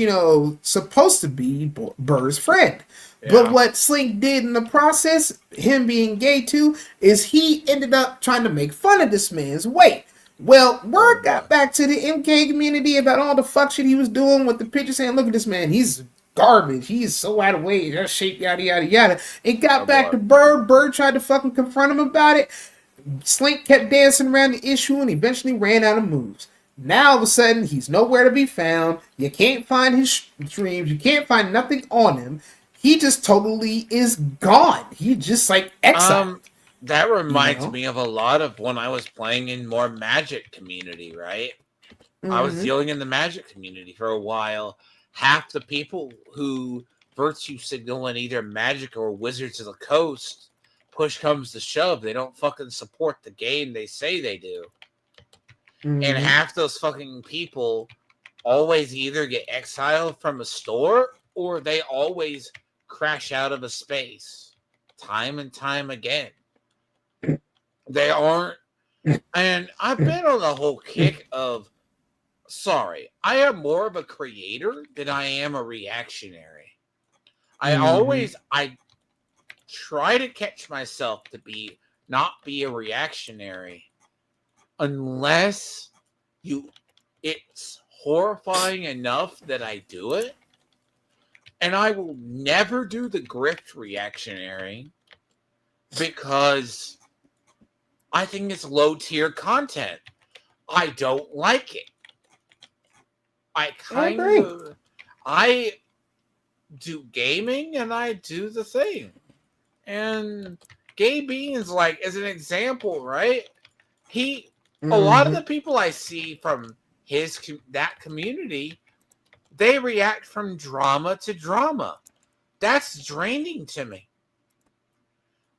supposed to be Burr's friend. Yeah. But what Slink did in the process, him being gay too, is he ended up trying to make fun of this man's weight. Well, word got back to the MK community about all the fuck shit he was doing with the picture saying, "Look at this man, he's garbage. He's so out of weight. That shape, yada, yada, yada." It got back to Bird. Bird tried to fucking confront him about it. Slink kept dancing around the issue and eventually ran out of moves. Now all of a sudden he's nowhere to be found. You can't find his streams. You can't find nothing on him. He just totally is gone. He just like exiled. That reminds me of a lot of when I was playing in more Magic community, right? I was dealing in the Magic community for a while. Half the people who virtue signal in either Magic or Wizards of the Coast, push comes to shove, they don't fucking support the game they say they do. And half those fucking people always either get exiled from a store or they always crash out of a space time and time again. They aren't, and I've been on the whole kick of, sorry, I am more of a creator than I am a reactionary. I try to catch myself to not be a reactionary unless it's horrifying enough that I do it. And I will never do the grift reactionary because I think it's low tier content. I don't like it. I do gaming and I do the thing. And Gay Beans, like, as an example, right? A lot of the people I see from that community, they react from drama to drama. That's draining to me.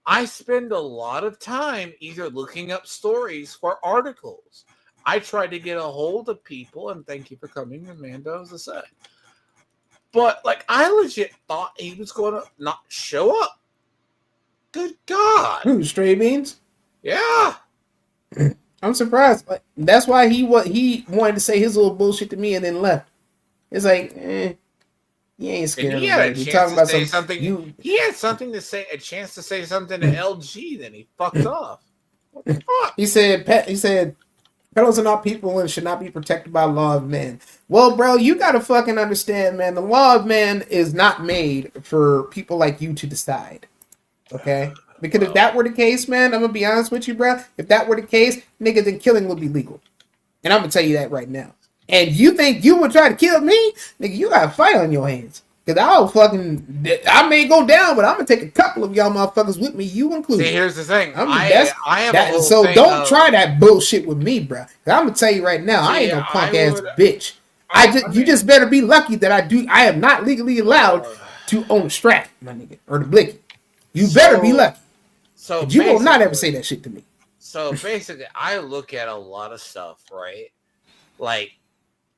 I spend a lot of time either looking up stories for articles. I try to get a hold of people, and thank you for coming, Amanda, as I said. But, like, I legit thought he was going to not show up. Good God. Who, Straybeans? Yeah. I'm surprised. That's why he wanted to say his little bullshit to me and then left. It's like, you ain't scared. He had a chance to say something. He had something to say, a chance to say something to LG, then he fucked off. What the fuck? He said, pedals are not people and should not be protected by the law of man. Well, bro, you gotta fucking understand, man. The law of man is not made for people like you to decide. Okay? Because if that were the case, man, I'm gonna be honest with you, bro. If that were the case, nigga, then killing would be legal. And I'm gonna tell you that right now. And you think you would try to kill me? Nigga, you got a fight on your hands. Because I may go down, but I'm going to take a couple of y'all motherfuckers with me, you included. See, here's the thing. Don't try that bullshit with me, bro. I'm going to tell you right now, I ain't no punk-ass bitch. You just better be lucky that I am not legally allowed to own a strap, my nigga, or the blicky. You better be lucky. So you will not ever say that shit to me. So basically, I look at a lot of stuff, right? Like,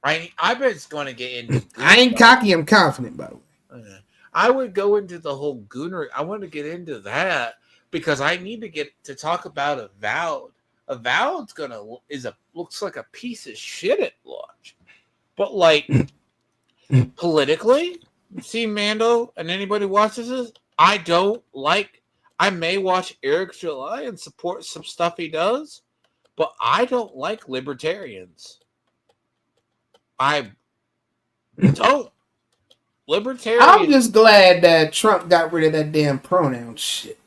I bet it's going to get into. I ain't cocky. I'm confident, by the way. I would go into the whole goonery. I want to get into that because I need to get to talk about Avowed. Avowed's looks like a piece of shit at launch, but like politically, see Mando and anybody watches this. I don't like. I may watch Eric July and support some stuff he does, but I don't like libertarians. I don't. Libertarian. I'm just glad that Trump got rid of that damn pronoun shit.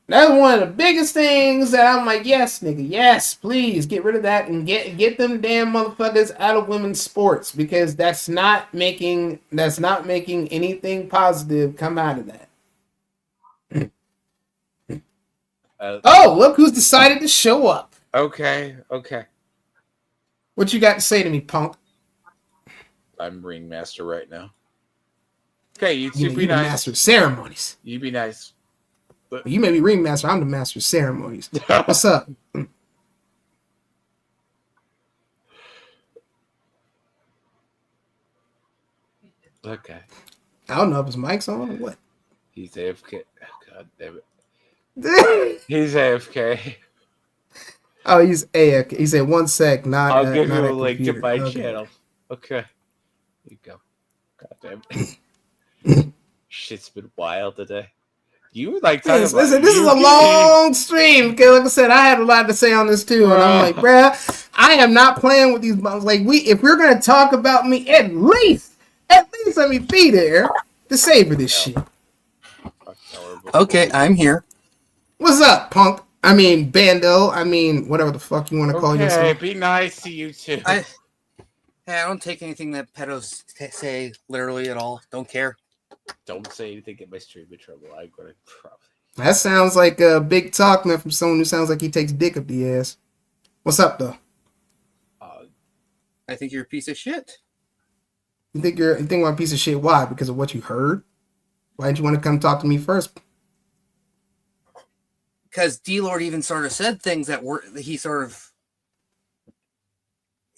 That's one of the biggest things that I'm like, yes, nigga, yes, please get rid of that and get them damn motherfuckers out of women's sports because that's not making anything positive come out of that. Oh, look who's decided to show up. Okay. What you got to say to me, punk? I'm ringmaster right now. Okay, you be nice. The master of ceremonies. You be nice. But you may be ringmaster. I'm the master of ceremonies. What's up? Okay. I don't know if his mic's on or what. He's AFK. Oh, God damn it. He's AFK. Oh, he's AFK. He said 1 sec. I'll give you a link to my channel. Okay. Here you go. God damn it. Shit's been wild today. You were like talking about listen, this is a long stream. Because like I said, I had a lot to say on this too. And I'm like, bruh, I am not playing with these bums. Like, if we're gonna talk about me, at least let me be there to savor this shit. Okay, I'm here. What's up, punk? I mean, bando. I mean, whatever the fuck you want to call yourself. Be nice to you too. Hey, I don't take anything that pedos say literally at all. Don't care. Don't say anything get my stream in trouble. I'm gonna probably. That sounds like a big talk, man, from someone who sounds like he takes dick up the ass. What's up, though? I think you're a piece of shit. You think you're a piece of shit? Why? Because of what you heard? Why didn't you want to come talk to me first? Because D-Lord even sort of said things that were he sort of.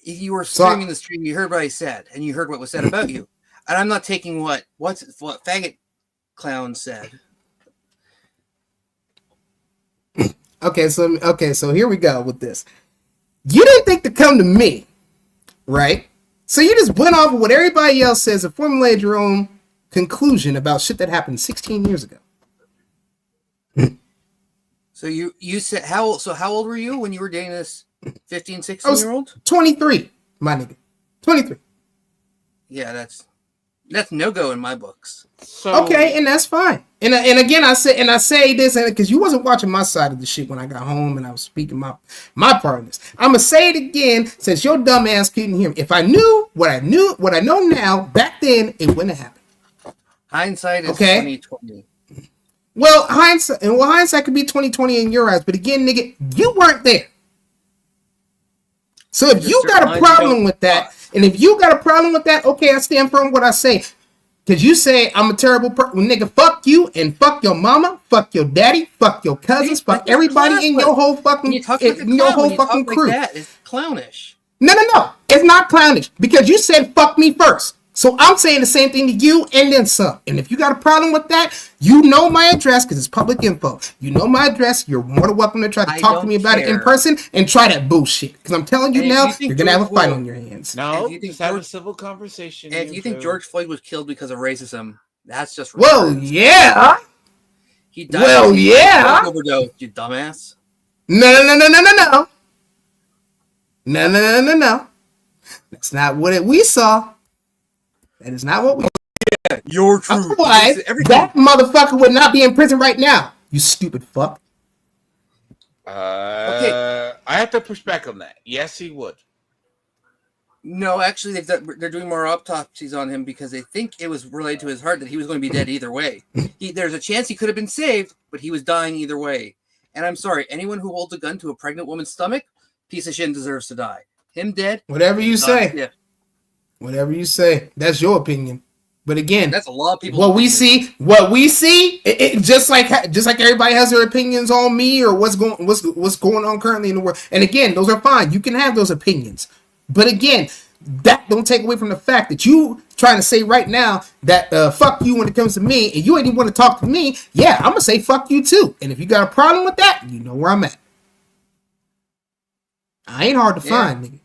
You were streaming the stream. You heard what I said, and you heard what was said about you. And I'm not taking what faggot clown said. Okay, so here we go with this. You didn't think to come to me, right? So you just went off of what everybody else says and formulated your own conclusion about shit that happened 16 years ago. So you said how old were you when you were dating this 15, 16-year-old? 23, my nigga. 23. Yeah, that's no-go in my books. So, okay, and that's fine. And again, I say this because you wasn't watching my side of the shit when I got home and I was speaking my part of this. I'm gonna say it again since your dumb ass couldn't hear me. If I knew what I know now, back then it wouldn't have happened. Hindsight is 2020. Well, hindsight could be 2020 in your eyes, but again, nigga, you weren't there. So if you got a problem with that, okay, I stand firm what I say. Because you say I'm a terrible person. Nigga, fuck you and fuck your mama, fuck your daddy, fuck your cousins, fuck everybody in your whole fucking crew. It's clownish. No. It's not clownish. Because you said fuck me first. So I'm saying the same thing to you and then some. And if you got a problem with that, you know my address because it's public info. You know my address. You're more than welcome to try to talk to me about it in person and try that bullshit. Because I'm telling you now, you're going to have a fight on your hands. No, just have a civil conversation. And if you think George Floyd was killed because of racism, that's just well, yeah. He died of overdose, you dumbass. No. That's not what we saw. That is not what we. Yeah, you're true. Otherwise, that motherfucker would not be in prison right now. You stupid fuck. Okay. I have to push back on that. Yes, he would. No, actually, they're doing more autopsies on him because they think it was related to his heart that he was going to be dead either way. There's a chance he could have been saved, but he was dying either way. And I'm sorry, anyone who holds a gun to a pregnant woman's stomach, piece of shit, deserves to die. Him dead. Whatever you say. Yeah. Whatever you say, that's your opinion. But again, that's a lot of people. What we see, it just like everybody has their opinions on me or what's going on currently in the world. And again, those are fine. You can have those opinions. But again, that don't take away from the fact that you trying to say right now that fuck you when it comes to me, and you ain't even want to talk to me. Yeah, I'm gonna say fuck you too. And if you got a problem with that, you know where I'm at. I ain't hard to find, nigga.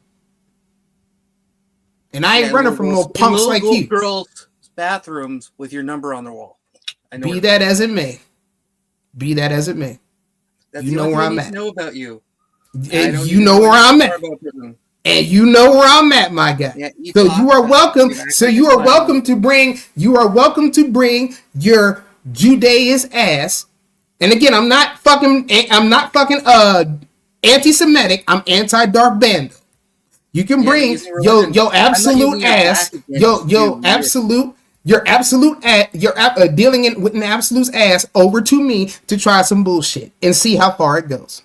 And I ain't running from no punks like you. Girls' bathrooms with your number on the wall. Be that as it may. That's you know where I'm at. Know about you. And you know where I'm at. And you know where I'm at, my guy. Yeah, so you are welcome. So you are welcome to bring. You are welcome to bring your Judaist ass. And again, I'm not fucking anti-Semitic. I'm anti-Dark Band. You can bring your absolute ass, your absolute dealing with an absolute ass over to me to try some bullshit and see how far it goes.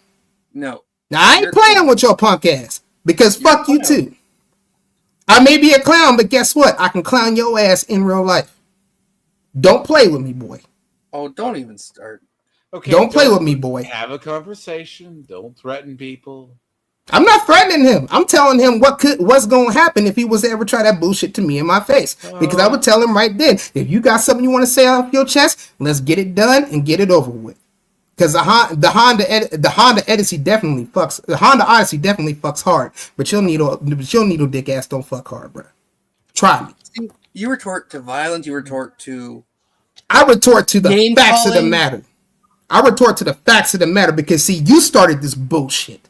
No. Now I ain't playing with your punk ass because fuck you too. I may be a clown, but guess what? I can clown your ass in real life. Don't play with me, boy. Oh, don't even start. Okay. Don't play with me, boy. Have a conversation. Don't threaten people. I'm not threatening him. I'm telling him what's going to happen if he was to ever try that bullshit to me in my face. Because I would tell him right then, if you got something you want to say off your chest, let's get it done and get it over with. Because the Honda Odyssey definitely fucks hard, but your needle dick ass don't fuck hard, bro. Try me. You retort to violence. You retort to. I retort to the facts of the matter. I retort to the facts of the matter because see, you started this bullshit.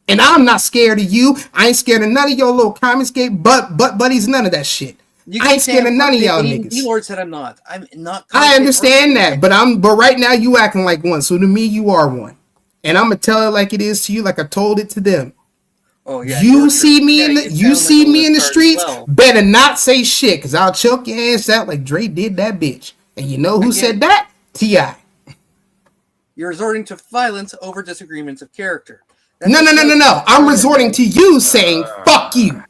And I'm not scared of you. I ain't scared of none of your little commentscape butt buddies, none of that shit. I ain't scared of none of y'all niggas. D-Lord said I'm not. I understand that, but right now you acting like one. So to me, you are one. And I'm gonna tell it like it is to you, like I told it to them. Oh yeah. You see me in the streets, well. better not say shit, cause I'll choke your ass out like Dre did that bitch. And you know who said that? T.I. You're resorting to violence over disagreements of character. No. I'm resorting to you saying fuck you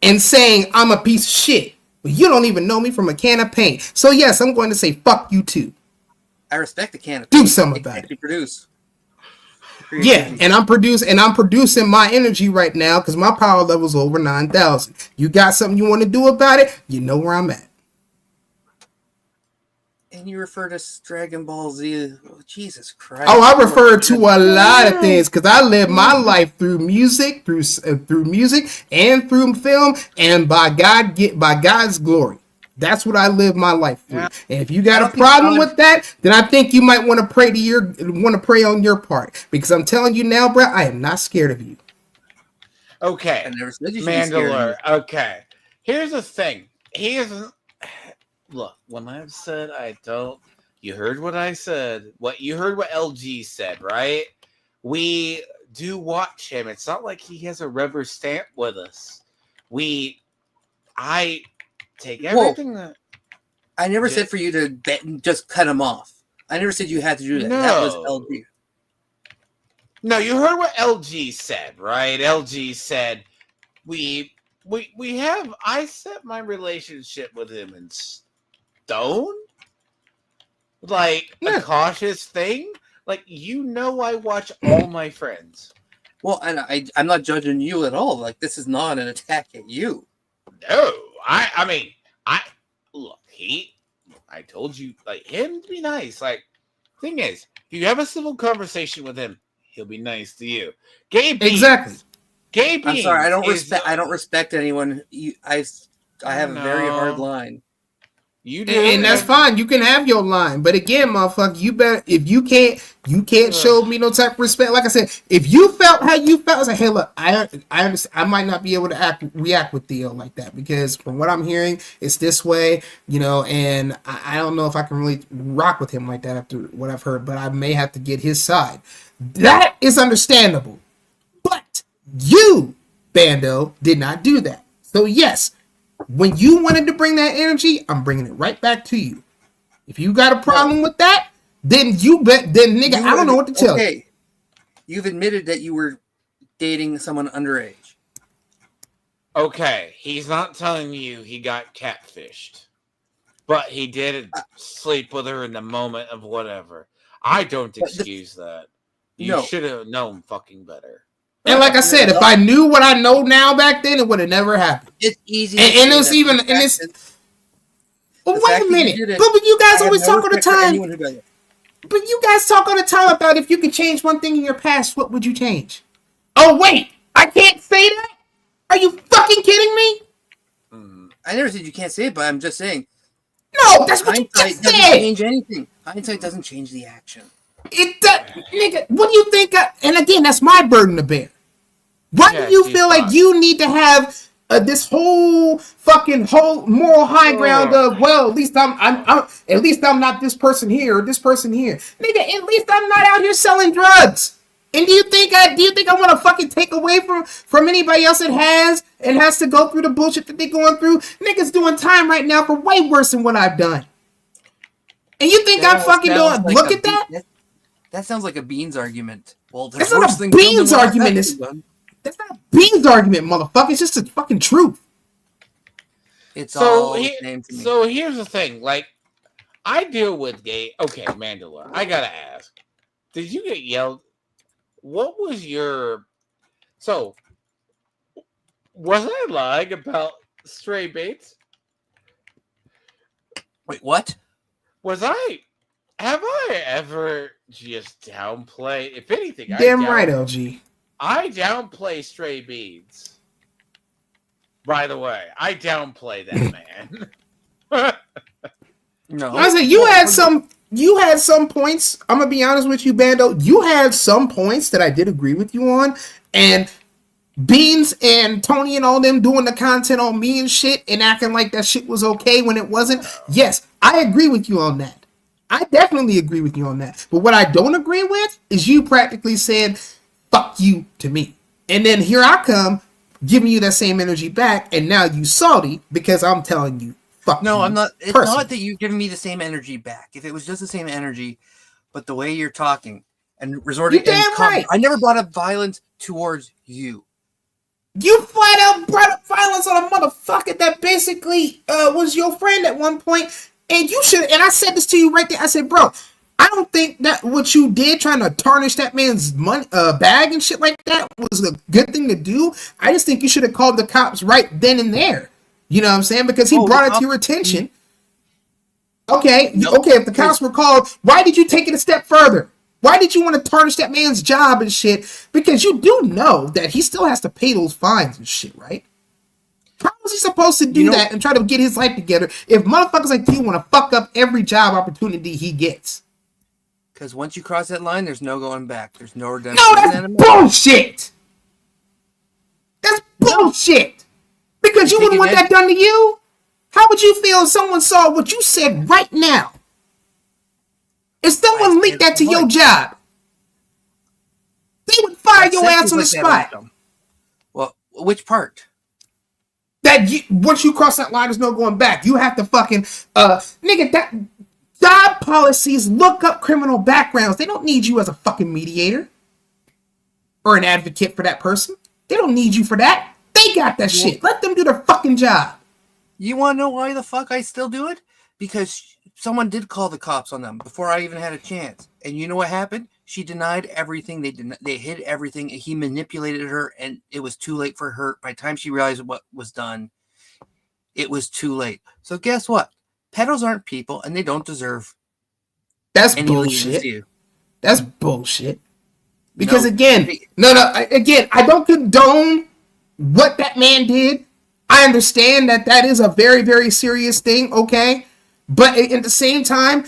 and saying I'm a piece of shit. But you don't even know me from a can of paint. So yes, I'm going to say fuck you too. I respect the can of paint. Do something about it. Produce. Yeah, and I'm producing my energy right now because my power level's over 9,000. You got something you want to do about it? You know where I'm at. And you refer to Dragon Ball Z. Oh, Jesus Christ! Oh, I refer to a lot of things because I live my life through music, through music, and through film, and by God's glory. That's what I live my life through. Yeah. And if you got a problem with that, then I think you might want to pray on your part, because I'm telling you now, bro, I am not scared of you. Okay, I never said you should Mandalore. Okay, here's the thing. Look, when I've said I don't, you heard what I said. You heard what LG said, right? We do watch him. It's not like he has a rubber stamp with us. I take everything that. I never said for you to just cut him off. I never said you had to do that. No. That was LG. No, you heard what LG said, right? LG said I set my relationship with him in stone, like a cautious thing. Like, I watch all my friends. Well, and I'm not judging you at all. Like, this is not an attack at you. No, I mean, I told you, like, him to be nice. Like, thing is, if you have a civil conversation with him, he'll be nice to you. Exactly. Gay I'm sorry, I don't respect anyone. I have a very hard line. You do, and that's fine. You can have your line, but again, motherfucker, you better. If you can't show me no type of respect. Like I said, if you felt how you felt, I was like, hey, look, I understand. I might not be able to react with Theo like that, because from what I'm hearing, it's this way, and I don't know if I can really rock with him like that after what I've heard, but I may have to get his side. That is understandable, but you, Bando, did not do that. So yes. When you wanted to bring that energy, I'm bringing it right back to you. If you got a problem with that, then nigga, I don't know what to tell you. You've admitted that you were dating someone underage. Okay, he's not telling you he got catfished, but he did sleep with her in the moment of whatever. I don't excuse that. You should have known fucking better. And like I said, if I knew what I know now back then, it would have never happened. It's easy. And it was even, and it's. Well, wait a minute. But you guys always talk all the time. But you guys talk all the time about if you could change one thing in your past, what would you change? Oh wait, I can't say that. Are you fucking kidding me? I never said you can't say it, but I'm just saying. No, that's what you just said. Doesn't change anything. Hindsight doesn't change the action. It does, nigga. What do you think? And again, that's my burden to bear. Why do you feel like you need to have this whole moral high ground of, well, at least I'm not this person here or this person here, nigga? At least I'm not out here selling drugs. And do you think I want to fucking take away from anybody else that has to go through the bullshit that they're going through? Niggas doing time right now for way worse than what I've done. And you think I'm fucking doing? Like look at that. That sounds like a Beans argument. Well, that's not a Beans argument. That's not a Beans argument, motherfucker. It's just a fucking truth. It's all the same to me. So here's the thing. Like, I deal with gay. Okay, Mandalore, I gotta ask. Did you get yelled? What was your... So, was I lying about Straybeans? Wait, what? Have I ever just downplay? If anything, damn right, LG. I downplay Straybeans. By the way, I downplay that man. No, I said you had some points. I'm gonna be honest with you, Bando. You had some points that I did agree with you on, and Beans and Tony and all them doing the content on me and shit and acting like that shit was okay when it wasn't. Yes, I agree with you on that. I definitely agree with you on that. But what I don't agree with is you practically said, fuck you to me. And then here I come giving you that same energy back, and now you salty because I'm telling you, fuck No, you. I'm not. It's personally. not that you're giving me the same energy back. If it was just the same energy, but the way you're talking and resorting, You damn right. I never brought up violence towards you. You flat out brought up violence on a motherfucker that basically was your friend at one point, and you should. And I said this to you right there. I said, bro, I don't think that what you did trying to tarnish that man's money bag and shit like that was a good thing to do. I just think you should have called the cops right then and there. You know what I'm saying? Because he brought it to your attention. Okay, okay. If the cops were called, why did you take it a step further? Why did you want to tarnish that man's job and shit? Because you do know that he still has to pay those fines and shit, right? How was he supposed to do that and try to get his life together if motherfuckers like you want to fuck up every job opportunity he gets? Because once you cross that line, there's no going back. There's no redemption. No, that's bullshit. That's bullshit. Because you wouldn't want that done to you. How would you feel if someone saw what you said right now? If someone leaked that to your job, they would fire your ass on the spot. Well, which part? That once you cross that line, there's no going back. You have to fucking nigga. That job policies look up criminal backgrounds. They don't need you as a fucking mediator or an advocate for that person. They don't need you for that. They got that shit. Let them do their fucking job. You want to know why the fuck I still do it? Because someone did call the cops on them before I even had a chance. And you know what happened? She denied everything. They hid everything. He manipulated her, and it was too late for her. By the time she realized what was done, it was too late. So guess what? Pedos aren't people, and they don't deserve. That's bullshit. That's bullshit. Because I don't condone what that man did. I understand that is a very, very serious thing. Okay. But at the same time,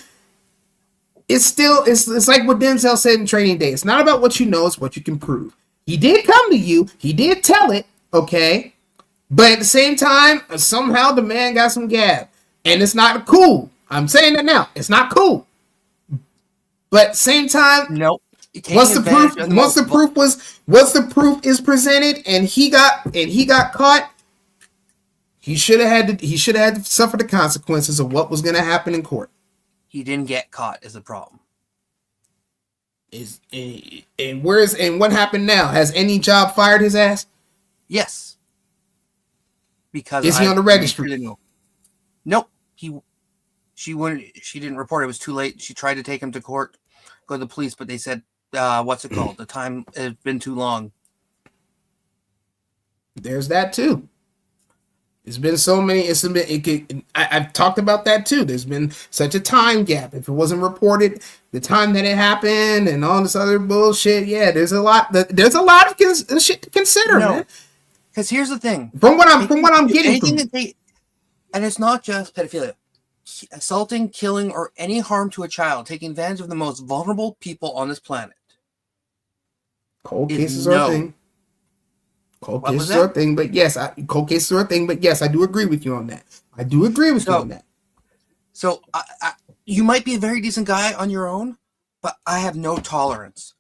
it's like what Denzel said in Training Day. It's not about what you know, it's what you can prove. He did come to you. He did tell it, okay? But at the same time, somehow the man got some gab. And it's not cool. I'm saying that now. It's not cool. But at the same time, nope. Once the proof is presented and he got caught, he should have had to suffer the consequences of what was going to happen in court. He didn't get caught is the problem. And what happened now? Has any job fired his ass? Yes. Because is he on the registry? Nope. She didn't report. It was too late. She tried to take him to court, go to the police, but they said, what's it called? The time has been too long. There's that too. It's been so many. I've talked about that too. There's been such a time gap. If it wasn't reported, the time that it happened, and all this other bullshit. Yeah, there's a lot. There's a lot of shit to consider, man. Because here's the thing. From what I'm getting, and it's not just pedophilia, assaulting, killing, or any harm to a child, taking advantage of the most vulnerable people on this planet. Cold cases are a thing. Cold cases are a thing, but yes, cold cases are a thing, but yes, I do agree with you on that. I do agree with you on that. So you might be a very decent guy on your own, but I have no tolerance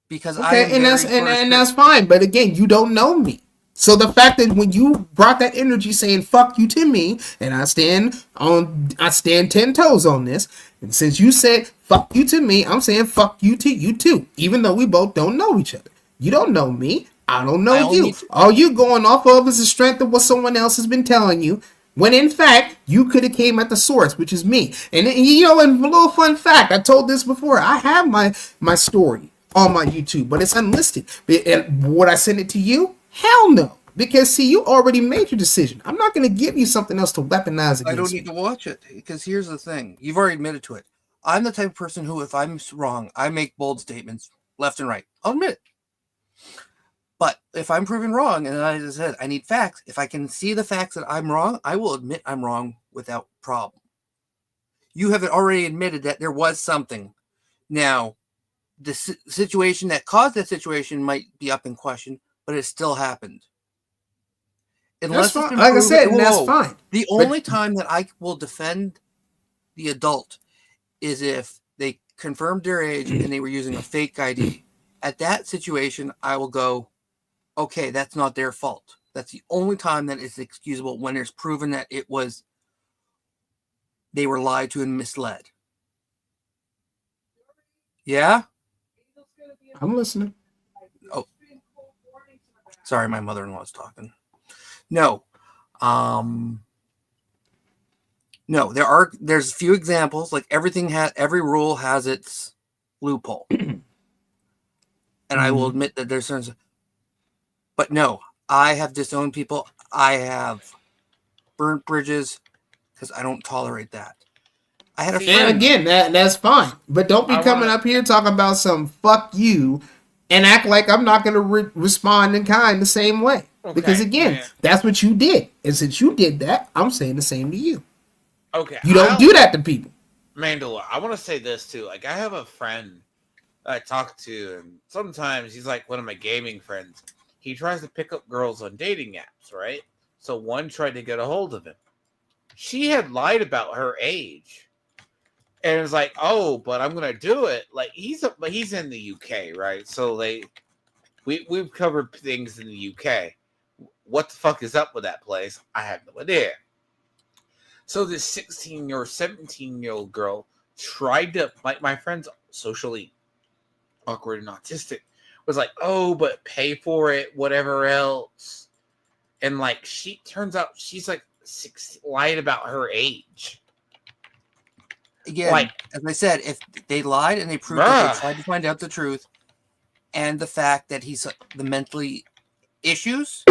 because that's fine. But again, you don't know me, so the fact that when you brought that energy saying "fuck you" to me, and I stand 10 toes on this, and since you said "fuck you" to me, I'm saying "fuck you" to you too, even though we both don't know each other. You don't know me. I don't know you. All you going off of is the strength of what someone else has been telling you, when in fact you could have came at the source, which is me. And you know, and a little fun fact, I told this before. I have my story on my YouTube, but it's unlisted. And would I send it to you? Hell no. Because see, you already made your decision. I'm not going to give you something else to weaponize against me. I don't need to watch it because here's the thing. You've already admitted to it. I'm the type of person who, if I'm wrong, I make bold statements left and right. I'll admit it. But if I'm proven wrong, and as I said, I need facts. If I can see the facts that I'm wrong, I will admit I'm wrong without problem. You have already admitted that there was something. Now, the situation that caused that situation might be up in question, but it still happened. Unless that's fine. Like I said, that's fine. The only time that I will defend the adult is if they confirmed their age and they were using a fake ID. At that situation, I will go, okay, that's not their fault. That's the only time that it's excusable, when it's proven that they were lied to and misled. Yeah? I'm listening. Oh. Sorry, my mother-in-law's talking. No. No, there's a few examples. Like every rule has its loophole. And I will admit that there's certain, but no, I have disowned people. I have burnt bridges because I don't tolerate that. I had a friend. And again, that's fine. But don't be coming up here talking about some fuck you and act like I'm not going to respond in kind the same way. Okay, because again, that's what you did. And since you did that, I'm saying the same to you. Okay. You don't do that to people. Mandela, I want to say this too. Like, I have a friend I talk to, and sometimes he's like one of my gaming friends. He tries to pick up girls on dating apps, right? So one tried to get a hold of him. She had lied about her age. And it's like, oh, but I'm gonna do it. Like he's in the UK, right? So we've covered things in the UK. What the fuck is up with that place? I have no idea. So this 16 or 17-year-old girl tried to, like, my friend's socially awkward and autistic, was like, oh, but pay for it, whatever else. And like, turns out she's like 16, lied about her age. Again, like, as I said, if they lied and they proved that they tried to find out the truth, and the fact that the mentally issues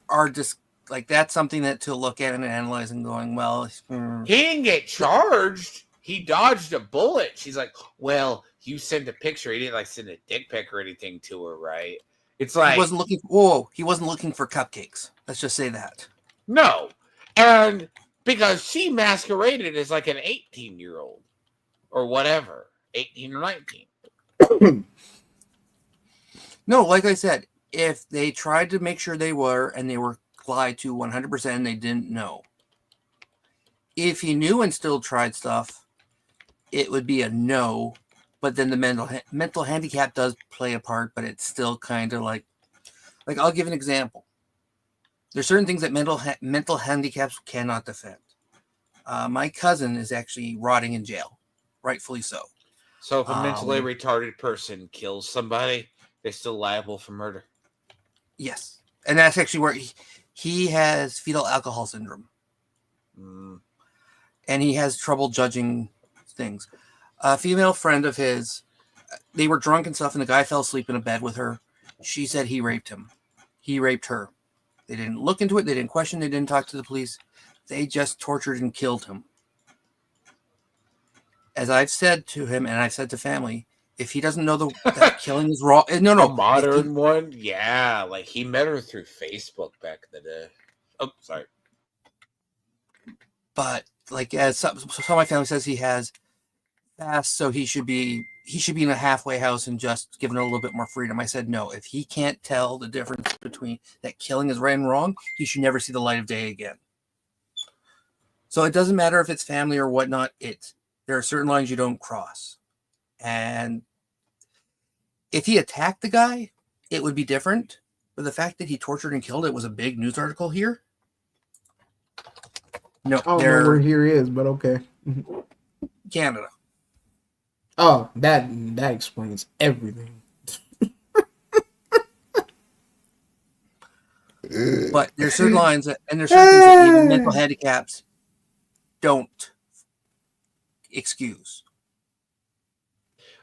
are just like, that's something that to look at and analyze and going, well, he didn't get charged. He dodged a bullet. She's like, well, you sent a picture. He didn't like send a dick pic or anything to her, right? It's like he wasn't looking for cupcakes. Let's just say that. No, and because she masqueraded as like an 18-year-old or whatever, 18 or 19. No, like I said, if they tried to make sure they were, and they were lied to 100%, and they didn't know. If he knew and still tried stuff, it would be a no. But then the mental handicap does play a part, but it's still kind of like I'll give an example. There's certain things that mental handicaps cannot defend. My cousin is actually rotting in jail, rightfully so. So if a mentally retarded person kills somebody, they're still liable for murder. Yes, and that's actually where he has fetal alcohol syndrome, and he has trouble judging things. A female friend of his, they were drunk and stuff, and the guy fell asleep in a bed with her. She said he raped him. He raped her. They didn't look into it. They didn't question. They didn't talk to the police. They just tortured and killed him. As I've said to him, and I've said to family, if he doesn't know that killing is wrong, no, a modern one, yeah, like he met her through Facebook back in the day. Oh, sorry. But like, as some of my family says, he has fast, so he should be in a halfway house and just given a little bit more freedom. I said no. If he can't tell the difference between that killing is right and wrong, he should never see the light of day again. So it doesn't matter if it's family or whatnot. There are certain lines you don't cross. And if he attacked the guy, it would be different. But the fact that he tortured and killed, it was a big news article here. No, I don't know where here is, but okay. Canada. Oh, that explains everything. But there's certain lines and there's certain things that even mental handicaps don't excuse.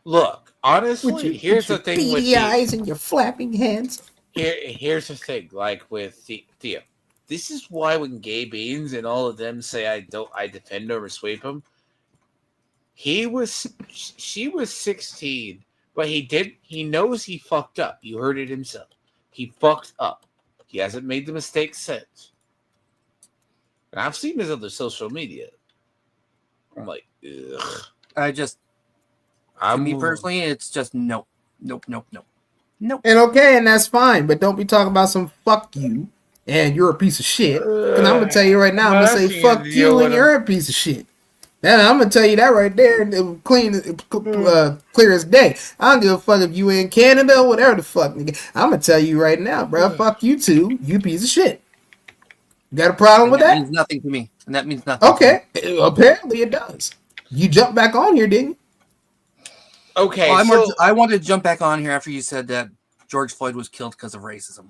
Look, honestly, here's the thing with beady eyes and your flapping hands. Here's the thing, like with Theo. This is why when Gay Beans and all of them say I defend him or sweep him. She was 16, but he knows he fucked up. You heard it himself. He fucked up. He hasn't made the mistake since. And I've seen his other social media. I'm like, ugh. Me personally, it's just nope. And okay, and that's fine, but don't be talking about some fuck you and you're a piece of shit. And I'm gonna tell you right now, I'm gonna say fuck you and you're a piece of shit. Now, I'm gonna tell you that right there, clear as day. I don't give a fuck if you in Canada or whatever the fuck, nigga. I'm gonna tell you right now, bro. Fuck you too, you piece of shit. Got a problem with that? That means nothing to me. And that means nothing. Okay, apparently it does. You jumped back on here, didn't you? Okay, I wanted to jump back on here after you said that George Floyd was killed because of racism.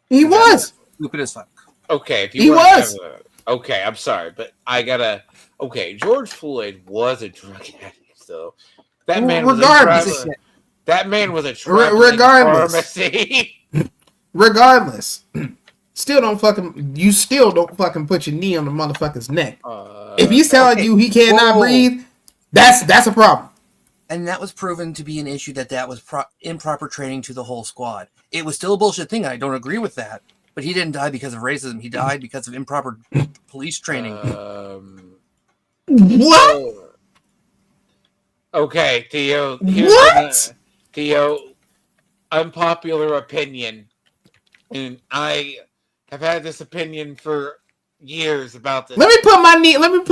He was stupid as fuck. Okay, if you he was. Okay, I'm sorry, but I gotta. Okay, George Floyd was a drug addict, though. That man was a traveling pharmacy. Regardless, you still don't fucking put your knee on the motherfucker's neck. If he's telling you he cannot breathe, that's a problem. And that was proven to be an issue that was improper training to the whole squad. It was still a bullshit thing. I don't agree with that. But he didn't die because of racism. He died because of improper police training. What? Okay, Theo. What? Theo, unpopular opinion. And I have had this opinion for years about this. Let me put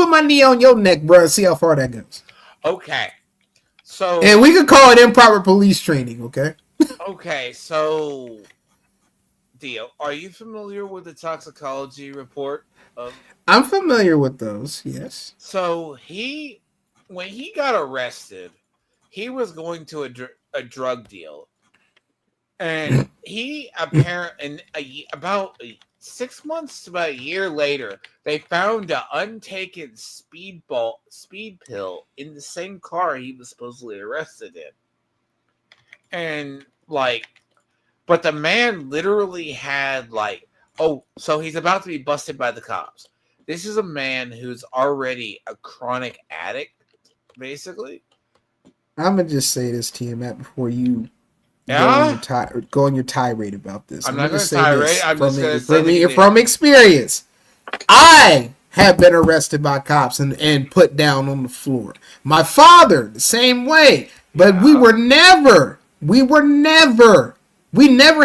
my knee on your neck, bro, and see how far that goes. Okay. So, and we could call it improper police training, okay? Okay, so Theo, are you familiar with the toxicology report? I'm familiar with those, yes. So when he got arrested, he was going to a drug deal, and he apparently about 6 months to about a year later, they found an untaken speed pill in the same car he was supposedly arrested in, and but the man literally had so he's about to be busted by the cops. This is a man who's already a chronic addict, basically. I'm gonna just say this to you, Matt, before you go on your tirade about this. I'm not going to tirade. I'm just going to say from experience. I have been arrested by cops and put down on the floor. My father, the same way. But we never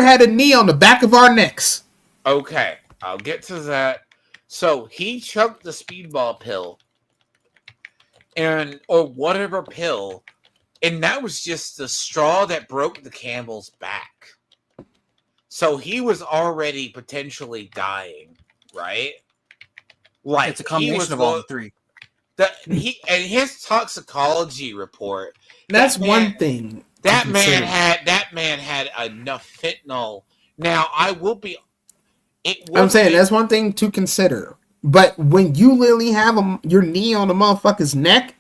had a knee on the back of our necks. Okay, I'll get to that. So he chugged the speedball pill, or whatever pill, and that was just the straw that broke the camel's back. So he was already potentially dying, right? It's a combination of all the three. And his toxicology report. That's one thing. That man had enough fentanyl. Now I'm saying that's one thing to consider. But when you literally have your knee on the motherfucker's neck,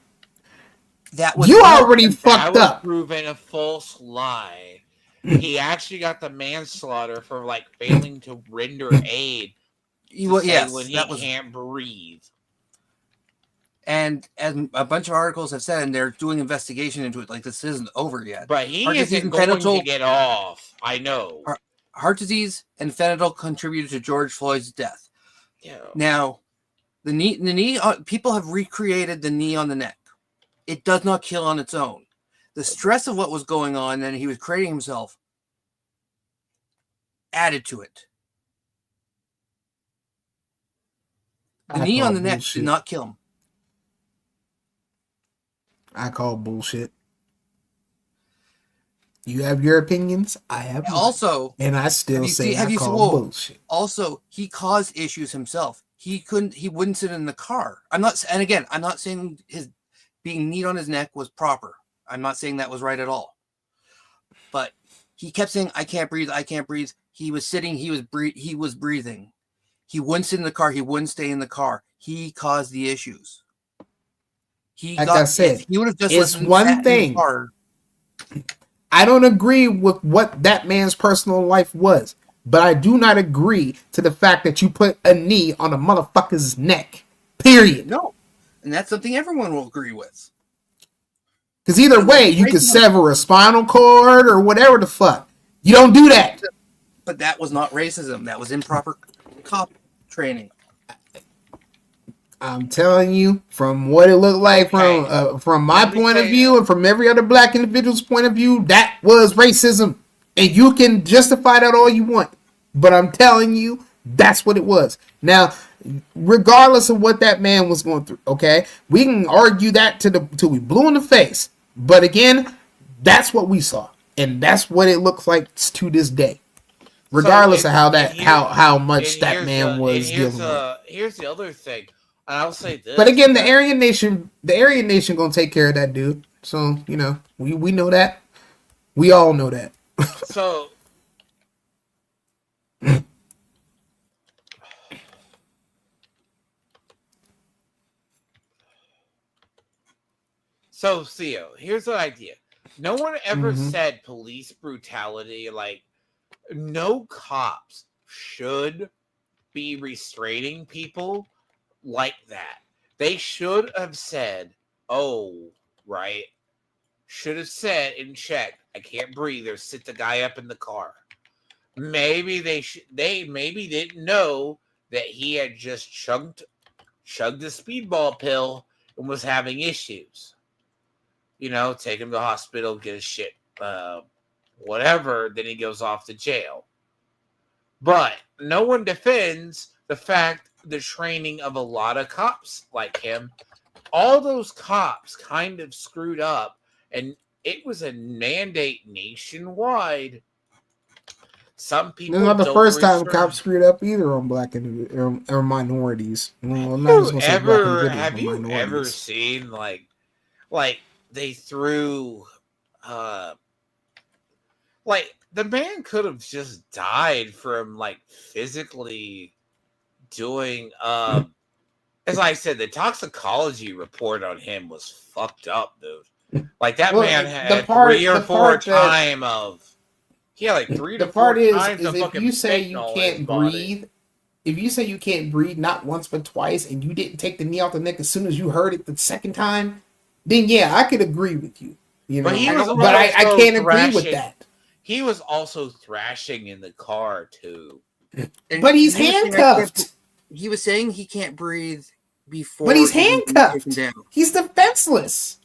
you already fucked up. Proven a false lie. He actually got the manslaughter for failing to render aid. When he can't breathe. And as a bunch of articles have said, and they're doing investigation into it, this isn't over yet. But he isn't going to get off. I know. Heart disease and fentanyl contributed to George Floyd's death. Yeah. Now, the knee, people have recreated the knee on the neck. It does not kill on its own. The stress of what was going on and he was creating himself added to it. The knee on the neck did not kill him. I call bullshit. You have your opinions. I have mine. Also, and I still say I call bullshit. Also, he caused issues himself. He wouldn't sit in the car. I'm not saying his being knee on his neck was proper. I'm not saying that was right at all. But he kept saying, "I can't breathe. I can't breathe." He was sitting. He was breathing. He wouldn't sit in the car. He wouldn't stay in the car. He caused the issues. I said, he would have just it's one thing. I don't agree with what that man's personal life was, but I do not agree to the fact that you put a knee on a motherfucker's neck. Period. No, and that's something everyone will agree with. Because either way, you could sever a spinal cord or whatever the fuck. You don't do that. But that was not racism. That was improper cop training. I'm telling you, from what it looked like from my point of view and from every other black individual's point of view, that was racism. And you can justify that all you want. But I'm telling you, that's what it was. Now, regardless of what that man was going through. Okay, we can argue that till we blue in the face, but again, that's what we saw, and that's what it looks like to this day, regardless of how much that man was dealing with. Here's the other thing, and I'll say this. But again, the Aryan Nation gonna take care of that dude. So we know that. We all know that. So. So, Theo, here's the idea. No one ever said police brutality, like, no cops should be restraining people like that. They should have said, should have said and checked, I can't breathe, or sit the guy up in the car. Maybe they maybe didn't know that he had just chugged the speedball pill and was having issues. Take him to the hospital, get his shit, whatever, then he goes off to jail. But no one defends the training of a lot of cops like him. All those cops kind of screwed up, and it was a mandate nationwide. Some people. It's not the first time cops screwed up either on black or minorities. Have you ever seen like they threw the man could have just died from physically doing as I said, the toxicology report on him was fucked up, dude. That man had 3 or 4 times of he had 3 to 4 times of fucking if you say you can't breathe, if you say you can't breathe not once but twice and you didn't take the knee off the neck as soon as you heard it the second time, then yeah, I could agree with you. But I can't agree with that. He was also thrashing in the car too. But he's handcuffed. He was saying he can't breathe before. But he's handcuffed. He's defenseless.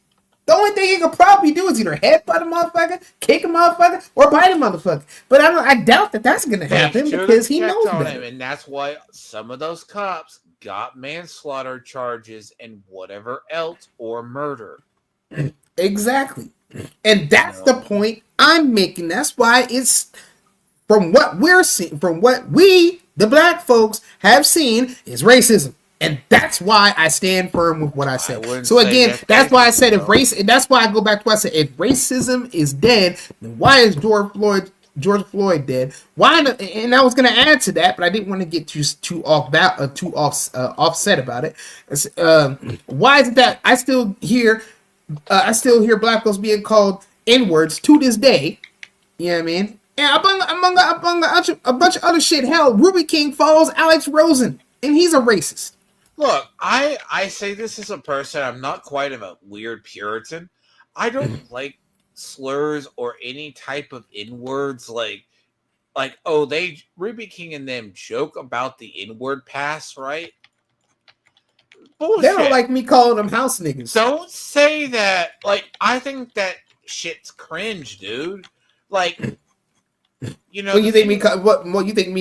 The only thing he could probably do is either headbutt a motherfucker, kick a motherfucker, or bite a motherfucker. But I doubt that that's going to happen because he knows better. And that's why some of those cops got manslaughter charges and whatever else, or murder. Exactly. And that's the point I'm making. That's why it's from what we're seeing, from what we, the black folks, have seen is racism. And that's why I stand firm with what I said. So again, that's why I said and that's why I go back to what I said. If racism is dead, then why is George Floyd dead? Why? And I was going to add to that, but I didn't want to get too offset about it. Why is it that I still hear black folks being called N-words to this day? You know what I mean? And among a bunch of other shit. Hell, Ruby King follows Alex Rosen, and he's a racist. Look, I say this as a person. I'm not quite of a weird Puritan. I don't like slurs or any type of N-words Ruby King and them joke about the N-word pass, right? Bullshit. They don't like me calling them house niggas. Don't say that. I think that shit's cringe, dude. You think me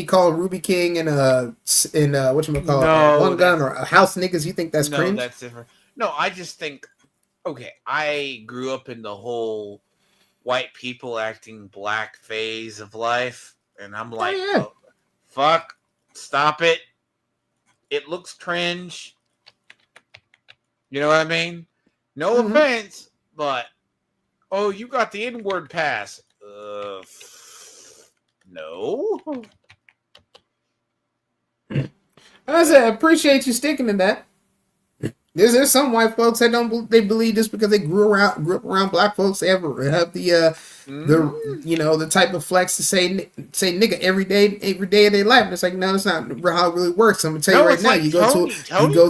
calling Ruby King and One Gun or house niggas? You think that's cringe? No, that's different. No, I just think. Okay, I grew up in the whole white people acting black phase of life, and I'm like, fuck, stop it. It looks cringe. You know what I mean? No offense, but you got the N-word pass. No. I said, I appreciate you sticking to that. There's some white folks that they believe just because they grew up around black folks, they have the type of flex to say nigga every day of their life. And it's like, no, that's not how it really works. I'm gonna tell you right now. You go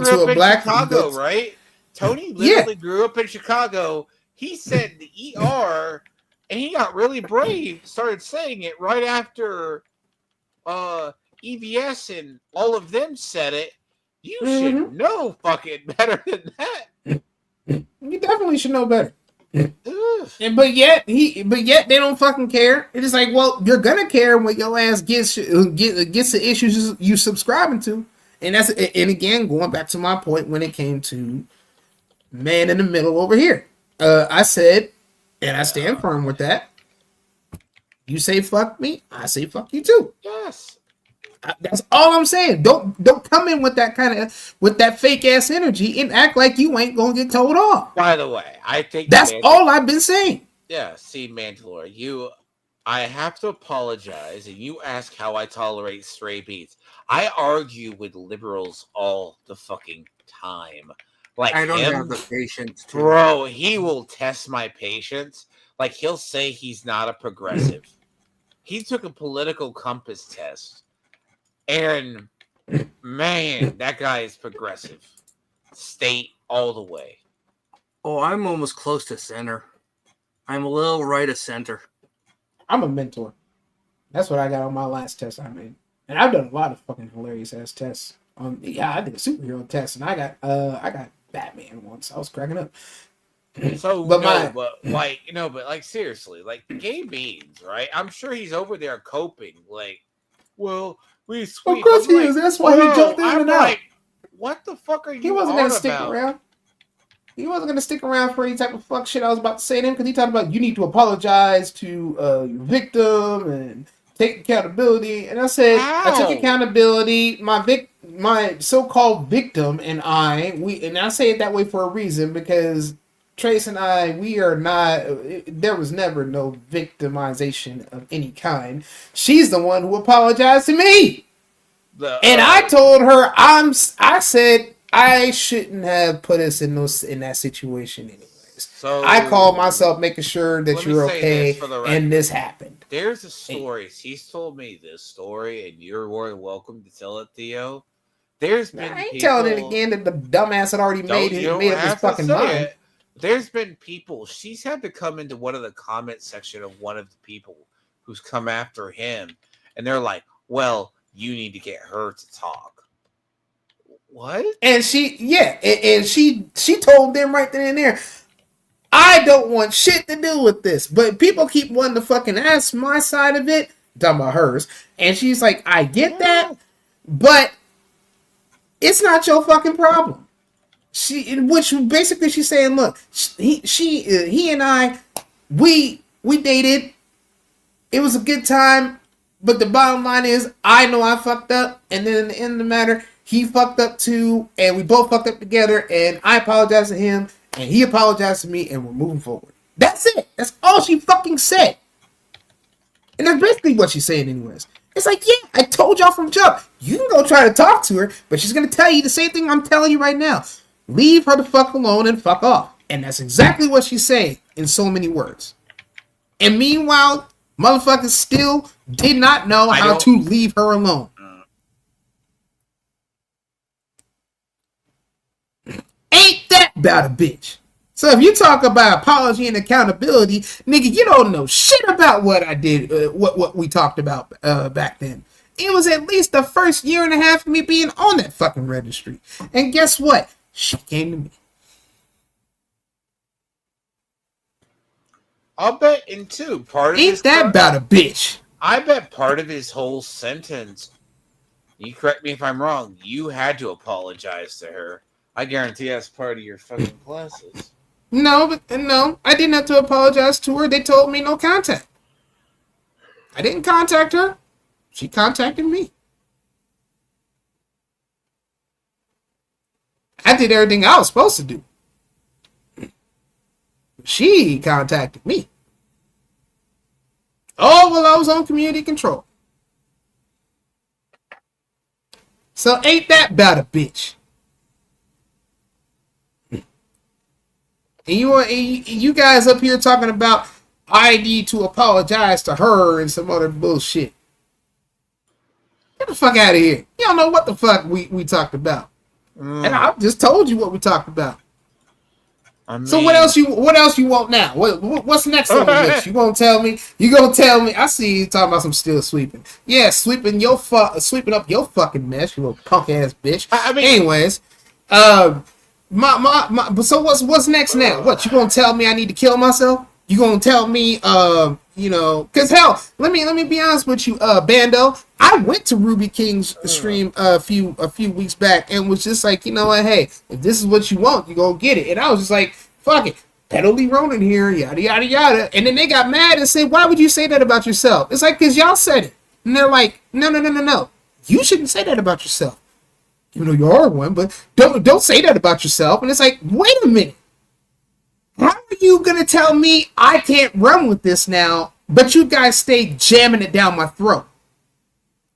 to a black Chicago, right? Tony literally grew up in Chicago. He said the ER, and he got really brave. Started saying it right after EVS and all of them said it. You should know fucking better than that. You definitely should know better. But yet they don't fucking care. It's like, well, you're gonna care when your ass gets the issues you subscribing to. And again, going back to my point when it came to man in the middle over here. I said, and I stand firm with that. You say fuck me, I say fuck you too. Yes. That's all I'm saying. Don't come in with that fake ass energy and act like you ain't gonna get told off. By the way, I think that's all I've been saying. Yeah, see, Mandalore, I have to apologize, and you ask how I tolerate Straybeans. I argue with liberals all the fucking time. Like, I don't have the patience, bro. He will test my patience. Like, he'll say he's not a progressive. He took a political compass test. And man, that guy is progressive. State all the way. Oh, I'm almost close to center. I'm a little right of center. I'm a mentor. That's what I got on my last test I made. And I've done a lot of fucking hilarious ass tests. I did a superhero test and I got Batman once. I was cracking up. So, but like seriously, like Gabe Beans, right? I'm sure he's over there coping. Like, well, we sweet. Of course he is. That's why he jumped in and out. What the fuck are you? He wasn't gonna stick around. He wasn't gonna stick around for any type of fuck shit I was about to say to him because he talked about you need to apologize to your victim and take accountability. And I said I took accountability. My so-called victim and I say it that way for a reason because Trace and I, we are not, there was never no victimization of any kind. She's the one who apologized to me. And I told her, I said, I shouldn't have put us in that situation anyways. So I called myself making sure that you're okay and this happened. There's a story. He's told me this story and you're more than welcome to tell it, Theo. There's been I ain't telling it again that the dumbass had already made up his fucking mind. There's been people, she's had to come into one of the comment section of one of the people who's come after him. And they're like, well, you need to get her to talk. What? And she told them right then and there, I don't want shit to do with this. But people keep wanting to fucking ask my side of it. Talking about hers. And she's like, I get that, but it's not your fucking problem. Which basically she's saying, look, he and I, we dated. It was a good time, but the bottom line is, I know I fucked up, and then in the end of the matter, he fucked up too, and we both fucked up together, and I apologized to him, and he apologized to me, and we're moving forward. That's it. That's all she fucking said. And that's basically what she's saying anyways. It's like, yeah, I told y'all from jump. You can go try to talk to her, but she's going to tell you the same thing I'm telling you right now. Leave her the fuck alone and fuck off. And that's exactly what she's saying in so many words. And meanwhile, motherfuckers still did not know how to leave her alone. Ain't that about a bitch? So if you talk about apology and accountability, nigga, you don't know shit about what I did, what we talked about back then. It was at least the first year and a half of me being on that fucking registry. And guess what? She came to me. I'll bet in two part of ain't that about a bitch? I bet part of his whole sentence, you correct me if I'm wrong, you had to apologize to her. I guarantee that's part of your fucking classes. No, I didn't have to apologize to her. They told me no contact. I didn't contact her. She contacted me. I did everything I was supposed to do. She contacted me. Oh, well, I was on community control. So ain't that about a bitch? And you guys up here talking about I need to apologize to her and some other bullshit. Get the fuck out of here. You don't know what the fuck we talked about. And I just told you what we talked about. So what else you want now? What's next on the list? You gonna tell me? You gonna tell me? I see you talking about some still sweeping. Yeah, sweeping up your fucking mess, you little punk ass bitch. Anyways, so what's next now? What you gonna tell me? I need to kill myself? You gonna tell me, because hell, let me be honest with you, Bando. I went to Ruby King's stream a few weeks back and was just like, you know what, hey, if this is what you want, you gonna get it. And I was just like, fuck it, Pedo Lee Ronin here, yada yada yada. And then they got mad and said, why would you say that about yourself? It's like, cause y'all said it. And they're like, no. You shouldn't say that about yourself. You know you are one, but don't say that about yourself. And it's like, wait a minute. How are you gonna tell me I can't run with this now, but you guys stay jamming it down my throat?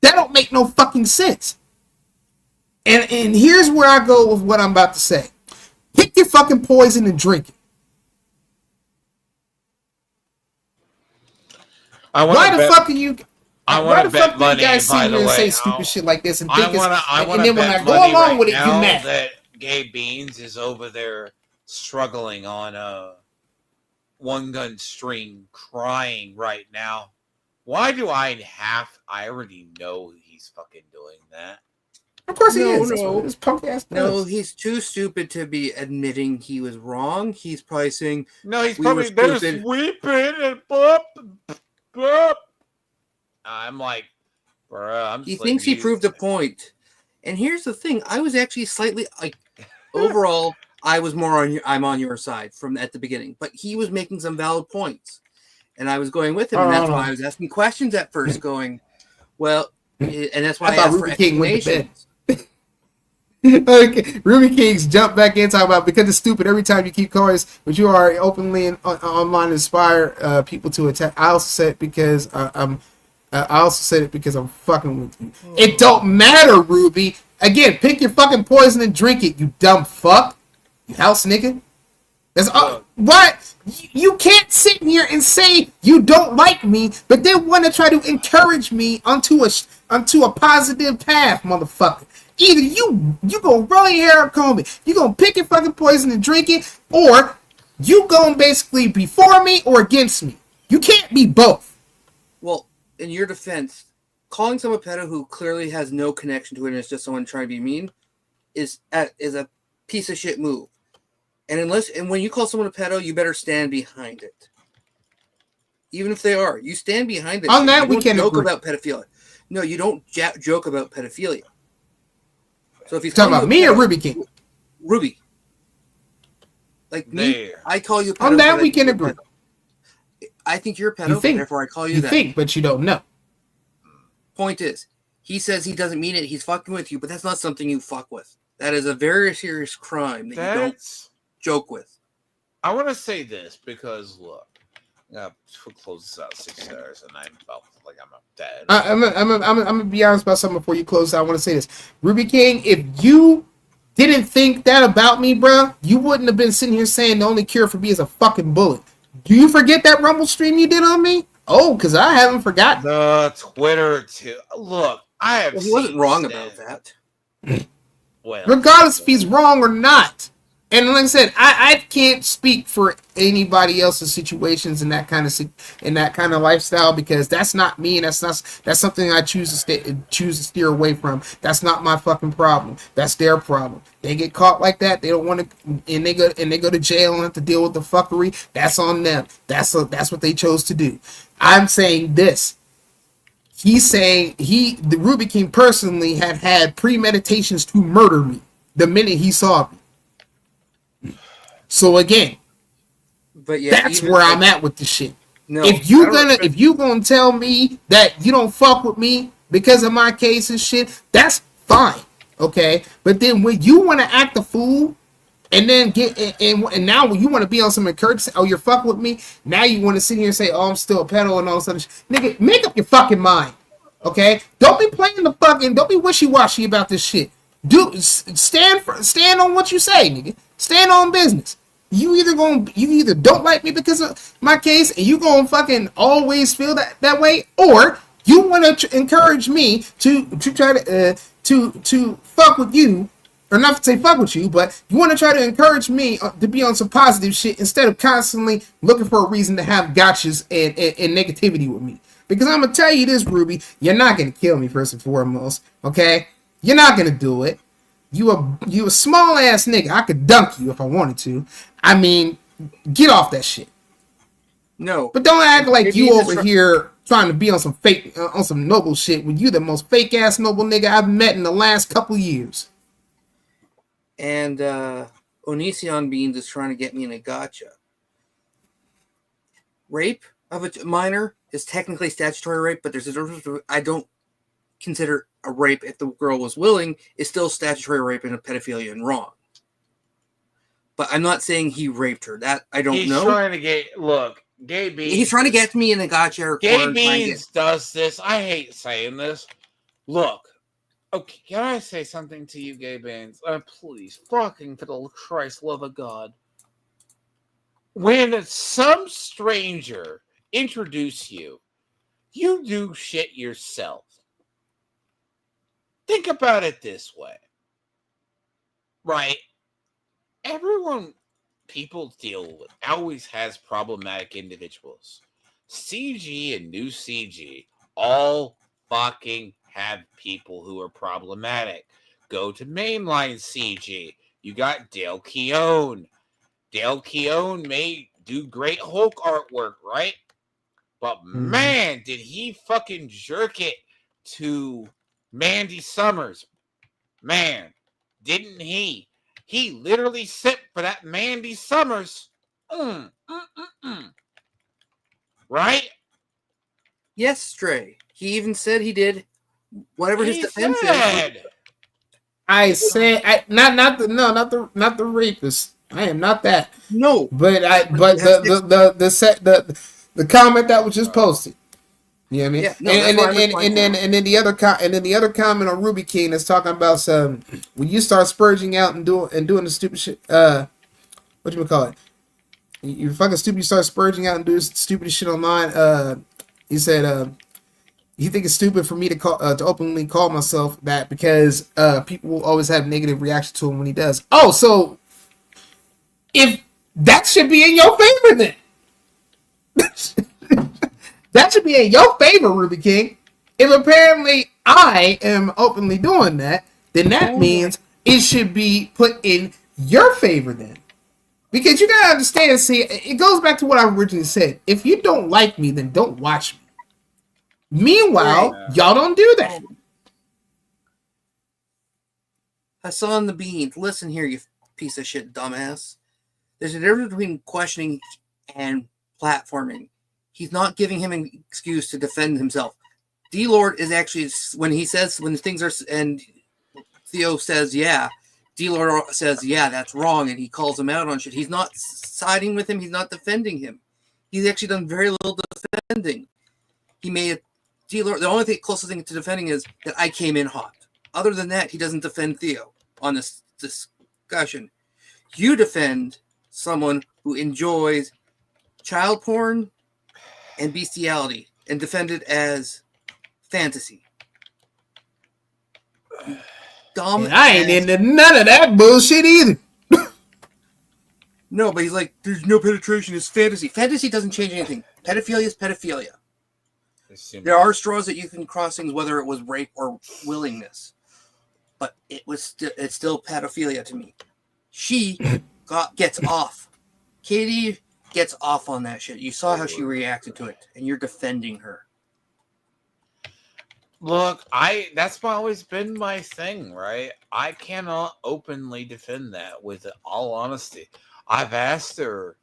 That don't make no fucking sense. And here's where I go with what I'm about to say. Pick your fucking poison and drink it. Why the fuck are you? Why the fuck do you guys sit here and say stupid shit like this and think and then when I go along with it, you mad? That Gay Beans is over there struggling on a One Gun Stream, crying right now. Why do I already know he's fucking doing that. Of course he is. His punk ass no, he's too stupid to be admitting he was wrong. He's probably saying, no, he's probably there sweeping and bop. I'm like, bro, he thinks he proved a point. And here's the thing: I was actually slightly like, overall, I'm on your side from at the beginning, but he was making some valid points, and I was going with him, and that's why I was asking questions at first, going, well, and that's why I asked for explanations. Okay, Ruby King's jump back in talking about because it's stupid every time you keep coins, but you are openly and online inspire people to attack. I also said it because I'm fucking with you. It don't matter, Ruby. Again, pick your fucking poison and drink it, you dumb fuck. You house nigga. That's what you can't sit here and say you don't like me, but then want to try to encourage me onto a positive path, motherfucker. Either you gonna roll your hair up, comb it, you gonna pick your fucking poison and drink it, or you gonna basically be for me or against me. You can't be both. Well, in your defense, calling someone a pedo who clearly has no connection to it and is just someone trying to be mean is a piece of shit move. And when you call someone a pedo, you better stand behind it. Even if they are, you stand behind it. On that we can joke about pedophilia. No, you don't joke about pedophilia. So if he's talking about me or Ruby King, Ruby, like me, I call you a pedo. On that we can agree. I think you're a pedo, therefore I call you that. You think, but you don't know. Point is, he says he doesn't mean it. He's fucking with you, but that's not something you fuck with. That is a very serious crime that you don't joke with. I want to say this because look, we'll close this out 6 hours, and I'm about like I'm dead. I'm gonna be honest about something before you close. I want to say this, Ruby King. If you didn't think that about me, bro, you wouldn't have been sitting here saying the only cure for me is a fucking bullet. Do you forget that Rumble stream you did on me? Oh, because I haven't forgotten. The Twitter too. Look, I have. Well, he wasn't wrong about that. Well, regardless if he's wrong or not. And like I said, I can't speak for anybody else's situations in that kind of lifestyle because that's not me, and that's something I choose to steer away from. That's not my fucking problem. That's their problem. They get caught like that, they don't want to, and they go to jail and have to deal with the fuckery. That's on them. That's what they chose to do. I'm saying this. He's saying the Ruby King personally had premeditations to murder me the minute he saw me. So again, but yeah, that's where I'm at with the shit. No, if you gonna tell me that you don't fuck with me because of my case and shit, that's fine, okay. But then when you want to act a fool, and then and now when you want to be on some encouragement, oh, you're fucking with me. Now you want to sit here and say, oh, I'm still a pedo and all this other shit. Nigga, make up your fucking mind, okay? Don't be don't be wishy washy about this shit. Stand on what you say, nigga. Stand on business. You either don't like me because of my case and you gonna fucking always feel that way, or you want to encourage me to try to fuck with you, or not to say fuck with you, but you want to try to encourage me to be on some positive shit instead of constantly looking for a reason to have gotchas and negativity with me. Because I'm gonna tell you this, Ruby, you're not gonna kill me first and foremost, okay? You're not gonna do it. You a small ass nigga. I could dunk you if I wanted to. I mean, get off that shit. No. But don't act like you Straybeans over here trying to be on some fake, on some noble shit when you the most fake ass noble nigga I've met in the last couple years. And Onision Beans is trying to get me in a gotcha. Rape of a minor is technically statutory rape, but there's a difference. I don't consider a rape if the girl was willing. Is still statutory rape and a pedophilia and wrong. But I'm not saying he raped her. That I don't know. He's trying to get Gay Beans. He's trying to get me in a gotcha. Gay Beans does this. I hate saying this. Look, okay, can I say something to you, Gay Beans? Please, fucking for the Christ love of God. When some stranger introduce you, you do shit yourself. Think about it this way. Right? People deal with always has problematic individuals. CG and new CG all fucking have people who are problematic. Go to mainline CG. You got Dale Keown. Dale Keown may do great Hulk artwork, right? But man, did he fucking jerk it to Mandy Summers. Man, didn't he? He literally sent for that Mandy Summers. Right? Yes, Stray. He even said he did whatever his defense is. I said not the rapist. I am not that. No. But the comment that was just posted. You know what I mean? Yeah, no, and then the other comment on Ruby King that's talking about some when you start spurging out and doing the stupid shit. What you call it? You fucking stupid. You start spurging out and doing stupid shit online. He said you think it's stupid for me to call to openly call myself that because people will always have negative reaction to him when he does. Oh, so if that should be in your favor then. That should be in your favor, Ruby King. If apparently I am openly doing that, then that means it should be put in your favor then. Because you gotta understand, see, it goes back to what I originally said. If you don't like me, then don't watch me. Meanwhile, y'all don't do that. Hassan the Bean, listen here, you piece of shit dumbass. There's a difference between questioning and platforming. He's not giving him an excuse to defend himself. D-Lord is actually, when things are, and Theo says, yeah, D-Lord says, yeah, that's wrong, and he calls him out on shit. He's not siding with him. He's not defending him. He's actually done very little defending. He made D-Lord, the only closest thing to defending is that I came in hot. Other than that, he doesn't defend Theo on this discussion. You defend someone who enjoys child porn and bestiality and defend it as fantasy. Dumb. And I ain't into none of that bullshit either. No, but he's like, there's no penetration, it's fantasy. Fantasy doesn't change anything. Pedophilia is pedophilia. There are straws that you can cross things, whether it was rape or willingness. But it's still pedophilia to me. She gets off. Katie gets off on that shit. You saw how she reacted to it, and you're defending her. Look, that's always been my thing, right? I cannot openly defend that with all honesty. I've asked her,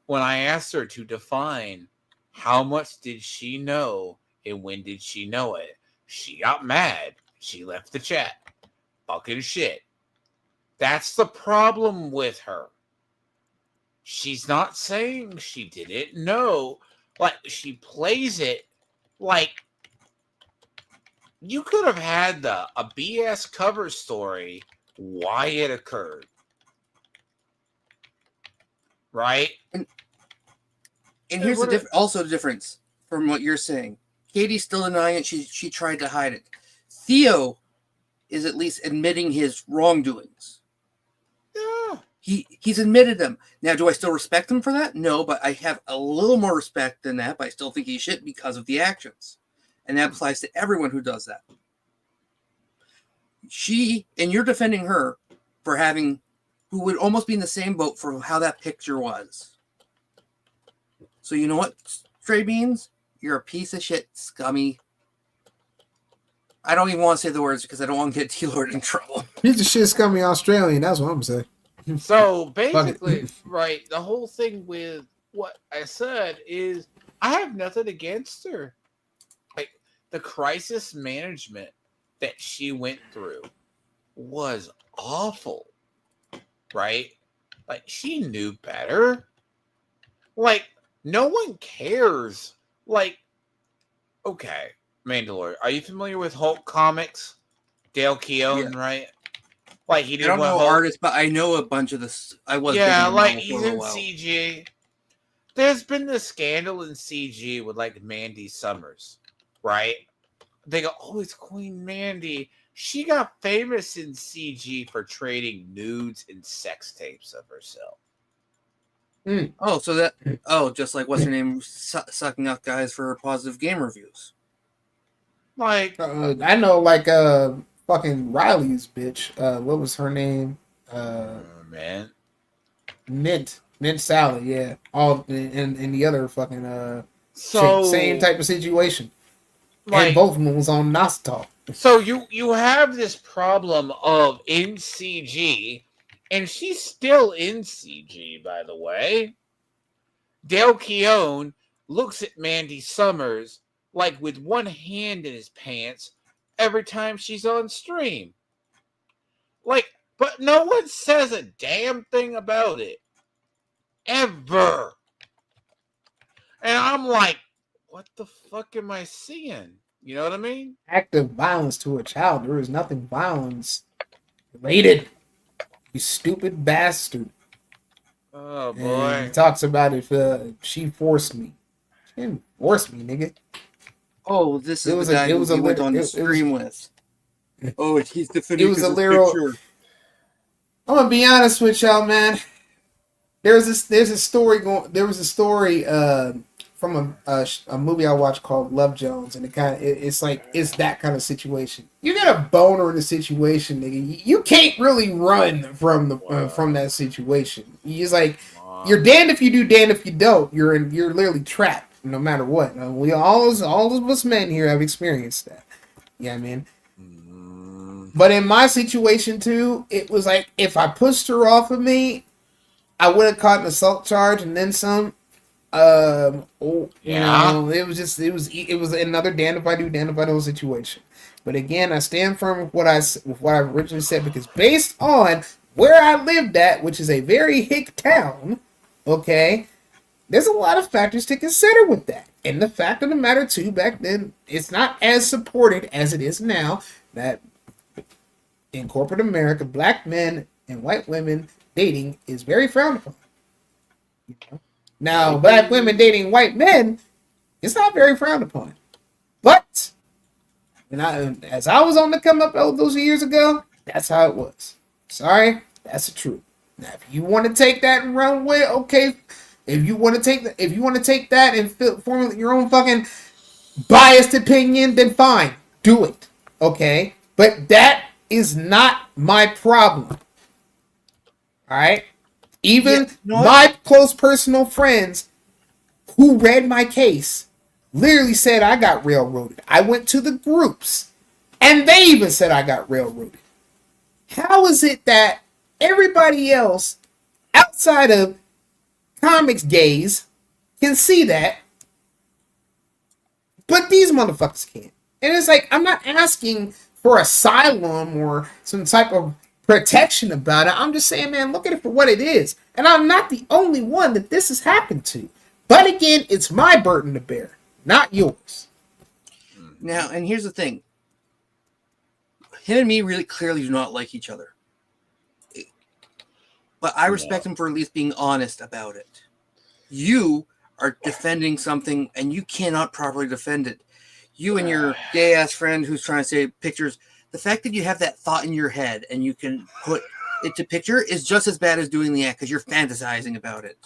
when I asked her to define how much did she know and when did she know it, she got mad. She left the chat. Fucking shit. That's the problem with her. She's not saying she didn't know. Like, she plays it like you could have had a BS cover story why it occurred. Right? And here's also the difference from what you're saying. Katie's still denying it. She tried to hide it. Theo is at least admitting his wrongdoings. Yeah. He's admitted them. Now, do I still respect him for that? No, but I have a little more respect than that, but I still think he's shit because of the actions. And that applies to everyone who does that. And you're defending her for having, who would almost be in the same boat for how that picture was. So you know what, Straybeans? You're a piece of shit, scummy. I don't even want to say the words because I don't want to get T-Lord in trouble. Piece of shit, scummy Australian. That's what I'm saying. So basically, right, the whole thing with what I said is I have nothing against her. Like the crisis management that she went through was awful, right? Like she knew better. Like no one cares. Like, okay, Mandalore, are you familiar with Hulk comics? Dale Keown, right? Like he did. I don't know Hulk. artists, but I know a bunch of this. I was like he's in CG. There's been this scandal in CG with like Mandy Summers, right? They go, oh, it's Queen Mandy. She got famous in CG for trading nudes and sex tapes of herself. Oh, so that just like what's her name, sucking up guys for positive game reviews. Like I know, like fucking Riley's bitch. What was her name? Man, Mint Sally. Yeah, all in the other fucking so chick, same type of situation. Like, and both of them was on Nostal. So you have this problem of in CG, and she's still in CG, by the way. Dale Keown looks at Mandy Summers like with one hand in his pants every time she's on stream. Like, but no one says a damn thing about it. Ever. And I'm like, what the fuck am I seeing? You know what I mean? Active violence to a child. There is nothing violence related. You stupid bastard. Oh, boy. And he talks about if she forced me. She didn't force me, nigga. Oh, this is the guy who he went on the stream with. Oh, he's defending his picture. I'm gonna be honest with y'all, man. There was a story from a movie I watched called Love Jones, and it's that kind of situation. You get a boner in a situation, nigga. You can't really run from that situation. You just like you're damned if you do, damned if you don't. You're literally trapped no matter what. We all of us men here have experienced that. Yeah, I mean. But in my situation too, it was like if I pushed her off of me, I would have caught an assault charge and then some. You know, it was another damned if I do, damned if I don't situation. But again, I stand firm with what I originally said, because based on where I lived at, which is a very hick town, okay, there's a lot of factors to consider with that. And the fact of the matter too, back then, it's not as supported as it is now, that in corporate America, black men and white women dating is very frowned upon. You know? Now, black women dating white men, it's not very frowned upon. But as I was on the come up those years ago, that's how it was. Sorry, that's the truth. Now, if you want to take that and run with, okay. If you want to take that and formulate your own fucking biased opinion, then fine, do it. Okay, but that is not my problem. All right. Even my close personal friends who read my case literally said I got railroaded. I went to the groups and they even said I got railroaded. How is it that everybody else outside of comics gays can see that, but these motherfuckers can't? And it's like, I'm not asking for asylum or some type of protection about it. I'm just saying, man, look at it for what it is. And I'm not the only one that this has happened to. But again, it's my burden to bear, not yours. Now, and here's the thing. Him and me really clearly do not like each other. But I respect him for at least being honest about it. You are defending something and you cannot properly defend it. You and your gay-ass friend who's trying to say pictures, the fact that you have that thought in your head and you can put it to picture is just as bad as doing the act, because you're fantasizing about it.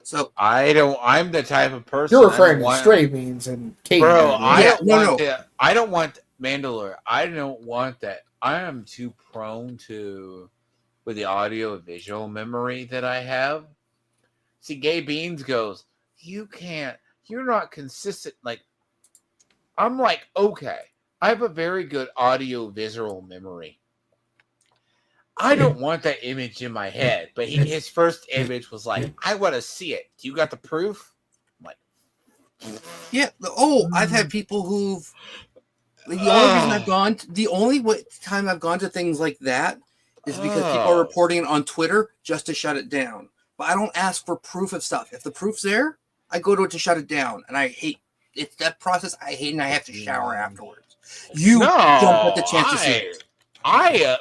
So I'm the type of person. You're referring to Straybeans and Kate. Bro, I don't want Mandalore. I don't want that. I am too prone to with the audio visual memory that I have. See, Gay Beans goes, you're not consistent. Like, I'm like, okay, I have a very good audio visual memory. I don't want that image in my head, but his first image was like, I want to see it. Do you got the proof? I'm like, yeah. I've had people who've. The only reason I've gone, time I've gone to things like that is because people are reporting it on Twitter just to shut it down. But I don't ask for proof of stuff. If the proof's there, I go to it to shut it down. And I hate it's that process. I hate, and I have to shower afterwards. You don't get the chance to see it. I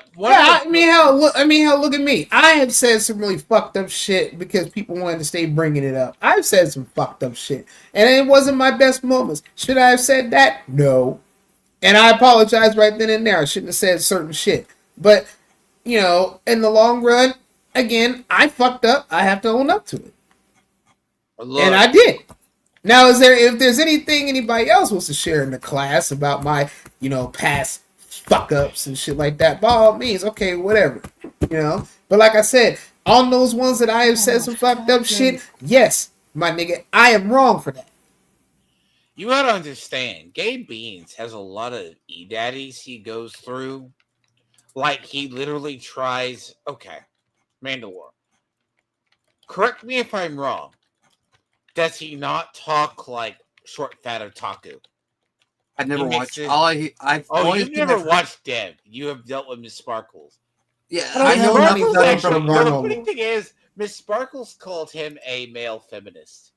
mean, look at me. I have said some really fucked up shit because people wanted to stay bringing it up. I've said some fucked up shit, and it wasn't my best moments. Should I have said that? No. And I apologize right then and there. I shouldn't have said certain shit. But, in the long run, again, I fucked up. I have to own up to it. And I did. Now, if there's anything anybody else wants to share in the class about my, past fuck ups and shit like that, by all means, okay, whatever. But like I said, on those ones that I have said some fucked up shit, yes, my nigga, I am wrong for that. You gotta understand, Gabe Beans has a lot of e-daddies he goes through. Like, he literally tries... Okay, Mandalore. Correct me if I'm wrong. Does he not talk like Short Fat Otaku? I've never watched... You've never watched Dev. You have dealt with Miss Sparkles. Yeah, I know nothing from the funny thing is, Miss Sparkles called him a male feminist.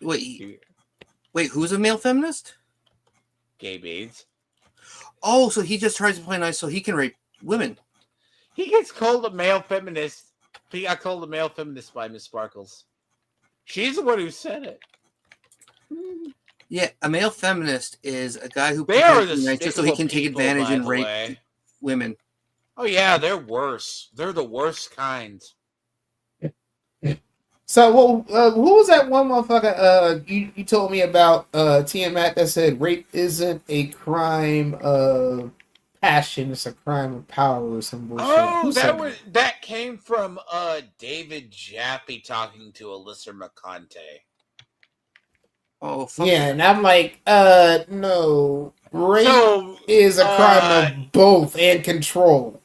Wait, who's a male feminist? Gabe Beans. Oh, so he just tries to play nice so he can rape women. He gets called a male feminist. He got called a male feminist by Miss Sparkles. She's the one who said it. Yeah, a male feminist is a guy who plays nice just so he can take advantage and rape women. Oh yeah, they're worse. They're the worst kinds. So, who was that one motherfucker you told me about Tiamat that said rape isn't a crime of passion, it's a crime of power or some bullshit? Oh, that came from David Jaffe talking to Alyssa McConte. Oh, yeah, and I'm like, no, rape is a crime of both and control.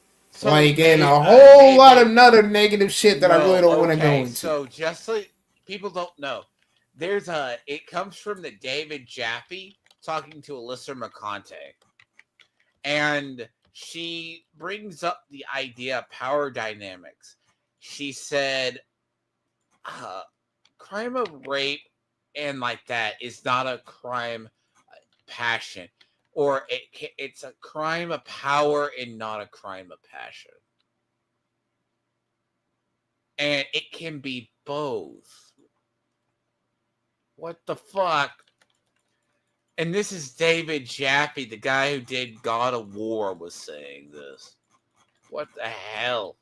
And a whole lot of other negative shit that I really don't want to go into. So just so people don't know, it comes from the David Jaffe talking to Alyssa McConte. And she brings up the idea of power dynamics. She said, crime of rape and like that is not a crime of passion. Or it's a crime of power and not a crime of passion. And it can be both. What the fuck? And this is David Jaffe, the guy who did God of War, was saying this. What the hell?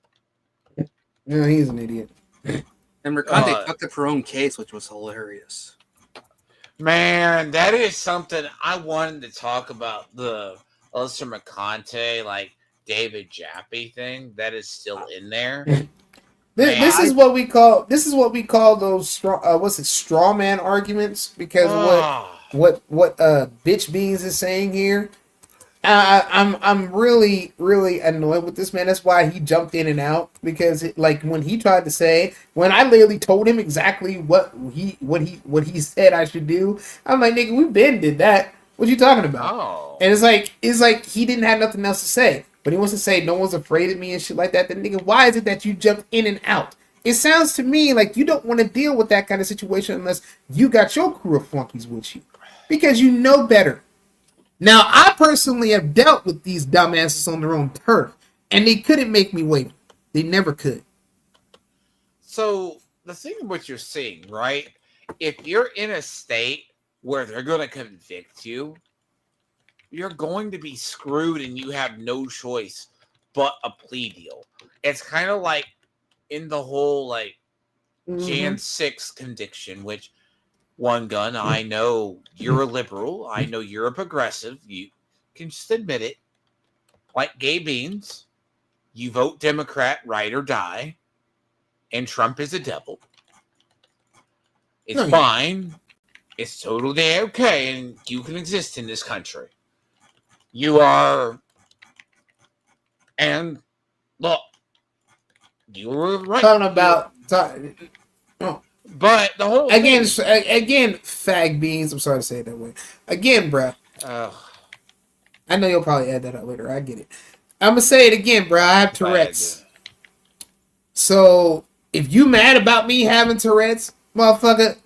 Yeah, he's an idiot. And Mercante fucked up her own case, which was hilarious. Man, that is something I wanted to talk about, the Alyssa McConte, like David Jaffe thing that is still in there. This is what we call those straw man arguments, because what Bitch Beans is saying here. I'm really annoyed with this man. That's why he jumped in and out, because when he tried to say, when I literally told him exactly what he said I should do, I'm like, nigga, we been did that. What you talking about? Oh. And it's like he didn't have nothing else to say, but he wants to say no one's afraid of me and shit like that. Then nigga, why is it that you jumped in and out? It sounds to me like you don't want to deal with that kind of situation unless you got your crew of flunkies with you, because you know better. Now, I personally have dealt with these dumbasses on their own turf, and they couldn't make me waver. They never could. So, the thing of what you're seeing, right? If you're in a state where they're going to convict you, you're going to be screwed and you have no choice but a plea deal. It's kind of like in the whole, Jan 6 conviction, which... One gun, I know you're a liberal. I know you're a progressive. You can just admit it. Like Gay Beans, you vote Democrat, ride or die. and Trump is a devil. It's fine. It's totally okay, and you can exist in this country. You are, and look, you were right. Talking about, but the whole again, thing, again, fag beans. I'm sorry to say it that way. Again, bruh. I know you'll probably add that up later. I get it. I'm gonna say it again, bruh. I have Tourette's. So if you mad about me having Tourette's, motherfucker,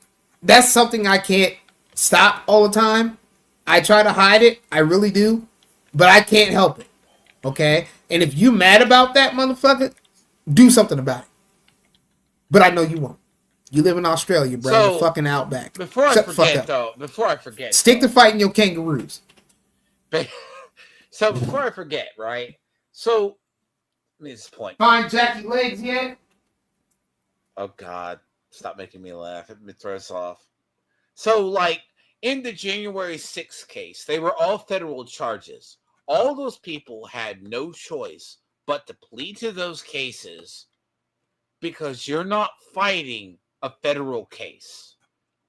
that's something I can't stop all the time. I try to hide it. I really do. But I can't help it. Okay? And if you mad about that, motherfucker, do something about it. But I know you won't. You live in Australia, bro. So, the fucking outback. Before I forget, stick to fighting your kangaroos. So before I forget, right? So, this point. Find Jackie Legs yet? Oh God, stop making me laugh. It throws off. So, like in the January 6th case, they were all federal charges. All those people had no choice but to plead to those cases because you're not fighting a federal case.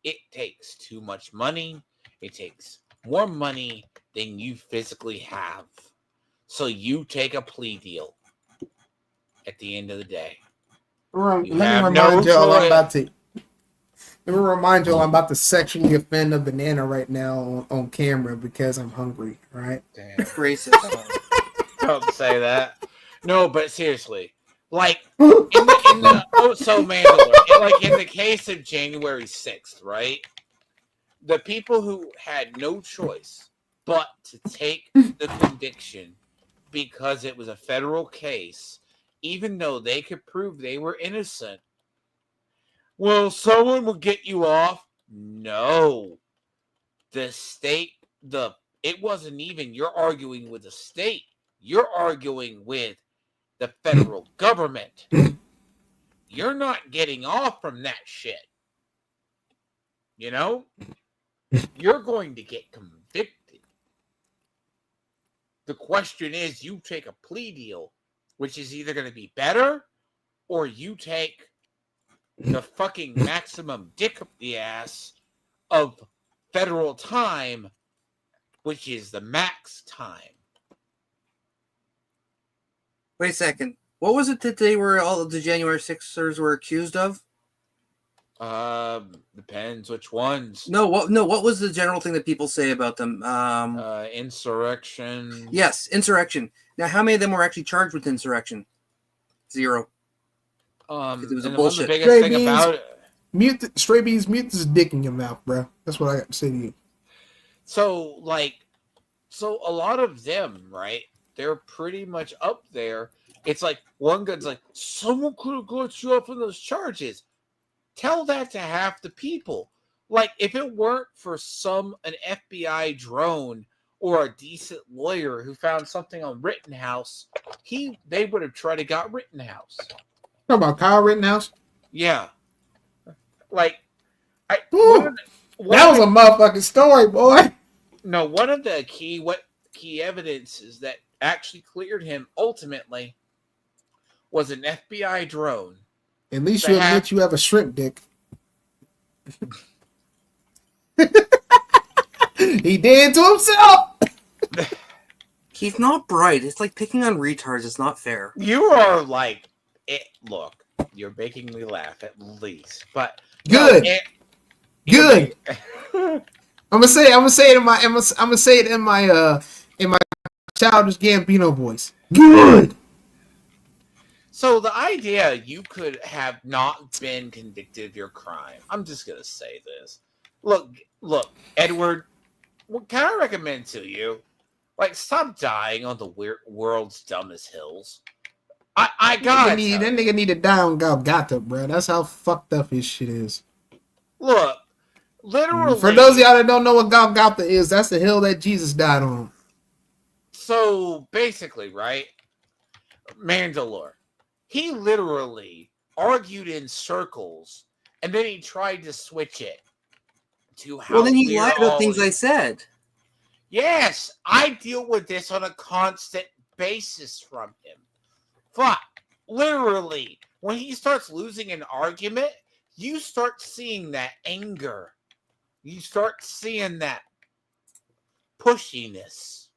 It takes too much money. It takes more money than you physically have. So you take a plea deal at the end of the day. Let me remind y'all I'm about to sexually offend a banana right now on camera because I'm hungry, right? Damn. Racist. Don't say that. No, but seriously. Like in the Mandalore, like in the case of January 6th, right? The people who had no choice but to take the conviction because it was a federal case, even though they could prove they were innocent. Well, someone will get you off. No. The state, it wasn't even you're arguing with the state. You're arguing with the federal government. You're not getting off from that shit. You know? You're going to get convicted. The question is, you take a plea deal, which is either going to be better, or you take the fucking maximum dick up the ass of federal time, which is the max time. Wait a second. What was it that they were all of the January 6ers were accused of? Depends which ones. No, what was the general thing that people say about them? Insurrection. Yes, insurrection. Now, how many of them were actually charged with insurrection? 0. It was a bullshit. The biggest thing about it. Straybeans, mute this dick in your mouth, bro. That's what I got to say to you. So a lot of them, right? They're pretty much up there. It's like one guy's like, someone could have got you off on those charges. Tell that to half the people. Like, if it weren't for an FBI drone or a decent lawyer who found something on Rittenhouse, they would have tried to got Rittenhouse. Talk about Kyle Rittenhouse? Yeah. Like, that was a motherfucking story, boy. No, one of the key evidences that actually cleared him ultimately was an FBI drone. At least you admit you have a shrimp dick. He did to himself. He's not bright. It's like picking on retards. It's not fair. You are like it. Look, you're making me laugh at least, but good. Good. I'm gonna say it in my childish Gambino voice. Good. So the idea you could have not been convicted of your crime. I'm just gonna say this. Look, Edward. What can I recommend to you? Like, stop dying on the world's dumbest hills. I got that nigga need to die on Golgotha, bro. That's how fucked up his shit is. Look, literally. For those of y'all that don't know what Golgotha is, that's the hill that Jesus died on. So basically, right, Mandalore. He literally argued in circles, and then he tried to switch it to how. Well, then he lied about things I said. Yes, I deal with this on a constant basis from him. Fuck, literally, when he starts losing an argument, you start seeing that anger. You start seeing that pushiness.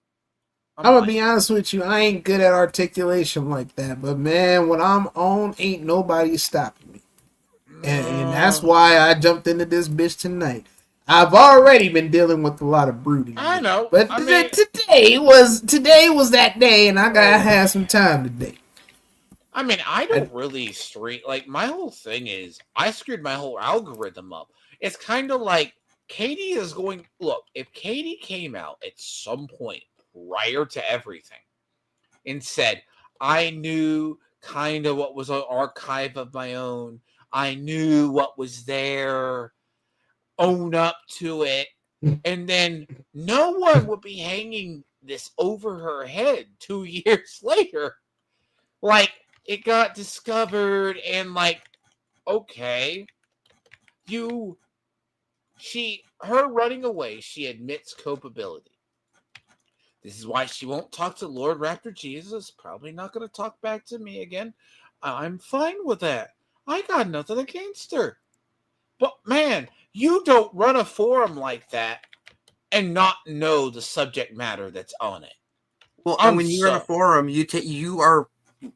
I'm gonna be honest with you. I ain't good at articulation like that, but man, when I'm on, ain't nobody stopping me, and that's why I jumped into this bitch tonight. I've already been dealing with a lot of brooding, I know, but today was that day, and I gotta have some time today. I mean, I don't really like my whole thing is I screwed my whole algorithm up. It's kind of like Katie is going. Look, if Katie came out at some point prior to everything and said, I knew kind of what was an archive of my own, I knew what was there, own up to it, and then no one would be hanging this over her head 2 years later. Like, it got discovered and like, okay, her running away, she admits culpability. This is why she won't talk to Lord Raptor Jesus. Probably not going to talk back to me again. I'm fine with that. I got nothing against her. But man, you don't run a forum like that and not know the subject matter that's on it. Well, and when you run a forum, you are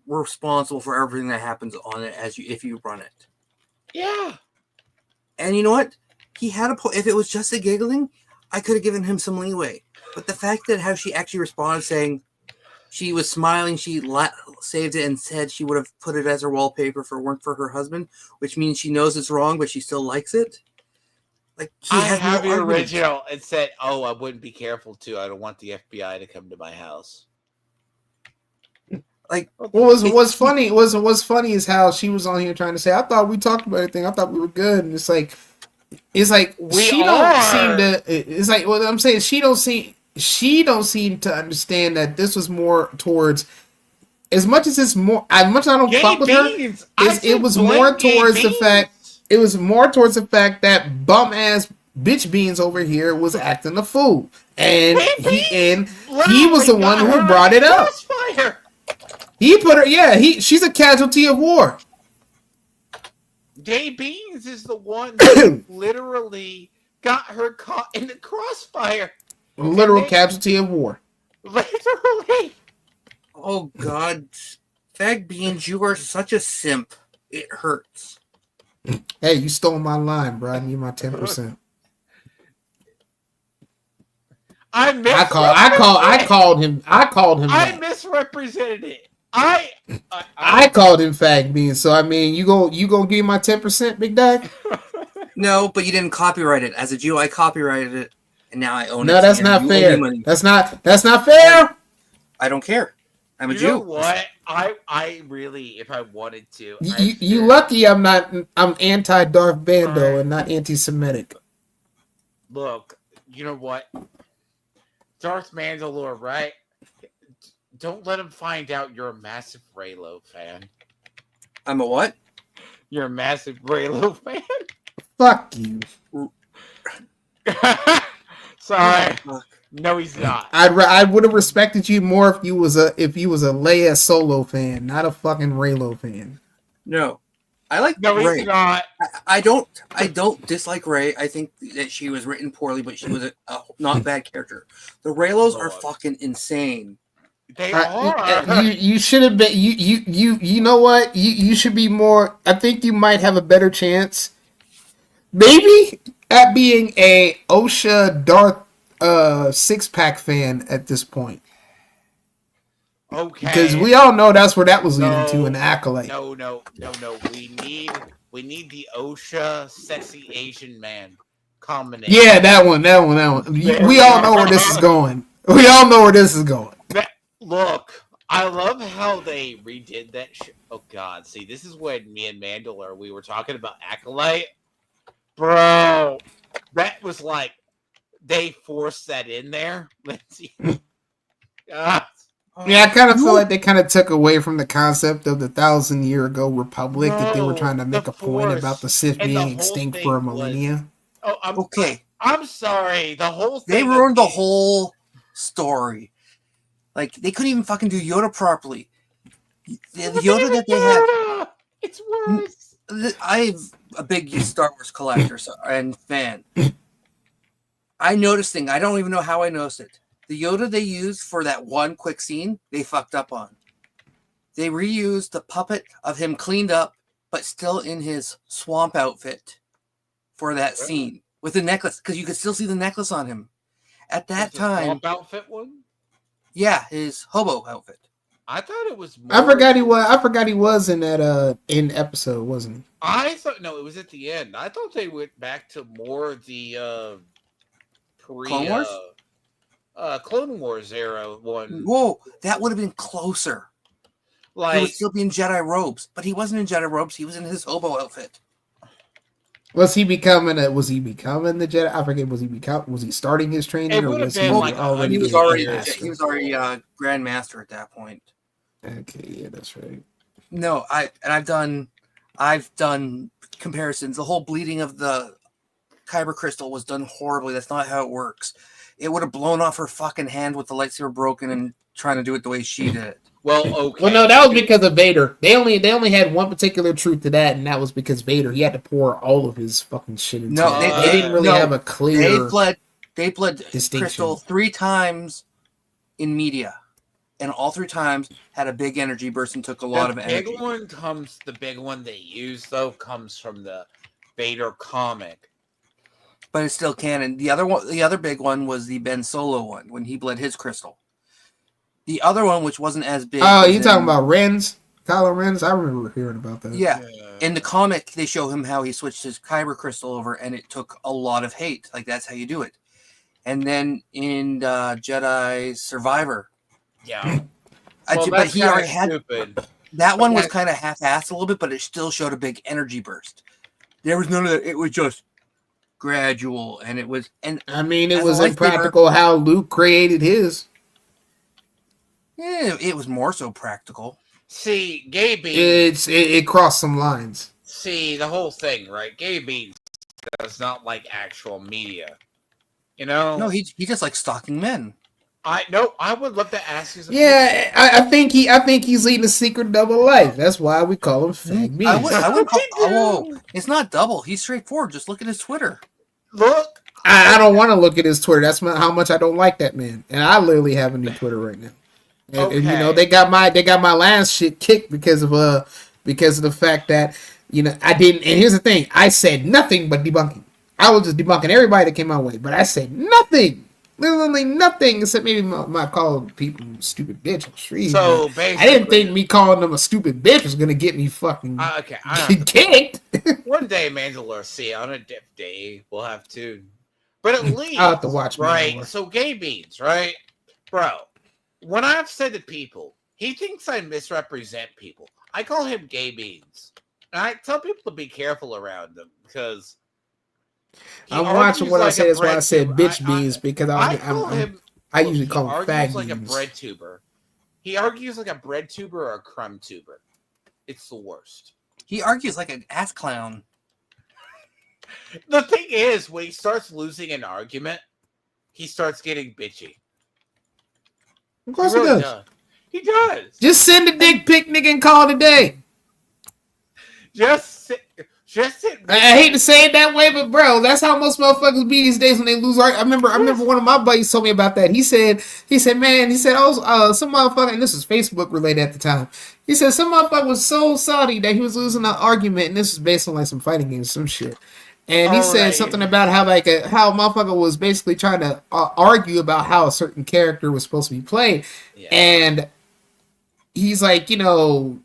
responsible for everything that happens on it if you run it. Yeah. And you know what? He had a point. If it was just a giggling, I could have given him some leeway. But the fact that how she actually responded, saying she was smiling, she saved it and said she would have put it as her wallpaper if it weren't for her husband, which means she knows it's wrong, but she still likes it. Like I have the original. It said, "Oh, I wouldn't be careful too. I don't want the FBI to come to my house." Like, what's funny is how she was on here trying to say, "I thought we talked about everything. I thought we were good," and it's like she don't seem to. It's like what I'm saying. She don't seem to understand that this was more towards. As much as it's more, as much as I don't fuck with her, it was more towards the fact. It was more towards the fact that bum ass bitch beans over here was acting a fool, and he was the one who brought it up. He put her. Yeah, she's a casualty of war. Day Beans is the one that literally got her caught in the crossfire. Literal casualty of war. Literally. Oh God, Fag Beans, you are such a simp. It hurts. Hey, you stole my line, bro. I need my 10%. I called him. I misrepresented it. I called him Fag Beans. So I mean, you gonna give me my 10%, big dog? No, but you didn't copyright it. As a Jew, I copyrighted it, and now I own it. No, that's not fair. That's not fair. I don't care. I'm a Jew. You know what? I really, if I wanted to, you lucky I'm anti Darth Bando and not anti-Semitic. Look, you know what? Darth Mandalore, right? Don't let him find out you're a massive Raylo fan. I'm a what? You're a massive Raylo fan. Fuck you. Sorry. No, he's not. I would have respected you more if you was a Leia Solo fan, not a fucking Raylo fan. No, I like. No, Rey. he's not. I don't dislike Rey. I think that she was written poorly, but she was a not bad character. The Raylos are fucking insane. They are. You should have been. You know what? You should be more. I think you might have a better chance, maybe, at being a OSHA Darth six-pack fan at this point. Okay. Because we all know that's where that was leading to an Acolyte. No. We need the OSHA sexy Asian man combination. Yeah, that one. We all know where this is going. Look, I love how they redid that shit. Oh God, see, this is when me and Mandalore, we were talking about Acolyte. Bro, that was like, they forced that in there. Let's see. Yeah, I kind of feel like they kind of took away from the concept of the 1,000-year ago republic that they were trying to make a point about the Sith being extinct for a millennia. I'm sorry. The whole thing. They ruined the whole story. Like, they couldn't even fucking do Yoda properly. The Yoda that they had. It's worse. I'm a big Star Wars collector and fan. I noticed thing. I don't even know how I noticed it. The Yoda they used for that one quick scene, they fucked up on. They reused the puppet of him cleaned up, but still in his swamp outfit for that scene with the necklace, because you could still see the necklace on him. At that time, swamp outfit one? Yeah, his hobo outfit. I thought it was. I forgot he was in that in episode, wasn't he? I thought no, it was at the end. I thought they went back to more the Clone Wars? Clone Wars era one. Whoa, that would have been closer. He would still be in Jedi robes, but he wasn't in Jedi robes. He was in his hobo outfit. Was he becoming the Jedi? I forget. Was he starting his training, or was he already? He was already Grand Master at that point. Okay, yeah, that's right. No, I've done comparisons. The whole bleeding of the kyber crystal was done horribly. That's not how it works. It would have blown off her fucking hand with the lightsaber broken and trying to do it the way she did it. Well, okay. Well, no, that was because of Vader. They only had one particular truth to that, and that was because Vader. He had to pour all of his fucking shit into it. They didn't really have a clear. They bled crystal 3 times in media, and all 3 times had a big energy burst and took a lot of energy. The big one they use though comes from the Vader comic, but it's still canon. The other big one was the Ben Solo one when he bled his crystal. The other one, which wasn't as big. Oh, you talking about Ren's? Kylo Ren's? I remember hearing about that. Yeah. In the comic, they show him how he switched his kyber crystal over, and it took a lot of hate. Like, that's how you do it. And then in Jedi Survivor. Yeah. But he already had stupid. That one was kind of half-assed a little bit, but it still showed a big energy burst. There was none of that. It was just gradual, and it was. And I mean, it was impractical how Luke created his. Yeah, it was more so practical. See, Gay Beans. It crossed some lines. See, the whole thing, right? Gay Beans does not like actual media. You know? No, he just likes stalking men. I would love to ask you something. Yeah, I think he's leading a secret double life. That's why we call him Fag Beans. I would call it's not double. He's straightforward. Just look at his Twitter. Look. I don't want to look at his Twitter. That's how much I don't like that man. And I literally have a new Twitter right now. And, and you know, they got my last shit kicked because of the fact that, you know, I didn't. And here's the thing: I said nothing but debunking. I was just debunking everybody that came my way, but I said nothing, literally nothing, except maybe my calling people stupid bitch on street. So basically, I didn't think me calling them a stupid bitch was gonna get me fucking kicked. One day, Mandalore, see, on a dip day, we'll have to. But at least I'll have to watch. Right. So Gay Beans, right, bro. When I've said to people, he thinks I misrepresent people. I call him Gay Beans. And I tell people to be careful around him because I'm watching what I say. That's why I said bitch beans, because I usually call him fag beans. Like a bread tuber. He argues like a bread tuber or a crumb tuber. It's the worst. He argues like an ass clown. The thing is, when he starts losing an argument, he starts getting bitchy. Of course he does. He does. Just send a dick pic, nigga, and call it a day. Just I hate to say it that way, but bro, that's how most motherfuckers be these days when they lose. I remember one of my buddies told me about that. He said, oh, some motherfucker, and this was Facebook related at the time. He said some motherfucker was so salty that he was losing an argument, and this is based on like some fighting games, some shit. And he said something about how how a motherfucker was basically trying to argue about how a certain character was supposed to be played, and he's like, you know,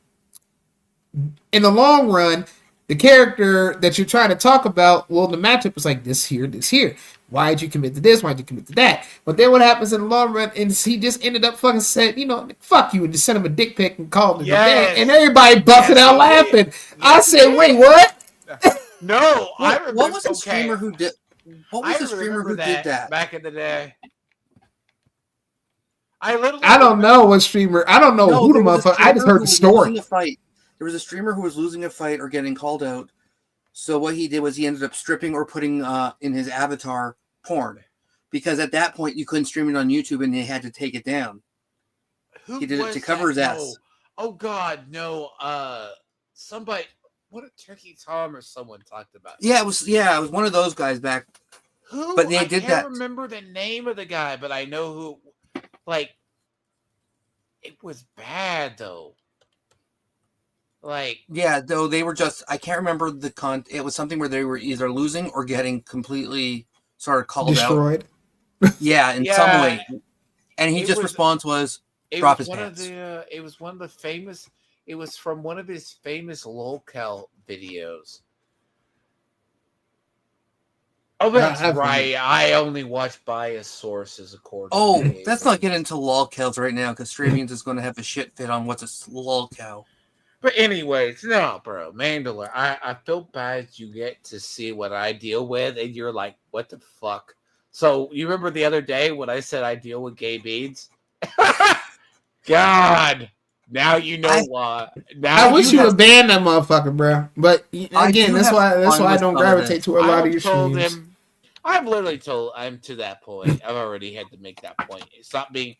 in the long run, the character that you're trying to talk about, well, the matchup is like this here, this here. Why'd you commit to this? Why'd you commit to that? But then what happens in the long run, and he just ended up fucking said, you know, fuck you, and just sent him a dick pic and called it a day, and everybody busted out laughing. Yes, I said, wait, what? No, what was the streamer who did? What was the streamer who did that back in the day? I don't know what streamer. I don't know who the motherfucker. I just heard the story. There was a streamer who was losing a fight or getting called out. So what he did was he ended up stripping or putting in his avatar porn, because at that point you couldn't stream it on YouTube and they had to take it down. He did it to cover his ass. Oh God, no! somebody, what a Turkey Tom or someone talked about. Yeah, it was one of those guys back. Who? But they I did can't that. remember the name of the guy, but I know who. Like, it was bad though. Like, yeah, though they were just, I can't remember it was something where they were either losing or getting completely sort of called destroyed. Out. Yeah, in some way. And he just response was drop his pants. It was one of the famous. It was from one of his famous lolcow videos. Oh, that's right. I only watch biased sources according. Oh, let's not get into lolcows right now because Straybeans is going to have a shit fit on what's a lolcow. But anyways, no, bro, Mandalore. I feel bad you get to see what I deal with, and you're like, what the fuck? So you remember the other day when I said I deal with gay beads? God, now you know why. Now I wish you would ban that motherfucker, bro. But again, that's why I don't gravitate to a lot of your streams. I've literally told I'm to that point. I've already had to make that point. Stop being.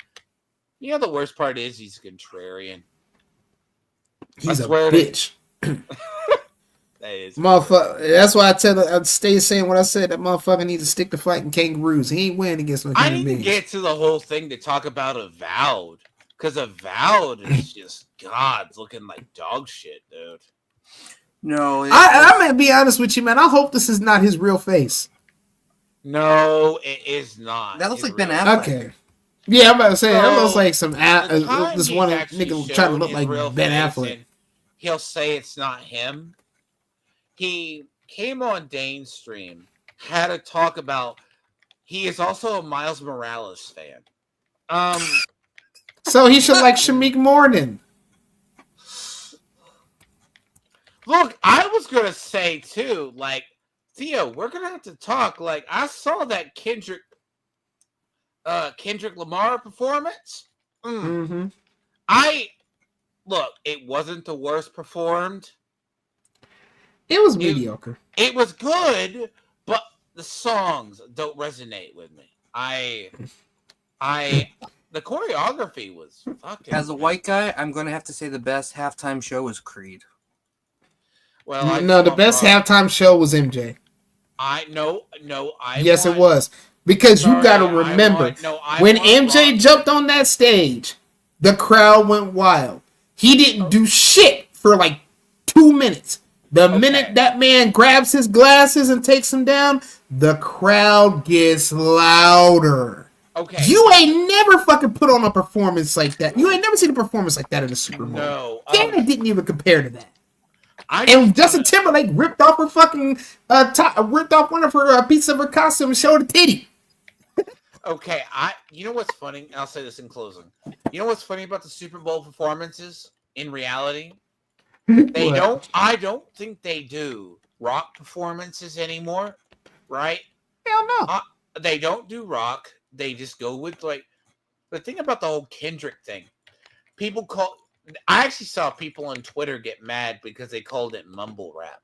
You know the worst part is he's contrarian. He's a bitch. That is motherfucker. That's why I stay saying what I said. That motherfucker needs to stick to fighting kangaroos. He ain't winning against no human beings. I need to get to the whole thing to talk about Avowed. Because Avowed is just God's looking like dog shit, dude. No, I'm gonna be honest with you, man. I hope this is not his real face. No, it is not. That looks like Ben Affleck. Okay. Yeah, I'm about to say that looks like some this one nigga trying to look like Ben Affleck. He'll say it's not him. He came on Dane's stream, had to talk about. He is also a Miles Morales fan. So he should like Shamik Morton. Look, I was gonna say too, like Theo, we're gonna have to talk. Like I saw that Kendrick Lamar performance. Mm-hmm. It wasn't the worst performed. It was mediocre. It was good, but the songs don't resonate with me. The choreography was fucking. As a white guy, I'm going to have to say the best halftime show was Creed. Well, no, the best halftime show was MJ. Yes, it was. Because you got to remember, when MJ jumped on that stage, the crowd went wild. He didn't do shit for like 2 minutes. The minute that man grabs his glasses and takes them down, the crowd gets louder. Okay. You ain't never fucking put on a performance like that. You ain't never seen a performance like that in a Super Bowl. No. Canada didn't even compare to that. And Justin Timberlake ripped off her fucking ripped off one of her pieces of her costume and showed a titty. Okay, you know what's funny? I'll say this in closing. You know what's funny about the Super Bowl performances in reality? I don't think they do rock performances anymore, right? Hell no. They don't do rock. They just go with like the thing about the whole Kendrick thing. I actually saw people on Twitter get mad because they called it mumble rap.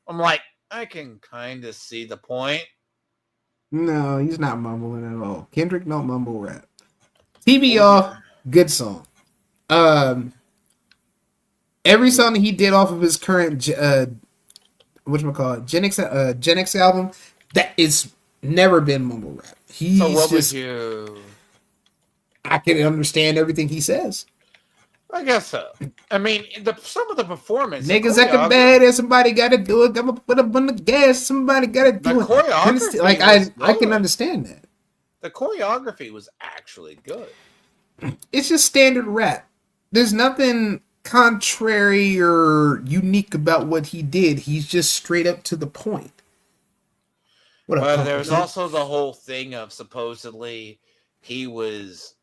I'm like, I can kind of see the point. No, he's not mumbling at all. Kendrick don't mumble rap. TBR, good song. Every song that he did off of his current whatchamacallit, Gen X album, that is never been mumble rap. I can understand everything he says. I guess so. I mean, some of the performance. Niggas acting bad, and somebody got to do it. Got to put up on the gas. Somebody got to do it. Like I can understand that. The choreography was actually good. It's just standard rap. There's nothing contrary or unique about what he did. He's just straight up to the point. Well, there's also the whole thing of supposedly he was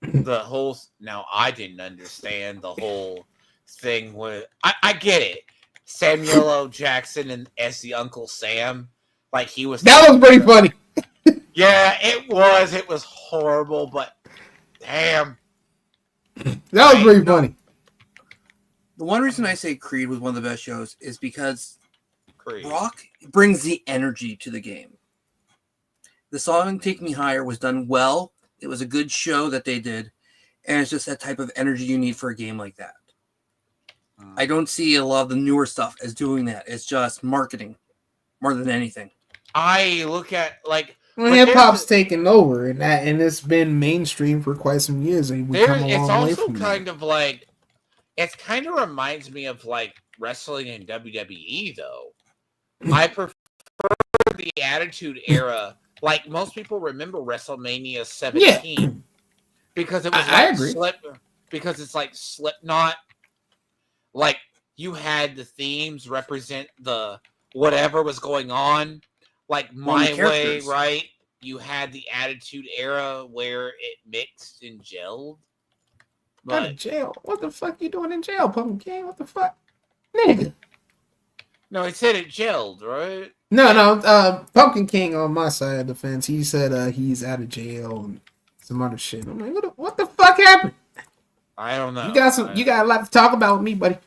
the whole. Now I didn't understand the whole thing with. I get it. Samuel L. Jackson and as the Uncle Sam, like he was. That was pretty funny. Yeah, it was. It was horrible, but damn, that was pretty funny. The one reason I say Creed was one of the best shows is because rock brings the energy to the game. The song "Take Me Higher" was done well. It was a good show that they did, and it's just that type of energy you need for a game like that. I don't see a lot of the newer stuff as doing that. It's just marketing more than anything. I look at like hip hop's taken over, and it's been mainstream for quite some years, and we come a long way from kind of like it kind of reminds me of like wrestling in WWE though. I prefer the Attitude Era. Like most people remember WrestleMania 17 because it was because it's like Slipknot. Like you had the themes represent the whatever was going on. Like My Way, right? You had the Attitude Era where it mixed and gelled. Out of jail? What the fuck you doing in jail, Pumpkin? What the fuck, nigga? No, he said it gelled, right? No. Pumpkin King on my side of the fence. He said he's out of jail and some other shit. I'm like, what the fuck happened? I don't know. You got a lot to talk about with me, buddy.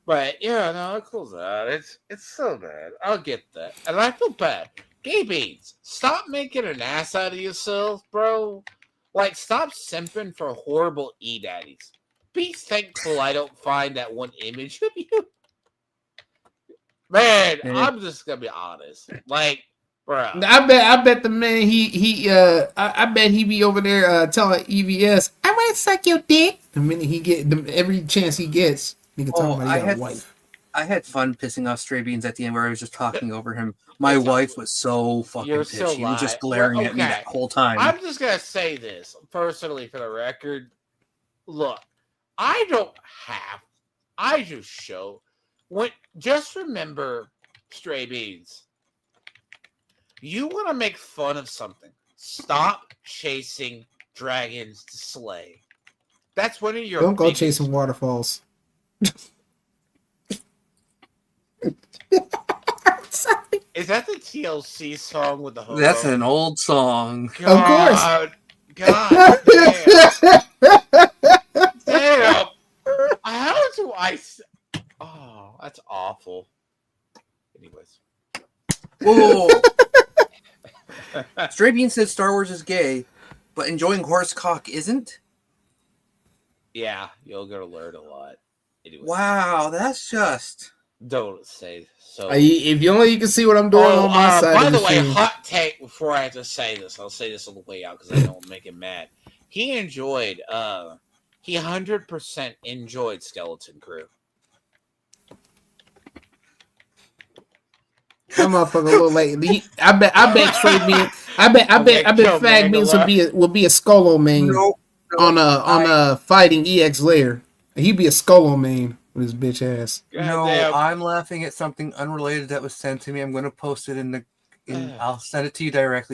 Right? Yeah, no, it cools out. It's so bad. I'll get that, and I feel bad. Straybeans, stop making an ass out of yourself, bro. Like, stop simping for horrible e-daddies. Be thankful I don't find that one image of you. Man, I'm just gonna be honest. Like, bro. I bet the man I bet he be over there telling EVS, I want to suck your dick. The minute he get every chance he gets, nigga talking about he got a wife. I had fun pissing off Straybeans at the end where I was just talking over him. My wife was so fucking pissed. She was just glaring at me that whole time. I'm just gonna say this personally for the record. Look, I just show just remember, Straybeans. You want to make fun of something. Stop chasing dragons to slay. That's one of your Don't go chasing waterfalls. Is that the TLC song with the hobo? That's an old song. God, of course. God damn. Damn. How do I... Oh, that's awful. Anyways. Whoa. Straybean said Star Wars is gay, but enjoying horse cock isn't? Yeah, you're going to learn a lot. Anyways. Wow, that's just... Don't say so. If you only can see what I'm doing on my side. By the way, hot take before I have to say this. I'll say this on the way out because I don't make him mad. He 100% enjoyed Skeleton Crew. That motherfucker a little late. I bet Straybeans. I bet Fag Beans will be a Skolo main on a fighting EX layer. He'd be a Skolo main with his bitch ass. I'm laughing at something unrelated that was sent to me. I'm going to post it I'll send it to you directly.